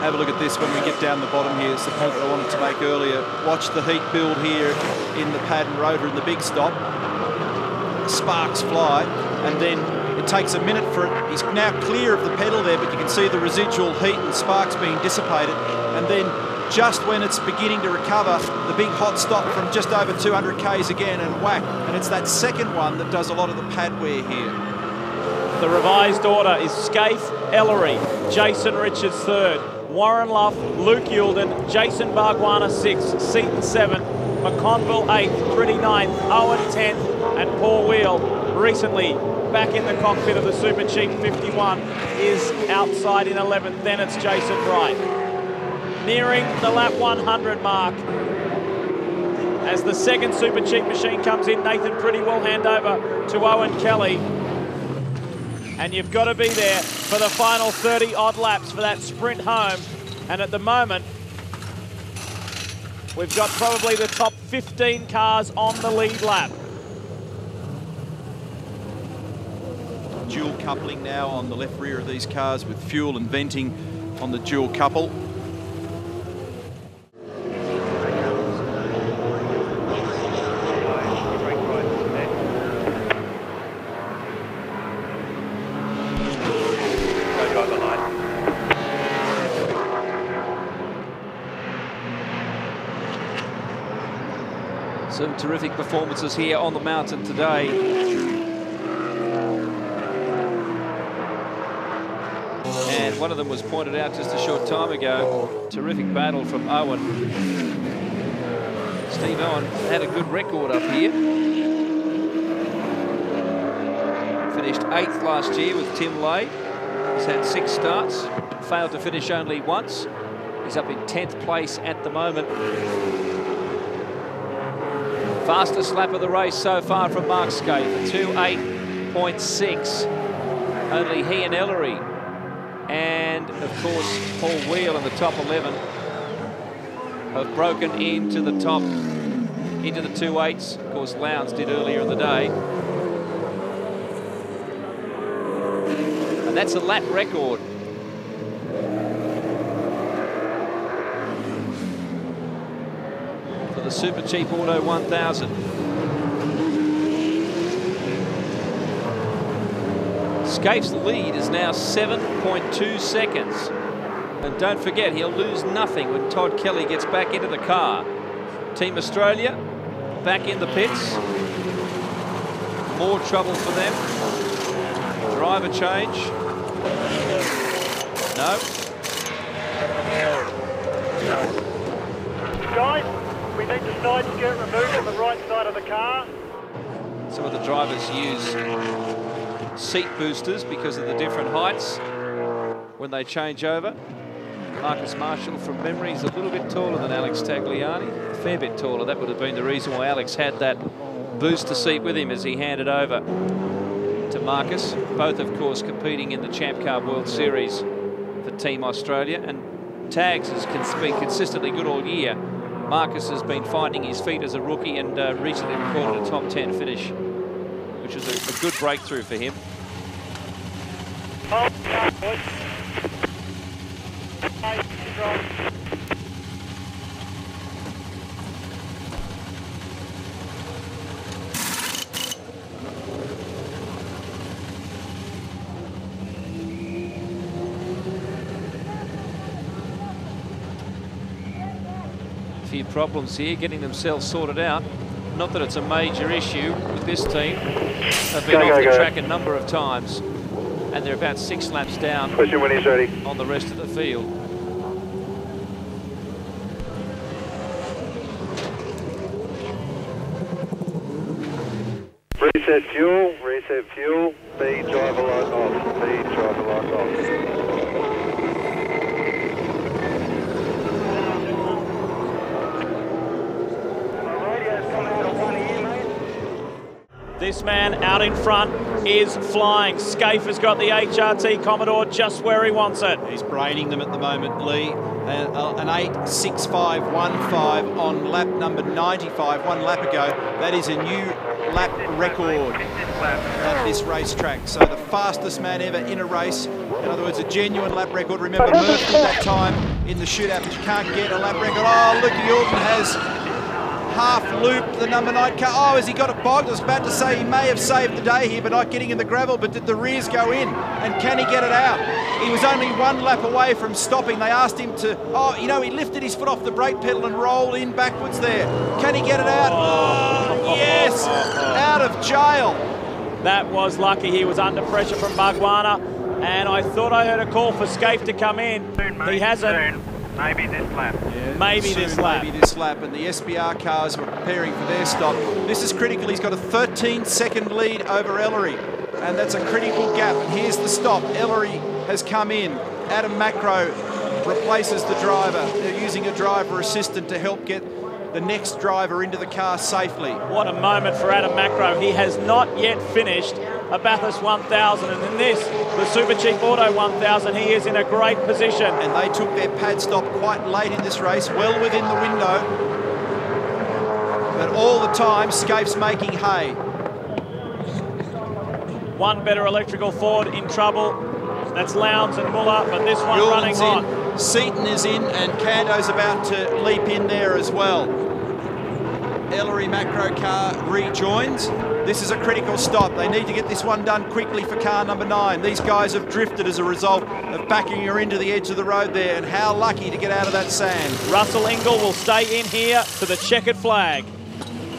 have a look at this when we get down the bottom here. It's the point that I wanted to make earlier. Watch the heat build here in the pad and rotor in the big stop. Sparks fly, and then it takes a minute for it. He's now clear of the pedal there, but you can see the residual heat and sparks being dissipated. And then just when it's beginning to recover, the big hot stop from just over 200 Ks again and whack. And it's that second one that does a lot of the pad wear here. The revised order is Scaife, Ellery, Jason Richards 3rd, Warren Luff, Luke Youlden, Jason Bargwanna 6th, Seton 7th, McConnell 8th, Pretty 9th, Owen 10th, and Paul Wheel, recently back in the cockpit of the Super Cheap 51, is outside in 11th. Then it's Jason Bright. Nearing the lap 100 mark. As the second Super Cheap machine comes in, Nathan Pretty will hand over to Owen Kelly. And you've got to be there for the final 30 odd laps for that sprint home. And at the moment, we've got probably the top 15 cars on the lead lap. Dual coupling now on the left rear of these cars with fuel and venting on the dual couple. Some terrific performances here on the mountain today. And one of them was pointed out just a short time ago. Terrific battle from Owen. Steve Owen had a good record up here. Finished 8th last year with Tim Lay. He's had 6 starts, failed to finish only once. He's up in 10th place at the moment. Fastest lap of the race so far from Mark Skate, 2:08.6. Only he and Ellery, and of course Paul Wheel in the top 11 have broken into the top, into the 2.8s. Of course, Lowndes did earlier in the day. And that's a lap record. For the Super Cheap Auto 1000. Skaife's lead is now 7.2 seconds. And don't forget, he'll lose nothing when Todd Kelly gets back into the car. Team Australia back in the pits. More trouble for them. Driver change. No. Guys, we need the side skirt removed from the right side of the car. Some of the drivers use seat boosters because of the different heights when they change over. Marcus Marshall, from memory, is a little bit taller than Alex Tagliani, a fair bit taller. That would have been the reason why Alex had that booster seat with him as he handed over to Marcus. Both, of course, competing in the Champ Car World Series for Team Australia. And Tags has been consistently good all year. Marcus has been finding his feet as a rookie and recently recorded a top 10 finish, which was a good breakthrough for him. A few problems here, getting themselves sorted out. Not that it's a major issue with this team. They've been off the track a number of times, and they're about 6 laps down when he's ready on the rest of the field. Reset fuel, B driver light off, B driver light off. This man out in front is flying. Skaife has got the HRT Commodore just where he wants it. He's braining them at the moment, Lee. An 8:65.15 on lap number 95, 1 lap ago. That is a new lap record at this racetrack. So the fastest man ever in a race. In other words, a genuine lap record. Remember, Murphy that time in the shootout, but you can't get a lap record. Oh, Luke Yorton has half-looped the number 9 car. Oh, has he got it bogged? I was about to say he may have saved the day here by not getting in the gravel, but did the rears go in? And can he get it out? He was only 1 lap away from stopping. They asked him to, oh, you know, he lifted his foot off the brake pedal and rolled in backwards there. Can he get it out? Oh, yes, out of jail. That was lucky. He was under pressure from Bargwanna, and I thought I heard a call for Skaife to come in. He hasn't. Maybe this lap. Yeah, maybe this lap. Maybe this lap, and the SBR cars were preparing for their stop. This is critical. He's got a 13-second lead over Ellery, and that's a critical gap. And here's the stop. Ellery has come in. Adam Macro replaces the driver. They're using a driver assistant to help get the next driver into the car safely. What a moment for Adam Macro. He has not yet finished a Bathurst 1000, and in this, the Super Cheap Auto 1000, he is in a great position. And they took their pad stop quite late in this race, well within the window. But all the time, Skaife's making hay. One better electrical Ford in trouble. That's Lowndes and Muller, but this one running hot. Seton is in, and Cando's about to leap in there as well. Ellery Macro car rejoins. This is a critical stop. They need to get this one done quickly for car number 9. These guys have drifted as a result of backing her into the edge of the road there, and how lucky to get out of that sand. Russell Ingall will stay in here for the checkered flag.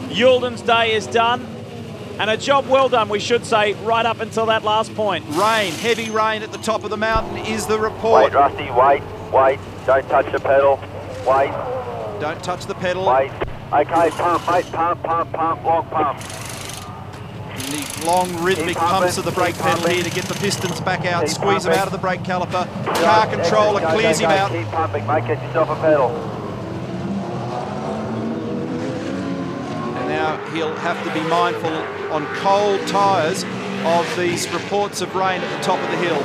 Yulden's day is done, and a job well done, we should say, right up until that last point. Rain, heavy rain at the top of the mountain is the report. Wait, Rusty, wait. Don't touch the pedal. Wait. Don't touch the pedal. Wait. Okay, pump, mate, pump, long pump. The long rhythmic pumps of the brake pedal here to get the pistons back out, squeeze them out of the brake caliper. Car controller clears him out. Keep pumping, mate, get yourself a pedal. And now he'll have to be mindful on cold tyres of these reports of rain at the top of the hill.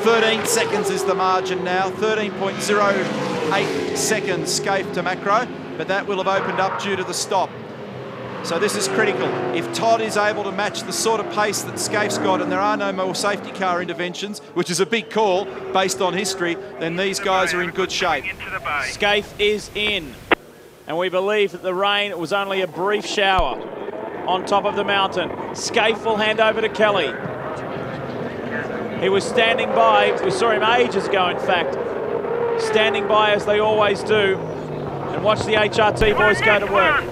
13 seconds is the margin now, 13.08 seconds Scaife to Macro, but that will have opened up due to the stop. So this is critical. If Todd is able to match the sort of pace that Scaife's got and there are no more safety car interventions, which is a big call based on history, then these guys are in good shape. Scaife is in, and we believe that the rain was only a brief shower on top of the mountain. Scaife will hand over to Kelly. He was standing by, we saw him ages ago in fact, standing by as they always do, and watch the HRT boys go to work.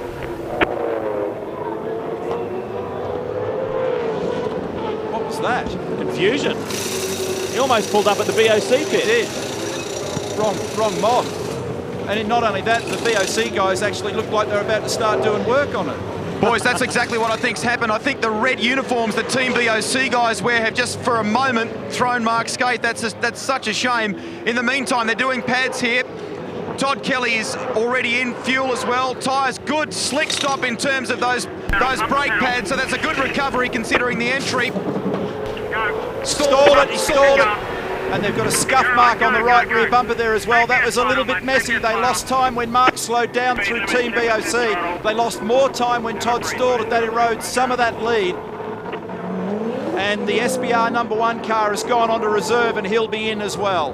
What was that? Confusion. He almost pulled up at the BOC pit. He did. Wrong mod. And not only that, the BOC guys actually looked like they were about to start doing work on it. Boys, that's exactly what I think's happened. I think the red uniforms that Team BOC guys wear have just for a moment thrown Mark Scaife. That's such a shame. In the meantime, they're doing pads here. Todd Kelly is already in fuel as well. Tyres good, slick stop in terms of those brake pads, so that's a good recovery considering the entry. Stalled it. And they've got a scuff mark on the right rear bumper there as well. That was a little bit messy. They lost time when Mark slowed down through Team BOC. They lost more time when Todd stalled it. That erodes some of that lead. And the SBR #1 car has gone on to reserve and he'll be in as well.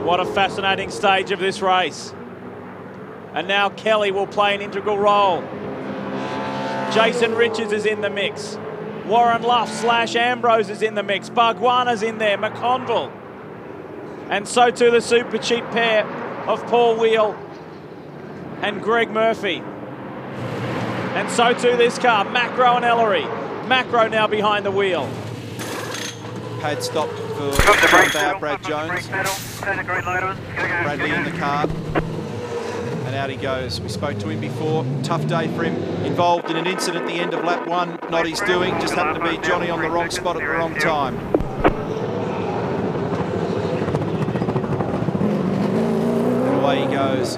What a fascinating stage of this race. And now Kelly will play an integral role. Jason Richards is in the mix. Warren Luff / Ambrose is in the mix. Barguana's in there, Mcconnell. And so too the super cheap pair of Paul Wheel and Greg Murphy. And so too this car, Macro and Ellery. Macro now behind the wheel. Pad stop for Brad Jones. Bradley in the car. And out he goes. We spoke to him before. Tough day for him. Involved in an incident at the end of lap 1. Not his doing. Just happened to be Johnny on the wrong spot at the wrong time. And away he goes.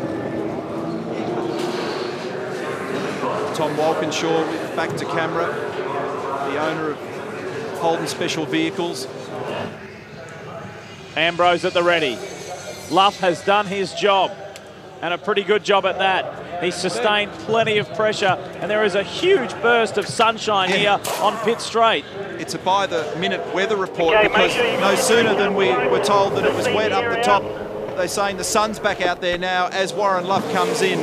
Tom Walkinshaw back to camera. The owner of Holden Special Vehicles. Ambrose at the ready. Luff has done his job, and a pretty good job at that. He's sustained plenty of pressure, and there is a huge burst of sunshine here on pit straight. It's a by-the-minute weather report because no sooner than we were told that it was wet up the top, they're saying the sun's back out there now as Warren Luff comes in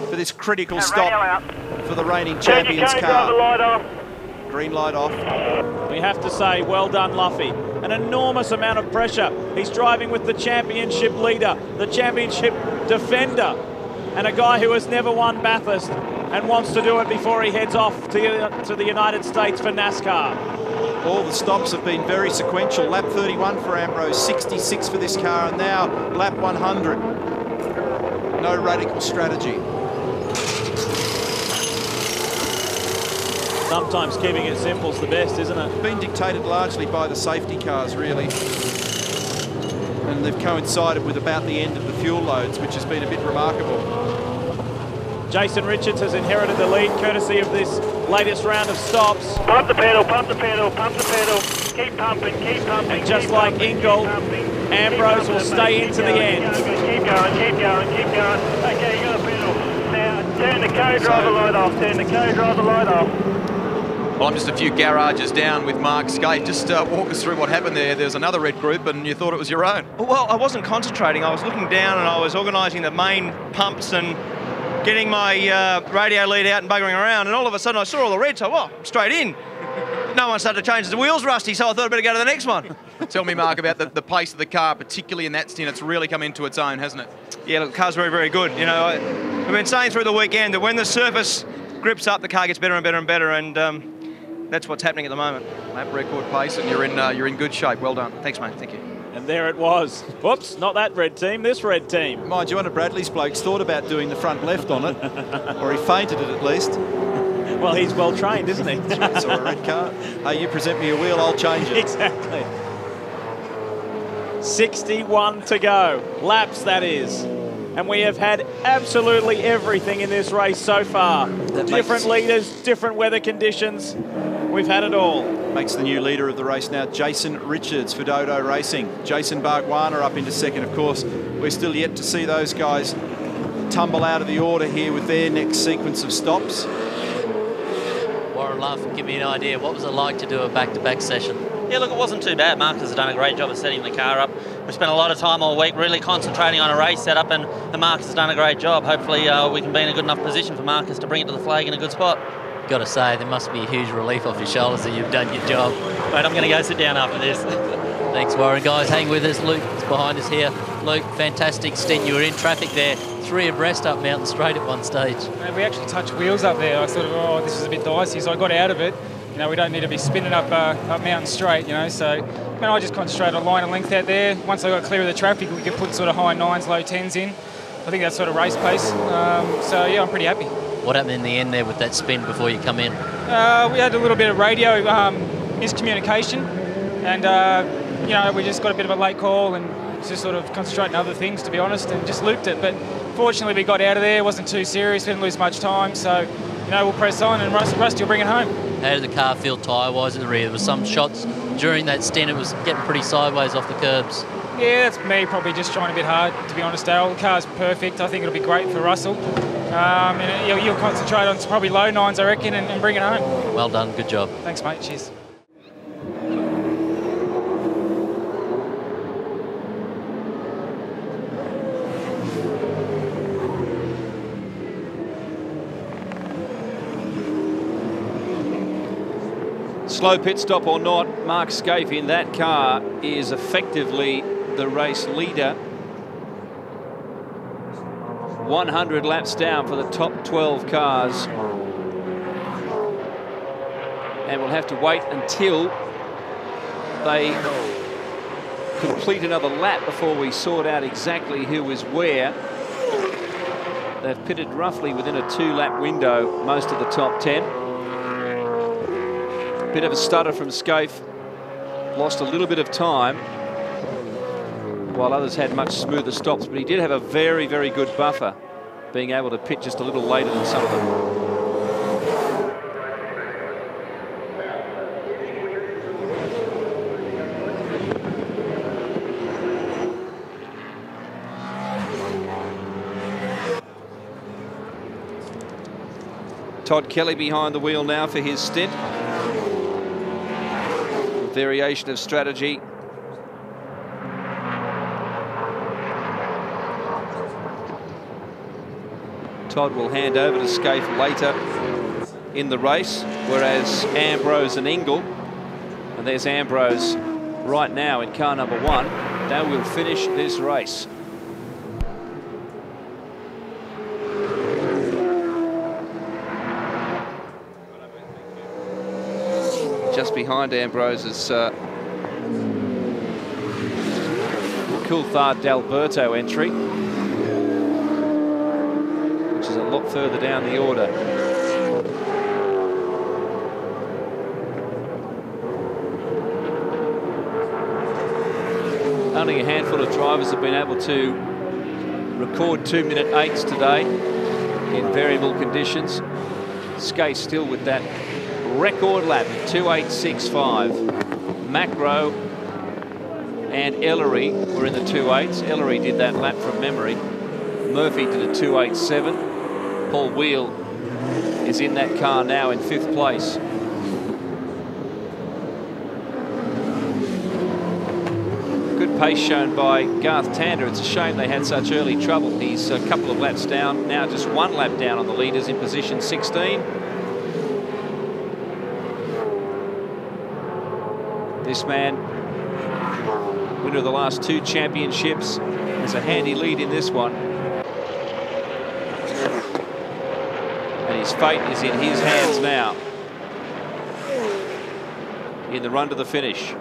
for this critical stop for the reigning champions car. Green light off. We have to say, well done, Luffy. An enormous amount of pressure. He's driving with the championship leader, the championship defender, and a guy who has never won Bathurst and wants to do it before he heads off to the United States for NASCAR. All the stops have been very sequential. Lap 31 for Ambrose, 66 for this car, and now lap 100. No radical strategy. Sometimes keeping it simple is the best, isn't it? Been dictated largely by the safety cars, really. And they've coincided with about the end of the fuel loads, which has been a bit remarkable. Jason Richards has inherited the lead courtesy of this latest round of stops. Pump the pedal, pump the pedal, pump the pedal. Keep pumping, keep pumping. And just like Ingle, Ambrose will stay into the end. Keep going, keep going, keep going. Okay, you got a pedal. Now, turn the co-driver light off, turn the co-driver light off. Well, I'm just a few garages down with Mark Scaife. Just walk us through what happened there. There's another red group and you thought it was your own. Well, I wasn't concentrating. I was looking down and I was organising the main pumps and getting my radio lead out and buggering around. And all of a sudden I saw all the red, so, straight in. no one started to change the wheels, Rusty, so I thought I'd better go to the next one. Tell me, Mark, about the pace of the car, particularly in that stint. It's really come into its own, hasn't it? Yeah, look, the car's very, very good. You know, we've been saying through the weekend that when the surface grips up, the car gets better and better and better, and that's what's happening at the moment. Lap record pace, and you're in good shape. Well done. Thanks, mate. Thank you. And there it was. Whoops, not that red team, this red team. Mind you, one of Bradley's blokes thought about doing the front left on it, or he fainted it at least. Well, he's well trained, isn't he? That's right, saw a red car. Hey, you present me a wheel, I'll change it. Exactly. 61 to go. Laps, that is. And we have had absolutely everything in this race so far. Different leaders, different weather conditions. We've had it all. Makes the new leader of the race now, Jason Richards for Dodo Racing. Jason Bargwana up into second, of course. We're still yet to see those guys tumble out of the order here with their next sequence of stops. Warren Luff, give me an idea. What was it like to do a back-to-back session? Yeah, look, it wasn't too bad. Marcus has done a great job of setting the car up. We spent a lot of time all week really concentrating on a race setup, and Marcus has done a great job. Hopefully we can be in a good enough position for Marcus to bring it to the flag in a good spot. Got to say, there must be a huge relief off your shoulders that you've done your job. Mate, I'm going to go sit down after this. Thanks, Warren. Guys, hang with us. Luke is behind us here. Luke, fantastic stint. You were in traffic there, 3 abreast up Mountain Straight at one stage. We actually touched wheels up there. I thought, oh, this is a bit dicey, so I got out of it. You know, we don't need to be spinning up Mountain Straight, you know, so I just concentrated on line and length out there. Once I got clear of the traffic, we could put sort of high 9s, low 10s in. I think that's sort of race pace. So, yeah, I'm pretty happy. What happened in the end there with that spin before you come in? We had a little bit of radio miscommunication, and, you know, we just got a bit of a late call and just sort of concentrating on other things, to be honest, and just looped it. But fortunately, we got out of there. It wasn't too serious. We didn't lose much time. So, you know, we'll press on, and Rusty will bring it home. How did the car feel tyre-wise at the rear? There were some shots during that stint. It was getting pretty sideways off the curbs. Yeah, that's me probably just trying a bit hard, to be honest, Darryl. The car's perfect. I think it'll be great for Russell. And you'll concentrate on probably low 9s, I reckon, and bring it home. Well done. Good job. Thanks, mate. Cheers. Slow pit stop or not, Mark Scaife in that car is effectively the race leader. 100 laps down for the top 12 cars. And we'll have to wait until they complete another lap before we sort out exactly who is where. They've pitted roughly within a 2-lap window, most of the top 10. Bit of a stutter from Scaife, lost a little bit of time, while others had much smoother stops, but he did have a very, very good buffer, being able to pit just a little later than some of them. Todd Kelly behind the wheel now for his stint. Variation of strategy. Todd will hand over to Scaife later in the race, whereas Ambrose and Ingle, and there's Ambrose right now in car number 1, they will finish this race. Just behind Ambrose is Coulthard D'Alberto entry, which is a lot further down the order. Only a handful of drivers have been able to record 2-minute 8s today in variable conditions. Scaife still with that record lap, 2:8.65. Macro and Ellery were in the 2.8s. Ellery did that lap from memory. Murphy did a 2.87. Paul Wheel is in that car now in 5th place. Good pace shown by Garth Tander. It's a shame they had such early trouble. He's a couple of laps down, now just 1 lap down on the leaders in position 16. This man, winner of the last 2 championships, has a handy lead in this one. And his fate is in his hands now in the run to the finish.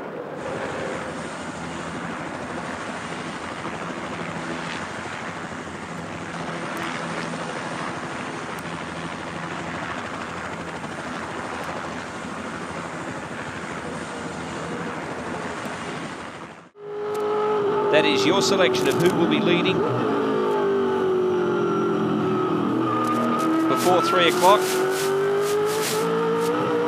That is your selection of who will be leading before 3 o'clock.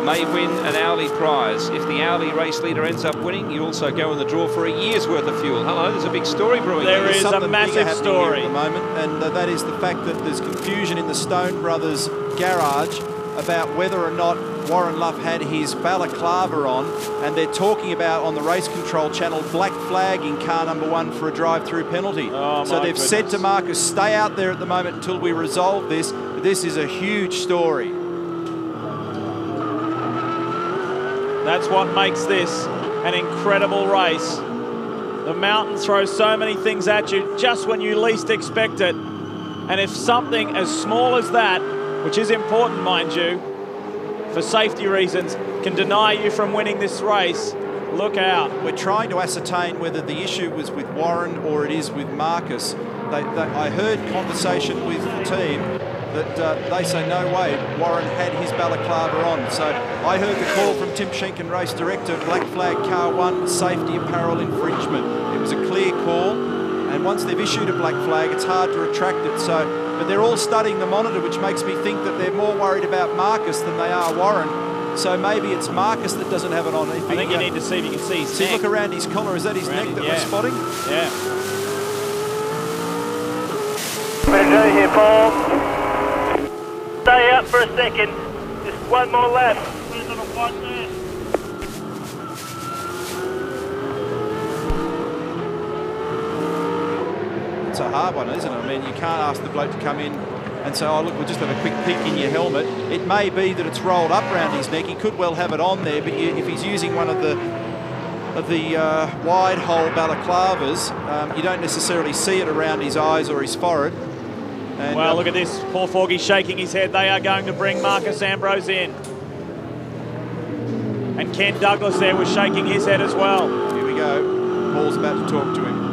May win an hourly prize. If the hourly race leader ends up winning, you also go in the draw for a year's worth of fuel. Hello, there's a big story brewing. There is a massive story at the moment, and that is the fact that there's confusion in the Stone Brothers garage about whether or not Warren Luff had his balaclava on, and they're talking about on the race control channel black flag in car number 1 for a drive-through penalty. So they've said to Marcus, stay out there at the moment until we resolve this. This is a huge story. That's what makes this an incredible race. The mountain throws so many things at you just when you least expect it. And if something as small as that, which is important, mind you, for safety reasons, can deny you from winning this race, look out. We're trying to ascertain whether the issue was with Warren or it is with Marcus. I heard conversation with the team that they say no way Warren had his balaclava on. So I heard the call from Tim Schenken, race director, black flag car 1, safety apparel infringement. It was a clear call, and once they've issued a black flag, it's hard to retract it. So, but they're all studying the monitor, which makes me think that they're more worried about Marcus than they are Warren. So maybe it's Marcus that doesn't have it on. I think you need to see if you can see his neck. Look around his collar. Is that his neck that we're spotting? Yeah. Better here, Paul. Stay up for a second. Just one more lap. It's a hard one, isn't it? I mean, you can't ask the bloke to come in and say, oh, look, we'll just have a quick peek in your helmet. It may be that it's rolled up around his neck. He could well have it on there, but if he's using one of the wide hole balaclavas, you don't necessarily see it around his eyes or his forehead. And, well, look at this. Paul Forgey shaking his head. They are going to bring Marcus Ambrose in. And Ken Douglas there was shaking his head as well. Here we go. Paul's about to talk to him.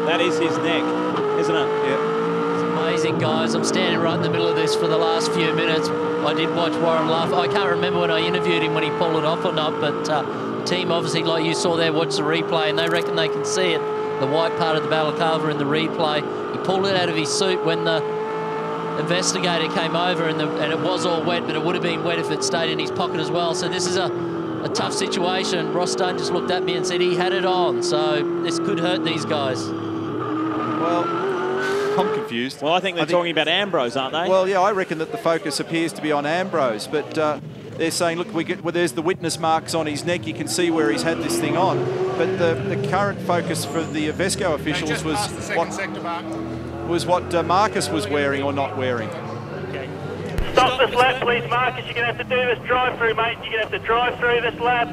That is his neck, isn't it? Yep. It's amazing, guys. I'm standing right in the middle of this for the last few minutes. I did watch Warren Luff. I can't remember when I interviewed him when he pulled it off or not, but the team obviously, like you saw there, watched the replay, and they reckon they can see it. The white part of the balaclava in the replay. He pulled it out of his suit when the investigator came over, and it was all wet, but it would have been wet if it stayed in his pocket as well. So this is a tough situation. Ross Stone just looked at me and said he had it on, so this could hurt these guys. Well, I'm confused. Well, I think they're talking about Ambrose, aren't they? Well, yeah, I reckon that the focus appears to be on Ambrose, but they're saying, look, there's the witness marks on his neck. You can see where he's had this thing on. But the current focus for the Vesco officials was what Marcus was wearing or not wearing. Okay. Stop this lap, please, Marcus. You're going to have to do this drive-through, mate. You're going to have to drive through this lap.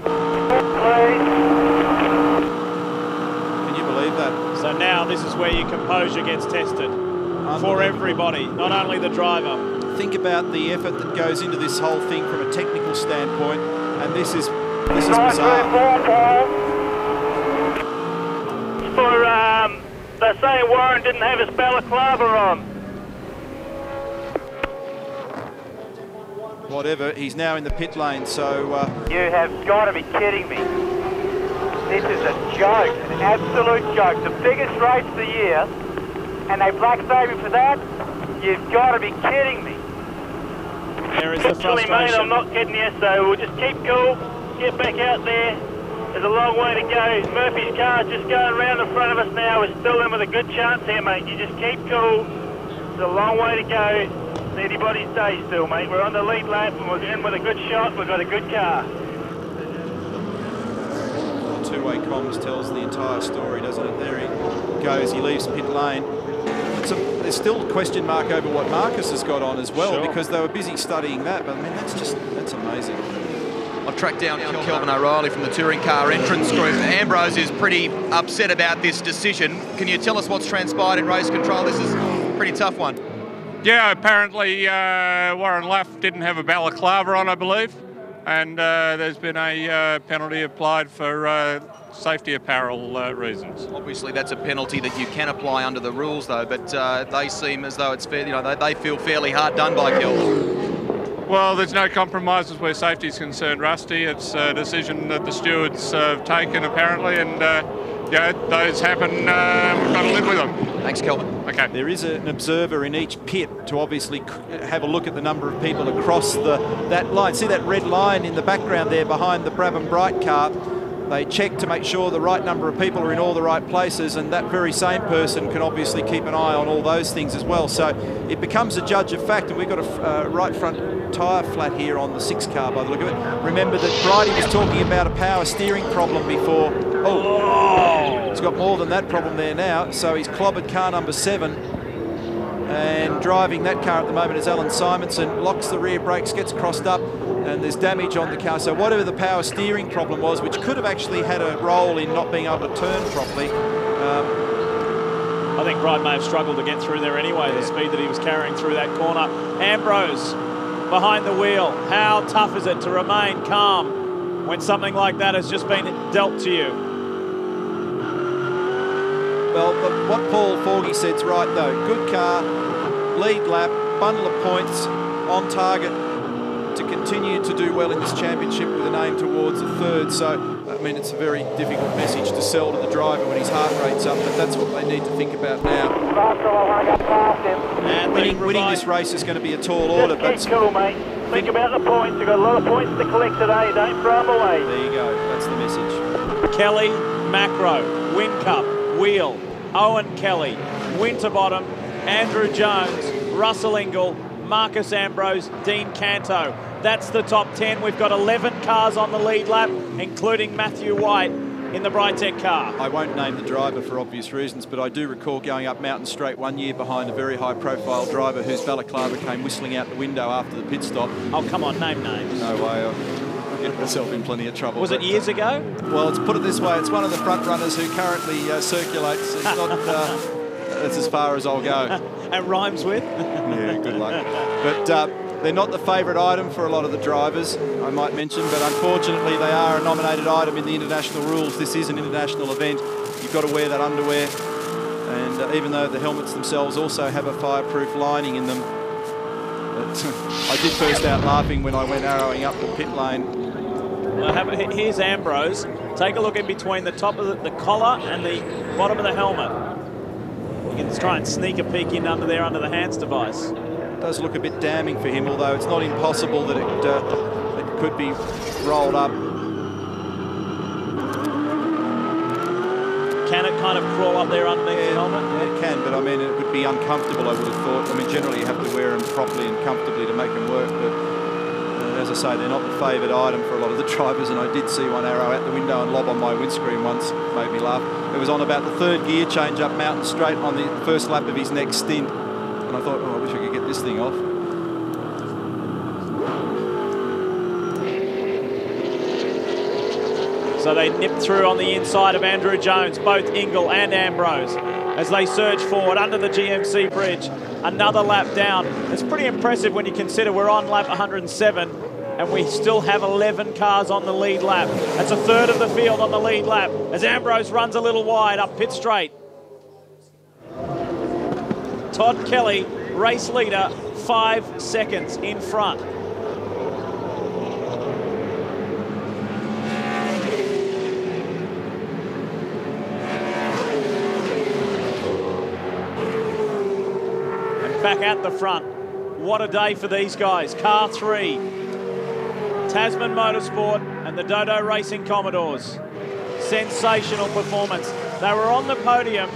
Please. Can you believe that? So now this is where your composure gets tested for everybody, not only the driver. Think about the effort that goes into this whole thing from a technical standpoint, and this is bizarre. They're saying Warren didn't have his balaclava on. Whatever, he's now in the pit lane, so... You have got to be kidding me. This is a joke, an absolute joke. The biggest race of the year, and they black flag for that? You've got to be kidding me. There is the frustration. Mate, I'm not kidding you, so we'll just keep cool, get back out there. There's a long way to go. Murphy's car's just going around in front of us now. We're still in with a good chance here, mate. You just keep cool. There's a long way to go. It's anybody's day still, mate. We're on the lead lap and we're in with a good shot. We've got a good car. Two-way comms tells the entire story, doesn't it? There he goes. He leaves pit lane. there's still a question mark over what Marcus has got on as well, Sure. because they were busy studying that. But I mean, that's amazing. I've tracked down Kelvin O'Reilly from the touring car entrance group. Ambrose is pretty upset about this decision. Can you tell us what's transpired in race control? This is a pretty tough one. Yeah, apparently Warren Luff didn't have a balaclava on, I believe, and there's been a penalty applied for safety apparel reasons. Obviously, that's a penalty that you can apply under the rules, though, but they seem as though it's fair. You know, they feel fairly hard done by Kelvin. Well, there's no compromises where safety is concerned, Rusty. It's a decision that the stewards have taken, apparently, and yeah, those happen. We've got to live with them. Thanks, Kelvin. Okay. There is an observer in each pit to obviously have a look at the number of people across that line. See that red line in the background there behind the Brabham Bright car? They check to make sure the right number of people are in all the right places, and that very same person can obviously keep an eye on all those things as well. So it becomes a judge of fact, and we've got a right front tyre flat here on the 6 car by the look of it. Remember that Bridie was talking about a power steering problem before. Oh, he's got more than that problem there now, so he's clobbered car number 7. And driving that car at the moment is Alan Simonson, locks the rear brakes, gets crossed up, and there's damage on the car. So whatever the power steering problem was, which could have actually had a role in not being able to turn properly. I think Bride may have struggled to get through there anyway, the speed that he was carrying through that corner. Ambrose behind the wheel. How tough is it to remain calm when something like that has just been dealt to you? Well, but what Paul Forgy said's right though. Good car, lead lap, bundle of points, on target to continue to do well in this championship with an aim towards a 3rd. So, I mean, it's a very difficult message to sell to the driver when his heart rate's up, but that's what they need to think about now. And winning this race is going to be a tall order. But keep cool, mate. Think about the points. You've got a lot of points to collect today. Don't throw them away. There you go. That's the message. Kelly, Macro, Whincup, Wheel, Owen Kelly, Winterbottom, Andrew Jones, Russell Ingall, Marcus Ambrose, Dean Canto. That's the top 10. We've got 11 cars on the lead lap, including Matthew White in the Brightech car. I won't name the driver for obvious reasons, but I do recall going up Mountain Straight one year behind a very high-profile driver whose balaclava came whistling out the window after the pit stop. Oh, come on, name names. No way. I'll get myself in plenty of trouble. Was it years ago? Well, let's put it this way. It's one of the front runners who currently circulates. It's not... that's as far as I'll go. And rhymes with? Yeah, good luck. But they're not the favourite item for a lot of the drivers, I might mention, but unfortunately they are a nominated item in the international rules. This is an international event. You've got to wear that underwear. And even though the helmets themselves also have a fireproof lining in them, but I did burst out laughing when I went arrowing up the pit lane. Well, here's Ambrose. Take a look in between the top of the collar and the bottom of the helmet. You can try and sneak a peek in under there, under the hands device. It does look a bit damning for him, although it's not impossible that it could be rolled up. Can it kind of crawl up there underneath the helmet? Yeah, it can, but I mean, it would be uncomfortable, I would have thought. I mean, generally you have to wear them properly and comfortably to make them work, but as I say, they're not the favoured item for a lot of the drivers, and I did see one arrow out the window and lob on my windscreen once. Made me laugh. It was on about the 3rd gear change up Mountain Straight on the first lap of his next stint, and I thought, oh, I wish I could get this thing off. So they nip through on the inside of Andrew Jones, both Ingall and Ambrose, as they surge forward under the GMC bridge. Another lap down. It's pretty impressive when you consider we're on lap 107 and we still have 11 cars on the lead lap. That's a 1/3 of the field on the lead lap as Ambrose runs a little wide up pit straight. Todd Kelly, race leader, 5 seconds in front. Back at the front. What a day for these guys. Car 3, Tasman Motorsport and the Dodo Racing Commodores. Sensational performance. They were on the podium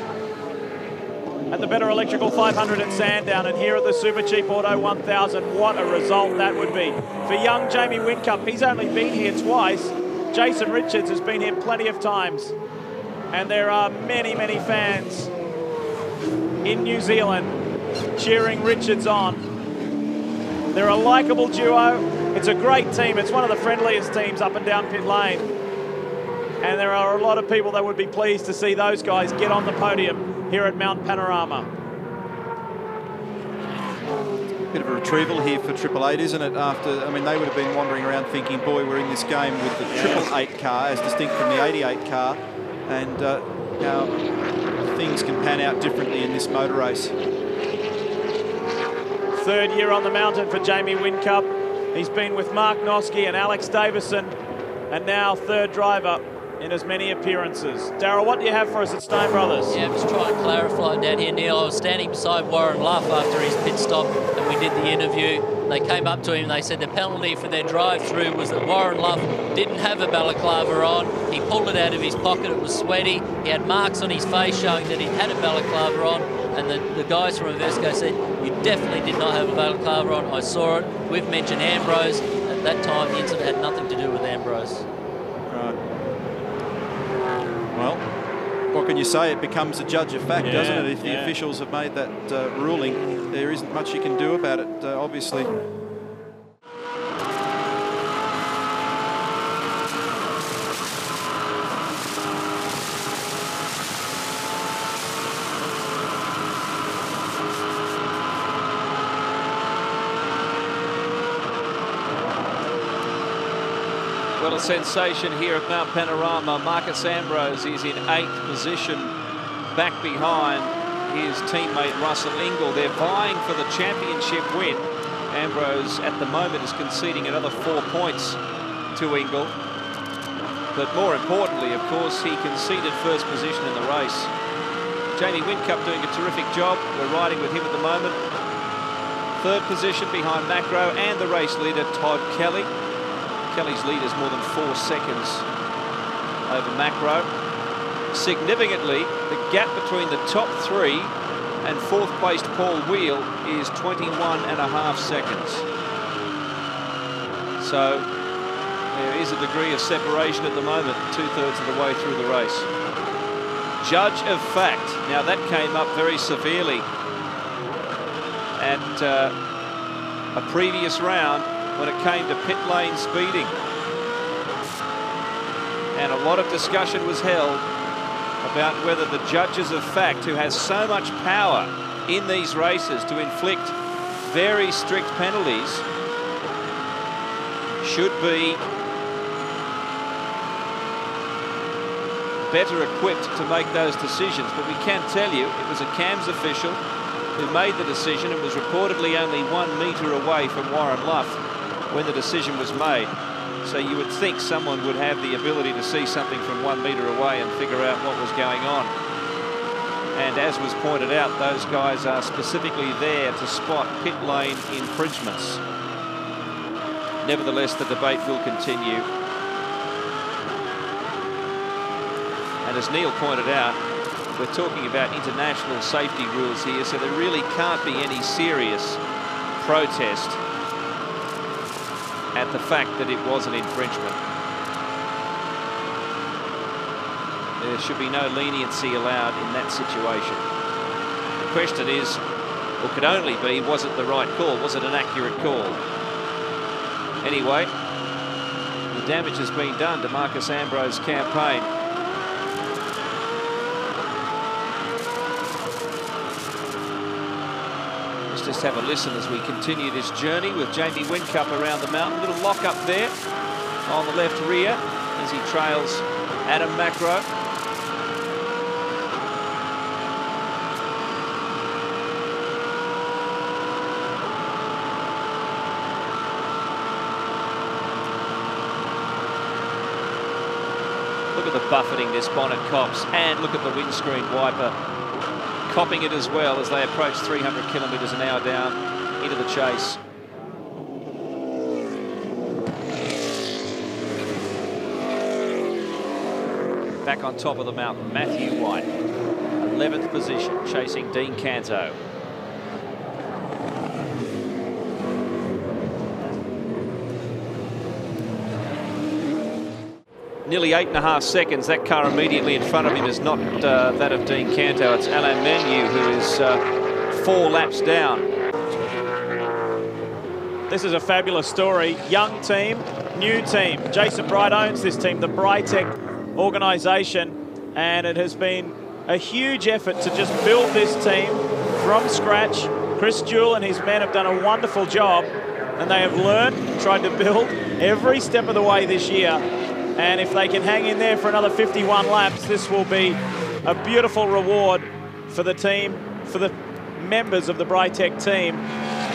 at the Better Electrical 500 at Sandown, and here at the Super Cheap Auto 1000, what a result that would be. For young Jamie Whincup, he's only been here twice. Jason Richards has been here plenty of times. And there are many, many fans in New Zealand cheering Richards on. They're a likeable duo. It's a great team. It's one of the friendliest teams up and down pit lane. And there are a lot of people that would be pleased to see those guys get on the podium here at Mount Panorama. Bit of a retrieval here for Triple Eight, isn't it? After, I mean, they would have been wandering around thinking, boy, we're in this game with the Triple Eight car as distinct from the 88 car. And now things can pan out differently in this motor race. Third year on the mountain for Jamie Whincup. He's been with Mark Noske and Alex Davison, and now third driver in as many appearances. Darryl, what do you have for us at Stone Brothers? Yeah, I'm just trying to clarify down here, Neil. I was standing beside Warren Luff after his pit stop, and we did the interview. They came up to him and they said the penalty for their drive-through was that Warren Luff didn't have a balaclava on. He pulled it out of his pocket. It was sweaty. He had marks on his face showing that he had a balaclava on. And the guys from Invesco said, you definitely did not have a balaclava on. I saw it. We've mentioned Ambrose. At that time, the incident had nothing to do with Ambrose. Right. Well, what can you say? It becomes a judge of fact, doesn't it? If the officials have made that ruling, there isn't much you can do about it, obviously. Well, a sensation here at Mount Panorama. Marcus Ambrose is in 8th position, back behind his teammate Russell Ingall. They're vying for the championship win. Ambrose at the moment is conceding another 4 points to Ingall. But more importantly, of course, he conceded first position in the race. Jamie Whincup doing a terrific job. We're riding with him at the moment. Third position behind Macro and the race leader, Todd Kelly. Kelly's lead is more than 4 seconds over Macro. Significantly, the gap between the top 3 and 4th placed Paul Wheel is 21.5 seconds. So there is a degree of separation at the moment, 2/3 of the way through the race. Judge of fact. Now that came up very severely at a previous round when it came to pit lane speeding. And a lot of discussion was held about whether the judges of fact, who has so much power in these races to inflict very strict penalties, should be better equipped to make those decisions. But we can tell you it was a CAMS official who made the decision and was reportedly only 1 metre away from Warren Luff when the decision was made. So you would think someone would have the ability to see something from 1 metre away and figure out what was going on. And as was pointed out, those guys are specifically there to spot pit lane infringements. Nevertheless, the debate will continue. And as Neil pointed out, we're talking about international safety rules here, so there really can't be any serious protest at the fact that it was an infringement. There should be no leniency allowed in that situation. The question is, or could only be, was it the right call? Was it an accurate call? Anyway, the damage has been done to Marcus Ambrose's campaign. Let's just have a listen as we continue this journey with Jamie Whincup around the mountain. Little lock up there on the left rear as he trails Adam Macro. Look at the buffeting this bonnet cops, and look at the windscreen wiper copping it as well as they approach 300 kilometres an hour down into the chase. Back on top of the mountain, Matthew White, 11th position, chasing Dean Canto. nearly 8.5 seconds. That car immediately in front of him is not that of Dean Canto. It's Alain Menu, who is 4 laps down. This is a fabulous story. Young team, new team. Jason Bright owns this team, the Brightech organisation, and it has been a huge effort to just build this team from scratch. Chris Jewell and his men have done a wonderful job, and they have learned, tried to build every step of the way this year. And if they can hang in there for another 51 laps, this will be a beautiful reward for the team, for the members of the Brightech team.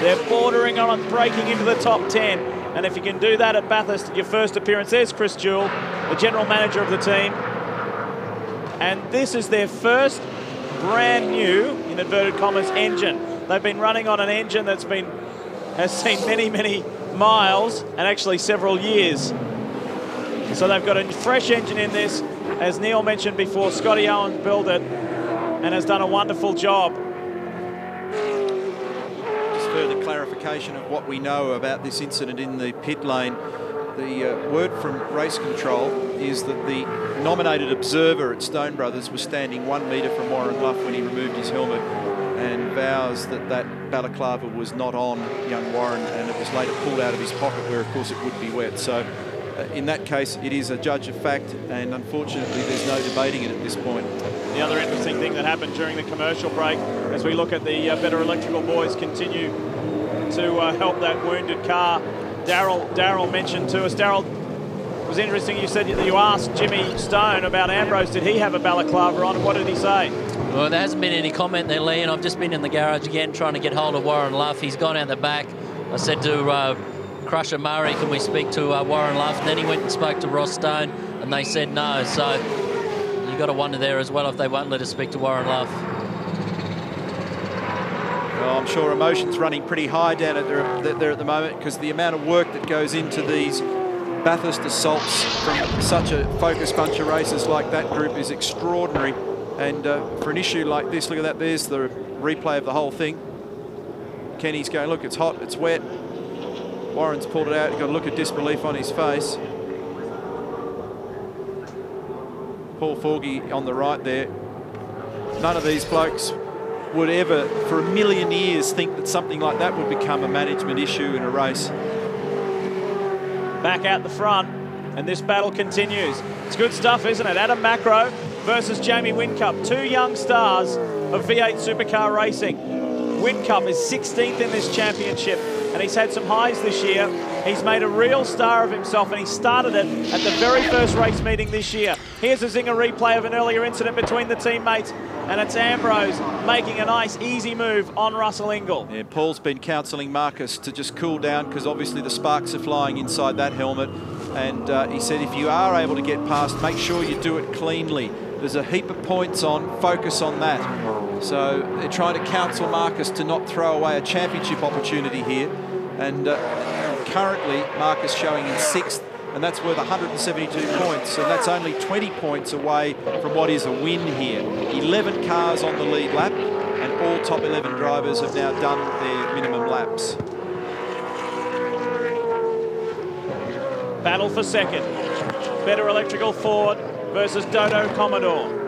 They're bordering on breaking into the top 10. And if you can do that at Bathurst at your first appearance, there's Chris Jewell, the general manager of the team. And this is their first brand new, in inverted commas, engine. They've been running on an engine has seen many miles and actually several years. So they've got a fresh engine in this. As Neil mentioned before, Scotty Owen built it and has done a wonderful job. Just further clarification of what we know about this incident in the pit lane. The word from race control is that the nominated observer at Stone Brothers was standing 1 metre from Warren Luff when he removed his helmet, and vows that that balaclava was not on young Warren, and it was later pulled out of his pocket where, of course, it would be wet. So in that case, it is a judge of fact, and unfortunately there's no debating it at this point. The other interesting thing that happened during the commercial break, as we look at the Better Electrical boys continue to help that wounded car, Daryl mentioned to us. Daryl, it was interesting you said that you asked Jimmy Stone about Ambrose. Did he have a balaclava on, and what did he say? Well, there hasn't been any comment there, Lee, and I've just been in the garage again trying to get hold of Warren Luff. He's gone out the back. I said to Crusher Murray, can we speak to Warren Luff? And then he went and spoke to Ross Stone, and they said no. So you got to wonder there as well if they won't let us speak to Warren Luff. Well, I'm sure emotion's running pretty high down there at the moment, because the amount of work that goes into these Bathurst assaults from such a focused bunch of racers like that group is extraordinary. And for an issue like this, look at that, there's the replay of the whole thing. Kenny's going, look, it's hot, it's wet. Warren's pulled it out, you've got a look of disbelief on his face. Paul Forgy on the right there. None of these blokes would ever, for a million years, think that something like that would become a management issue in a race. Back out the front, and this battle continues. It's good stuff, isn't it? Adam Macro versus Jamie Whincup, 2 young stars of V8 Supercar Racing. Whincup is 16th in this championship, and he's had some highs this year. He's made a real star of himself, and he started it at the very first race meeting this year. Here's a zinger replay of an earlier incident between the teammates, and it's Ambrose making a nice, easy move on Russell Ingall. Yeah, Paul's been counselling Marcus to just cool down, because obviously the sparks are flying inside that helmet. And he said if you are able to get past, make sure you do it cleanly. There's a heap of points on, focus on that. So they're trying to counsel Marcus to not throw away a championship opportunity here. And currently, Marcus showing in 6th, and that's worth 172 points, and that's only 20 points away from what is a win here. 11 cars on the lead lap, and all top 11 drivers have now done their minimum laps. Battle for second. Better Electrical Ford versus Dodo Commodore.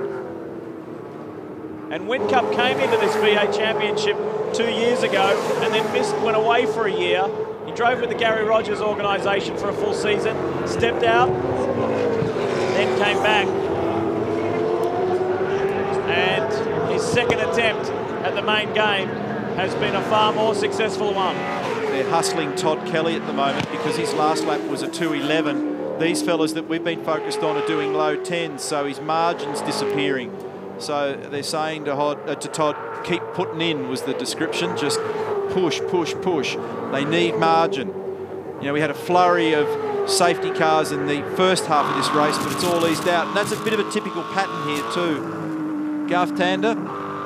And Whincup came into this V8 Championship 2 years ago and then went away for a year. He drove with the Gary Rogers organisation for a full season, stepped out, then came back. And his second attempt at the main game has been a far more successful one. They're hustling Todd Kelly at the moment because his last lap was a 2:11. These fellas that we've been focused on are doing low 10s, so his margin's disappearing. So they're saying to Todd, keep putting in was the description, just push, push, push. They need margin. You know, we had a flurry of safety cars in the first half of this race, but it's all eased out. And that's a bit of a typical pattern here too. Garth Tander,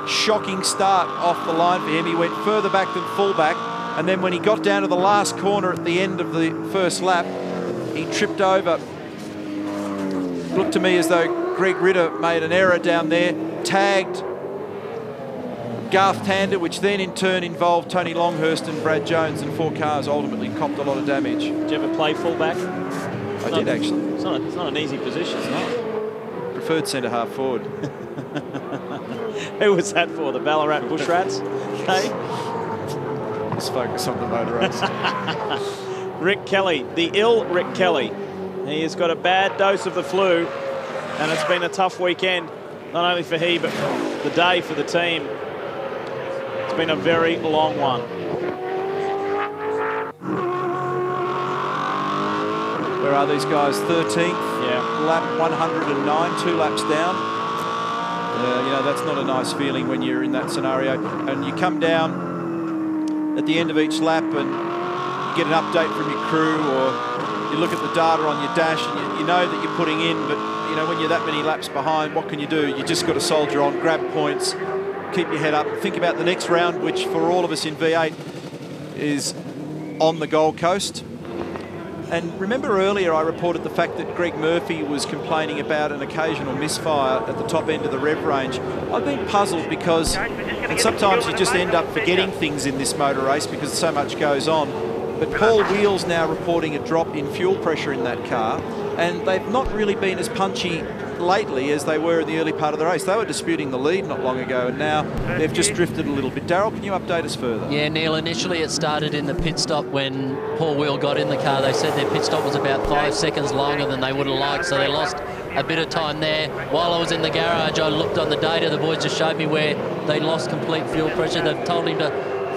shocking start off the line for him. He went further back than fullback. And then when he got down to the last corner at the end of the first lap, he tripped over. Looked to me as though Greg Ritter made an error down there, tagged Garth Tander, which then in turn involved Tony Longhurst and Brad Jones, and 4 cars ultimately copped a lot of damage. Did you ever play fullback? I did, actually. It's not an easy position. It's not. Preferred centre half forward. Who was that for? The Ballarat Bush Rats? Hey? Let's focus on the motor race. Rick Kelly, the ill Rick Kelly. He has got a bad dose of the flu, and it's been a tough weekend, not only for he, but the day for the team. It's been a very long one. Where are these guys? 13th? Yeah. Lap 109, 2 laps down. You know, that's not a nice feeling when you're in that scenario. And you come down at the end of each lap and you get an update from your crew, or you look at the data on your dash and you know that you're putting in, but you know, when you're that many laps behind, what can you do? You just got to soldier on, grab points, keep your head up, think about the next round, which for all of us in V8 is on the Gold Coast. And remember earlier I reported the fact that Greg Murphy was complaining about an occasional misfire at the top end of the rev range. I've been puzzled because, and sometimes you just end up forgetting things in this motor race because so much goes on, but Paul Wheel's now reporting a drop in fuel pressure in that car, and they've not really been as punchy lately as they were in the early part of the race. They were disputing the lead not long ago, and now they've just drifted a little bit. Darryl, can you update us further? Yeah, Neil, initially it started in the pit stop when Paul Wheel got in the car. They said their pit stop was about 5 seconds longer than they would have liked, so they lost a bit of time there. While I was in the garage, I looked on the data. The boys just showed me where they lost complete fuel pressure. They've told him to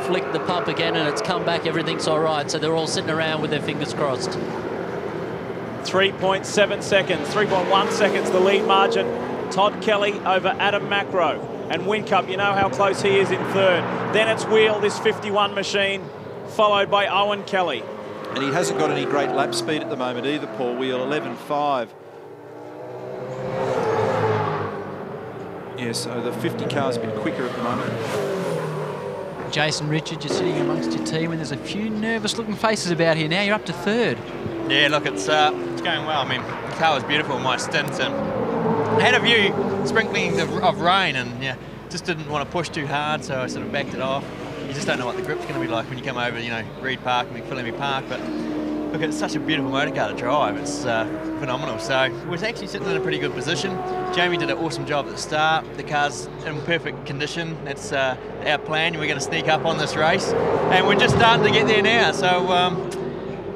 flick the pump again, and it's come back. Everything's all right, so they're all sitting around with their fingers crossed. 3.7 seconds, 3.1 seconds the lead margin. Todd Kelly over Adam Macro. And Whincup, you know how close he is in third. Then it's Wheel, this 51 machine, followed by Owen Kelly. And he hasn't got any great lap speed at the moment either, Paul Wheel, 11.5. Yeah, so the 50 car's a bit quicker at the moment. Jason Richards, you're sitting amongst your team, and there's a few nervous-looking faces about here now. You're up to third. Yeah, look, it's going well. I mean, the car was beautiful in my stint, and I had a few sprinklings of rain, and yeah, just didn't want to push too hard, so I sort of backed it off. You just don't know what the grip's going to be like when you come over, you know, Reed Park and McPhillamy Park, but look, it's such a beautiful motor car to drive. It's phenomenal. So we're actually sitting in a pretty good position. Jamie did an awesome job at the start. The car's in perfect condition. That's our plan. We're going to sneak up on this race, and we're just starting to get there now. So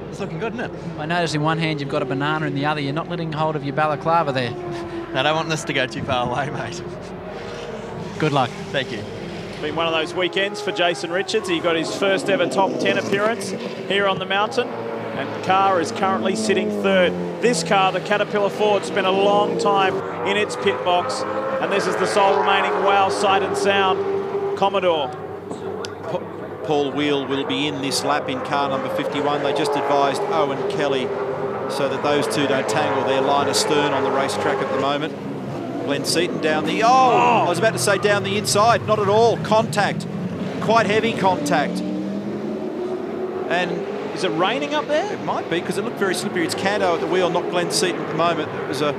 it's looking good, isn't it? I notice in one hand you've got a banana, in the other you're not letting hold of your balaclava there. No, I don't want this to go too far away, mate. Good luck. Thank you. It's been one of those weekends for Jason Richards. He got his first ever top 10 appearance here on the mountain, and the car is currently sitting third. This car, the Caterpillar Ford, spent a long time in its pit box, and this is the sole remaining wow sight and sound Commodore. Paul Wheel will be in this lap in car number 51. They just advised Owen Kelly so that those two don't tangle their line astern on the racetrack at the moment. Glenn Seton down the... I was about to say down the inside. Not at all. Contact. Quite heavy contact. And... is it raining up there? It might be, because it looked very slippery. It's Canto at the wheel, not Glenn Seton at the moment. It was a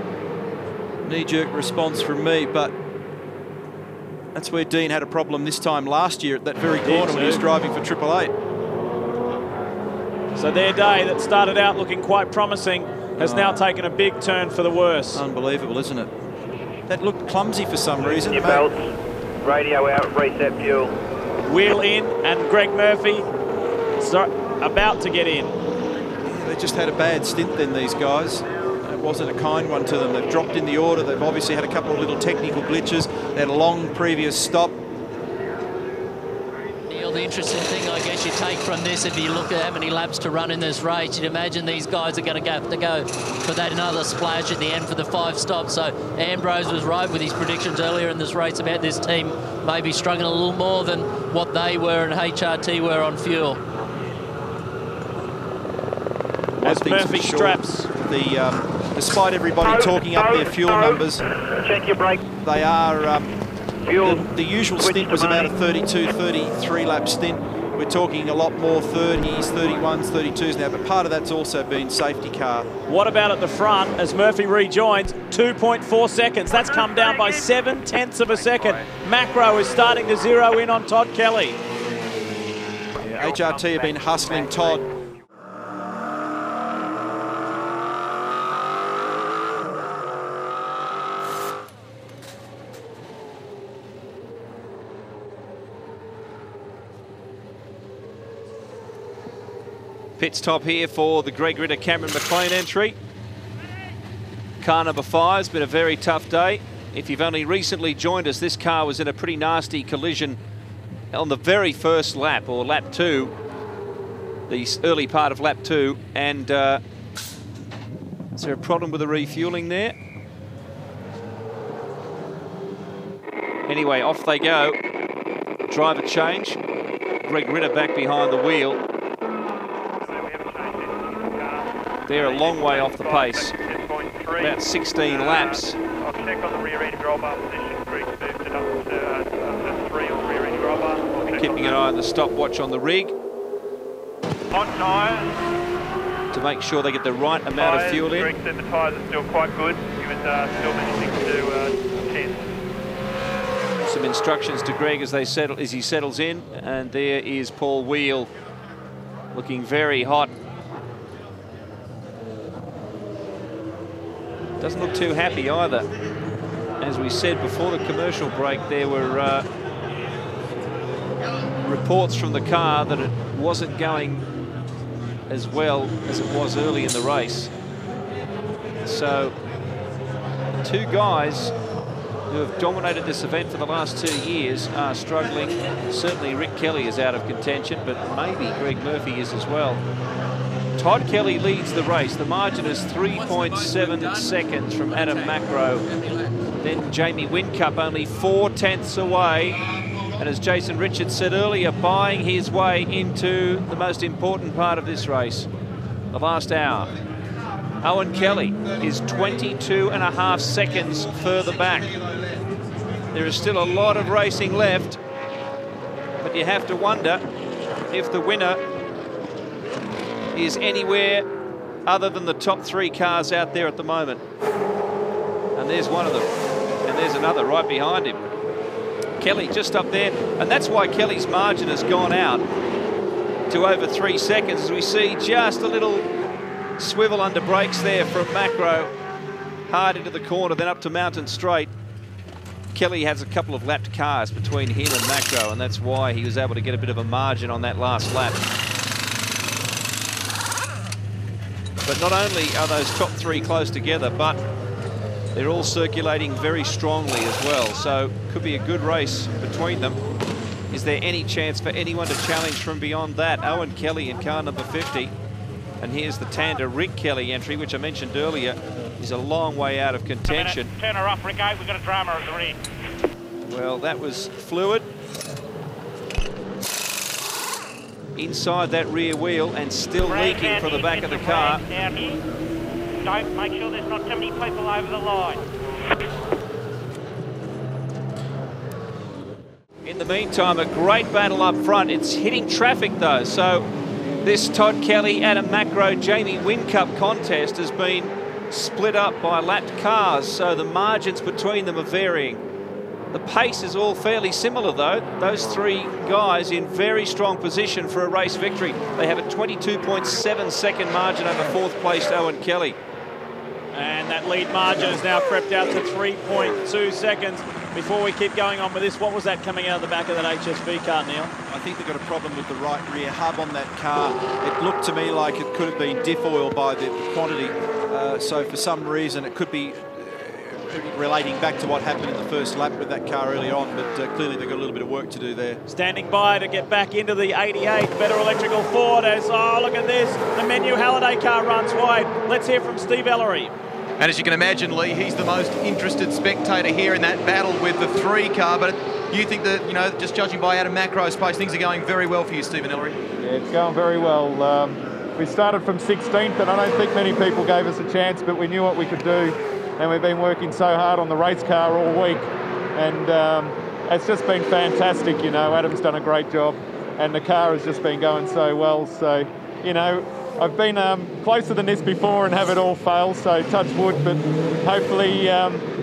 knee-jerk response from me, but that's where Dean had a problem this time last year at that very corner when he was driving for Triple Eight. So their day that started out looking quite promising has now taken a big turn for the worse. Unbelievable, isn't it? That looked clumsy for some reason. Your belts, radio out, reset fuel. Wheel in, and Greg Murphy about to get in. Yeah, they just had a bad stint then, these guys. It wasn't a kind one to them. They've dropped in the order. They've obviously had a couple of little technical glitches. They had a long previous stop. Neil, the interesting thing I guess you take from this, if you look at how many laps to run in this race, you'd imagine these guys are going to have to go for that another splash at the end for the 5 stops. So Ambrose was right with his predictions earlier in this race about this team maybe struggling a little more than what they were and HRT were on fuel. As Murphy straps. Despite everybody talking up their fuel numbers, check your brake. They are, the usual stint was about a 32, 33 lap stint. We're talking a lot more 30s, 31s, 32s now, but part of that's also been safety car. What about at the front as Murphy rejoins? 2.4 seconds. That's come down by 7/10 of a second. Macro is starting to zero in on Todd Kelly. Yeah, HRT have been hustling Todd. Pit stop here for the Greg Ritter Cameron McLean entry. Car number 5 has been a very tough day. If you've only recently joined us, this car was in a pretty nasty collision on the very first lap, or lap 2, the early part of lap 2. And is there a problem with the refueling there? Anyway, off they go. Driver change. Greg Ritter back behind the wheel. They're a long way off the pace. About 16 laps. I'll check on the rear end roll bar position. Greg's moved it up to 3 on the rear end roll bar. Keeping an eye on the stopwatch on the rig. Hot tyres. To make sure they get the right amount of fuel in. Greg said the tyres are still quite good. He was still managing to do 10. Some instructions to Greg as he settles in, and there is Paul Wheel looking very hot. Doesn't look too happy either. As we said before the commercial break, there were reports from the car that it wasn't going as well as it was early in the race. So the two guys who have dominated this event for the last 2 years are struggling. Certainly Rick Kelly is out of contention, but maybe Greg Murphy is as well. Todd Kelly leads the race. The margin is 3.7 seconds from Adam Macro. Then Jamie Whincup only 4/10 away. And as Jason Richards said earlier, buying his way into the most important part of this race, the last hour. Owen Kelly is 22.5 seconds further back. There is still a lot of racing left, but you have to wonder if the winner is anywhere other than the top 3 cars out there at the moment. And there's one of them, and there's another right behind him. Kelly just up there, and that's why Kelly's margin has gone out to over 3 seconds, as we see just a little swivel under brakes there from Macro, hard into the corner, then up to Mountain Straight. Kelly has a couple of lapped cars between him and Macro, and that's why he was able to get a bit of a margin on that last lap. But not only are those top 3 close together, but they're all circulating very strongly as well. So could be a good race between them. Is there any chance for anyone to challenge from beyond that? Owen Kelly in car number 50. And here's the Tander Rick Kelly entry, which I mentioned earlier, is a long way out of contention. Turn her off, Rico. We've got a drama at the rear. Well, that was fluid. Inside that rear wheel and still leaking from the back of the car. Down here. Don't make sure there's not too many people over the line. In the meantime, a great battle up front. It's hitting traffic though, so this Todd Kelly, Adam Macro, Jamie Whincup contest has been split up by lapped cars, so the margins between them are varying. The pace is all fairly similar though. Those 3 guys in very strong position for a race victory. They have a 22.7 second margin over 4th placed Owen Kelly. And that lead margin has now crept out to 3.2 seconds. Before we keep going on with this, what was that coming out of the back of that HSV car, Neil? I think they've got a problem with the right rear hub on that car. It looked to me like it could have been diff oil by the quantity. So for some reason, it could be relating back to what happened in the first lap with that car early on, but clearly they've got a little bit of work to do there. Standing by to get back into the 88 Better Electrical Ford as, oh, look at this, the Menu Halliday car runs wide. Let's hear from Steve Ellery. And as you can imagine, Lee, he's the most interested spectator here in that battle with the 3 car, but you think that, you know, just judging by Adam Macro's pace, things are going very well for you, Stephen Ellery. Yeah, it's going very well. We started from 16th, and I don't think many people gave us a chance, but we knew what we could do, and we've been working so hard on the race car all week, and it's just been fantastic. You know, Adam's done a great job, and the car has just been going so well. So, you know, I've been closer than this before and have it all fail, so touch wood, but hopefully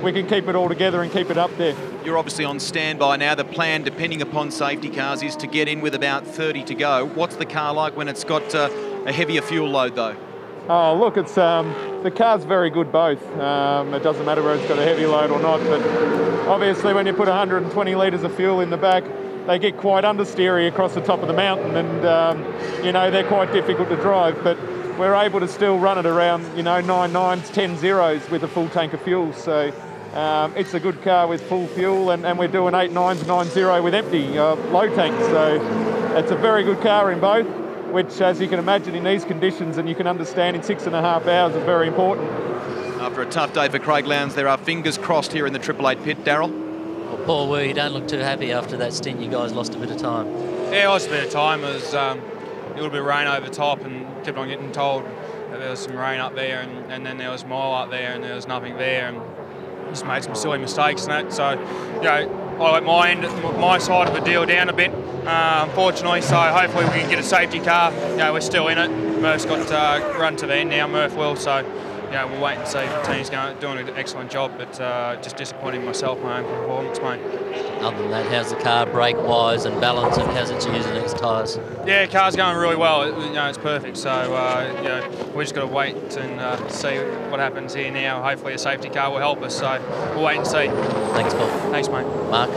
we can keep it all together and keep it up there. You're obviously on standby now. The plan, depending upon safety cars, is to get in with about 30 to go. What's the car like when it's got a heavier fuel load, though? Oh, look, it's the car's very good both. It doesn't matter whether it's got a heavy load or not, but obviously when you put 120 litres of fuel in the back, they get quite understeery across the top of the mountain, and you know, they're quite difficult to drive, but we're able to still run it around, you know, 9 9s, 10 0s with a full tank of fuel. So it's a good car with full fuel, and we're doing 8 9s, 9 0 with empty low tanks. So it's a very good car in both, which, as you can imagine, in these conditions, and you can understand in 6.5 hours, is very important. After a tough day for Craig Lowndes, there are fingers crossed here in the 888 pit. Darryl? Well, Paul Woo, you don't look too happy after that stint. You guys lost a bit of time. Yeah, I lost a bit of time. It was a little bit of rain over top, and kept on getting told that there was some rain up there, and then there was mile up there, and there was nothing there, and just made some silly mistakes and that. So, you know, I let my side of the deal down a bit, unfortunately. So hopefully we can get a safety car. You know, we're still in it. Murph's got to run to the end now. Murph will. So, you know, we'll wait and see. The team's doing an excellent job, but just disappointing myself, my own performance, mate. Other than that, how's the car brake-wise and balance, and how's it using its tyres? Yeah, car's going really well. You know, it's perfect. So, you know, we just got to wait and see what happens here now. Hopefully a safety car will help us. So we'll wait and see. Thanks, Paul. Thanks, mate. Mark?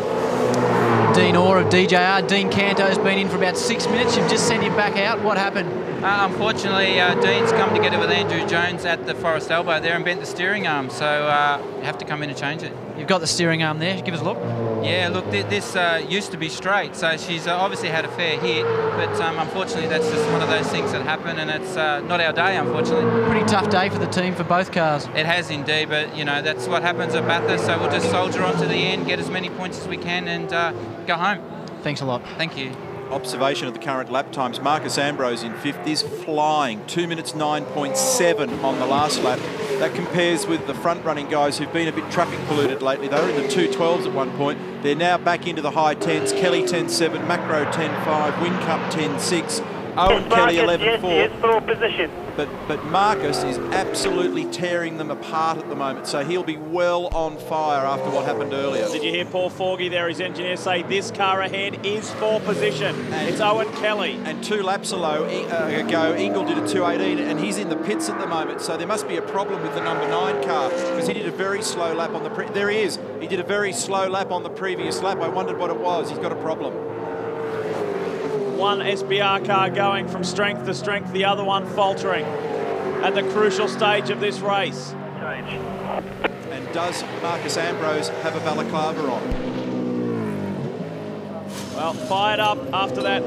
Dean Orr of DJR. Dean Canto's been in for about 6 minutes. You've just sent him back out. What happened? Unfortunately, Dean's come together with Andrew Jones at the Forest Elbow there and bent the steering arm, so you have to come in and change it. You've got the steering arm there. Give us a look. Yeah, look, this used to be straight, so she's obviously had a fair hit, but unfortunately that's just one of those things that happen, and it's not our day, unfortunately. Pretty tough day for the team for both cars. It has indeed, but you know, that's what happens at Bathurst, so we'll just soldier on to the end, get as many points as we can, and go home. Thanks a lot. Thank you. Observation of the current lap times. Marcus Ambrose in 5th is flying. 2 minutes 9.7 on the last lap. That compares with the front-running guys who've been a bit traffic polluted lately. They were in the 2.12s at one point. They're now back into the high 10s. Kelly 10.7, Macro 10.5, Whincup 10.6, Owen Kelly 11.4. Yes, full position. But Marcus is absolutely tearing them apart at the moment, so he'll be well on fire after what happened earlier. Did you hear Paul Forgy there, his engineer, say this car ahead is for position? And it's Owen Kelly. And 2 laps ago, Ingle did a 2.18, and he's in the pits at the moment, so there must be a problem with the number 9 car, because he did a very slow lap on the there he is. He did a very slow lap on the previous lap. I wondered what it was. He's got a problem. One SBR car going from strength to strength, the other one faltering at the crucial stage of this race. And does Marcus Ambrose have a balaclava on? Well, fired up after that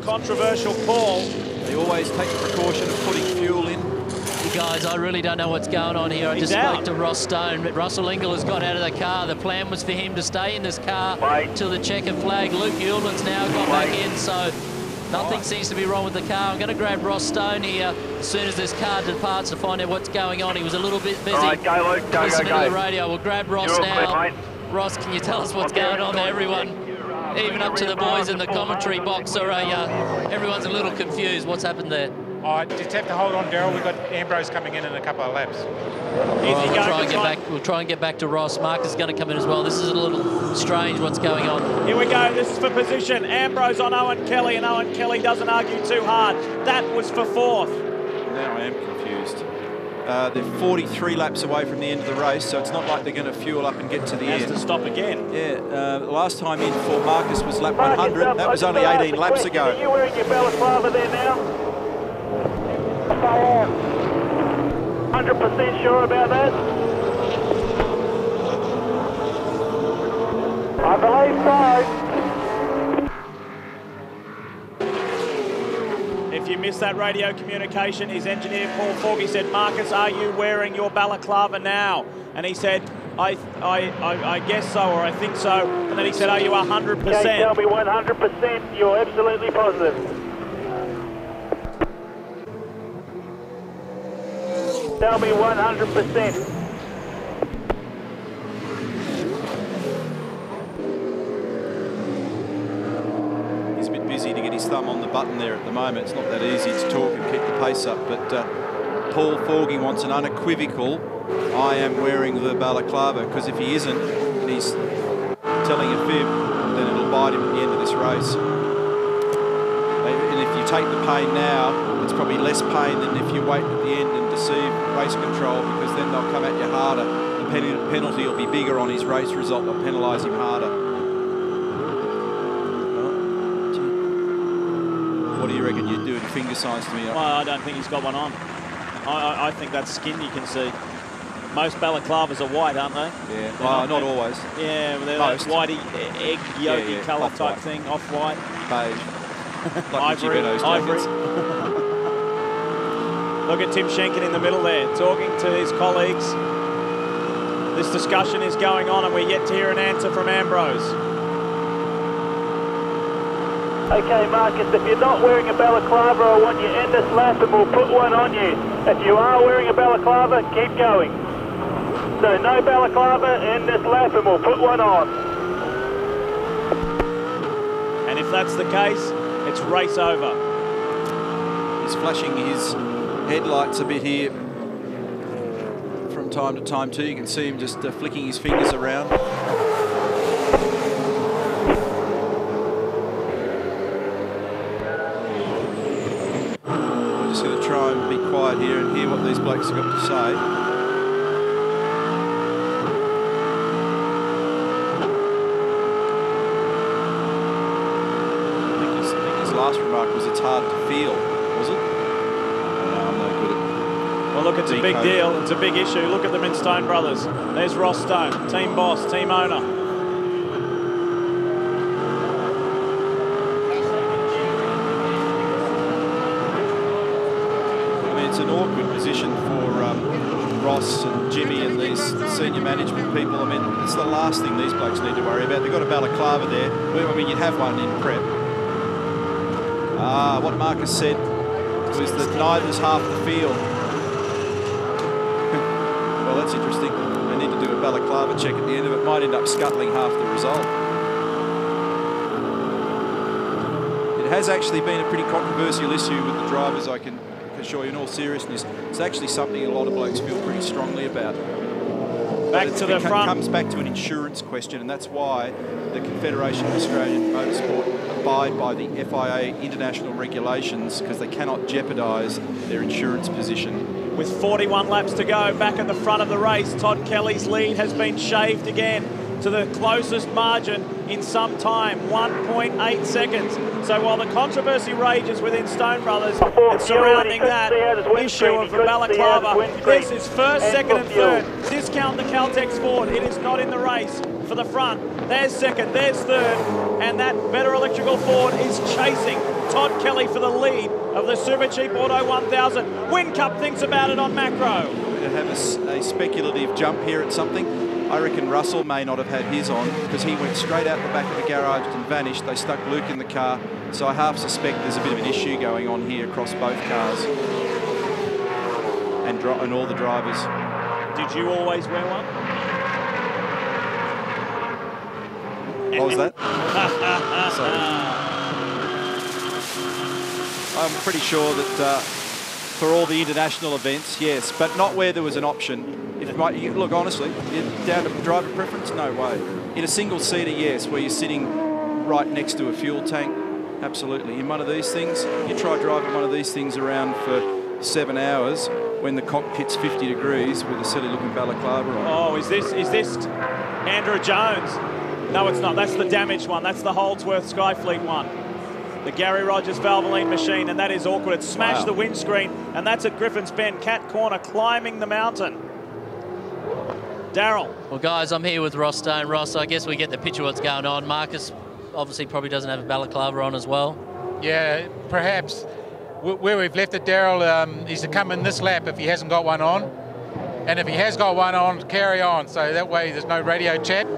controversial call. They always take the precaution of putting fuel in. You guys, I really don't know what's going on here. I just spoke to Ross Stone, but Russell Ingall has got out of the car. The plan was for him to stay in this car till the checker flag. Luke Uland's now got back in, so nothing seems to be wrong with the car. I'm going to grab Ross Stone here as soon as this car departs to find out what's going on. He was a little bit busy listening to the radio. We'll grab Ross now. Ross, can you tell us what's going on there, everyone? Even up to the boys in the commentary box, everyone's a little confused. What's happened there? I just have to hold on, Darryl. We've got Ambrose coming in a couple of laps. We'll try and get back to Ross. Marcus is going to come in as well. This is a little strange what's going on. Here we go. This is for position. Ambrose on Owen Kelly, and Owen Kelly doesn't argue too hard. That was for 4th. Now I am confused. They're 43 laps away from the end of the race, so it's not like they're going to fuel up and get to the end. Has to stop again. Yeah, the last time in for Marcus was lap 100. That was only 18 laps ago. Are you wearing your balaclava there now? I am. 100% sure about that? I believe so. If you missed that radio communication, his engineer Paul Forgy said, Marcus, are you wearing your balaclava now? And he said, I guess so, or I think so. And then he said, are you 100%? Okay, tell me 100%. You're absolutely positive. Tell me 100%. He's a bit busy to get his thumb on the button there at the moment. It's not that easy to talk and keep the pace up, but Paul Forgy wants an unequivocal, I am wearing the balaclava, because if he isn't, and he's telling a fib, then it'll bite him at the end of this race. And if you take the pain now, it's probably less pain than if you wait at the end and deceive race control, because then they'll come at you harder. The penalty will be bigger on his race result. They'll penalise him harder. do you reckon? You're doing finger signs to me. Well, I don't think he's got one on. I think that's skin you can see. Most balaclavas are white, aren't they? Yeah, not always. Yeah, well, they're that whitey, egg, yolky colour type thing, off-white. Beige. Ivory. Look at Tim Schenken in the middle there, talking to his colleagues. This discussion is going on, and we're yet to hear an answer from Ambrose. Okay, Marcus, if you're not wearing a balaclava, I want you to end this lap and we'll put one on you. If you are wearing a balaclava, keep going. So no balaclava, end this lap and we'll put one on. And if that's the case, it's race over. He's flashing his headlights a bit here from time to time too. You can see him just flicking his fingers around. I'm just going to try and be quiet here and hear what these blokes have got to say. Last remark was it's hard to feel, was it? I'm no good at well, look, it's a big deal. It's a big issue. Look at them in Stone Brothers. There's Ross Stone, team boss, team owner. I mean, it's an awkward position for Ross and Jimmy and these senior management people. I mean, it's the last thing these blokes need to worry about. They've got a balaclava there. I mean, you'd have one in prep. What Marcus said was that neither's half the field. Well, that's interesting. They need to do a balaclava check at the end of it. Might end up scuttling half the result. It has actually been a pretty controversial issue with the drivers, I can assure you, in all seriousness. It's actually something a lot of blokes feel pretty strongly about. Back to the front. It comes back to an insurance question, and that's why the Confederation of Australian Motorsport abide by the FIA international regulations, because they cannot jeopardise their insurance position. With 41 laps to go, back at the front of the race, Todd Kelly's lead has been shaved again to the closest margin in some time, 1.8 seconds. So while the controversy rages within Stone Brothers and surrounding that issue of the balaclava, this is first, second and third. Discount the Caltex Ford, it is not in the race for the front. There's second, there's third, and that better electrical Ford is chasing Todd Kelly for the lead of the Super Cheap Auto 1000. Whincup thinks about it on macro. We're going to have a speculative jump here at something. I reckon Russell may not have had his on because he went straight out the back of the garage and vanished. They stuck Luke in the car, so I half suspect there's a bit of an issue going on here across both cars and all the drivers. Did you always wear one? What was that? I'm pretty sure that for all the international events, yes, but not where there was an option. Look, honestly, down to driver preference, no way. In a single-seater, yes, where you're sitting right next to a fuel tank, absolutely. In one of these things, you try driving one of these things around for 7 hours when the cockpit's 50 degrees with a silly-looking balaclava on. Oh, is this Andrew Jones? No, it's not. That's the damaged one. That's the Holdsworth Skyfleet one. The Gary Rogers Valvoline machine, and that is awkward. It smashed the windscreen, and that's at Griffin's Bend. Cat Corner climbing the mountain. Daryl. Well, guys, I'm here with Ross Stone. Ross, I guess we get the picture of what's going on. Marcus obviously probably doesn't have a balaclava on as well. Yeah, perhaps. Where we've left it, Daryl, he's to come in this lap if he hasn't got one on. And if he has got one on, carry on. So that way there's no radio chat.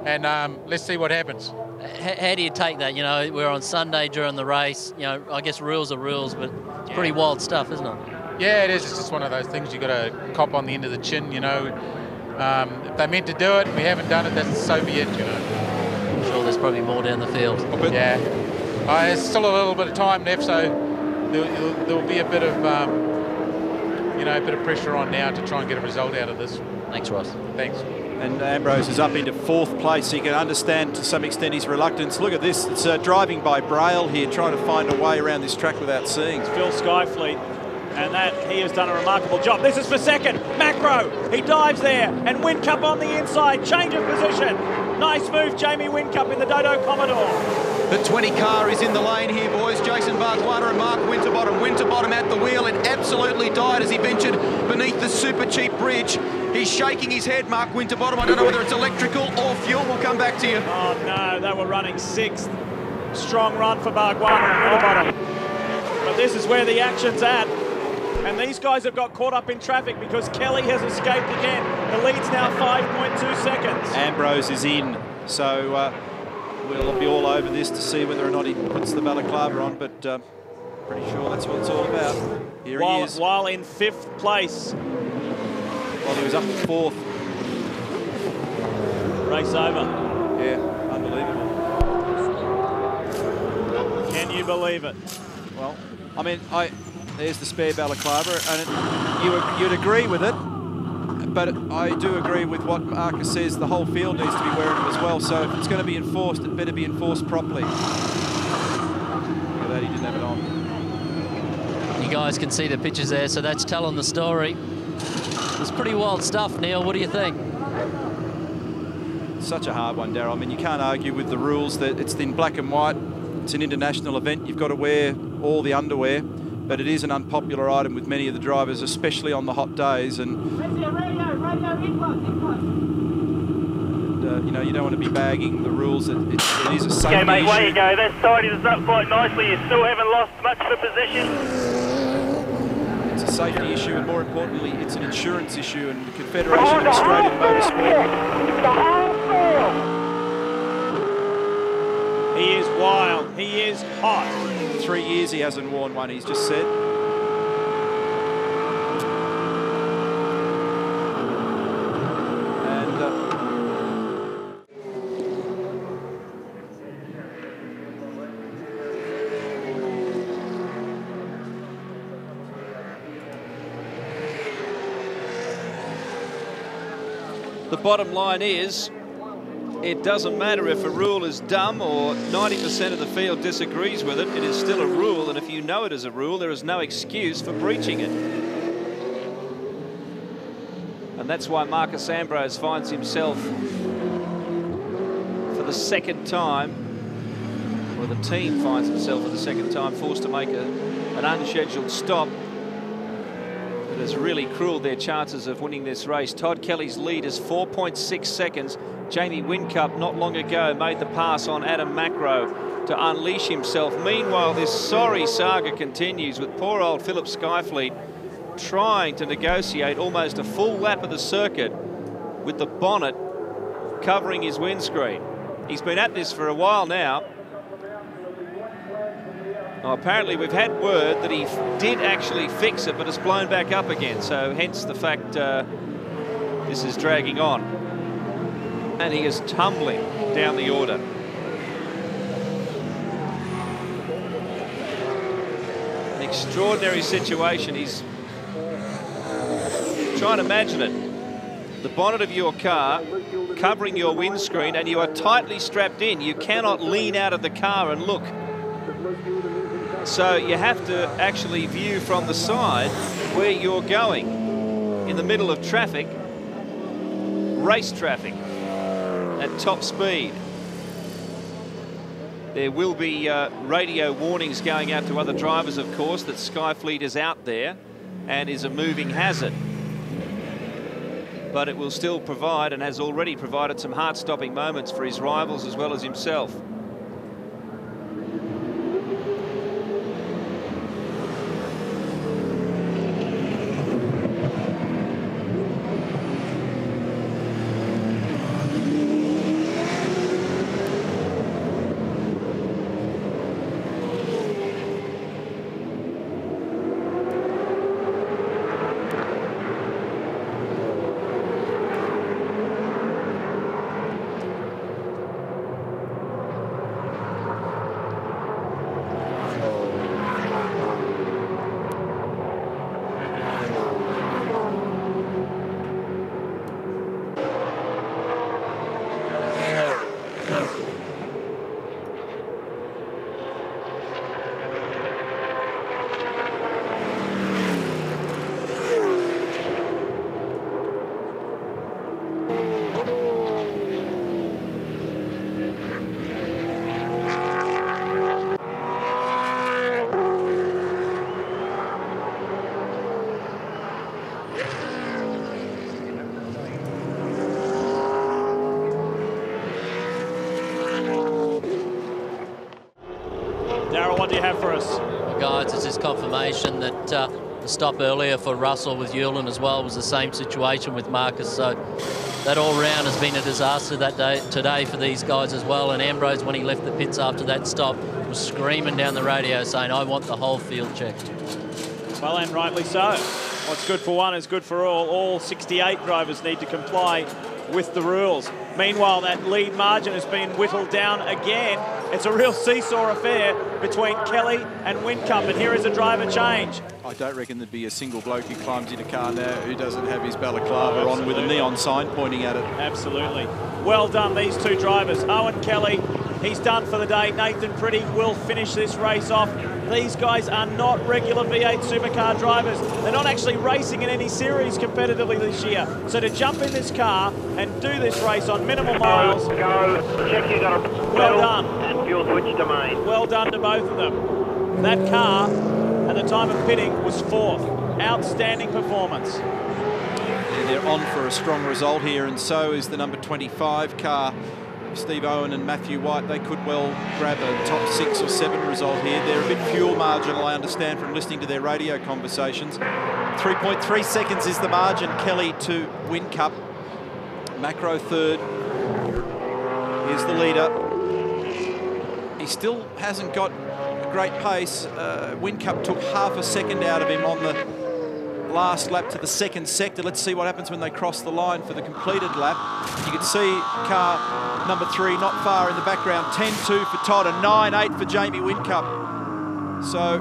And let's see what happens. How do you take that? You know, we're on Sunday during the race. You know, I guess rules are rules, but it's pretty wild stuff, isn't it? Yeah, it is. It's just one of those things you got to cop on the end of the chin, you know. If they meant to do it and we haven't done it, that's so be it, you know. I'm sure there's probably more down the field. Yeah. There's still a little bit of time left, so there'll be a bit of, you know, a bit of pressure on now to try and get a result out of this. Thanks, Ross. Thanks. And Ambrose is up into 4th place, so you can understand to some extent his reluctance. Look at this, it's driving by braille here, trying to find a way around this track without seeing. It's Phil Skyfleet, and that he has done a remarkable job. This is for second, Macro, he dives there, and Whincup on the inside, change of position. Nice move, Jamie Whincup in the Dodo Commodore. The 20 car is in the lane here, boys. Jason Barguana and Mark Winterbottom. Winterbottom at the wheel. It absolutely died as he ventured beneath the super cheap bridge. He's shaking his head, Mark Winterbottom. I don't know whether it's electrical or fuel. We'll come back to you. Oh, no, they were running 6th. Strong run for Barguana and Winterbottom. But this is where the action's at. And these guys have got caught up in traffic because Kelly has escaped again. The lead's now 5.2 seconds. Ambrose is in, so we'll be all over this to see whether or not he puts the balaclava on, but pretty sure that's what it's all about. Here he is. While in 5th place. Well, he was up to 4th. Race over. Yeah, unbelievable. Can you believe it? Well, I mean, there's the spare balaclava, and you'd agree with it, but I do agree with what Marcus says. The whole field needs to be wearing it as well, so if it's going to be enforced, it better be enforced properly. Look at that, he didn't have it on. You guys can see the pictures there, so that's telling the story. It's pretty wild stuff, Neil. What do you think? Such a hard one, Darryl. I mean, you can't argue with the rules that it's in black and white. It's an international event. You've got to wear all the underwear, but it is an unpopular item with many of the drivers, especially on the hot days. And you know, you don't want to be bagging the rules. It is a safety Okay, mate, issue. way you go. That siding is up quite nicely. You still haven't lost much of a position. It's a safety issue, and more importantly, it's an insurance issue, and the Confederation of Australian Motorsport. He is wild. He is hot. 3 years he hasn't worn one, he's just said. And the bottom line is, it doesn't matter if a rule is dumb or 90% of the field disagrees with it, it is still a rule, and if you know it is a rule, there is no excuse for breaching it. And that's why Marcus Ambrose finds himself for the second time, or the team finds himself for the second time, forced to make an unscheduled stop that has really cruelled their chances of winning this race. Todd Kelly's lead is 4.6 seconds. Jamie Whincup not long ago made the pass on Adam Macro to unleash himself. Meanwhile, this sorry saga continues with poor old Philip Skyfleet trying to negotiate almost a full lap of the circuit with the bonnet covering his windscreen. He's been at this for a while now. Well, apparently we've had word that he did actually fix it, but it's blown back up again, so hence the fact this is dragging on. And he is tumbling down the order. An extraordinary situation. He's trying to imagine it. The bonnet of your car covering your windscreen, and you are tightly strapped in. You cannot lean out of the car and look. So you have to actually view from the side where you're going in the middle of traffic, race traffic, at top speed. There will be radio warnings going out to other drivers, of course, that Skyfleet is out there and is a moving hazard. But it will still provide, and has already provided, some heart-stopping moments for his rivals as well as himself. what do you have for us? Well, guys, it's just confirmation that the stop earlier for Russell with Yulin as well was the same situation with Marcus. So that all-round has been a disaster that day today for these guys as well. And Ambrose, when he left the pits after that stop, was screaming down the radio saying, I want the whole field checked. Well, and rightly so. What's good for one is good for all. All 68 drivers need to comply with the rules. Meanwhile, that lead margin has been whittled down again. It's a real seesaw affair between Kelly and Whincup, and here is a driver change. I don't reckon there'd be a single bloke who climbs in a car now who doesn't have his balaclava on with a neon sign pointing at it. Absolutely. Well done, these two drivers. Owen Kelly, he's done for the day. Nathan Pretty will finish this race off. These guys are not regular V8 supercar drivers. They're not actually racing in any series competitively this year. So to jump in this car and do this race on minimal miles... Check you got a well done. And fuel switch to main. Well done to both of them. That car, at the time of pitting, was fourth. Outstanding performance. Yeah, they're on for a strong result here, and so is the number 25 car. Steve Owen and Matthew White, they could well grab a top 6 or 7 result here. They're a bit fuel marginal, I understand, from listening to their radio conversations. 3.3 seconds is the margin, Kelly to Whincup. Macro third. Here's the leader. He still hasn't got a great pace. Whincup took half a second out of him on the last lap to the second sector. Let's see what happens when they cross the line for the completed lap. You can see car number 3 not far in the background. 10.2 for Todd and 9.8 for Jamie Whincup. So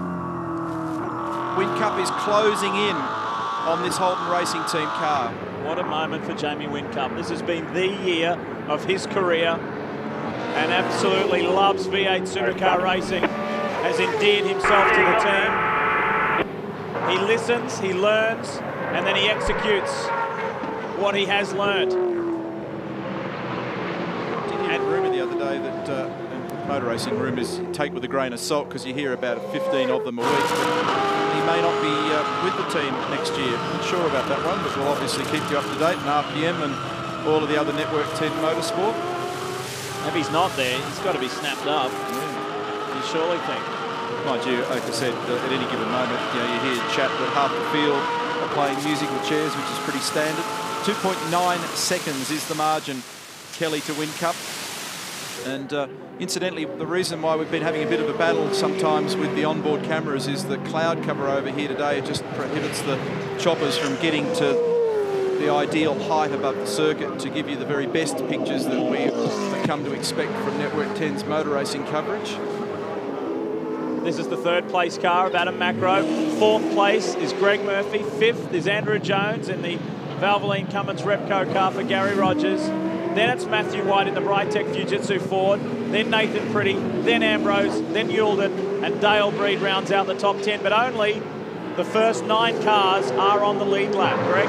Whincup is closing in on this Holden Racing Team car. What a moment for Jamie Whincup. This has been the year of his career and absolutely loves V8 supercar racing. Has endeared himself to the team. He listens, he learns, and then he executes what he has learned. Did hear a rumour the other day that motor racing rumours take with a grain of salt because you hear about 15 of them a week. But he may not be with the team next year. Not sure about that one, but we'll obviously keep you up to date on RPM and all of the other Network 10 motorsport. If he's not there, he's got to be snapped up. Yeah. You surely think. Mind you, like I said, at any given moment, you know, you hear chat that half the field are playing musical chairs, which is pretty standard. 2.9 seconds is the margin, Kelly to Whincup. And incidentally, the reason why we've been having a bit of a battle sometimes with the onboard cameras is the cloud cover over here today. It just prohibits the choppers from getting to the ideal height above the circuit to give you the very best pictures that we have come to expect from Network 10's motor racing coverage. This is the third place car of Adam Macro. Fourth place is Greg Murphy. Fifth is Andrew Jones in the Valvoline Cummins Repco car for Gary Rogers. Then it's Matthew White in the Brightech Fujitsu Ford. Then Nathan Pretty, then Ambrose, then Yulden, and Dale Breed rounds out the top 10. But only the first 9 cars are on the lead lap, Greg.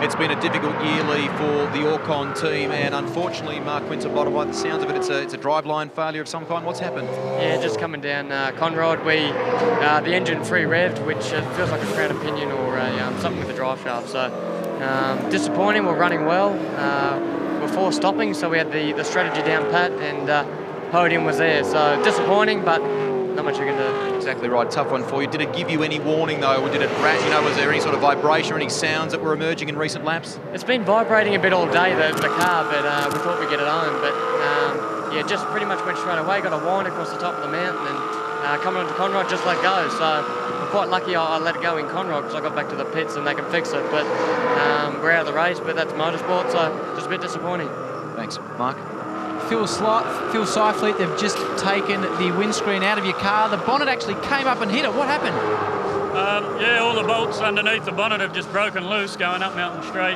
It's been a difficult year, Lee, for the Orcon team, and unfortunately, Mark Winterbottom, by the sounds of it, it's a driveline failure of some kind. What's happened? Yeah, just coming down Conrod, the engine free revved, which feels like a crown pinion or something with the drive shaft. So disappointing. We're running well. We're 4 stopping, so we had the strategy down pat, and podium was there. So disappointing, but not much you can do. Exactly right. Tough one for you. Did it give you any warning, though, or did it was there any sort of vibration or any sounds that were emerging in recent laps? It's been vibrating a bit all day, the car, but we thought we'd get it on. But yeah, just pretty much went straight away, got a wind across the top of the mountain, and coming onto Conrod, just let go. So I'm quite lucky I let it go in Conrod because I got back to the pits and they can fix it. But we're out of the race, but that's motorsport, so just a bit disappointing. Thanks, Mark. Phil Seifleet, they've just taken the windscreen out of your car. The bonnet actually came up and hit it. What happened? Yeah, all the bolts underneath the bonnet have just broken loose going up Mountain Straight.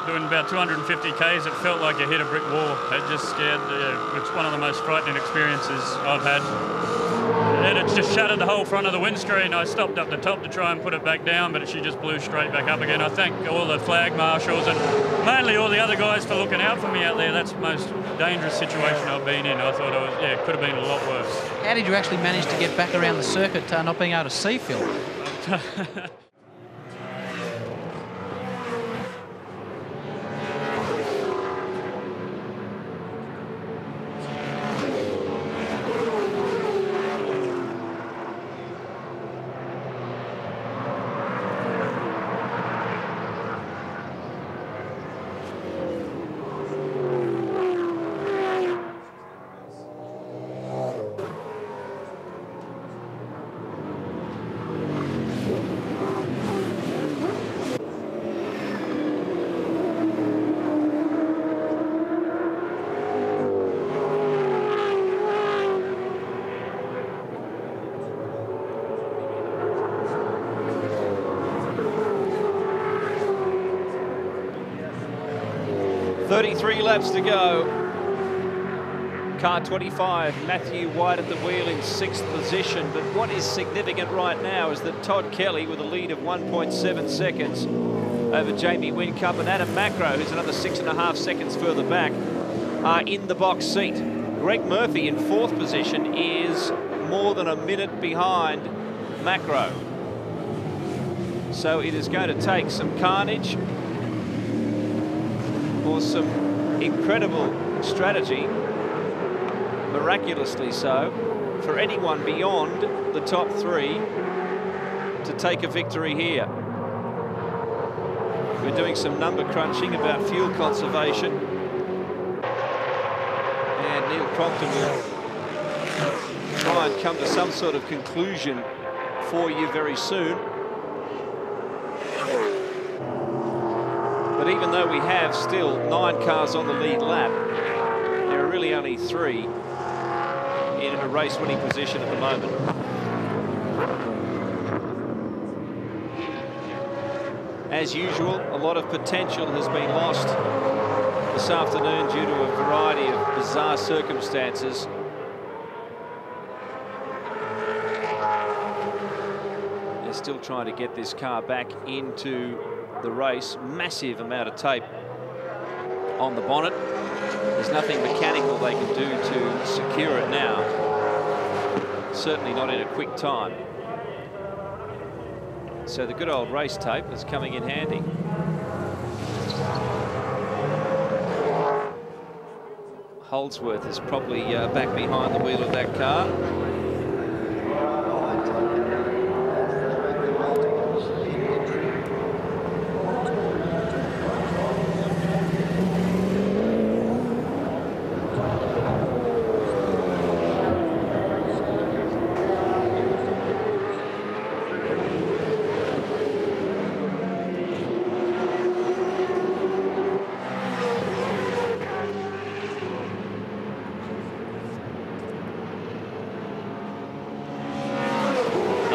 Doing about 250 Ks, it felt like you hit a brick wall. It just scared, it's one of the most frightening experiences I've had. And it's just shattered the whole front of the windscreen. I stopped up the top to try and put it back down, but she just blew straight back up again. I thank all the flag marshals and mainly all the other guys for looking out for me out there. That's the most dangerous situation I've been in. I thought it could have been a lot worse. How did you actually manage to get back around the circuit not being able to see Phil? 33 laps to go. Car 25, Matthew White at the wheel in 6th position. But what is significant right now is that Todd Kelly, with a lead of 1.7 seconds over Jamie Whincup, and Adam Macro, who's another 6.5 seconds further back, are in the box seat. Greg Murphy in 4th position is more than a minute behind Macro. So it is going to take some carnage or some incredible strategy, miraculously so, for anyone beyond the top 3 to take a victory here. We're doing some number crunching about fuel conservation, and Neil Crompton will try and come to some sort of conclusion for you very soon. But even though we have still 9 cars on the lead lap, there are really only 3 in a race-winning position at the moment. As usual, a lot of potential has been lost this afternoon due to a variety of bizarre circumstances. They're still trying to get this car back into the race. Massive amount of tape on the bonnet. There's nothing mechanical they can do to secure it now. Certainly not in a quick time. So the good old race tape is coming in handy. Holdsworth is probably back behind the wheel of that car.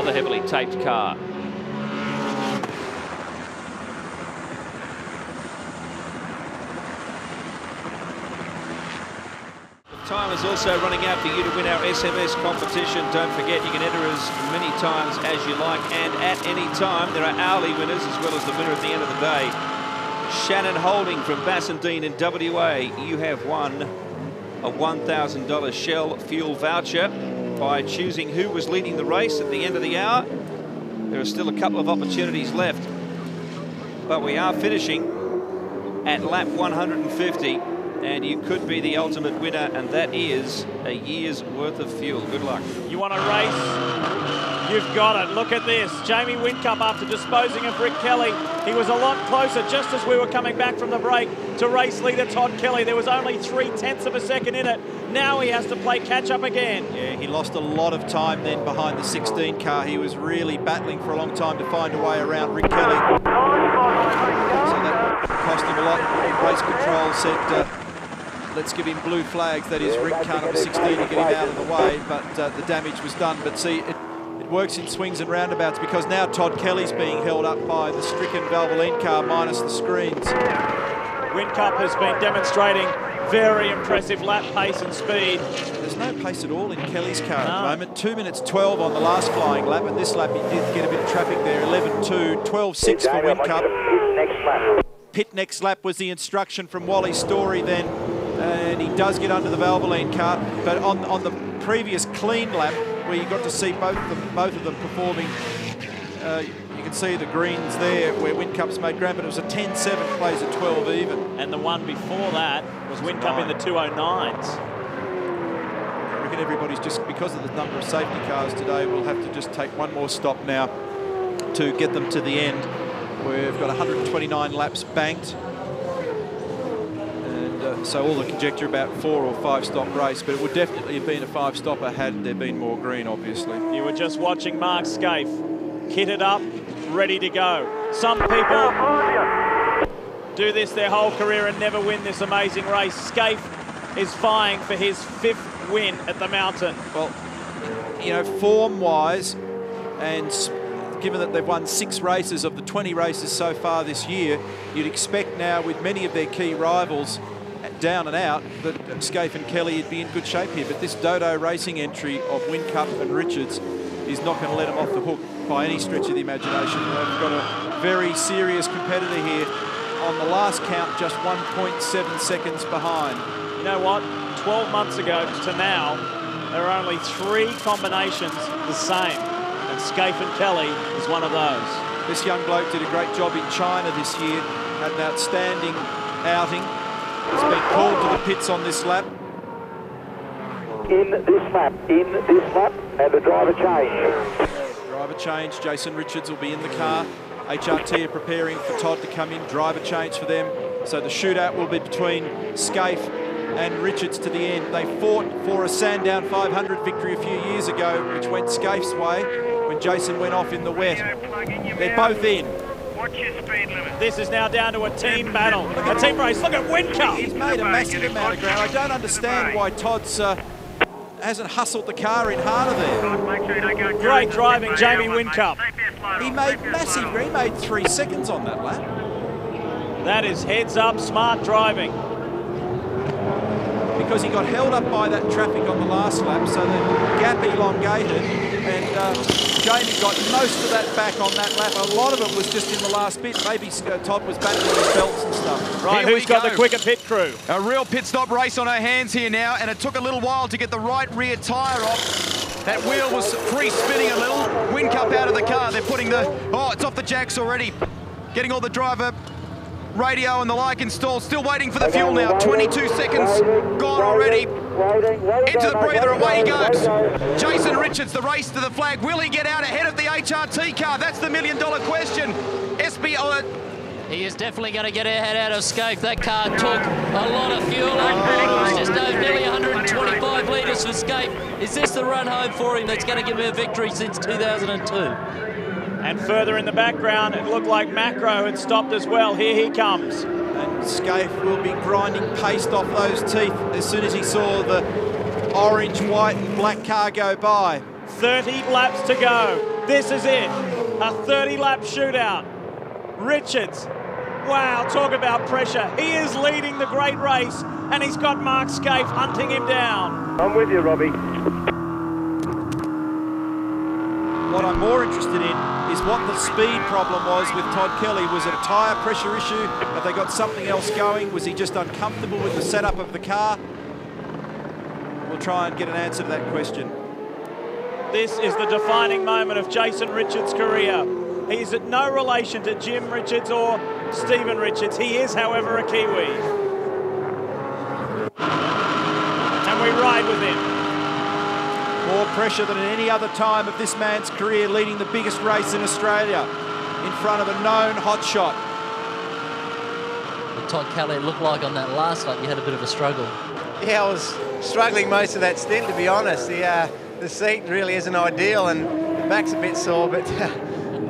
Heavily taped car. The time is also running out for you to win our SMS competition. Don't forget, you can enter as many times as you like and at any time. There are hourly winners as well as the winner at the end of the day. Shannon Holding from Bassendean in WA. You have won a $1,000 Shell fuel voucher by choosing who was leading the race at the end of the hour. There are still a couple of opportunities left, but we are finishing at lap 150, and you could be the ultimate winner, and that is a year's worth of fuel. Good luck. You want to race? You've got it. Look at this. Jamie Whincup, after disposing of Rick Kelly, he was a lot closer just as we were coming back from the break to race leader Todd Kelly. There was only 0.3 of a second in it. Now he has to play catch-up again. Yeah, he lost a lot of time then behind the 16 car. He was really battling for a long time to find a way around Rick Kelly. So that cost him a lot. Race control said, let's give him blue flags. That is, Rick car number 16 to get him out of the way, but the damage was done. But see, it works in swings and roundabouts, because now Todd Kelly's being held up by the stricken Valvoline car minus the screens. Whincup has been demonstrating very impressive lap pace and speed. There's no pace at all in Kelly's car at the moment. 2 minutes 12 on the last flying lap, and this lap he did get a bit of traffic there. 11.2, 12.6 for Whincup. Pit next lap was the instruction from Wally Story then, and he does get under the Valvoline car. But on the previous clean lap, where you got to see both of them performing, you can see the greens there where Whincup's made ground, but it was a 10.7 plays a 12 even. And the one before that was Whincup in the 209s. I reckon everybody's just, because of the number of safety cars today, we'll have to just take one more stop now to get them to the end. We've got 129 laps banked. And so all the conjecture about 4 or 5 stop race, but it would definitely have been a 5-stopper had there been more green, obviously. You were just watching Mark Scaife kitted up, ready to go. Some people do this their whole career and never win this amazing race. Scaife is vying for his 5th win at the mountain. Well, you know, form-wise and given that they've won 6 races of the 20 races so far this year, you'd expect now with many of their key rivals down and out that Scaife and Kelly would be in good shape here. But this Dodo Racing entry of Whincup and Richards is not going to let them off the hook by any stretch of the imagination. They've got a very serious competitor here. On the last count, just 1.7 seconds behind. You know what? 12 months ago to now, there are only 3 combinations the same, and Scaife and Kelly is one of those. This young bloke did a great job in China this year, had an outstanding outing. He's been called to the pits on this lap. In this lap, and the driver change. Driver change, Jason Richards will be in the car. HRT are preparing for Todd to come in, driver change for them. So the shootout will be between Scaife and Richards to the end. They fought for a Sandown 500 victory a few years ago, which went Scaife's way when Jason went off in the wet. They're both in. This is now down to a team battle, a team race. Look at Whincup. He's made a massive amount of ground. I don't understand why Todd's hasn't hustled the car in harder there. Great driving, Jamie Whincup. He made massive, he made 3 seconds on that lap. That is heads up, smart driving. Because he got held up by that traffic on the last lap, so the gap elongated, and Jamie got most of that back on that lap. A lot of it was just in the last bit. Maybe Todd was battling his belts and stuff. Right, who's got the quicker pit crew? A real pit stop race on our hands here now, and it took a little while to get the right rear tyre off. That wheel was free spinning a little. Whincup out of the car. They're putting the... Oh, it's off the jacks already. Getting all the driver radio and the like installed. Still waiting for the fuel now. 22 seconds gone already. Into the breather, away he goes. Jason Richards, the race to the flag. Will he get out ahead of the HRT car? That's the million-dollar question. He is definitely going to get ahead out of Scaife. That car took a lot of fuel. It's just over nearly 125 litres for Scaife. Is this the run home for him that's going to give him a victory since 2002? And further in the background, it looked like Macro had stopped as well. Here he comes. And Scaife will be grinding paste off those teeth as soon as he saw the orange, white and black car go by. 30 laps to go. This is it. A 30-lap shootout. Richards. Wow, talk about pressure. He is leading the great race, and he's got Mark Scaife hunting him down. I'm with you, Robbie. What I'm more interested in is what the speed problem was with Todd Kelly. Was it a tyre pressure issue? Have they got something else going? Was he just uncomfortable with the setup of the car? We'll try and get an answer to that question. This is the defining moment of Jason Richards' career. He's at no relation to Jim Richards or Stephen Richards. He is, however, a Kiwi. And we ride with him. More pressure than at any other time of this man's career, leading the biggest race in Australia in front of a known hotshot. Well, Todd Kelly, it looked like on that last lap you had a bit of a struggle. Yeah, I was struggling most of that stint, to be honest. The seat really isn't ideal and the back's a bit sore, but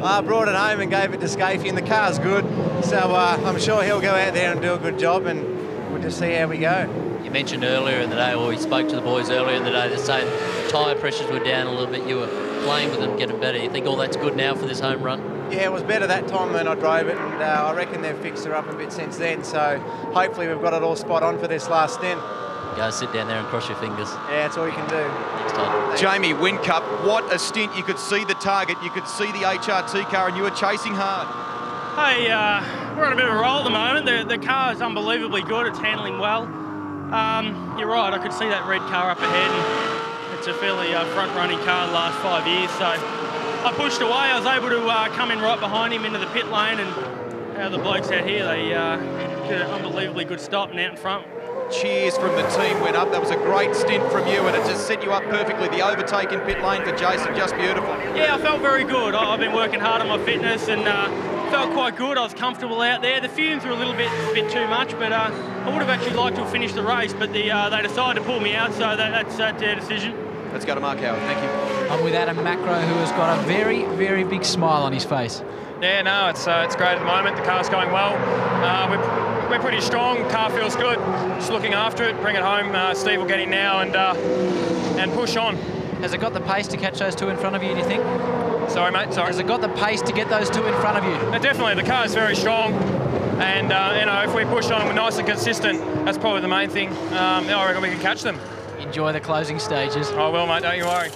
I brought it home and gave it to Scaife, and the car's good. So I'm sure he'll go out there and do a good job, and we'll just see how we go. You mentioned earlier in the day, or we spoke to the boys earlier in the day, they're saying the tyre pressures were down a little bit. You were playing with them, getting better. You think all that's good now for this home run? Yeah, it was better that time when I drove it, and I reckon they've fixed her up a bit since then. So hopefully we've got it all spot on for this last stint. Go sit down there and cross your fingers. Yeah, that's all you can do. Thanks, Todd. Jamie Whincup, what a stint. You could see the target, you could see the HRT car, and you were chasing hard. Hey, we're on a bit of a roll at the moment. The car is unbelievably good. It's handling well. You're right, I could see that red car up ahead, and it's a fairly front-running car the last 5 years, so I pushed away. I was able to come in right behind him into the pit lane, and the blokes out here, they did an unbelievably good stop and out in front. Cheers from the team went up. That was a great stint from you, and it just set you up perfectly. The overtake in pit lane for Jason, just beautiful. Yeah, I felt very good. I've been working hard on my fitness and felt quite good. I was comfortable out there. The fumes were a little bit too much, but I would have actually liked to have finished the race, but they decided to pull me out, so that's their decision. Let's go to Mark Howard. Thank you. I'm with Adam Macro, who has got a very, very big smile on his face. Yeah, no, it's great at the moment. The car's going well. We're pretty strong. Car feels good. Just looking after it, bring it home. Steve will get in now and push on. Has it got the pace to catch those two in front of you, do you think? Sorry, mate, sorry. Has it got the pace to get those two in front of you? Definitely, the car is very strong. And, you know, if we push on them nice and consistent, that's probably the main thing. I reckon we can catch them. Enjoy the closing stages. I will, mate, don't you worry.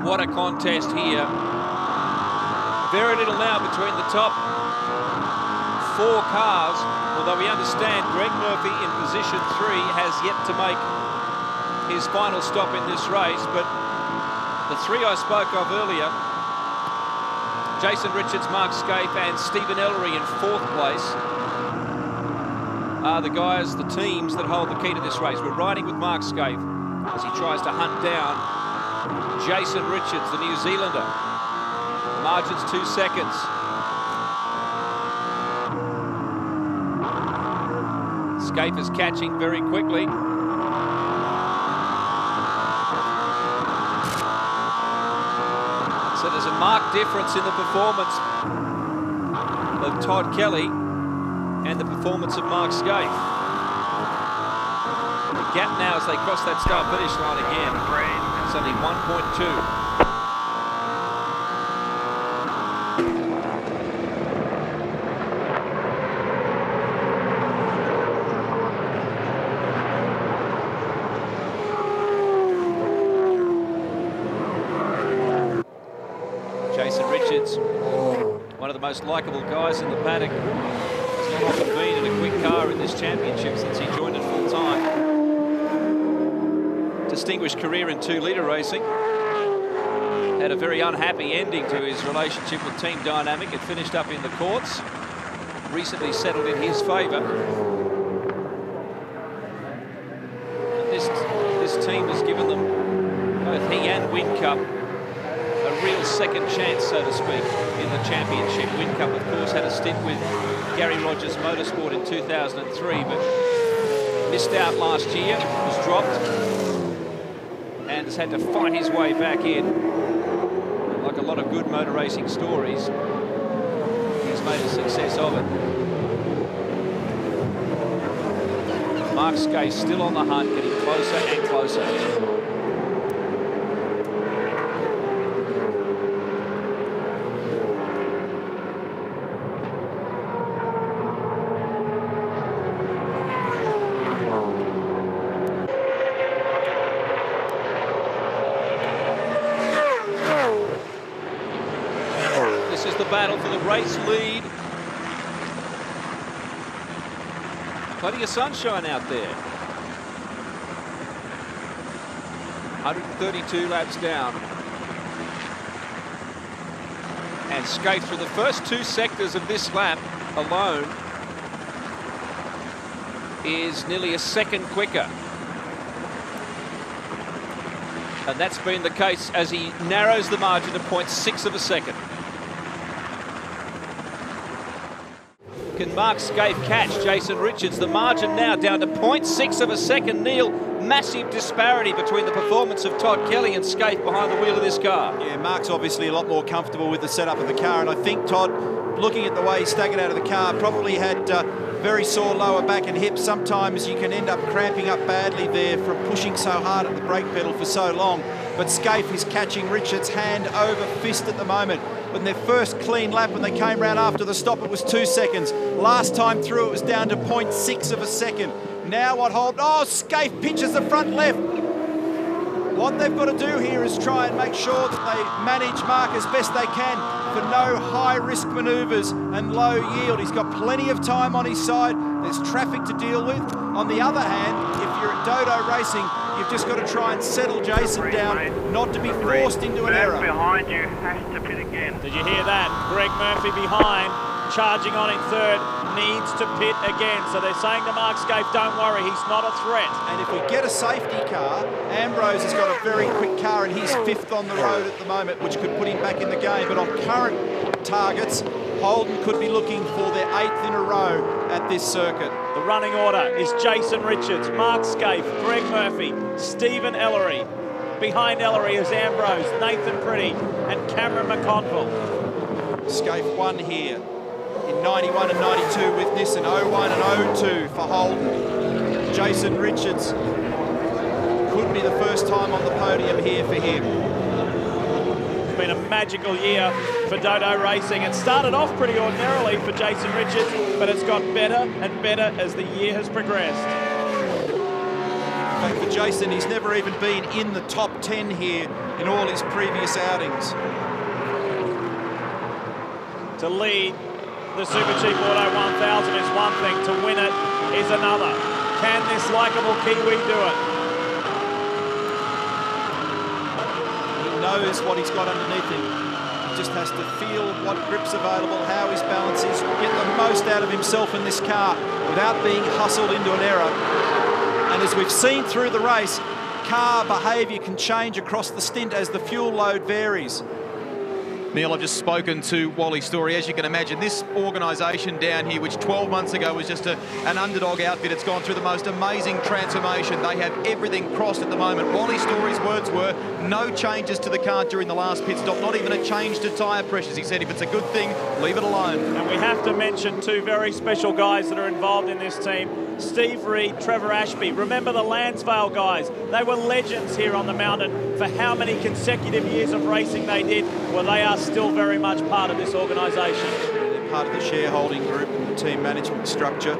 What a contest here. Very little now between the top 4 cars, although we understand Greg Murphy in position 3 has yet to make his final stop in this race, but the 3 I spoke of earlier, Jason Richards, Mark Scape and Stephen Ellery in 4th place, are the guys, the teams that hold the key to this race. We're riding with Mark Scape as he tries to hunt down Jason Richards, the New Zealander. Margin's 2 seconds. Scape is catching very quickly. So there's a marked difference in the performance of Todd Kelly and the performance of Mark Scape. The gap now as they cross that start-finish line again. It's only 1.2. Jason Richards, one of the most likeable guys in the paddock, has not often been in a quick car in this championship since he joined it full-time. Distinguished career in 2-litre racing. Had a very unhappy ending to his relationship with Team Dynamic. It finished up in the courts. Recently settled in his favour. This team has given them, both he and Whincup, a real second chance, so to speak, in the championship. Whincup, of course, had a stint with Gary Rogers Motorsport in 2003, but missed out last year, was dropped, and has had to fight his way back in. Like a lot of good motor racing stories, he's made a success of it. Mark Scape still on the hunt, getting closer and closer. Battle for the race lead. Plenty of sunshine out there. 132 laps down. And Scape through the first 2 sectors of this lap alone is nearly a second quicker. And that's been the case as he narrows the margin to 0.6 of a second. Can Mark Scape catch Jason Richards? The margin now down to 0.6 of a second. Neil, massive disparity between the performance of Todd Kelly and Scape behind the wheel of this car. Yeah, Mark's obviously a lot more comfortable with the setup of the car, and I think Todd, looking at the way he staggered out of the car, probably had very sore lower back and hips. Sometimes you can end up cramping up badly there from pushing so hard at the brake pedal for so long. But Scape is catching Richards hand over fist at the moment. In their first clean lap, when they came round after the stop, it was 2 seconds. Last time through, it was down to 0.6 of a second. Now what hold? Oh, Scape pitches the front left. What they've got to do here is try and make sure that they manage Mark as best they can for no high-risk manoeuvres and low yield. He's got plenty of time on his side. There's traffic to deal with. On the other hand, if you're at Dodo Racing, you've just got to try and settle Jason down, not to be forced into an error. Behind you has to pit again. Did you hear that? Greg Murphy behind, charging on in third, needs to pit again. So they're saying to Mark Scape, don't worry, he's not a threat. And if we get a safety car, Ambrose has got a very quick car and he's 5th on the road at the moment, which could put him back in the game. But on current targets, Holden could be looking for their 8th in a row at this circuit. The running order is Jason Richards, Mark Scape, Greg Murphy, Stephen Ellery, Behind Ellery is Ambrose, Nathan Pretty, and Cameron Mcconnell. Scaife won here in 91 and 92 with Nissan, 01 and 02 for Holden. Jason Richards could be the first time on the podium here for him. It's been a magical year for Dodo Racing. It started off pretty ordinarily for Jason Richards, but it's got better and better as the year has progressed. In fact, for Jason, he's never even been in the top 10 here in all his previous outings. To lead the Super Cheap Auto 1000 is one thing, to win it is another. Can this likeable Kiwi do it? He knows what he's got underneath him. He just has to feel what grip's available, how his balance is, get the most out of himself in this car without being hustled into an error. And as we've seen through the race, car behaviour can change across the stint as the fuel load varies. Neil, I've just spoken to Wally Story. As you can imagine, this organisation down here, which 12 months ago was just an underdog outfit, it's gone through the most amazing transformation. They have everything crossed at the moment. Wally Story's words were, no changes to the car during the last pit stop, not even a change to tyre pressures. He said, if it's a good thing, leave it alone. And we have to mention two very special guys that are involved in this team. Steve Reed, Trevor Ashby. Remember the Lansvale guys? They were legends here on the mountain for how many consecutive years of racing they did. Well, they are still very much part of this organisation. They're part of the shareholding group and the team management structure.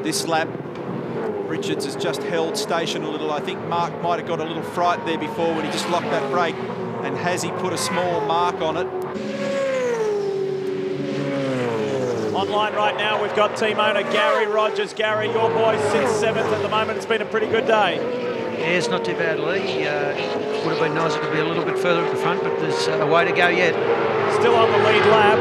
This lap, Richards has just held station a little. I think Mark might have got a little fright there before when he just locked that brake. And has he put a small mark on it? Online right now, we've got team owner Gary Rogers. Gary, your boy sits 7th at the moment. It's been a pretty good day. Yeah, it's not too bad, Lee. Would have been nicer to be a little bit further at the front, but there's a way to go yet. Still on the lead lap.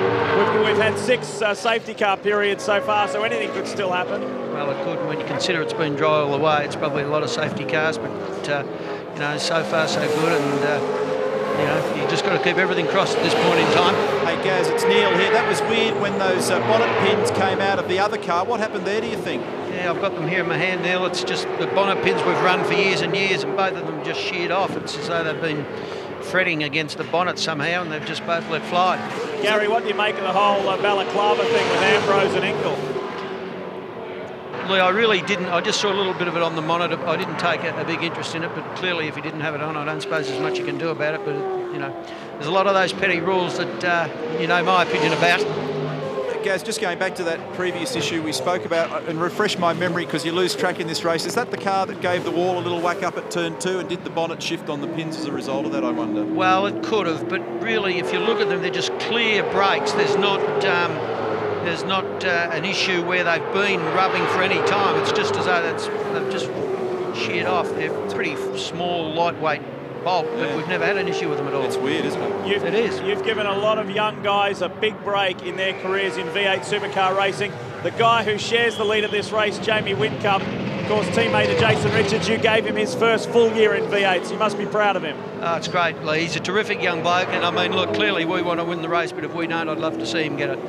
We've had 6 safety car periods so far, so anything could still happen. Well, it could. When you consider it's been dry all the way, it's probably a lot of safety cars, but you know, so far so good, and you know, you just got to keep everything crossed at this point in time. Hey Gaz, it's Neil here. That was weird when those bonnet pins came out of the other car. What happened there, do you think? Yeah, I've got them here in my hand, Neil. It's just the bonnet pins we've run for years and years, and both of them just sheared off. It's as though they've been fretting against the bonnet somehow, and they've just both let fly. Gary, what do you make of the whole balaclava thing with Ambrose and Engel? Lee, I really didn't. I just saw a little bit of it on the monitor. I didn't take a big interest in it, but clearly if he didn't have it on, I don't suppose there's much you can do about it. But, you know, there's a lot of those petty rules that, you know, my opinion about. Gaz, just going back to that previous issue we spoke about, and refresh my memory because you lose track in this race, is that the car that gave the wall a little whack up at turn 2 and did the bonnet shift on the pins as a result of that, I wonder? Well, it could have, but really, if you look at them, they're just clear breaks. There's not an issue where they've been rubbing for any time. It's just as though they've just sheared off. They're pretty small, lightweight bolt, but we've never had an issue with them at all. It's weird, isn't it? It is. You've given a lot of young guys a big break in their careers in V8 supercar racing. The guy who shares the lead of this race, Jamie Whincup, of course, teammate of Jason Richards, you gave him his first full year in V8s. You must be proud of him. Oh, it's great, Lee. He's a terrific young bloke, and I mean, look, clearly we want to win the race, but if we don't, I'd love to see him get it.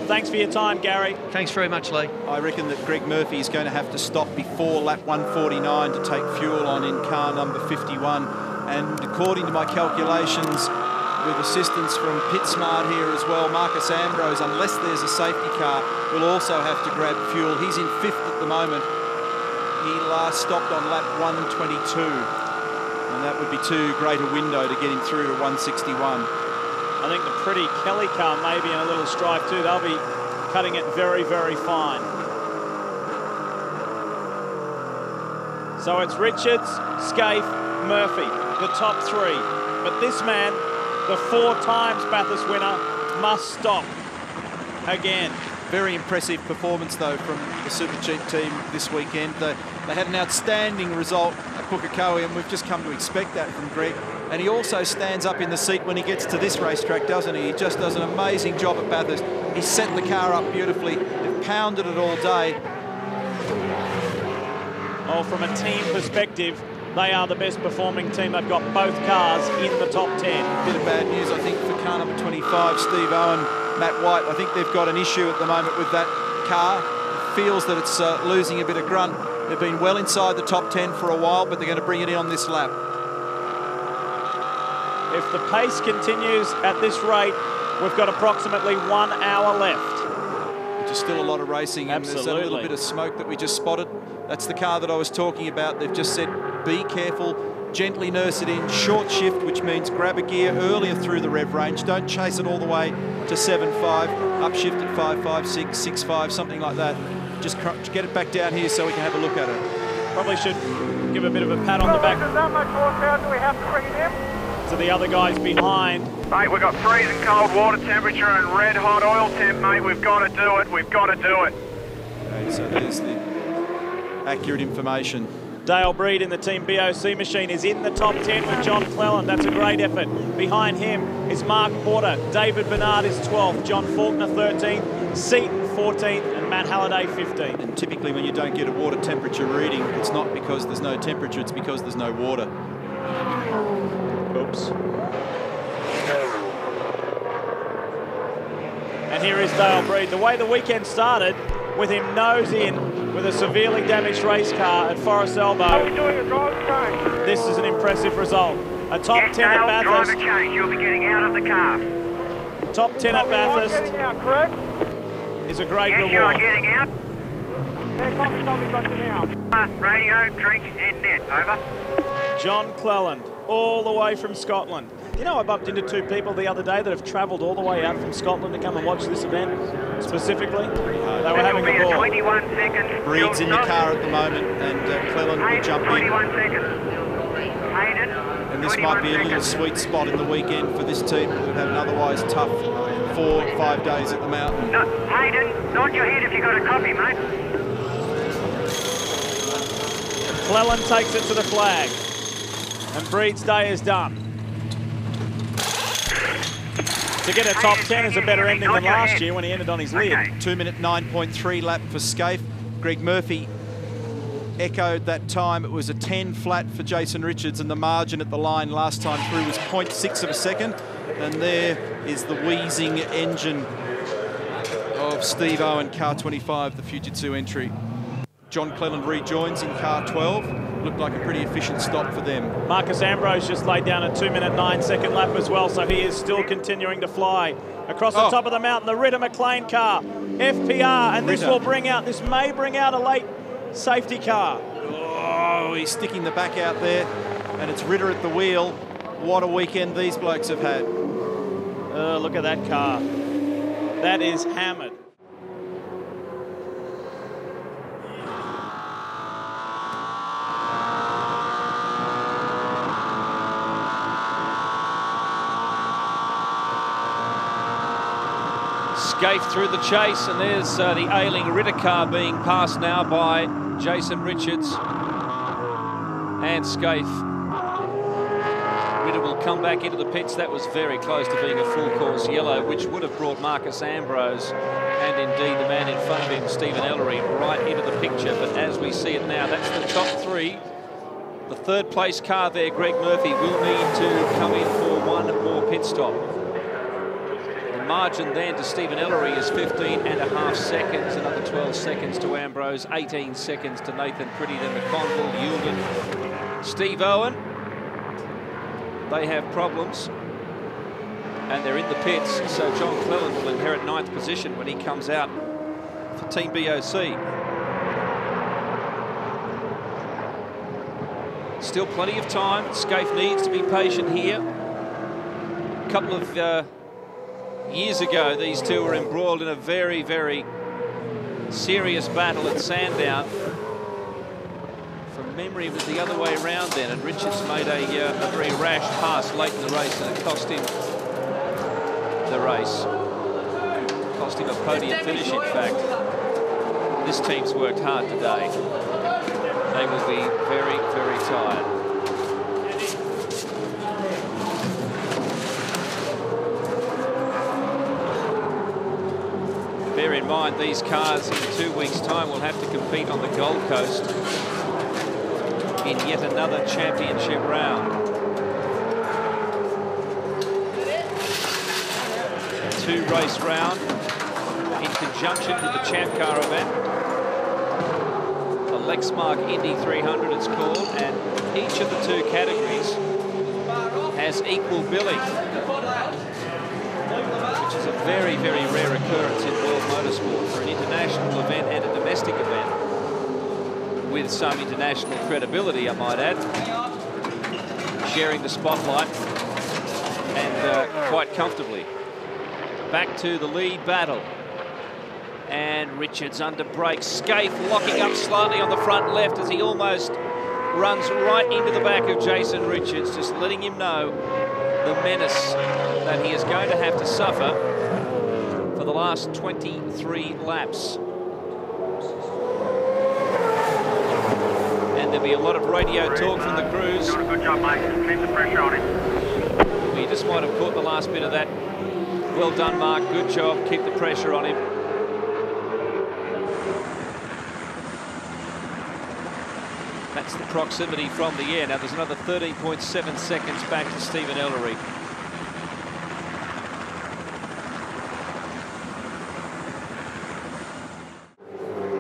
Thanks for your time, Gary. Thanks very much, Lee. I reckon that Greg Murphy is going to have to stop before lap 149 to take fuel on in car number 51. And according to my calculations, with assistance from PitSmart here as well, Marcus Ambrose, unless there's a safety car, will also have to grab fuel. He's in 5th at the moment. He last stopped on lap 122. And that would be too great a window to get him through to 161. I think the Pretty Kelly car may be in a little strife too. They'll be cutting it very, very fine. So it's Richards, Scaife, Murphy, the top 3. But this man, the 4 times Bathurst winner, must stop again. Very impressive performance, though, from the Super Cheap team this weekend. They had an outstanding result at Pukekohe, and we've just come to expect that from Greg. And he also stands up in the seat when he gets to this racetrack, doesn't he? He just does an amazing job at Bathurst. He set the car up beautifully. They've pounded it all day. Oh, from a team perspective, they are the best performing team. They've got both cars in the top 10. Bit of bad news, I think, for car number 25, Steve Owen, Matt White. I think they've got an issue at the moment with that car. It feels that it's losing a bit of grunt. They've been well inside the top 10 for a while, but they're going to bring it in on this lap. if the pace continues at this rate, we've got approximately 1 hour left. Which is still a lot of racing. And Absolutely. there's that little bit of smoke that we just spotted. That's the car that I was talking about. They've just said, be careful, gently nurse it in, short shift, which means grab a gear earlier through the rev range. Don't chase it all the way to 7.5, upshift at 5.5, 6, 6.5, something like that. Just get it back down here so we can have a look at it. Probably should give a bit of a pat on the back. How much horsepower do we have to bring it in? To the other guys behind. Mate, we've got freezing cold water temperature and red hot oil temp, mate. We've got to do it. We've got to do it. Okay, so there's the accurate information. Dale Breed in the Team BOC machine is in the top 10 with John Cleland. That's a great effort. Behind him is Mark Porter. David Bernard is 12th. John Faulkner 13th. Seton 14th. And Matt Halliday 15th. And typically when you don't get a water temperature reading, it's not because there's no temperature, it's because there's no water. Oops. And here is Dale Breed. The way the weekend started, with him nose in with a severely damaged race car at Forest Elbow. This is an impressive result. A top 10 at Bathurst. Driver change. You'll be getting out of the car. Top 10 at Bathurst is a great reward. You are getting out. Radio, drink, and net. Over. John Cleland, all the way from Scotland. You know, I bumped into 2 people the other day that have travelled all the way out from Scotland to come and watch this event specifically. They were having a ball. 21 seconds. Breed's in the car at the moment, and Cleland will jump in. 21 seconds. Hayden, And this might be a little sweet spot in the weekend for this team that would have an otherwise tough 4 or 5 days at the mountain. No, Hayden, nod your head if you've got a copy, mate. Cleland takes it to the flag. And Breed's day is done. To get a top 10 is a better ending than last year when he ended on his lid. 2 minute 9.3 lap for Scaife. Greg Murphy echoed that time. It was a 10 flat for Jason Richards, and the margin at the line last time through was 0.6 of a second. And there is the wheezing engine of Steve Owen, car 25, the Fujitsu entry. John Cleland rejoins in car 12. Looked like a pretty efficient stop for them. Marcus Ambrose just laid down a 2 minute 9 second lap as well, so he is still continuing to fly. Across the top of the mountain, the Ritter McLean car, FPR, and this may bring out a late safety car. Oh, he's sticking the back out there, and it's Ritter at the wheel. What a weekend these blokes have had. Look at that car. That is hammered. Scaife through the chase, and there's the ailing Ritter car being passed now by Jason Richards and Scaife. Ritter will come back into the pits. That was very close to being a full course yellow, which would have brought Marcus Ambrose and indeed the man in front of him, Stephen Ellery, right into the picture. But as we see it now, that's the top 3. The 3rd place car there, Greg Murphy, will need to come in for 1 more pit stop. Margin then to Stephen Ellery is 15.5 seconds, another 12 seconds to Ambrose, 18 seconds to Nathan Pretty, then Mcconnell, Yulden, Steve Owen. They have problems, and they're in the pits, so John Cleland will inherit 9th position when he comes out for Team BOC. Still plenty of time. Scaife needs to be patient here. A couple of years ago, these two were embroiled in a very, very serious battle at Sandown. From memory, it was the other way around then, and Richards made a very rash pass late in the race, and it cost him the race. Cost him a podium finish, in fact. This team's worked hard today. They will be very, very tired. Bear in mind, these cars in 2 weeks' time will have to compete on the Gold Coast in yet another championship round. 2-race round in conjunction with the Champ Car event. The Lexmark Indy 300 it's called, and each of the 2 categories has equal billing, which is a very, very rare occurrence in world motorsport for an international event and a domestic event with some international credibility, I might add, sharing the spotlight and quite comfortably. Back to the lead battle. And Richards under brakes. Scaife locking up slightly on the front left as he almost runs right into the back of Jason Richards, just letting him know the menace that he is going to have to suffer for the last 23 laps. And there'll be a lot of radio talk from the crews. Doing a good job, mate. Keep the pressure on him. We just might have caught the last bit of that. Well done, Mark. Good job. Keep the pressure on him. That's the proximity from the air. Now there's another 13.7 seconds back to Stephen Ellery.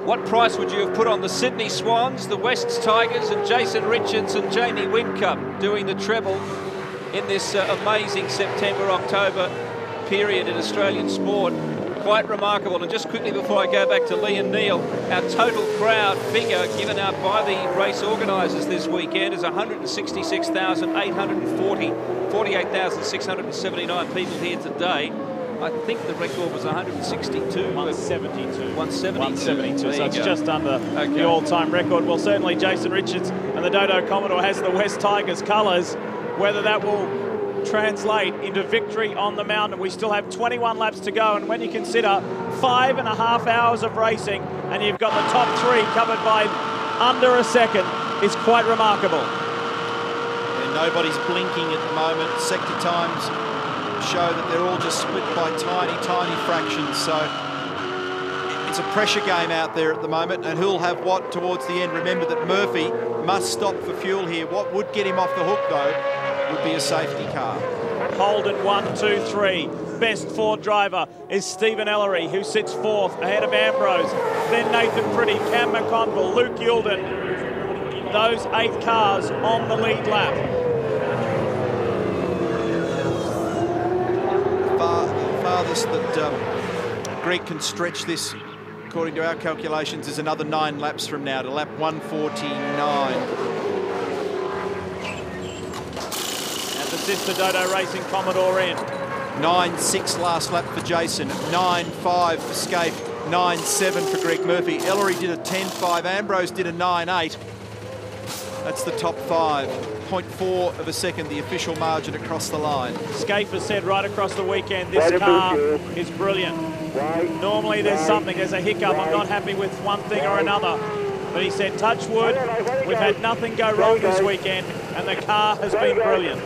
What price would you have put on the Sydney Swans, the Wests Tigers, and Jason Richards and Jamie Whincup doing the treble in this amazing September-October period in Australian sport? Quite remarkable. And just quickly before I go back to Lee and Neil, our total crowd figure given out by the race organisers this weekend is 166,840, 48,679 people here today. I think the record was 162. 172. 172. So it's just under the all-time record. Well, certainly Jason Richards and the Dodo Commodore has the West Tigers colours. Whether that will translate into victory on the mountain. We still have 21 laps to go, and when you consider 5.5 hours of racing and you've got the top three covered by under a second, is quite remarkable. And nobody's blinking at the moment. Sector times show that they're all just split by tiny, tiny fractions. So it's a pressure game out there at the moment, and who'll have what towards the end. Remember that Murphy must stop for fuel here. What would get him off the hook, though, would be a safety car. Holden 1, 2, 3. Best Ford driver is Stephen Ellery, who sits fourth ahead of Ambrose. Then Nathan Pretty, Cam Mcconnell, Luke Yulden. Those 8 cars on the lead lap. The farthest that Greg can stretch this, according to our calculations, is another 9 laps from now to lap 149. Sister Dodo Racing Commodore in. 9.6 last lap for Jason, 9.5 for Scaife, 9.7 for Greg Murphy. Ellery did a 10.5, Ambrose did a 9.8. That's the top 5. 0.4 of a second, the official margin across the line. Scaife has said right across the weekend, this car is brilliant. Normally there's something, there's a hiccup, I'm not happy with one thing or another. But he said, touch wood, we've had nothing go wrong this weekend, and the car has been brilliant.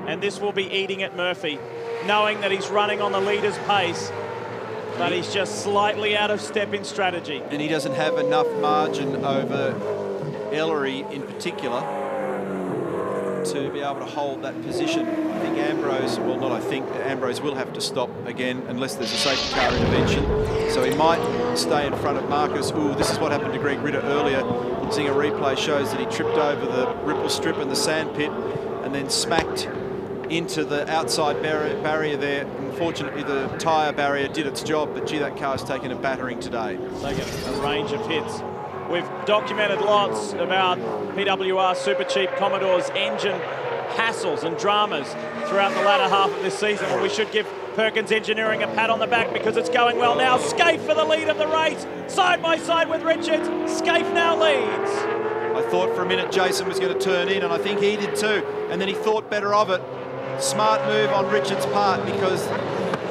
And this will be eating at Murphy, knowing that he's running on the leader's pace, but he's just slightly out of step in strategy. And he doesn't have enough margin over Ellery in particular to be able to hold that position. I think Ambrose, well, not I think, Ambrose will have to stop again unless there's a safety car intervention. So he might stay in front of Marcus. Ooh, this is what happened to Greg Ritter earlier. Seeing a replay shows that he tripped over the ripple strip and the sand pit and then smacked into the outside barrier there. Unfortunately, the tyre barrier did its job, but gee, that car's taken a battering today. Taken a range of hits. We've documented lots about PWR Super Cheap Commodore's engine hassles and dramas throughout the latter half of this season. Well, we should give Perkins Engineering a pat on the back because it's going well now. Scaife for the lead of the race, side by side with Richards. Scaife now leads. I thought for a minute Jason was going to turn in, and I think he did too. And then he thought better of it. Smart move on Richards' part, because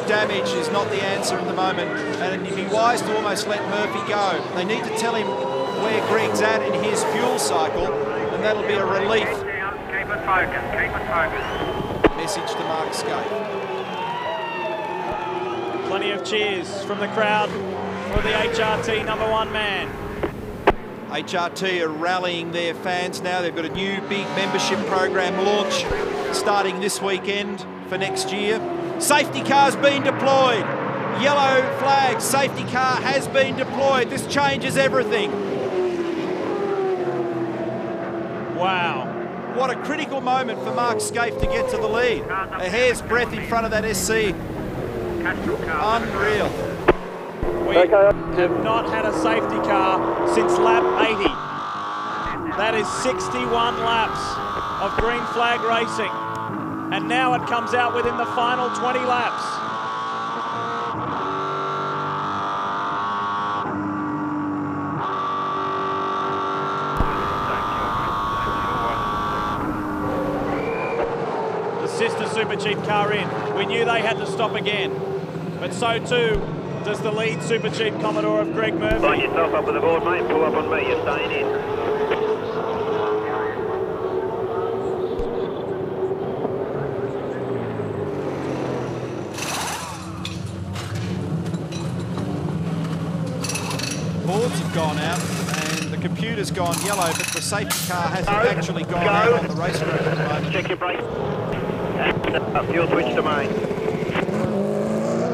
damage is not the answer at the moment. And it'd be wise to almost let Murphy go. They need to tell him where Greg's at in his fuel cycle, and that'll be a relief. Keep it focused, keep it focused. Message to Mark Scaife. Plenty of cheers from the crowd for the HRT #1 man. HRT are rallying their fans now. They've got a new big membership program launch starting this weekend for next year. Safety cars being deployed. Yellow flag, safety car has been deployed. This changes everything. Wow. What a critical moment for Mark Scaife to get to the lead. A hair's breadth in front of that SC. Unreal. We have not had a safety car since lap 80. That is 61 laps of green flag racing. And now it comes out within the final 20 laps. The sister Super Cheap car in. We knew they had to stop again. But so too does the lead Super Cheap Commodore of Greg Murphy. Line yourself up with the board, mate. Pull up on me. You're staying in. Boards have gone out and the computer's gone yellow, but the safety car hasn't actually gone out on the racetrack at the moment. Check your brakes. Fuel switch to main.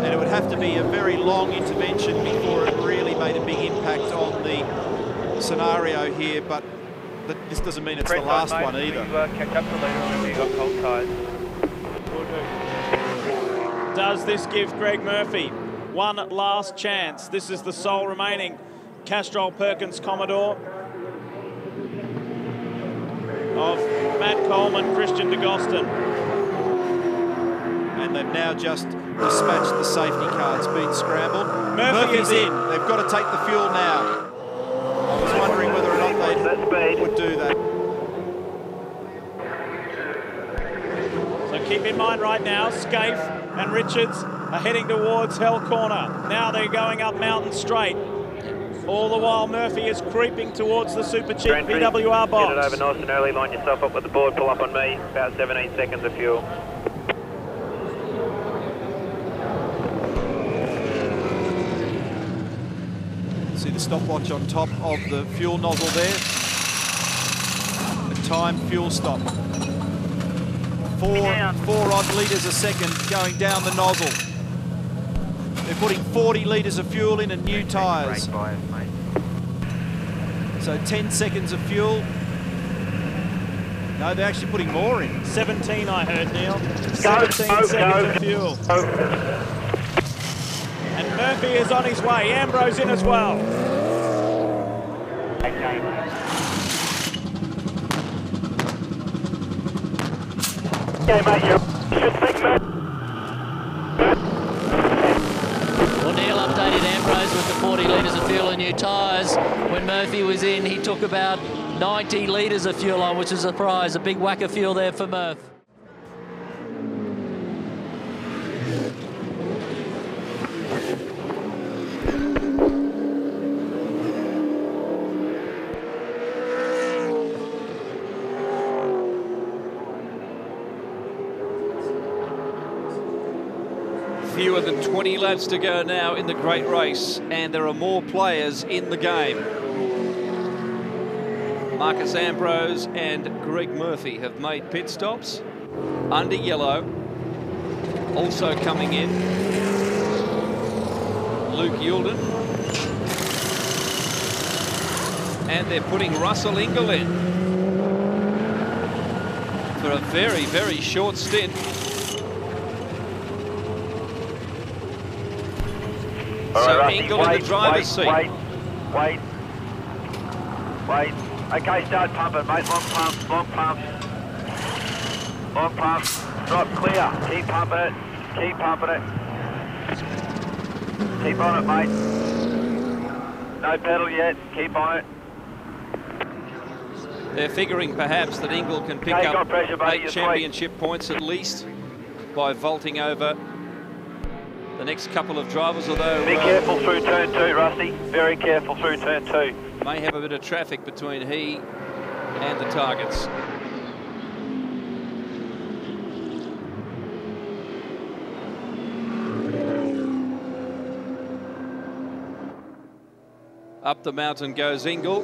And it would have to be a very long intervention before it really made a big impact on the scenario here, but this doesn't mean it's the last one either. Catch up the leader whenever you got cold tyres. Does this give Greg Murphy one last chance? This is the sole remaining Castrol Perkins Commodore of Matt Coleman, Christian de Gostin. And they've now just dispatched the safety car. It's been scrambled. Murphy's in. They've got to take the fuel now. I was wondering whether or not they would do that. So keep in mind right now, Scaife and Richards are heading towards Hell Corner. Now they're going up Mountain Straight. All the while Murphy is creeping towards the Super Cheap VWR box. Get it over nice and early. Line yourself up with the board. Pull up on me. About 17 seconds of fuel. See the stopwatch on top of the fuel nozzle there. The time fuel stop. Four odd litres a second going down the nozzle. They're putting 40 litres of fuel in and new tyres. So 10 seconds of fuel. No, they're actually putting more in. 17 I heard, Neil. 17 seconds of fuel. And Murphy is on his way. Ambrose in as well. Okay, mate, you should think that. Well, Neil updated Ambrose with the 40 litres of fuel and new tyres. When Murphy was in, he took about 90 litres of fuel on, which is a surprise. A big whack of fuel there for Murph. Fewer than 20 laps to go now in the great race, and there are more players in the game. Marcus Ambrose and Greg Murphy have made pit stops under yellow. Also coming in, Luke Yulden. And they're putting Russell Ingall in for a very, very short stint. So Ingall in the driver's seat. Wait. Okay, start pumping, mate. Long pump. Long pump. Drop clear. Keep pumping it. Keep on it, mate. No pedal yet. Keep on it. They're figuring perhaps that Ingall can pick up pressure, 8 championship points at least by vaulting over the next couple of drivers, although... Be careful through turn 2, Rusty. Very careful through turn 2. May have a bit of traffic between he and the targets. Up the mountain goes Ingall.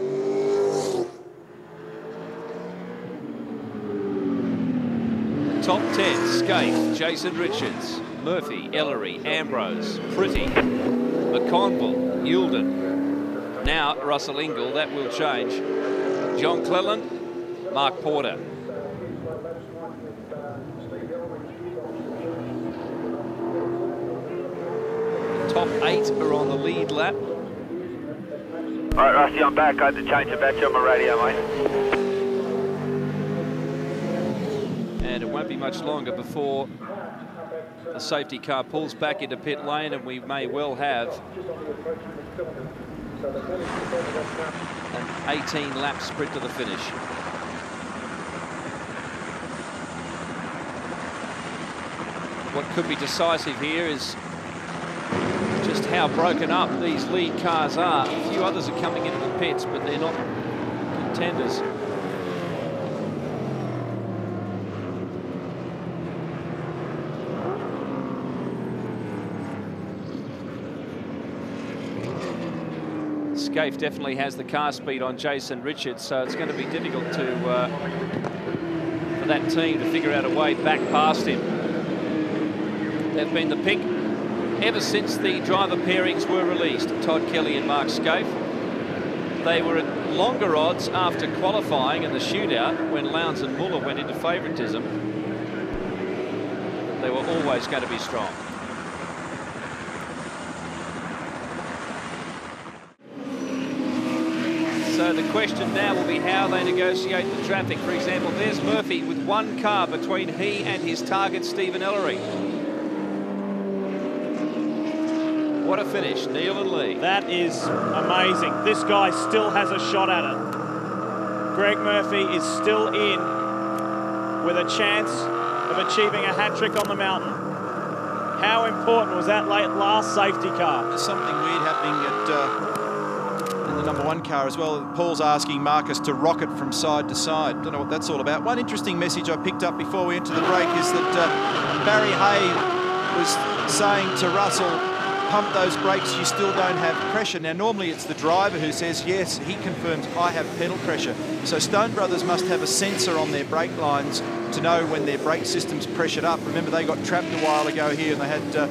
Top 10, Scaife, Jason Richards. Murphy, Ellery, Ambrose, Pretty, McConnell, Yulden. Now Russell Ingall, that will change. John Cleland, Mark Porter. The top 8 are on the lead lap. All right, Rusty, I'm back. I had to change the battery on my radio, mate. And it won't be much longer before the safety car pulls back into pit lane, and we may well have an 18-lap sprint to the finish. What could be decisive here is just how broken up these lead cars are. A few others are coming into the pits, but they're not contenders. Scaife definitely has the car speed on Jason Richards, so it's going to be difficult for that team to figure out a way back past him. They've been the pick ever since the driver pairings were released, Todd Kelly and Mark Scaife. They were at longer odds after qualifying in the shootout when Lowndes and Muller went into favouritism. They were always going to be strong. So the question now will be how they negotiate the traffic. For example, there's Murphy with one car between he and his target, Stephen Ellery. What a finish, Neil and Lee. That is amazing. This guy still has a shot at it. Greg Murphy is still in with a chance of achieving a hat-trick on the mountain. How important was that last safety car? There's something weird happening in the number 1 car as well. Paul's asking Marcus to rocket from side to side. Don't know what that's all about. One interesting message I picked up before we entered the break is that Barry Hay was saying to Russell, pump those brakes, you still don't have pressure. Now, normally it's the driver who says, yes, he confirms I have pedal pressure. So Stone Brothers must have a sensor on their brake lines to know when their brake system's pressured up. Remember, they got trapped a while ago here and they had a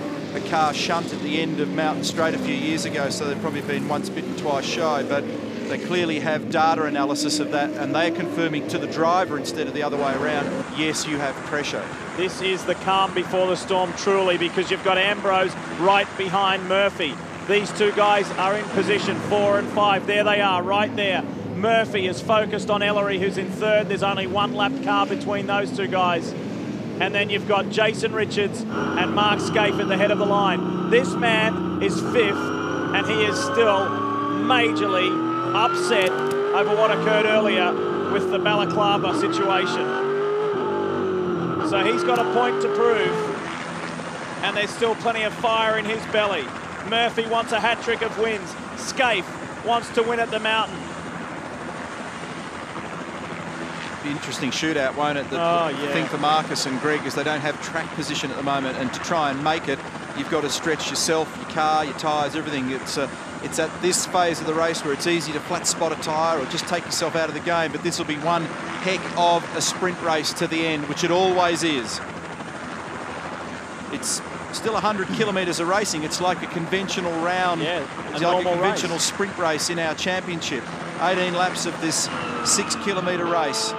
car shunt at the end of Mountain Straight a few years ago, so they've probably been once bitten, twice shy, but they clearly have data analysis of that, and they're confirming to the driver instead of the other way around, yes, you have pressure. This is the calm before the storm, truly, because you've got Ambrose right behind Murphy. These two guys are in position 4 and 5. There they are, right there. Murphy is focused on Ellery, who's in 3rd. There's only one lap car between those two guys. And then you've got Jason Richards and Mark Scaife at the head of the line. This man is 5th, and he is still majorly upset over what occurred earlier with the Balaclava situation. So he's got a point to prove, and there's still plenty of fire in his belly. Murphy wants a hat-trick of wins. Scaife wants to win at the mountain. Be interesting shootout, won't it? The thing for Marcus and Greg is they don't have track position at the moment, and to try and make it, you've got to stretch yourself, your car, your tyres, everything. It's at this phase of the race where it's easy to flat spot a tyre or just take yourself out of the game, but this will be one heck of a sprint race to the end, which it always is. It's still 100 kilometres of racing. It's like a conventional round, it's like a conventional sprint race in our championship. 18 laps of this 6-kilometre race.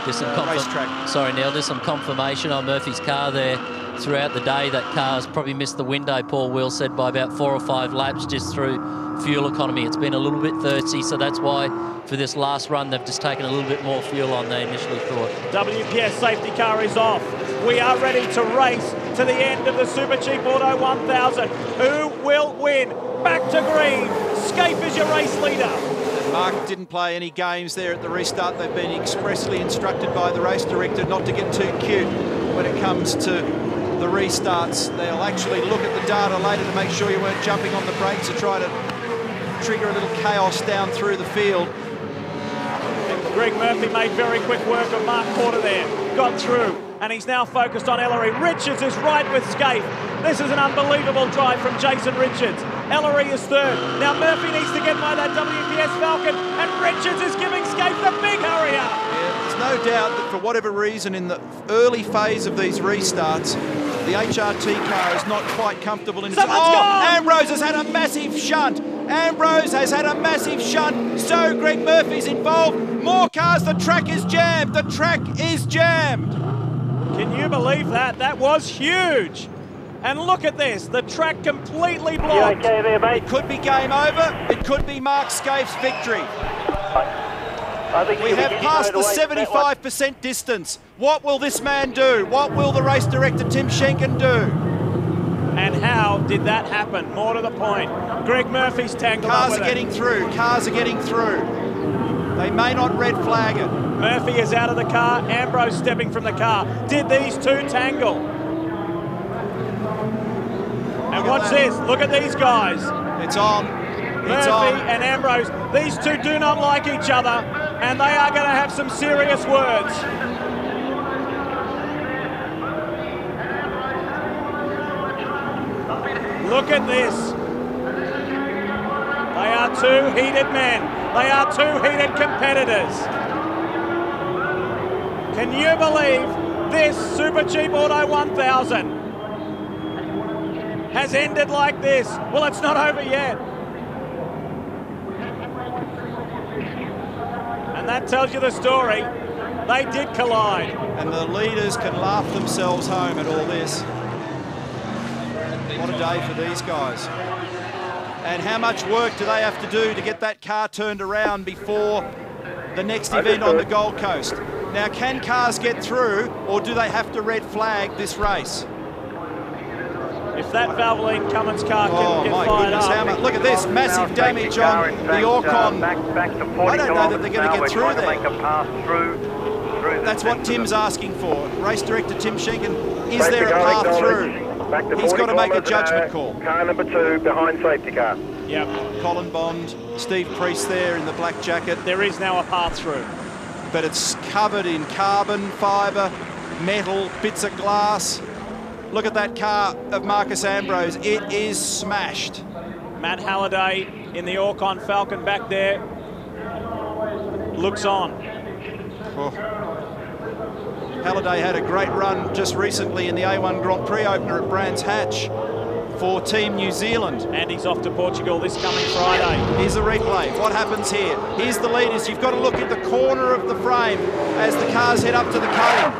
There's some racetrack. Sorry, Neil, there's some confirmation on Murphy's car there. Throughout the day, that car's probably missed the window, Paul Will said, by about 4 or 5 laps just through fuel economy. It's been a little bit thirsty, so that's why for this last run they've just taken a little bit more fuel on than they initially thought. WPS safety car is off. We are ready to race to the end of the Super Cheap Auto 1000. Who will win? Back to green. Scaife is your race leader. Mark didn't play any games there at the restart. They've been expressly instructed by the race director not to get too cute when it comes to the restarts. They'll actually look at the data later to make sure you weren't jumping on the brakes to try to trigger a little chaos down through the field. Greg Murphy made very quick work of Mark Porter there. Got through, and he's now focused on Ellery. Richards is right with Scaife. This is an unbelievable drive from Jason Richards. Ellery is 3rd. Now Murphy needs to get by that WPS Falcon, and Richards is giving Scaife the big hurry up. Yeah, it's no doubt that for whatever reason in the early phase of these restarts, the HRT car is not quite comfortable in its... Ambrose has had a massive shunt. Ambrose has had a massive shunt. So Greg Murphy's involved. More cars. The track is jammed. The track is jammed. Can you believe that? That was huge. And look at this. The track completely blocked. You okay there, mate? It could be game over. It could be Mark Scaife's victory. We have passed the 75% distance. What will this man do? What will the race director Tim Schenken do? And how did that happen? More to the point. Greg Murphy's tangled up with it. Cars are getting through. Cars are getting through. They may not red flag it. Murphy is out of the car. Ambrose stepping from the car. Did these two tangle? And watch this. Look at these guys. It's on. Murphy and Ambrose. These two do not like each other, and they are going to have some serious words. Look at this. They are two heated men. They are two heated competitors. Can you believe this Super Cheap Auto 1000 has ended like this? Well, it's not over yet. And that tells you the story. They did collide. And the leaders can laugh themselves home at all this. What a day for these guys. And how much work do they have to do to get that car turned around before the next event on the Gold Coast? Now, can cars get through, or do they have to red flag this race? If that Valvoline Cummins car can get fired up. Look at this, massive damage on the Orcon. I don't know that they're going to get through there. That's what Tim's asking for. Race director Tim Schenken, is there a path through? He's got to make a judgment call. Car number 2 behind safety car. Yep. Colin Bond, Steve Priest there in the black jacket. There is now a path through. But it's covered in carbon fibre, metal, bits of glass. Look at that car of Marcus Ambrose. It is smashed. Matt Halliday in the Orcon Falcon back there. Looks on. Oh. Halliday had a great run just recently in the A1 Grand Prix opener at Brands Hatch for Team New Zealand. And he's off to Portugal this coming Friday. Here's the replay. What happens here? Here's the leaders. You've got to look at the corner of the frame as the cars head up to the cutting.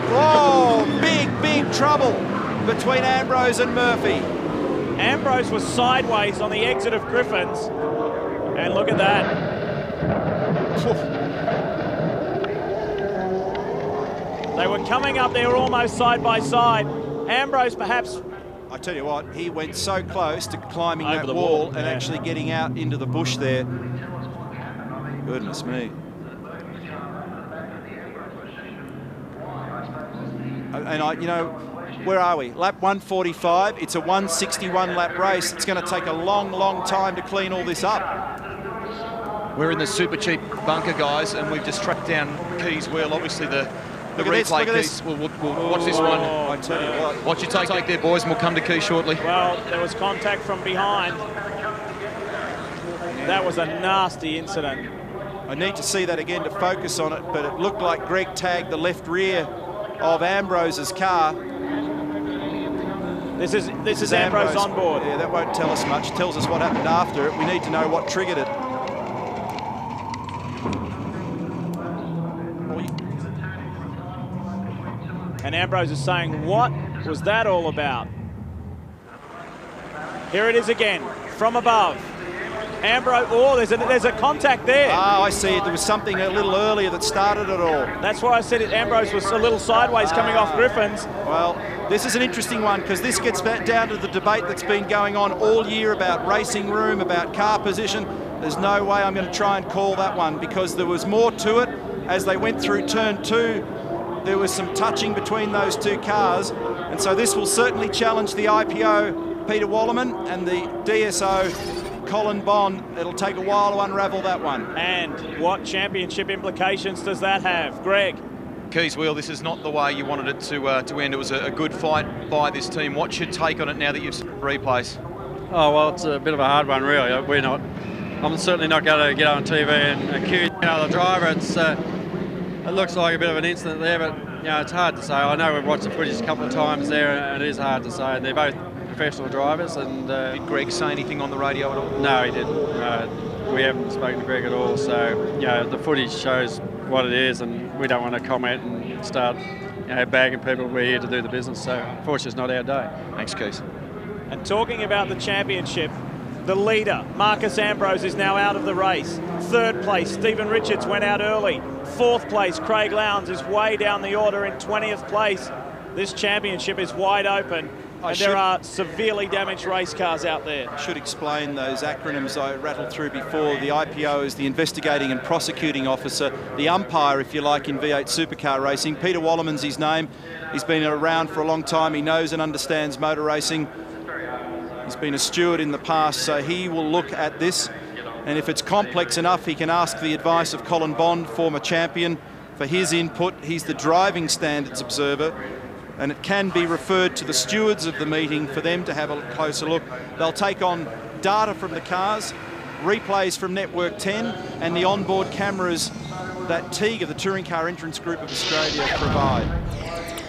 Oh, big trouble between Ambrose and Murphy. Ambrose was sideways on the exit of Griffin's. And look at that. They were coming up, they were almost side by side. Ambrose perhaps... I tell you what, he went so close to climbing that wall and actually getting out into the bush there. Goodness me. And you know, where are we? Lap 145. It's a 161 lap race. It's going to take a long time to clean all this up. We're in the Super Cheap bunker, guys, and we've just tracked down Keys' wheel. Obviously, the replay, Keys. We'll watch this one. I tell you what. Watch your take there, boys, and we'll come to Keys shortly. Well, there was contact from behind. That was a nasty incident. I need to see that again to focus on it, but it looked like Greg tagged the left rear of Ambrose's car. This is Ambrose on board. Yeah, that won't tell us much. It tells us what happened after it. We need to know what triggered it. And Ambrose is saying, what was that all about? Here it is again, from above. Ambrose, oh, there's a contact there. Oh, I see it. There was something a little earlier that started it all. That's why I said it. Ambrose was a little sideways coming off Griffin's. Well, this is an interesting one because this gets back down to the debate that's been going on all year about racing room, about car position. There's no way I'm going to try and call that one because there was more to it as they went through turn 2. There was some touching between those two cars, and so this will certainly challenge the IPO Peter Wallerman and the DSO Colin Bond. It'll take a while to unravel that one. And what championship implications does that have, Greg? Keys Wheel, this is not the way you wanted it to end. It was a good fight by this team. What's your take on it now that you've seen the replays? Oh, well, it's a bit of a hard one, really. I'm certainly not going to get on TV and accuse the driver. It's It looks like a bit of an incident there, but you know, it's hard to say. I know we've watched the footage a couple of times there, and it is hard to say. They're both professional drivers. And did Greg say anything on the radio at all? No, he didn't. We haven't spoken to Greg at all. So you know, the footage shows what it is, and we don't want to comment and start bagging people. We're here to do the business. So unfortunately, it's not our day. Thanks, Keith. And talking about the championship, the leader, Marcus Ambrose, is now out of the race. Third place, Stephen Richards went out early. Fourth place, Craig Lowndes is way down the order in 20th place. This championship is wide open, and there are severely damaged race cars out there. I should explain those acronyms I rattled through before. The IPO is the Investigating and Prosecuting Officer, the umpire, if you like, in V8 supercar racing. Peter Wallerman's his name. He's been around for a long time. He knows and understands motor racing. He's been a steward in the past, so he will look at this, and if it's complex enough, he can ask the advice of Colin Bond, former champion, for his input. He's the driving standards observer, and it can be referred to the stewards of the meeting for them to have a closer look. They'll take on data from the cars, replays from Network 10, and the onboard cameras that TIGA, the Touring Car Entrance Group of Australia, provide.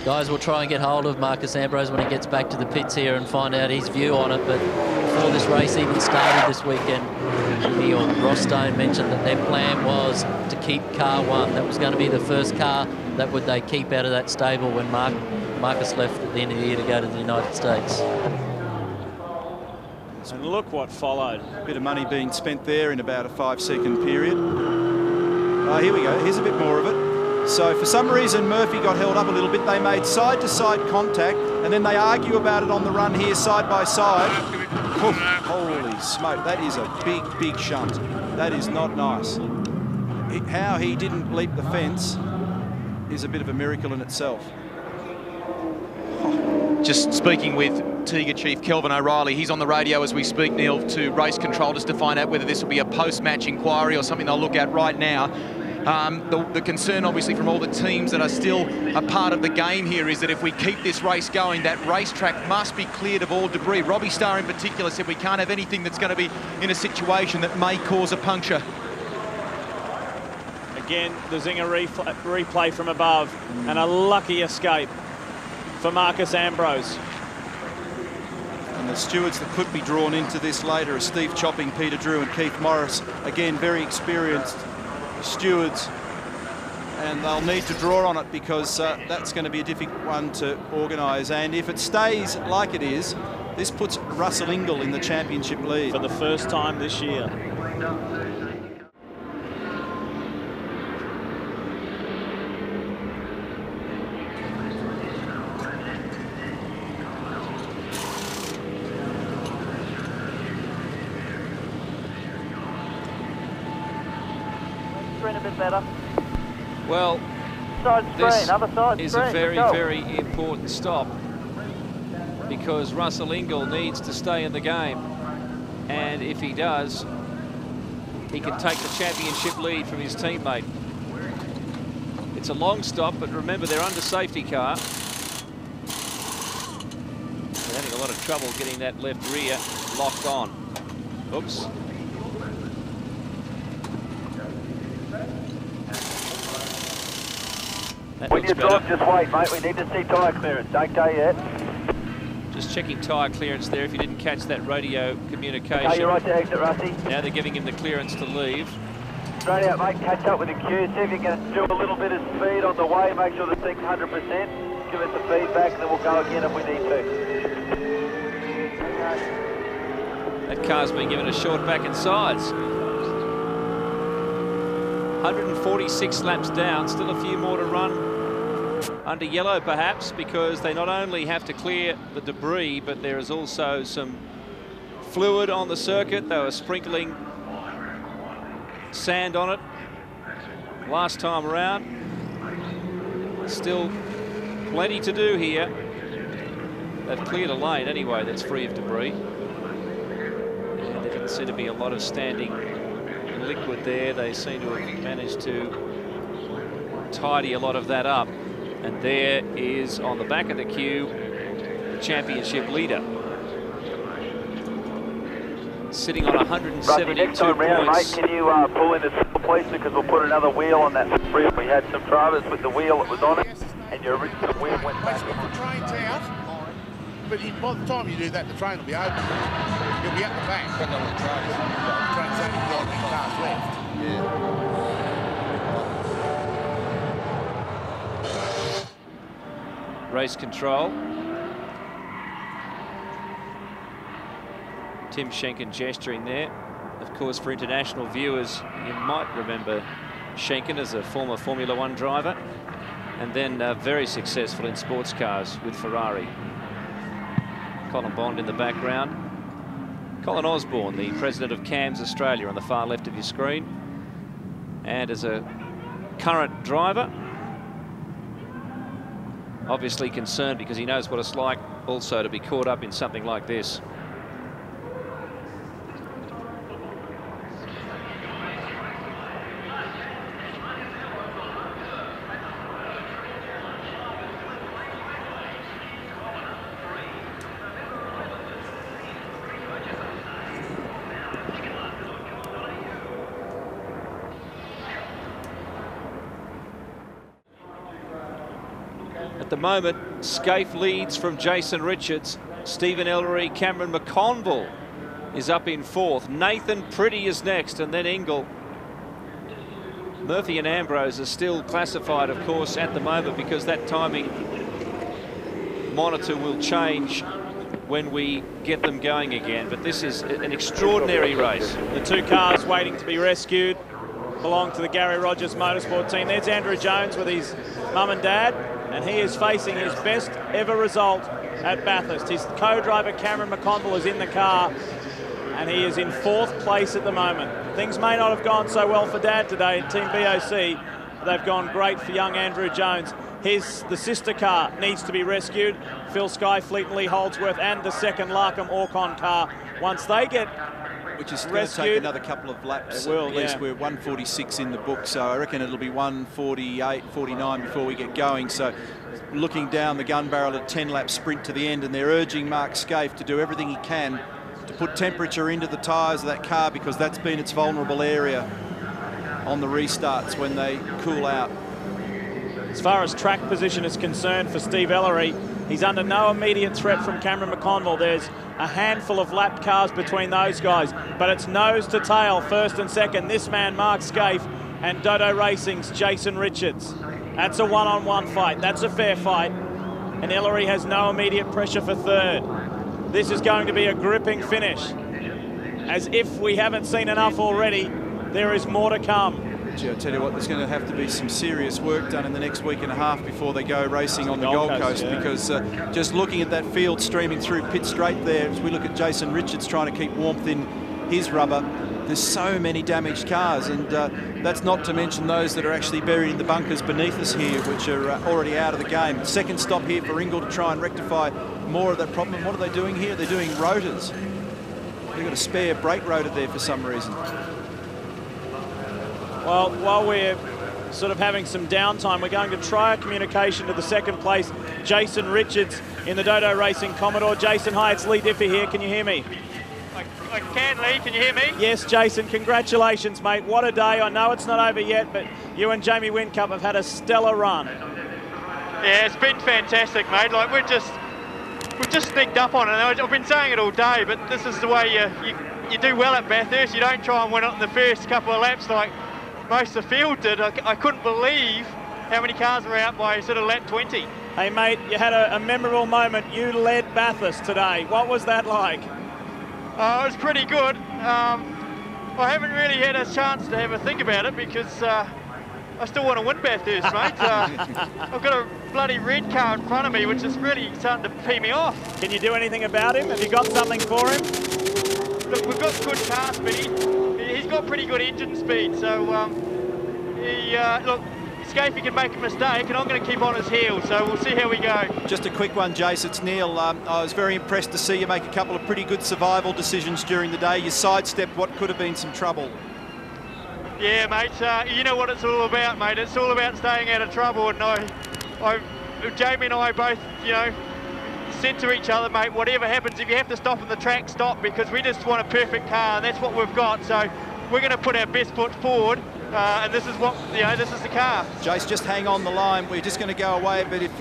Guys, we'll try and get hold of Marcus Ambrose when he gets back to the pits here and find out his view on it. But before this race even started this weekend, Ross Stone mentioned that their plan was to keep car 1. That was going to be the first car that would they keep out of that stable when Marcus left at the end of the year to go to the United States. And look what followed. A bit of money being spent there in about a 5-second period. Here we go. Here's a bit more of it. So for some reason, Murphy got held up a little bit. They made side-to-side contact, and then they argue about it on the run here, side by side. Oof, holy smoke, that is a big, big shunt. That is not nice. How he didn't leap the fence is a bit of a miracle in itself. Just speaking with TIGA Chief Kelvin O'Reilly. He's on the radio as we speak, Neil, to race control just to find out whether this will be a post-match inquiry or something they'll look at right now. The concern, obviously, from all the teams that are still a part of the game here is that if we keep this race going, that racetrack must be cleared of all debris. Robbie Starr in particular said we can't have anything that's going to be in a situation that may cause a puncture. Again, the Zinger replay from above, and a lucky escape for Marcus Ambrose. And the stewards that could be drawn into this later are Steve Chopping, Peter Drew and Keith Morris. Again, very experienced stewards, and they'll need to draw on it because that's going to be a difficult one to organise. And if it stays like it is, this puts Russell Ingall in the championship lead. For the first time this year. A bit better. Well, this is a very, very important stop because Russell Ingall needs to stay in the game, and if he does, he can take the championship lead from his teammate. It's a long stop, but remember they're under safety car. They're having a lot of trouble getting that left rear locked on. Oops. When you drop, just wait, mate. We need to see tyre clearance. Don't go yet. Just checking tyre clearance there if you didn't catch that radio communication. Okay, you're right to exit, Rusty. Now they're giving him the clearance to leave. Straight out, mate. Catch up with the queue. See if you can do a little bit of speed on the way. Make sure the thing's 100%. Give us the feedback, and then we'll go again if we need to. That car's been given a short back and sides. 146 laps down, still a few more to run. Under yellow perhaps, because they not only have to clear the debris, but there is also some fluid on the circuit. They were sprinkling sand on it last time around. Still plenty to do here. They've cleared a lane anyway that's free of debris. And there didn't seem to be a lot of standing liquid there. They seem to have managed to tidy a lot of that up. And there is, on the back of the queue, the championship leader. Sitting on 172 Rusty, next time round, points. mate, can you pull in the pleased because we'll put another wheel on that free. We had some drivers with the wheel that was on it, and your original wheel went back. The train's out, but by the time you do that, the train will be open. You'll be at the back. But the train's only got cars left. Race control. Tim Schenken gesturing there. Of course, for international viewers, you might remember Schenken as a former Formula One driver, and then very successful in sports cars with Ferrari. Colin Bond in the background. Colin Osborne, the president of CAMS Australia, on the far left of your screen. And as a current driver, obviously concerned because he knows what it's like also to be caught up in something like this. At the moment, Scaife leads from Jason Richards. Stephen Ellery, Cameron Mcconnell is up in fourth. Nathan Pretty is next, and then Ingle. Murphy and Ambrose are still classified, of course, at the moment, because that timing monitor will change when we get them going again. But this is an extraordinary race. The two cars waiting to be rescued belong to the Gary Rogers Motorsport team. There's Andrew Jones with his mum and dad, and he is facing his best ever result at Bathurst. His co-driver Cameron Mcconnell is in the car, and he is in fourth place at the moment. Things may not have gone so well for Dad today in Team BOC, but they've gone great for young Andrew Jones. The sister car needs to be rescued. Phil Skyfleet and Lee Holdsworth, and the second Larkham Orcon car. Once they get which is going to take another couple of laps. It will, at least. yeah. We're 146 in the book, so I reckon it'll be 148, 49 before we get going. So looking down the gun barrel at 10-lap sprint to the end, and they're urging Mark Scaife to do everything he can to put temperature into the tyres of that car, because that's been its vulnerable area on the restarts when they cool out. As far as track position is concerned for Steve Ellery, he's under no immediate threat from Cameron Mcconnell. There's a handful of lap cars between those guys, but it's nose to tail, first and second. This man, Mark Scaife, and Dodo Racing's Jason Richards. That's a one-on-one fight. That's a fair fight. And Ellery has no immediate pressure for third. This is going to be a gripping finish. As if we haven't seen enough already, there is more to come. Gee, I tell you what, there's going to have to be some serious work done in the next week and a half before they go racing on the Gold Coast, yeah. Because just looking at that field streaming through pit straight there, as we look at Jason Richards trying to keep warmth in his rubber, there's so many damaged cars, and that's not to mention those that are actually buried in the bunkers beneath us here, which are already out of the game. Second stop here for Ingle to try and rectify more of that problem. And what are they doing here? They're doing rotors. They've got a spare brake rotor there for some reason. Well, while we're sort of having some downtime, we're going to try a communication to the second place, Jason Richards in the Dodo Racing Commodore. Jason, hi, it's Lee Diffie here. Can you hear me? I can, Lee. Can you hear me? Yes, Jason. Congratulations, mate. What a day. I know it's not over yet, but you and Jamie Whincup have had a stellar run. Yeah, it's been fantastic, mate. Like, we've just sneaked up on it. I've been saying it all day, but this is the way you do well at Bathurst. You don't try and win it in the first couple of laps like most of the field did. I couldn't believe how many cars were out by sort of lap 20. Hey, mate, you had a memorable moment. You led Bathurst today. What was that like? It was pretty good. I haven't really had a chance to have a think about it because I still want to win Bathurst, mate. I've got a bloody red car in front of me, which is really starting to pee me off. Can you do anything about him? Have you got something for him? Look, we've got good car speed. He's got pretty good engine speed, so look, Scaife can make a mistake, and I'm going to keep on his heels, so we'll see how we go. Just a quick one, Jace. It's Neil. I was very impressed to see you make a couple of pretty good survival decisions during the day. You sidestepped what could have been some trouble. Yeah, mate. You know what it's all about, mate. It's all about staying out of trouble, and Jamie and I both, you know, said to each other, mate, whatever happens, if you have to stop on the track, stop, because we just want a perfect car, and that's what we've got. So we're going to put our best foot forward and this is what, you know, this is the car. Jace, just hang on the line. We're just going to go away, but if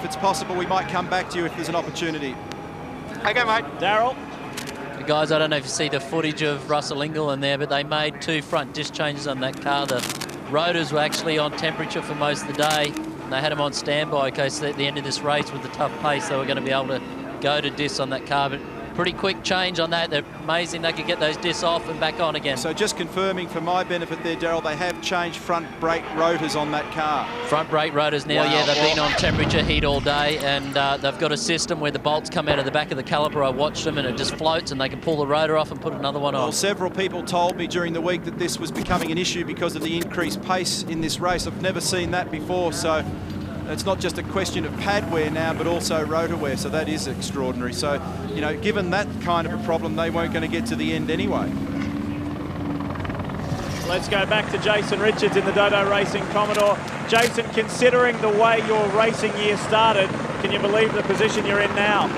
it's possible, we might come back to you if there's an opportunity. Okay, mate. Daryl. Guys, I don't know if you see the footage of Russell Ingall in there, but they made 2 front disc changes on that car. The rotors were actually on temperature for most of the day, and they had them on standby in case at the end of this race with the tough pace they were going to be able to go to discs on that car. But pretty quick change on that. They're amazing they could get those discs off and back on again. So just confirming for my benefit there, Daryl, they have changed front brake rotors on that car. Front brake rotors now, wow. Yeah, they've been on temperature heat all day, and they've got a system where the bolts come out of the back of the caliper. I watched them and it just floats and they can pull the rotor off and put another one on. Well, several people told me during the week that this was becoming an issue because of the increased pace in this race. I've never seen that before, so it's not just a question of pad wear now, but also rotor wear, so that is extraordinary. So, you know, given that kind of a problem, they weren't going to get to the end anyway. Let's go back to Jason Richards in the Dodo Racing Commodore. Jason, considering the way your racing year started, can you believe the position you're in now?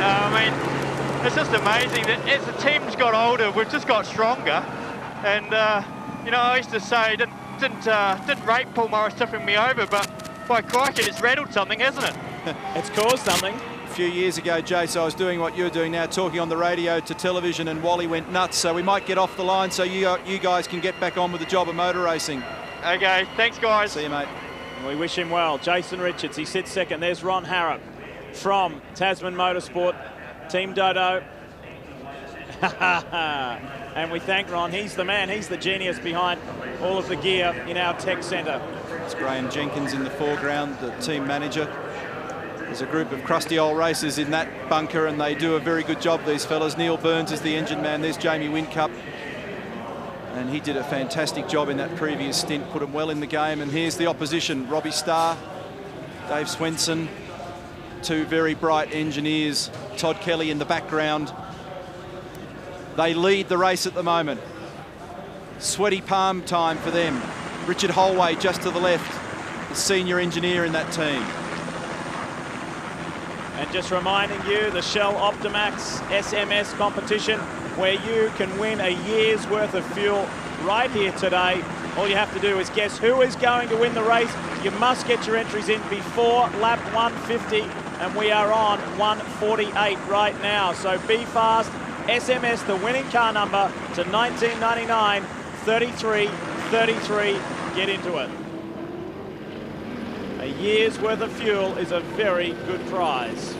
I mean, it's just amazing that as the team's got older, we've just got stronger. And, you know, I used to say, didn't rate Paul Morris tipping me over, but by crikey, it's rattled something, hasn't it? It's caused something. A few years ago, Jace, I was doing what you're doing now, talking on the radio to television, and Wally went nuts. So we might get off the line so you guys can get back on with the job of motor racing. Okay, thanks, guys. See you, mate. We wish him well. Jason Richards, he sits second. There's Ron Harrop from Tasman Motorsport, Team Dodo. And we thank Ron. He's the man. He's the genius behind all of the gear in our tech centre. It's Graham Jenkins in the foreground, the team manager. There's a group of crusty old racers in that bunker, and they do a very good job, these fellas. Neil Burns is the engine man. There's Jamie Whincup. And he did a fantastic job in that previous stint, put him well in the game. And here's the opposition, Robbie Starr, Dave Swenson, 2 very bright engineers, Todd Kelly in the background. They lead the race at the moment. Sweaty palm time for them. Richard Holway just to the left, the senior engineer in that team. And just reminding you, the Shell Optimax SMS competition, where you can win a year's worth of fuel right here today. All you have to do is guess who is going to win the race. You must get your entries in before lap 150, and we are on 148 right now. So be fast. SMS the winning car number to 1999 33 33. Get into it. A year's worth of fuel is a very good prize.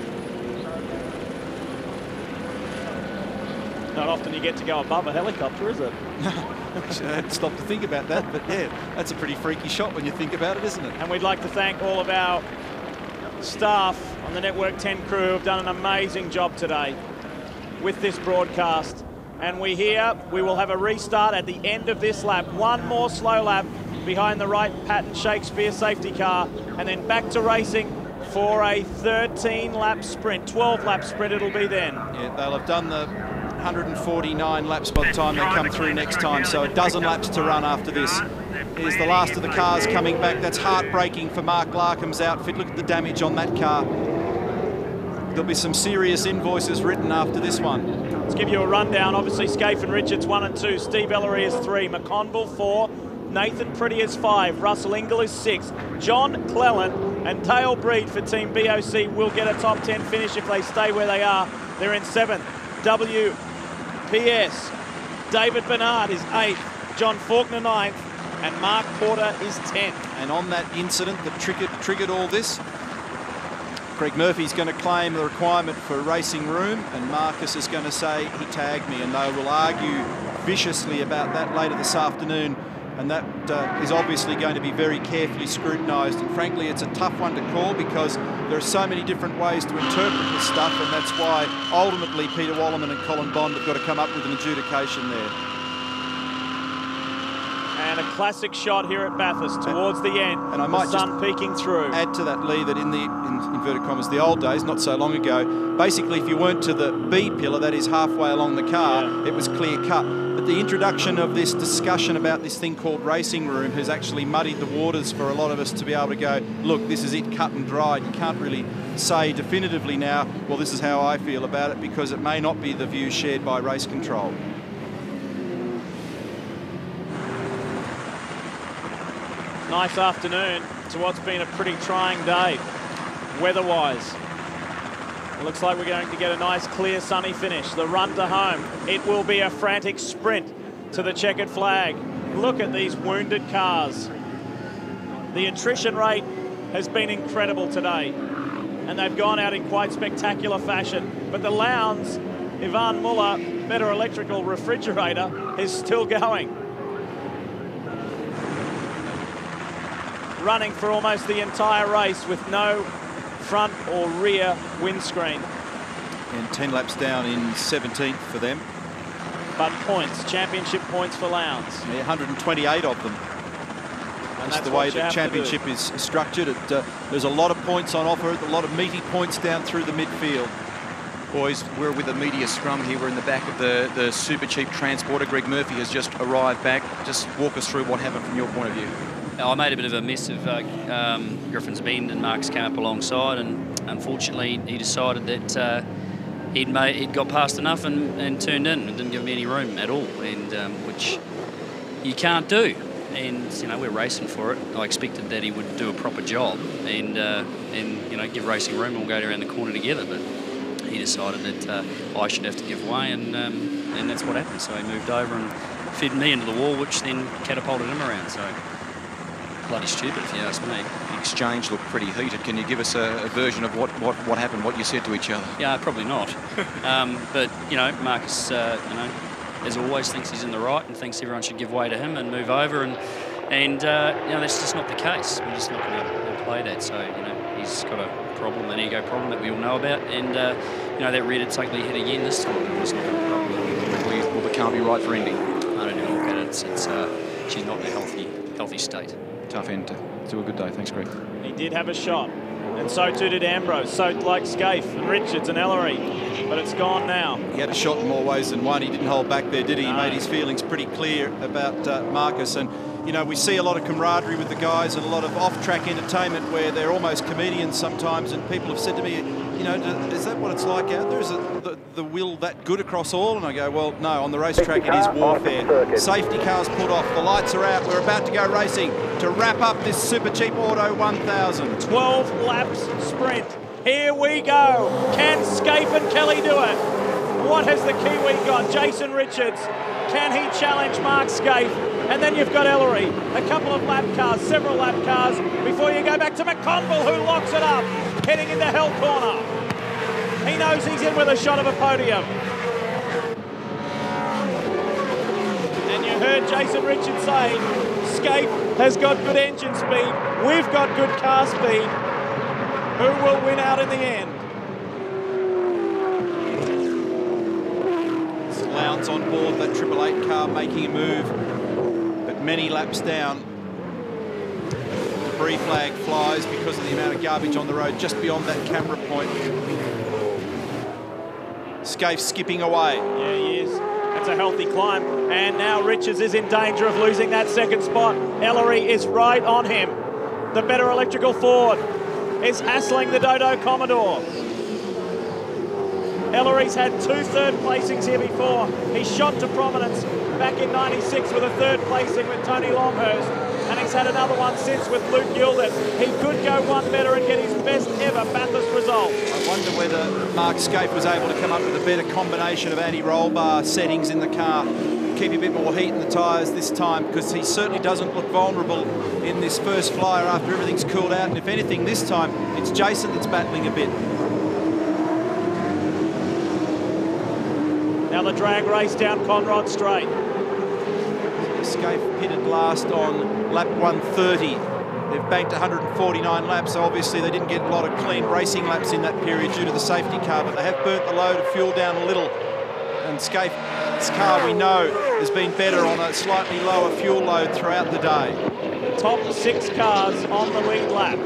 Not often you get to go above a helicopter, is it? Actually, I hadn't stopped to think about that, but yeah, that's a pretty freaky shot when you think about it, isn't it? And we'd like to thank all of our staff on the Network 10 crew who have done an amazing job today with this broadcast. And we will have a restart at the end of this lap. One more slow lap behind the Wright Patton Shakespeare safety car, and then back to racing for a 13-lap sprint, 12-lap sprint it'll be then. Yeah, they'll have done the 149 laps by the time they come through next time, so a dozen laps to run after this. Here's the last of the cars coming back. That's heartbreaking for Mark Larkham's outfit. Look at the damage on that car. There'll be some serious invoices written after this one. Let's give you a rundown. Obviously, Scaife and Richards 1 and 2, Steve Ellery is 3, McConnell 4, Nathan Pretty is 5, Russell Ingall is 6, John Clellan and Dale Breed for Team BOC will get a top 10 finish if they stay where they are. They're in 7th. WPS, David Bernard is 8th, John Faulkner 9th, and Mark Porter is 10th. And on that incident that triggered all this, Greg Murphy's going to claim the requirement for racing room, and Marcus is going to say he tagged me, and they will argue viciously about that later this afternoon, and that is obviously going to be very carefully scrutinised. And frankly, it's a tough one to call because there are so many different ways to interpret this stuff, and that's why ultimately Peter Wallerman and Colin Bond have got to come up with an adjudication there. And a classic shot here at Bathurst towards the end. And I might the sun peeking through. Add to that, Lee, that in inverted commas, the old days, not so long ago, basically if you weren't to the B pillar, that is halfway along the car, it was clear cut. But the introduction of this discussion about this thing called racing room has actually muddied the waters for a lot of us to be able to go, look, this is it, cut and dried. You can't really say definitively now, well, this is how I feel about it, because it may not be the view shared by race control. nice afternoon to what's been a pretty trying day, weather-wise. It looks like we're going to get a nice, clear, sunny finish. The run to home, it will be a frantic sprint to the checkered flag. Look at these wounded cars. The attrition rate has been incredible today, and they've gone out in quite spectacular fashion. But the Lowndes, Ivan Muller, Better Electrical Refrigerator, is still going. Running for almost the entire race with no front or rear windscreen. And 10 laps down in 17th for them. But points, championship points for Lowndes. Yeah, 128 of them. And that's the way the championship is structured. There's a lot of points on offer, a lot of meaty points down through the midfield. Boys, we're with a media scrum here. We're in the back of the super cheap transporter. Greg Murphy has just arrived back. Just walk us through what happened from your point of view. I made a bit of a mess of Griffin's Bend, and Marcus came up alongside, and unfortunately he decided that he'd got past enough and turned in and didn't give me any room at all, and which you can't do. And you know, we're racing for it. I expected that he would do a proper job and you know, give racing room and we'll go around the corner together, but he decided that I should have to give way, and that's what happened. So he moved over and fed me into the wall, which then catapulted him around. So bloody stupid, if you ask me. The exchange looked pretty heated. Can you give us a version of what happened, what you said to each other? Yeah, probably not. But you know, Marcus, you know, as always, thinks he's in the right and thinks everyone should give way to him and move over, and you know, that's just not the case. We're just not going to play that. So you know, he's got a problem, an ego problem that we all know about, and you know, that rear-ended ugly hit again this time. It's not a problem. Will the car be right for Indy? I don't know about it. She's not in a healthy state. Tough end to a good day. Thanks, Greg. He did have a shot, and so too did Ambrose. So like Scaife and Richards and Ellery, but it's gone now. He had a shot in more ways than one. He didn't hold back there, did he? No. He made his feelings pretty clear about Marcus. And, you know, we see a lot of camaraderie with the guys and a lot of off-track entertainment where they're almost comedians sometimes. And people have said to me, you know, is that what it's like out there? Is the will that good across all? And I go, well, no, on the racetrack it is warfare. Safety cars pulled off, the lights are out. We're about to go racing to wrap up this super cheap auto 1000. 12 laps sprint. Here we go. Can Scaife and Kelly do it? What has the Kiwi got? Jason Richards. Can he challenge Mark Scaife? And then you've got Ellery. A couple of lap cars, several lap cars, before you go back to Mcconnell, who locks it up, heading into hell corner. He knows he's in with a shot of a podium. And you heard Jason Richards say, Scaife has got good engine speed. We've got good car speed. Who will win out in the end? Lowndes on board that 888 car making a move, but many laps down. The free flag flies because of the amount of garbage on the road just beyond that camera point. Scaife skipping away. Yeah, he is. That's a healthy climb. And now Richards is in danger of losing that second spot. Ellery is right on him. The Better Electrical Ford is hassling the Dodo Commodore. Ellery's had 2 third placings here before. He shot to prominence back in '96 with a 3rd placing with Tony Longhurst, and he's had another one since with Luke Gilded. He could go one better and get his best ever Bathurst result. I wonder whether Mark Scaife was able to come up with a better combination of anti-roll bar settings in the car, keep a bit more heat in the tyres this time, because he certainly doesn't look vulnerable in this first flyer after everything's cooled out. And if anything, this time it's Jason that's battling a bit. Now the drag race down Conrod Straight. Scaife pitted last on lap 130. They've banked 149 laps, so obviously they didn't get a lot of clean racing laps in that period due to the safety car, but they have burnt the load of fuel down a little. And Scaife's car, we know, has been better on a slightly lower fuel load throughout the day. Top 6 cars on the lead lap.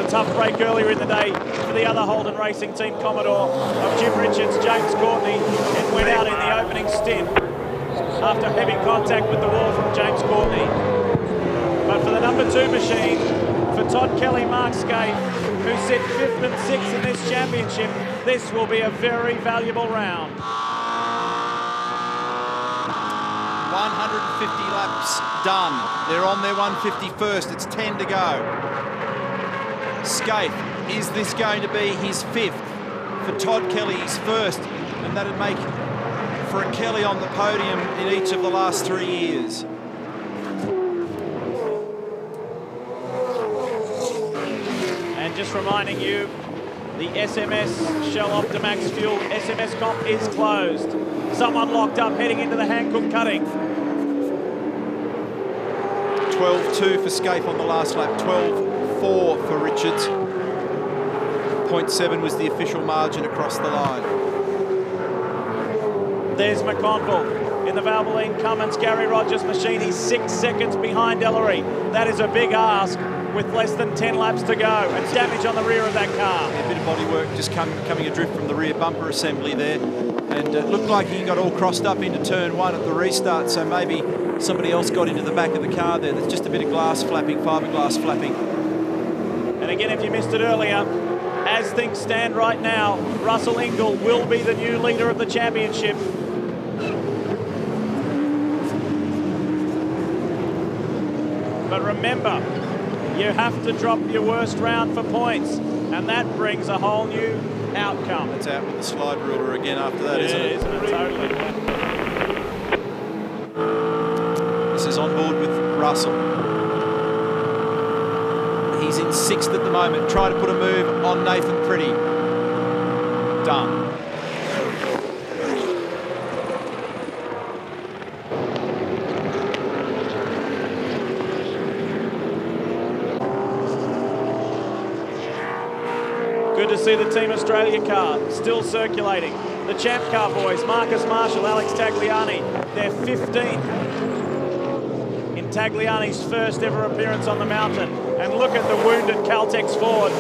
Tough break earlier in the day for the other Holden Racing Team Commodore of Jim Richards, James Courtney, and went out in the opening stint after heavy contact with the wall from James Courtney. But for the number 2 machine, for Todd Kelly, Mark Scaife, who sit 5th and 6th in this championship, this will be a very valuable round. 150 laps done. They're on their 151st. It's 10 to go. Scaife, is this going to be his 5th? For Todd Kelly, his 1st, and that'd make for a Kelly on the podium in each of the last 3 years. And just reminding you, the SMS Shell Optimax Fuel SMS comp is closed. Someone locked up heading into the Hankook cutting. 12.2 for Scaife on the last lap, 12.4 for Richards. 0.7 was the official margin across the line. There's Mcconnell in the Valvoline Cummins Gary Rogers machine. He's 6 seconds behind Ellery. That is a big ask with less than 10 laps to go, and damage on the rear of that car. Yeah, a bit of bodywork just coming adrift from the rear bumper assembly there, and it looked like he got all crossed up into turn 1 at the restart, so maybe somebody else got into the back of the car there. There's just a bit of glass flapping, fiberglass flapping. And again, if you missed it earlier, as things stand right now, Russell Ingall will be the new leader of the championship. But remember, you have to drop your worst round for points, and that brings a whole new outcome. It's out with the slide ruler again after that, isn't it? Isn't it? Totally. This is on board with Russell. He's in 6th at the moment. Try to put a move on Nathan Pretty. Done. Good to see the Team Australia car still circulating. The Champ Car boys, Marcus Marshall, Alex Tagliani, they're 15th in Tagliani's first ever appearance on the mountain. And look at the wounded Caltex Ford.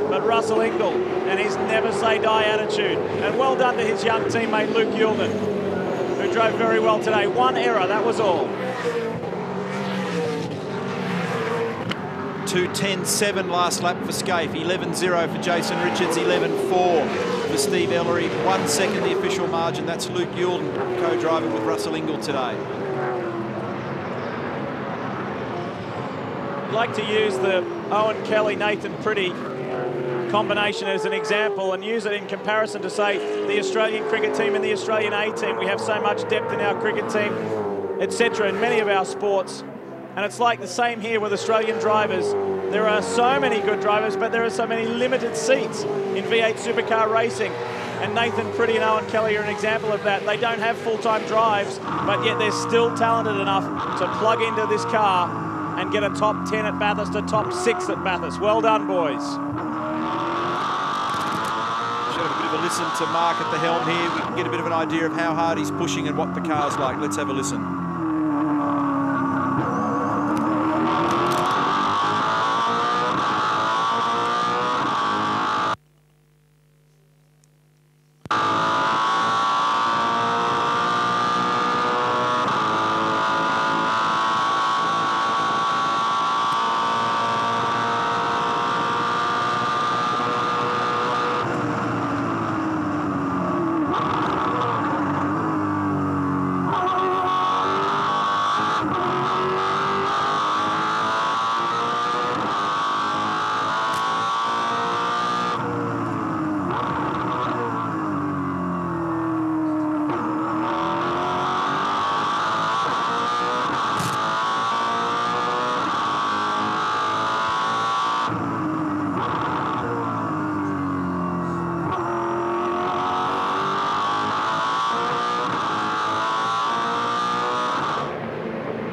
But Russell Ingall and his never say die attitude. And well done to his young teammate Luke Yulden, who drove very well today. One error, that was all. 2:10.7 last lap for Scaife, 11.0 for Jason Richards, 11.4 for Steve Ellery. 1 second the official margin. That's Luke Yulden, co-driver with Russell Ingall today. I'd like to use the Owen Kelly, Nathan Pretty combination as an example and use it in comparison to, say, the Australian cricket team and the Australian A team. We have so much depth in our cricket team, etc., in many of our sports. And it's like the same here with Australian drivers. There are so many good drivers, but there are so many limited seats in V8 supercar racing. And Nathan Pretty and Owen Kelly are an example of that. They don't have full-time drives, but yet they're still talented enough to plug into this car and get a top 10 at Bathurst, a top 6 at Bathurst. Well done, boys. Should have a bit of a listen to Mark at the helm here. We can get a bit of an idea of how hard he's pushing and what the car's like. Let's have a listen.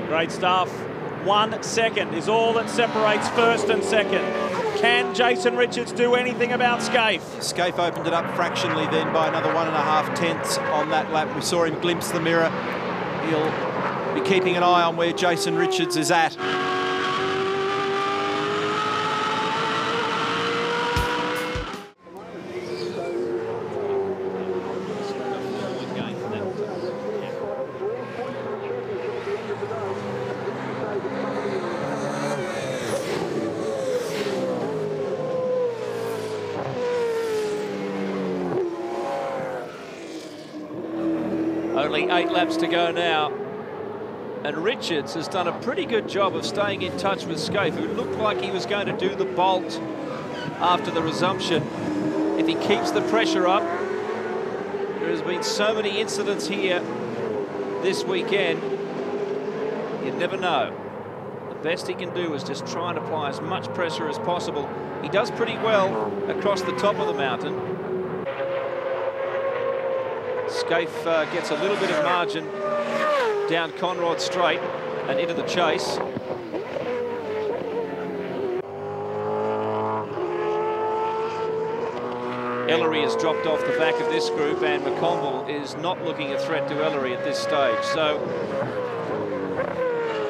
Great stuff. 1 second is all that separates first and second. Can Jason Richards do anything about Scaife? Scaife opened it up fractionally then by another 1.5 tenths on that lap. We saw him glimpse the mirror. He'll be keeping an eye on where Jason Richards is at. Only 8 laps to go now. And Richards has done a pretty good job of staying in touch with Scaife, who looked like he was going to do the bolt after the resumption. If he keeps the pressure up, there has been so many incidents here this weekend, you never know. The best he can do is just try and apply as much pressure as possible. He does pretty well across the top of the mountain. Scaife gets a little bit of margin down Conrod Straight and into the chase. Ellery has dropped off the back of this group, and Mcconnell is not looking a threat to Ellery at this stage. So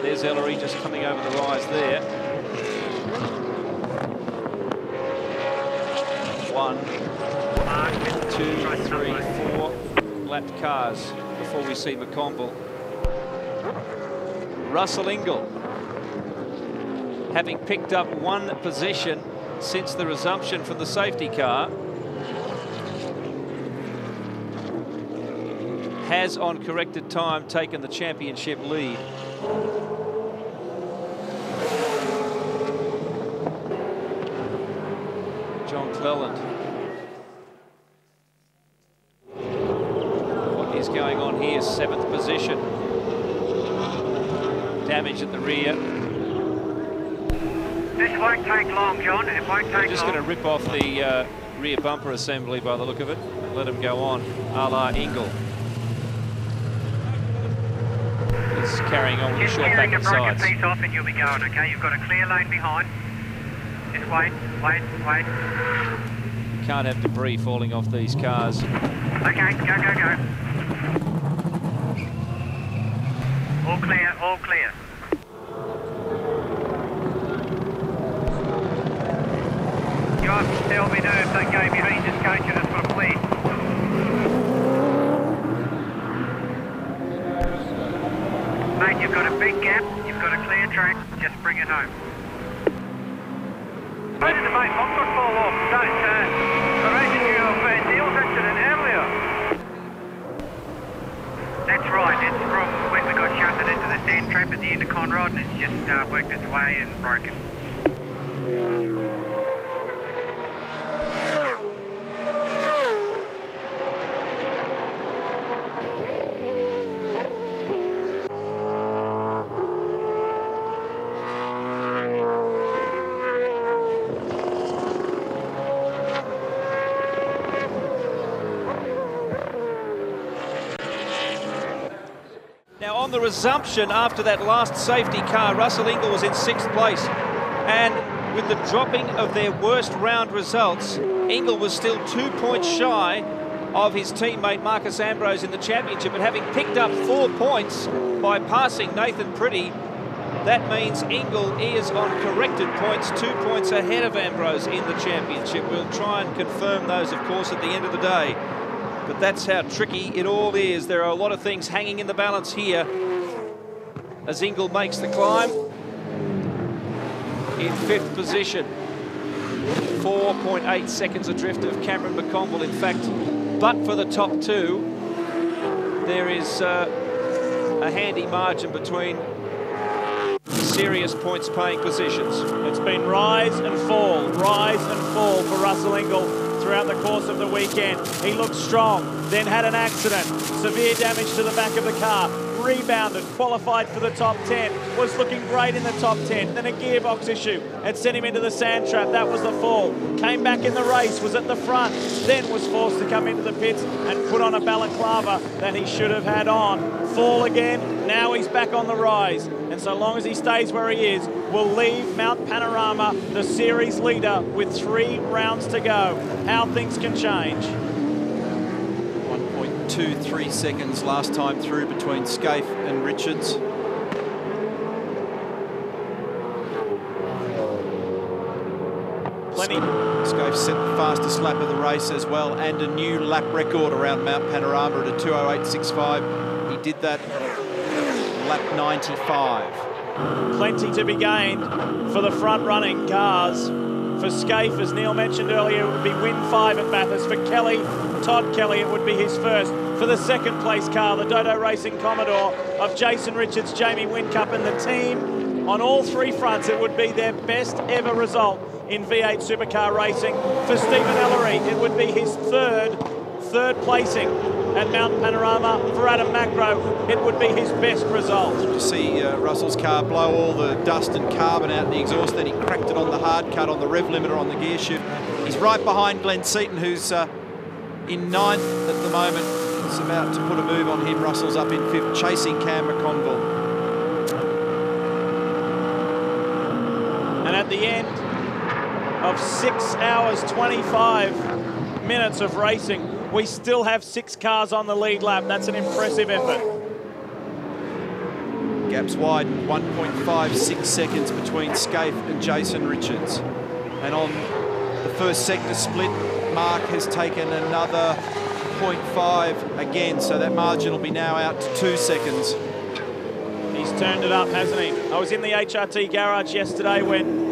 there's Ellery just coming over the rise there. 1, 2, 3, 4 lapped cars before we see Mcconnell. Russell Ingall, having picked up 1 position since the resumption from the safety car, has on corrected time taken the championship lead. John Cleland. What is going on here? 7th position. Damage at the rear. This won't take long, John. It won't take long. We're just going to rip off the rear bumper assembly by the look of it. Let him go on, a la Ingall. He's carrying on with the short back and sides. Piece off and you'll be going, okay? You've got a clear lane behind. Just wait. You can't have debris falling off these cars. Okay, go. All clear, all clear. You have to tell me now if that guy behind is catching us for a plate. Mate, you've got a big gap, you've got a clear track, just bring it home. How did the back bumper fall off? That's the residue of Dale's incident earlier. That's right, it's from when we got shunted into the sand trap at the end of Conrod, and it's just worked its way and broken. On the resumption after that last safety car, Russell Ingall was in 6th place, and with the dropping of their worst round results, Ingall was still 2 points shy of his teammate Marcus Ambrose in the championship, and having picked up 4 points by passing Nathan Pretty, that means Ingall is on corrected points, 2 points ahead of Ambrose in the championship. We'll try and confirm those, of course, at the end of the day. But that's how tricky it all is. There are a lot of things hanging in the balance here as Ingall makes the climb in 5th position. 4.8 seconds adrift of Cameron Mcconnell. In fact, but for the top 2, there is a handy margin between serious points paying positions. It's been rise and fall for Russell Ingall throughout the course of the weekend. He looked strong, then had an accident, severe damage to the back of the car, rebounded, qualified for the top 10, was looking great in the top 10, then a gearbox issue had sent him into the sand trap. That was the fall. Came back in the race, was at the front, then was forced to come into the pits and put on a balaclava that he should have had on. Fall again, now he's back on the rise, and so long as he stays where he is, will leave Mount Panorama the series leader with 3 rounds to go. How things can change. 1.23 seconds last time through between Scaife and Richards. Plenty. Scaife set the fastest lap of the race as well, and a new lap record around Mount Panorama at a 2:08.65. He did that lap 95. Plenty to be gained for the front-running cars. For For Scaife, as Neil mentioned earlier, it would be win 5 at Bathurst. For Kelly, Todd Kelly, it would be his first. For the second place car, the Dodo Racing Commodore of Jason Richards, Jamie Whincup, and the team on all 3 fronts, it would be their best ever result in V8 supercar racing. For Stephen Ellery, it would be his third placing at Mount Panorama. For Adam Macro, it would be his best result. To see Russell's car blow all the dust and carbon out the exhaust, then he cracked it on the hard cut on the rev limiter on the gear shift. He's right behind Glenn Seton, who's in 9th at the moment. It's about to put a move on him. Russell's up in 5th, chasing Cam Mcconnell. And at the end of 6 hours, 25 minutes of racing, we still have 6 cars on the lead lap. That's an impressive effort. Gaps wide, 1.56 seconds between Scaife and Jason Richards. And on the first sector split, Mark has taken another 0.5 again, so that margin will be now out to 2 seconds. He's turned it up, hasn't he? I was in the HRT garage yesterday when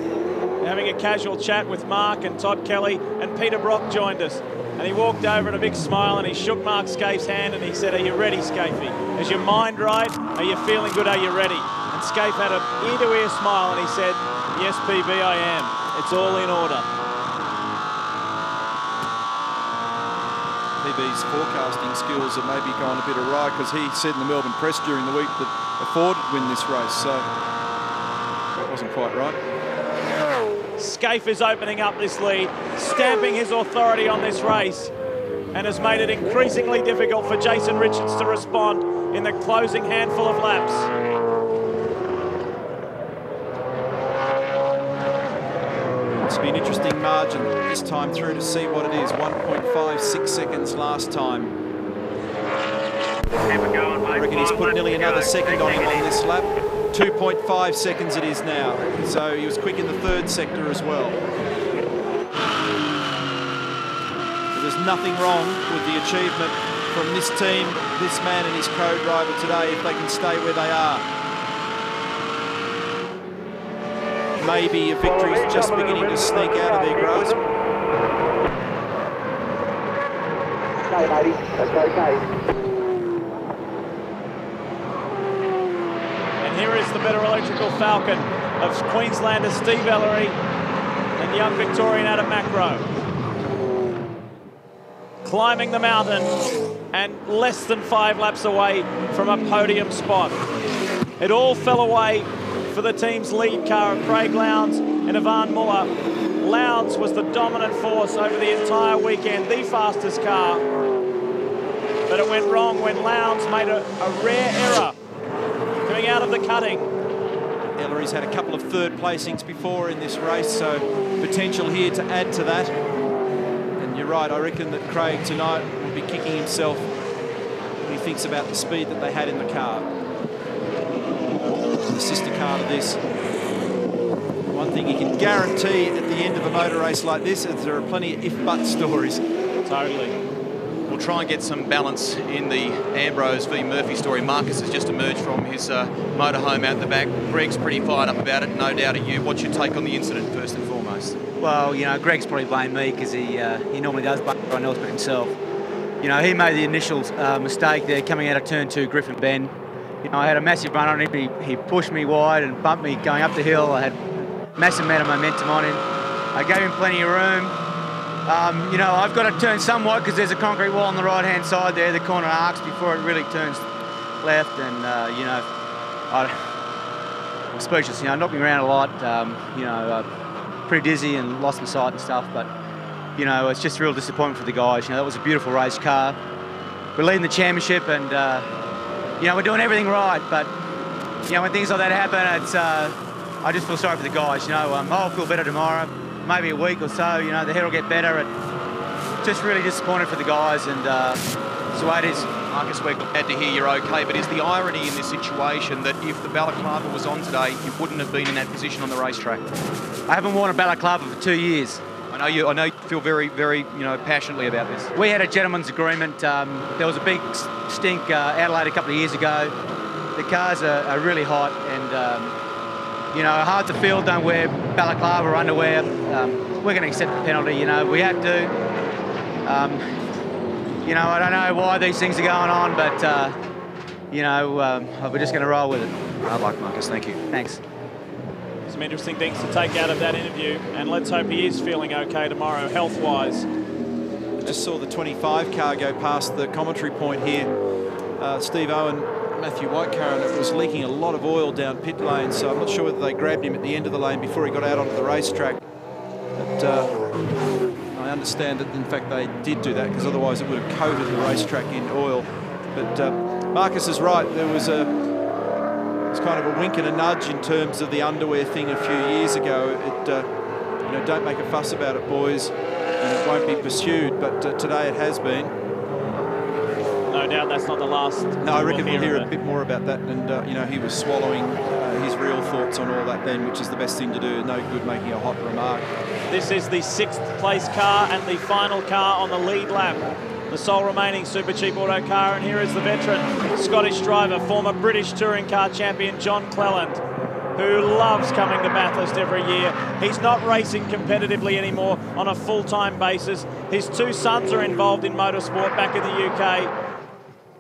having a casual chat with Mark and Todd Kelly, and Peter Brock joined us. And he walked over and a big smile, and he shook Mark Scaife's hand, and he said, "Are you ready, Scaifey? Is your mind right? Are you feeling good? Are you ready?" And Scaife had an ear-to-ear smile, and he said, "Yes, PB, I am. It's all in order." PB's forecasting skills have maybe gone a bit awry, because he said in the Melbourne press during the week that Ford would win this race, so that wasn't quite right. Scaife is opening up this lead, stamping his authority on this race, and has made it increasingly difficult for Jason Richards to respond in the closing handful of laps. It's been an interesting margin this time through to see what it is. 1.56 seconds last time. I reckon he's put nearly another second on him on this lap. 2.5 seconds it is now. So he was quick in the 3rd sector as well. But there's nothing wrong with the achievement from this team, this man and his co-driver today, if they can stay where they are. Maybe a victory is just beginning to sneak out of their grasp. Okay, matey, that's okay. Here is the better electrical Falcon of Queenslander Steve Ellery and young Victorian Adam Macro. Climbing the mountain and less than 5 laps away from a podium spot. It all fell away for the team's lead car of Craig Lowndes and Ivan Muller. Lowndes was the dominant force over the entire weekend, the fastest car. But it went wrong when Lowndes made a rare error coming out of the cutting. Ellery's had a couple of 3rd placings before in this race, so potential here to add to that. And you're right, I reckon that Craig tonight will be kicking himself when he thinks about the speed that they had in the car. The sister car to this. One thing you can guarantee at the end of a motor race like this is there are plenty of if-but stories. Totally. We'll try and get some balance in the Ambrose v Murphy story. Marcus has just emerged from his motorhome out the back. Greg's pretty fired up about it, no doubt at you. What's your take on the incident, first and foremost? Well, you know, Greg's probably blamed me because he normally does blame everyone else but himself. You know, he made the initial mistake there coming out of turn 2, Griffin Bend. You know, I had a massive run on him. He pushed me wide and bumped me going up the hill. I had massive amount of momentum on him. I gave him plenty of room. You know, I've got to turn somewhat because there's a concrete wall on the right-hand side there, the corner arcs, before it really turns left. And, you know, I'm speechless. You know, it knocked me around a lot. You know, pretty dizzy and lost my sight and stuff. But, you know, it's just a real disappointment for the guys. You know, that was a beautiful race car. We're leading the championship and, you know, we're doing everything right. But, you know, when things like that happen, it's, I just feel sorry for the guys. You know, I'll feel better tomorrow. Maybe a week or so, you know, the head will get better. And just really disappointed for the guys, and it's the way it is. Marcus, we're glad to hear you're okay, but is the irony in this situation that if the balaclava was on today, you wouldn't have been in that position on the racetrack? I haven't worn a balaclava for 2 years. I know you feel very, very, you know, passionately about this. We had a gentleman's agreement. There was a big stink Adelaide a couple of years ago. The cars are really hot and, you know, hard to feel, don't wear balaclava or underwear. we're going to accept the penalty. You know, we have to. You know, I don't know why these things are going on, but you know, we're just going to roll with it. Hard luck, Marcus. Thank you. Thanks. Some interesting things to take out of that interview, and let's hope he is feeling okay tomorrow, health-wise. I just saw the 25 car go past the commentary point here. Steve Owen, Matthew Whitecar, and it was leaking a lot of oil down pit lane, so I'm not sure whether they grabbed him at the end of the lane before he got out onto the racetrack. But I understand that, in fact, they did do that, because otherwise it would have coated the racetrack in oil. But Marcus is right. There was it's kind of a wink and a nudge in terms of the underwear thing a few years ago. You know, don't make a fuss about it, boys, and it won't be pursued. But today it has been. No doubt that's not the last. No, I reckon we'll hear a bit more about that. And you know, he was swallowing his real thoughts on all that then, which is the best thing to do. No good making a hot remark. This is the 6th place car and the final car on the lead lap. The sole remaining Super Cheap Auto car, and here is the veteran Scottish driver, former British touring car champion John Cleland, who loves coming to Bathurst every year. He's not racing competitively anymore on a full-time basis. His 2 sons are involved in motorsport back in the UK.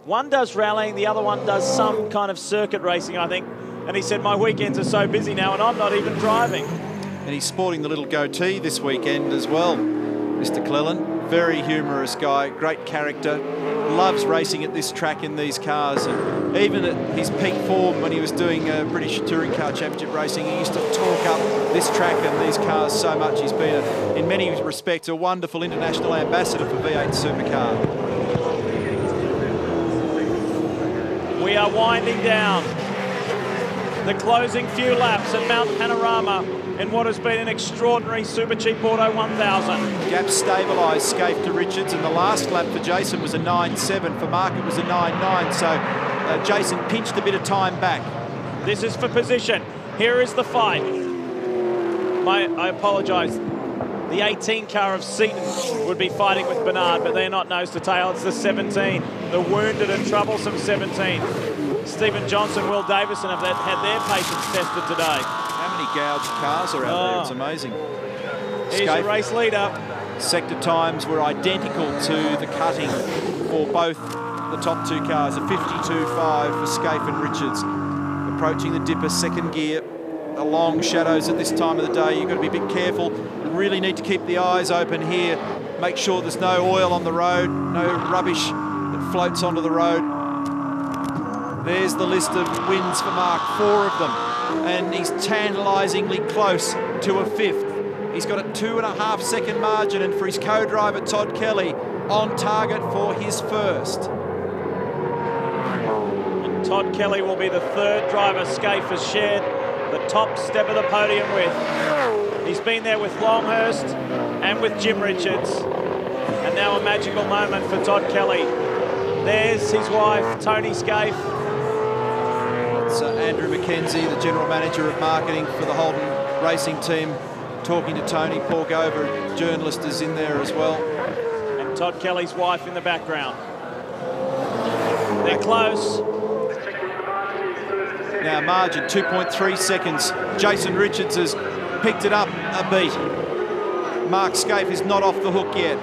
One does rallying, the other one does some kind of circuit racing, I think. And he said, my weekends are so busy now and I'm not even driving. And he's sporting the little goatee this weekend as well, Mr. Cleland. Very humorous guy, great character, loves racing at this track in these cars. And even at his peak form when he was doing British Touring Car Championship racing, he used to talk up this track and these cars so much. He's been, in many respects, a wonderful international ambassador for V8 Supercar. We are winding down the closing few laps at Mount Panorama in what has been an extraordinary Super Cheap Auto 1000. Gap stabilised, Scaife to Richards, and the last lap for Jason was a 9.7. For Mark, it was a 9.9, so Jason pinched a bit of time back. This is for position. Here is the fight. I apologise. The 18 car of Seton would be fighting with Bernard, but they're not nose to tail. It's the 17, the wounded and troublesome 17. Stephen Johnson, Will Davison have had their patience tested today. How many gouged cars are out there? It's amazing. Here's your race leader. Sector times were identical to the cutting for both the top 2 cars, a 52.5 for Scaife and Richards. Approaching the dipper, second gear, along shadows at this time of the day. You've got to be a bit careful. You really need to keep the eyes open here. Make sure there's no oil on the road, no rubbish that floats onto the road. There's the list of wins for Mark, 4 of them, and he's tantalisingly close to a 5th. He's got a 2.5 second margin, and for his co-driver Todd Kelly, on target for his 1st. And Todd Kelly will be the 3rd driver Scaife has shared the top step of the podium with. He's been there with Longhurst and with Jim Richards, and now a magical moment for Todd Kelly. There's his wife, Tony Scaife. It's Andrew McKenzie, the General Manager of Marketing for the Holden Racing Team, talking to Tony. Paul Gover, a journalist, is in there as well. And Todd Kelly's wife in the background. They're close. Now margin, 2.3 seconds. Jason Richards has picked it up a beat. Mark Scaife is not off the hook yet.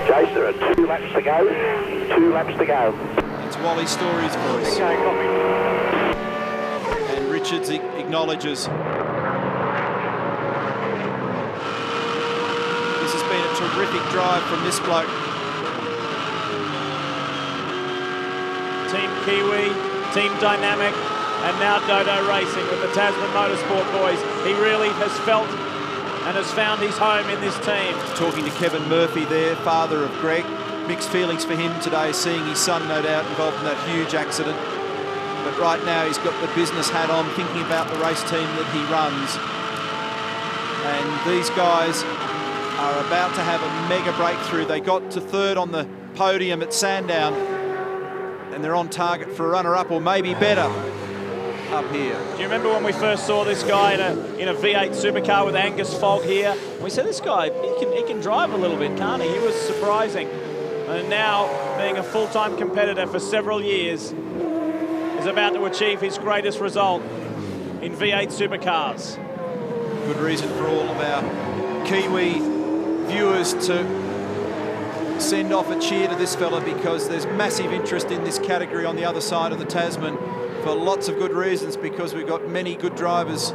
Jason, there are 2 laps to go. 2 laps to go. It's Wally Story's voice. And Richards acknowledges. This has been a terrific drive from this bloke. Team Kiwi, Team Dynamic, and now Dodo Racing with the Tasman Motorsport boys. He really has felt and has found his home in this team. Talking to Kevin Murphy there, father of Greg. Mixed feelings for him today, seeing his son, no doubt, involved in that huge accident. But right now he's got the business hat on, thinking about the race team that he runs. And these guys are about to have a mega breakthrough. They got to 3rd on the podium at Sandown, and they're on target for a runner-up, or maybe better, up here. Do you remember when we first saw this guy in a V8 supercar with Angus Fogg here? We said, this guy, he can drive a little bit, can't he? He was surprising. And now, being a full-time competitor for several years, is about to achieve his greatest result in V8 supercars. good reason for all of our Kiwi viewers to send off a cheer to this fella, because there's massive interest in this category on the other side of the Tasman for lots of good reasons, because we've got many good drivers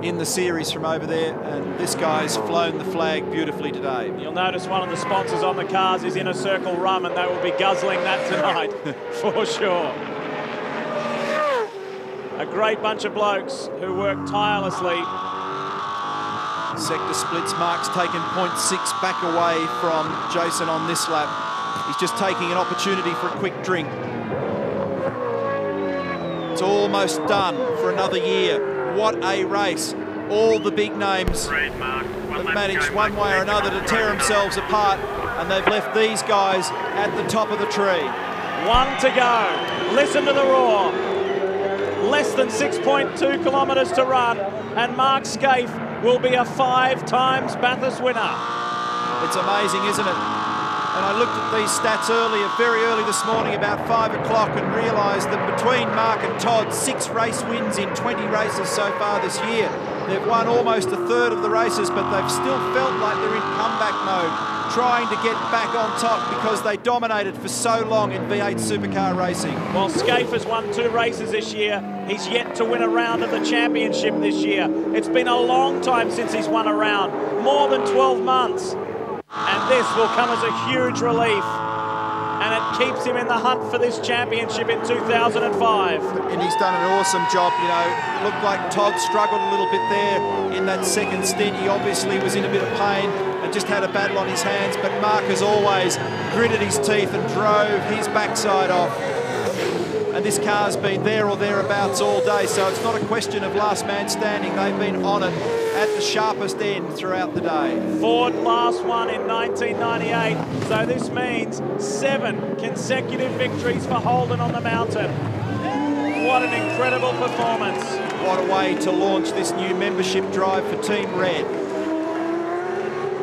in the series from over there, and this guy's flown the flag beautifully today. You'll notice one of the sponsors on the cars is Inner Circle Rum, and they will be guzzling that tonight for sure. A great bunch of blokes who work tirelessly. Sector splits. Mark's taken 0.6 back away from Jason on this lap. He's just taking an opportunity for a quick drink. It's almost done for another year. What a race. All the big names have managed one way or another to tear themselves apart, and they've left these guys at the top of the tree. One to go. Listen to the roar. Less than 6.2 kilometres to run, and Mark Scaife will be a 5 times Bathurst winner. It's amazing, isn't it? And I looked at these stats earlier, very early this morning, about 5 o'clock, and realised that between Mark and Todd, 6 race wins in 20 races so far this year. They've won almost a third of the races, but they've still felt like they're in comeback mode, trying to get back on top because they dominated for so long in V8 supercar racing. Well, Scaife has won 2 races this year. He's yet to win a round of the championship this year. It's been a long time since he's won a round, more than 12 months. And this will come as a huge relief, and it keeps him in the hunt for this championship in 2005. And he's done an awesome job, you know. It looked like Todd struggled a little bit there in that second stint. He obviously was in a bit of pain and just had a battle on his hands, but Mark, as always, gritted his teeth and drove his backside off. And this car's been there or thereabouts all day, so it's not a question of last man standing. They've been on it at the sharpest end throughout the day. Ford last one in 1998, so this means 7 consecutive victories for Holden on the mountain. What an incredible performance. What a way to launch this new membership drive for Team Red.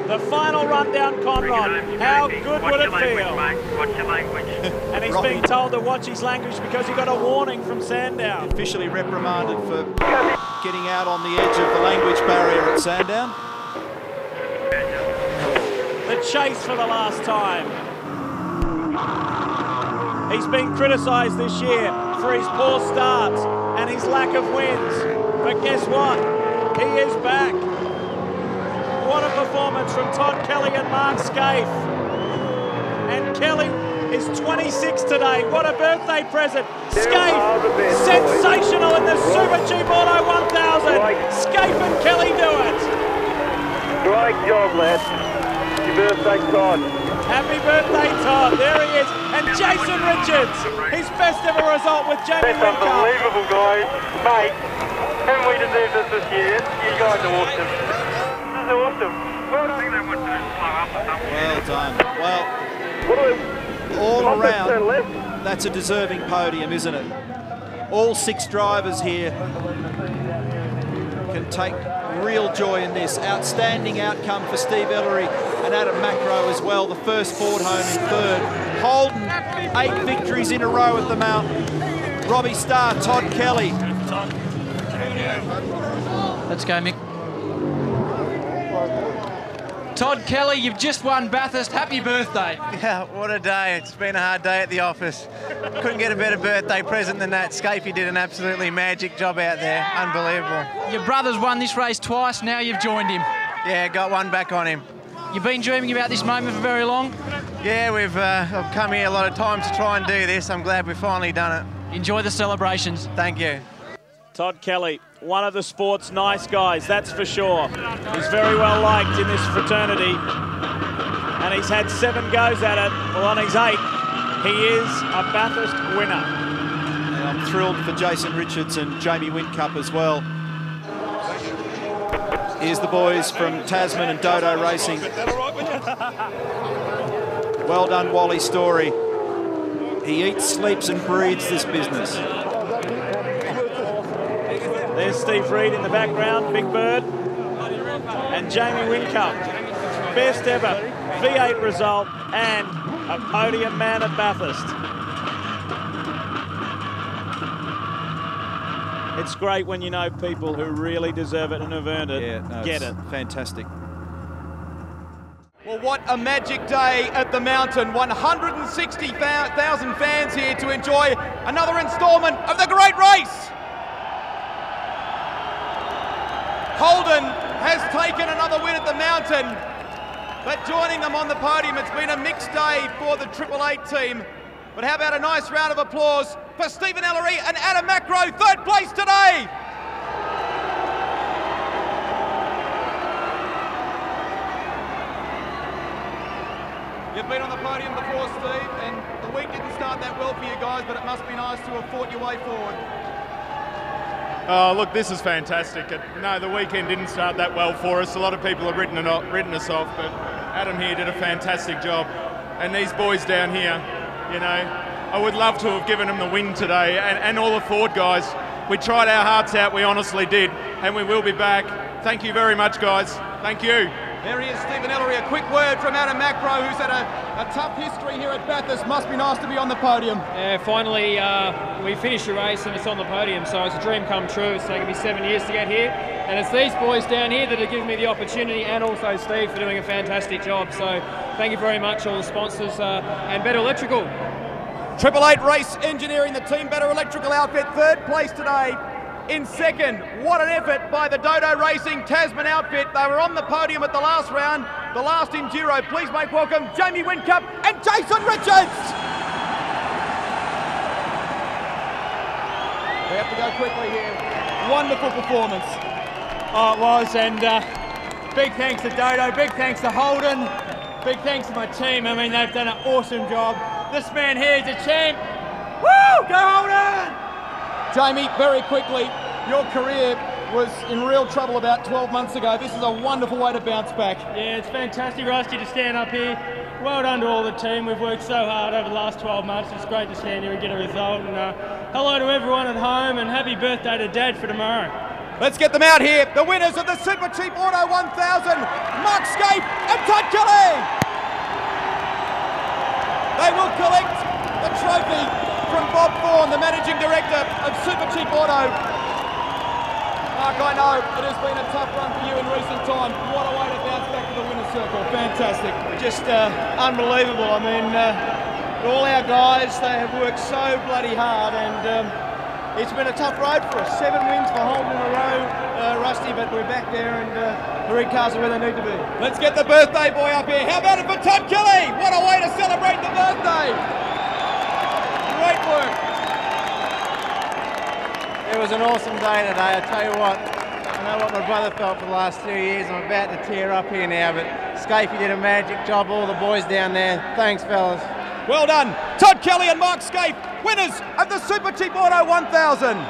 The final run down Conrod. How good would it feel? Watch your language. And he's being told to watch his language because he got a warning from Sandown. Officially reprimanded for getting out on the edge of the language barrier at Sandown. The chase for the last time. He's been criticised this year for his poor starts and his lack of wins. But guess what? He is back. What a performance from Todd Kelly and Mark Scaife. And Kelly is 26 today. What a birthday present. Scaife, sensational in the Super Cheap Auto 1000. Scaife and Kelly do it. Great job, lads. Happy birthday, Todd. Happy birthday, Todd. There he is. And Jason Richards, his best ever result with Jamie That's Wincup. unbelievable, guys. Mate, haven't we deserved this year? You guys are awesome. This is awesome. Well done. Well done. Well, all around, that's a deserving podium, isn't it? All 6 drivers here can take real joy in this. Outstanding outcome for Steve Ellery and Adam Macro as well. The first Ford home in 3rd. Holden, 8 victories in a row at the mountain. Robbie Starr, Todd Kelly. Let's go, Mick. Todd Kelly, you've just won Bathurst. Happy birthday. Yeah, what a day. It's been a hard day at the office. Couldn't get a better birthday present than that. Scaife did an absolutely magic job out there. Unbelievable. Your brother's won this race twice. Now you've joined him. Yeah, got one back on him. You've been dreaming about this moment for very long? Yeah, I've come here a lot of times to try and do this. I'm glad we've finally done it. Enjoy the celebrations. Thank you. Todd Kelly, one of the sport's nice guys, that's for sure. He's very well liked in this fraternity, and he's had 7 goes at it. Well, on his 8th, he is a Bathurst winner. And I'm thrilled for Jason Richards and Jamie Wincup as well. Here's the boys from Tasman and Dodo Racing. Well done, Wally Story. He eats, sleeps and breathes this business. There's Steve Reed in the background, Big Bird. And Jamie Wincup, best ever V8 result and a podium man at Bathurst. It's great when you know people who really deserve it and have earned it get it. Fantastic. Well, what a magic day at the mountain. 160,000 fans here to enjoy another instalment of the great race. Holden has taken another win at the mountain, but joining them on the podium, it's been a mixed day for the 888 team. But how about a nice round of applause for Stephen Ellery and Adam Macro, third place today. You've been on the podium before, Steve, and the week didn't start that well for you guys, but it must be nice to have fought your way forward. Oh, look, this is fantastic. No, the weekend didn't start that well for us. A lot of people have written us off, but Adam here did a fantastic job. And these boys down here, you know, I would love to have given them the win today, and all the Ford guys. We tried our hearts out, we honestly did, and we will be back. Thank you very much, guys. Thank you. There he is, Stephen Ellery. A quick word from Adam Macro, who's had a tough history here at Bathurst. Must be nice to be on the podium. Yeah, finally we finished the race and it's on the podium, so it's a dream come true. It's taken me 7 years to get here, and it's these boys down here that have given me the opportunity, and also Steve for doing a fantastic job. So thank you very much, all the sponsors, and Better Electrical. 888 Race Engineering, the team Better Electrical outfit, third place today. In second, what an effort by the Dodo Racing Tasman outfit. They were on the podium at the last round, the last Enduro. Please make welcome Jamie Whincup and Jason Richards. We have to go quickly here. Wonderful performance. Oh, it was, and big thanks to Dodo, big thanks to Holden, big thanks to my team. I mean, they've done an awesome job. This man here is a champ. Woo! Go Holden! Jamie, very quickly, your career was in real trouble about 12 months ago. This is a wonderful way to bounce back. Yeah, it's fantastic, Rusty, to stand up here. Well done to all the team. We've worked so hard over the last 12 months. It's great to stand here and get a result. And hello to everyone at home, and happy birthday to Dad for tomorrow. Let's get them out here. The winners of the Super Cheap Auto 1000, Mark Scape and Todd Kelly. They will collect the trophy from Bob Thorne, the Managing Director of Super Cheap Auto. Mark, I know it has been a tough run for you in recent time. What a way to bounce back to the winner's circle. Fantastic. Just unbelievable. I mean, all our guys, they have worked so bloody hard, and it's been a tough road for us. 7 wins for Holden in a row, Rusty, but we're back there, and the red cars are where they need to be. Let's get the birthday boy up here. How about it for Todd Kelly? What a way to celebrate the birthday. Great work. It was an awesome day today. I tell you what, I know what my brother felt for the last 2 years. I'm about to tear up here now, but Scapey did a magic job. All the boys down there. Thanks, fellas. Well done. Todd Kelly and Mark Scape, winners of the Super Cheap Auto 1000.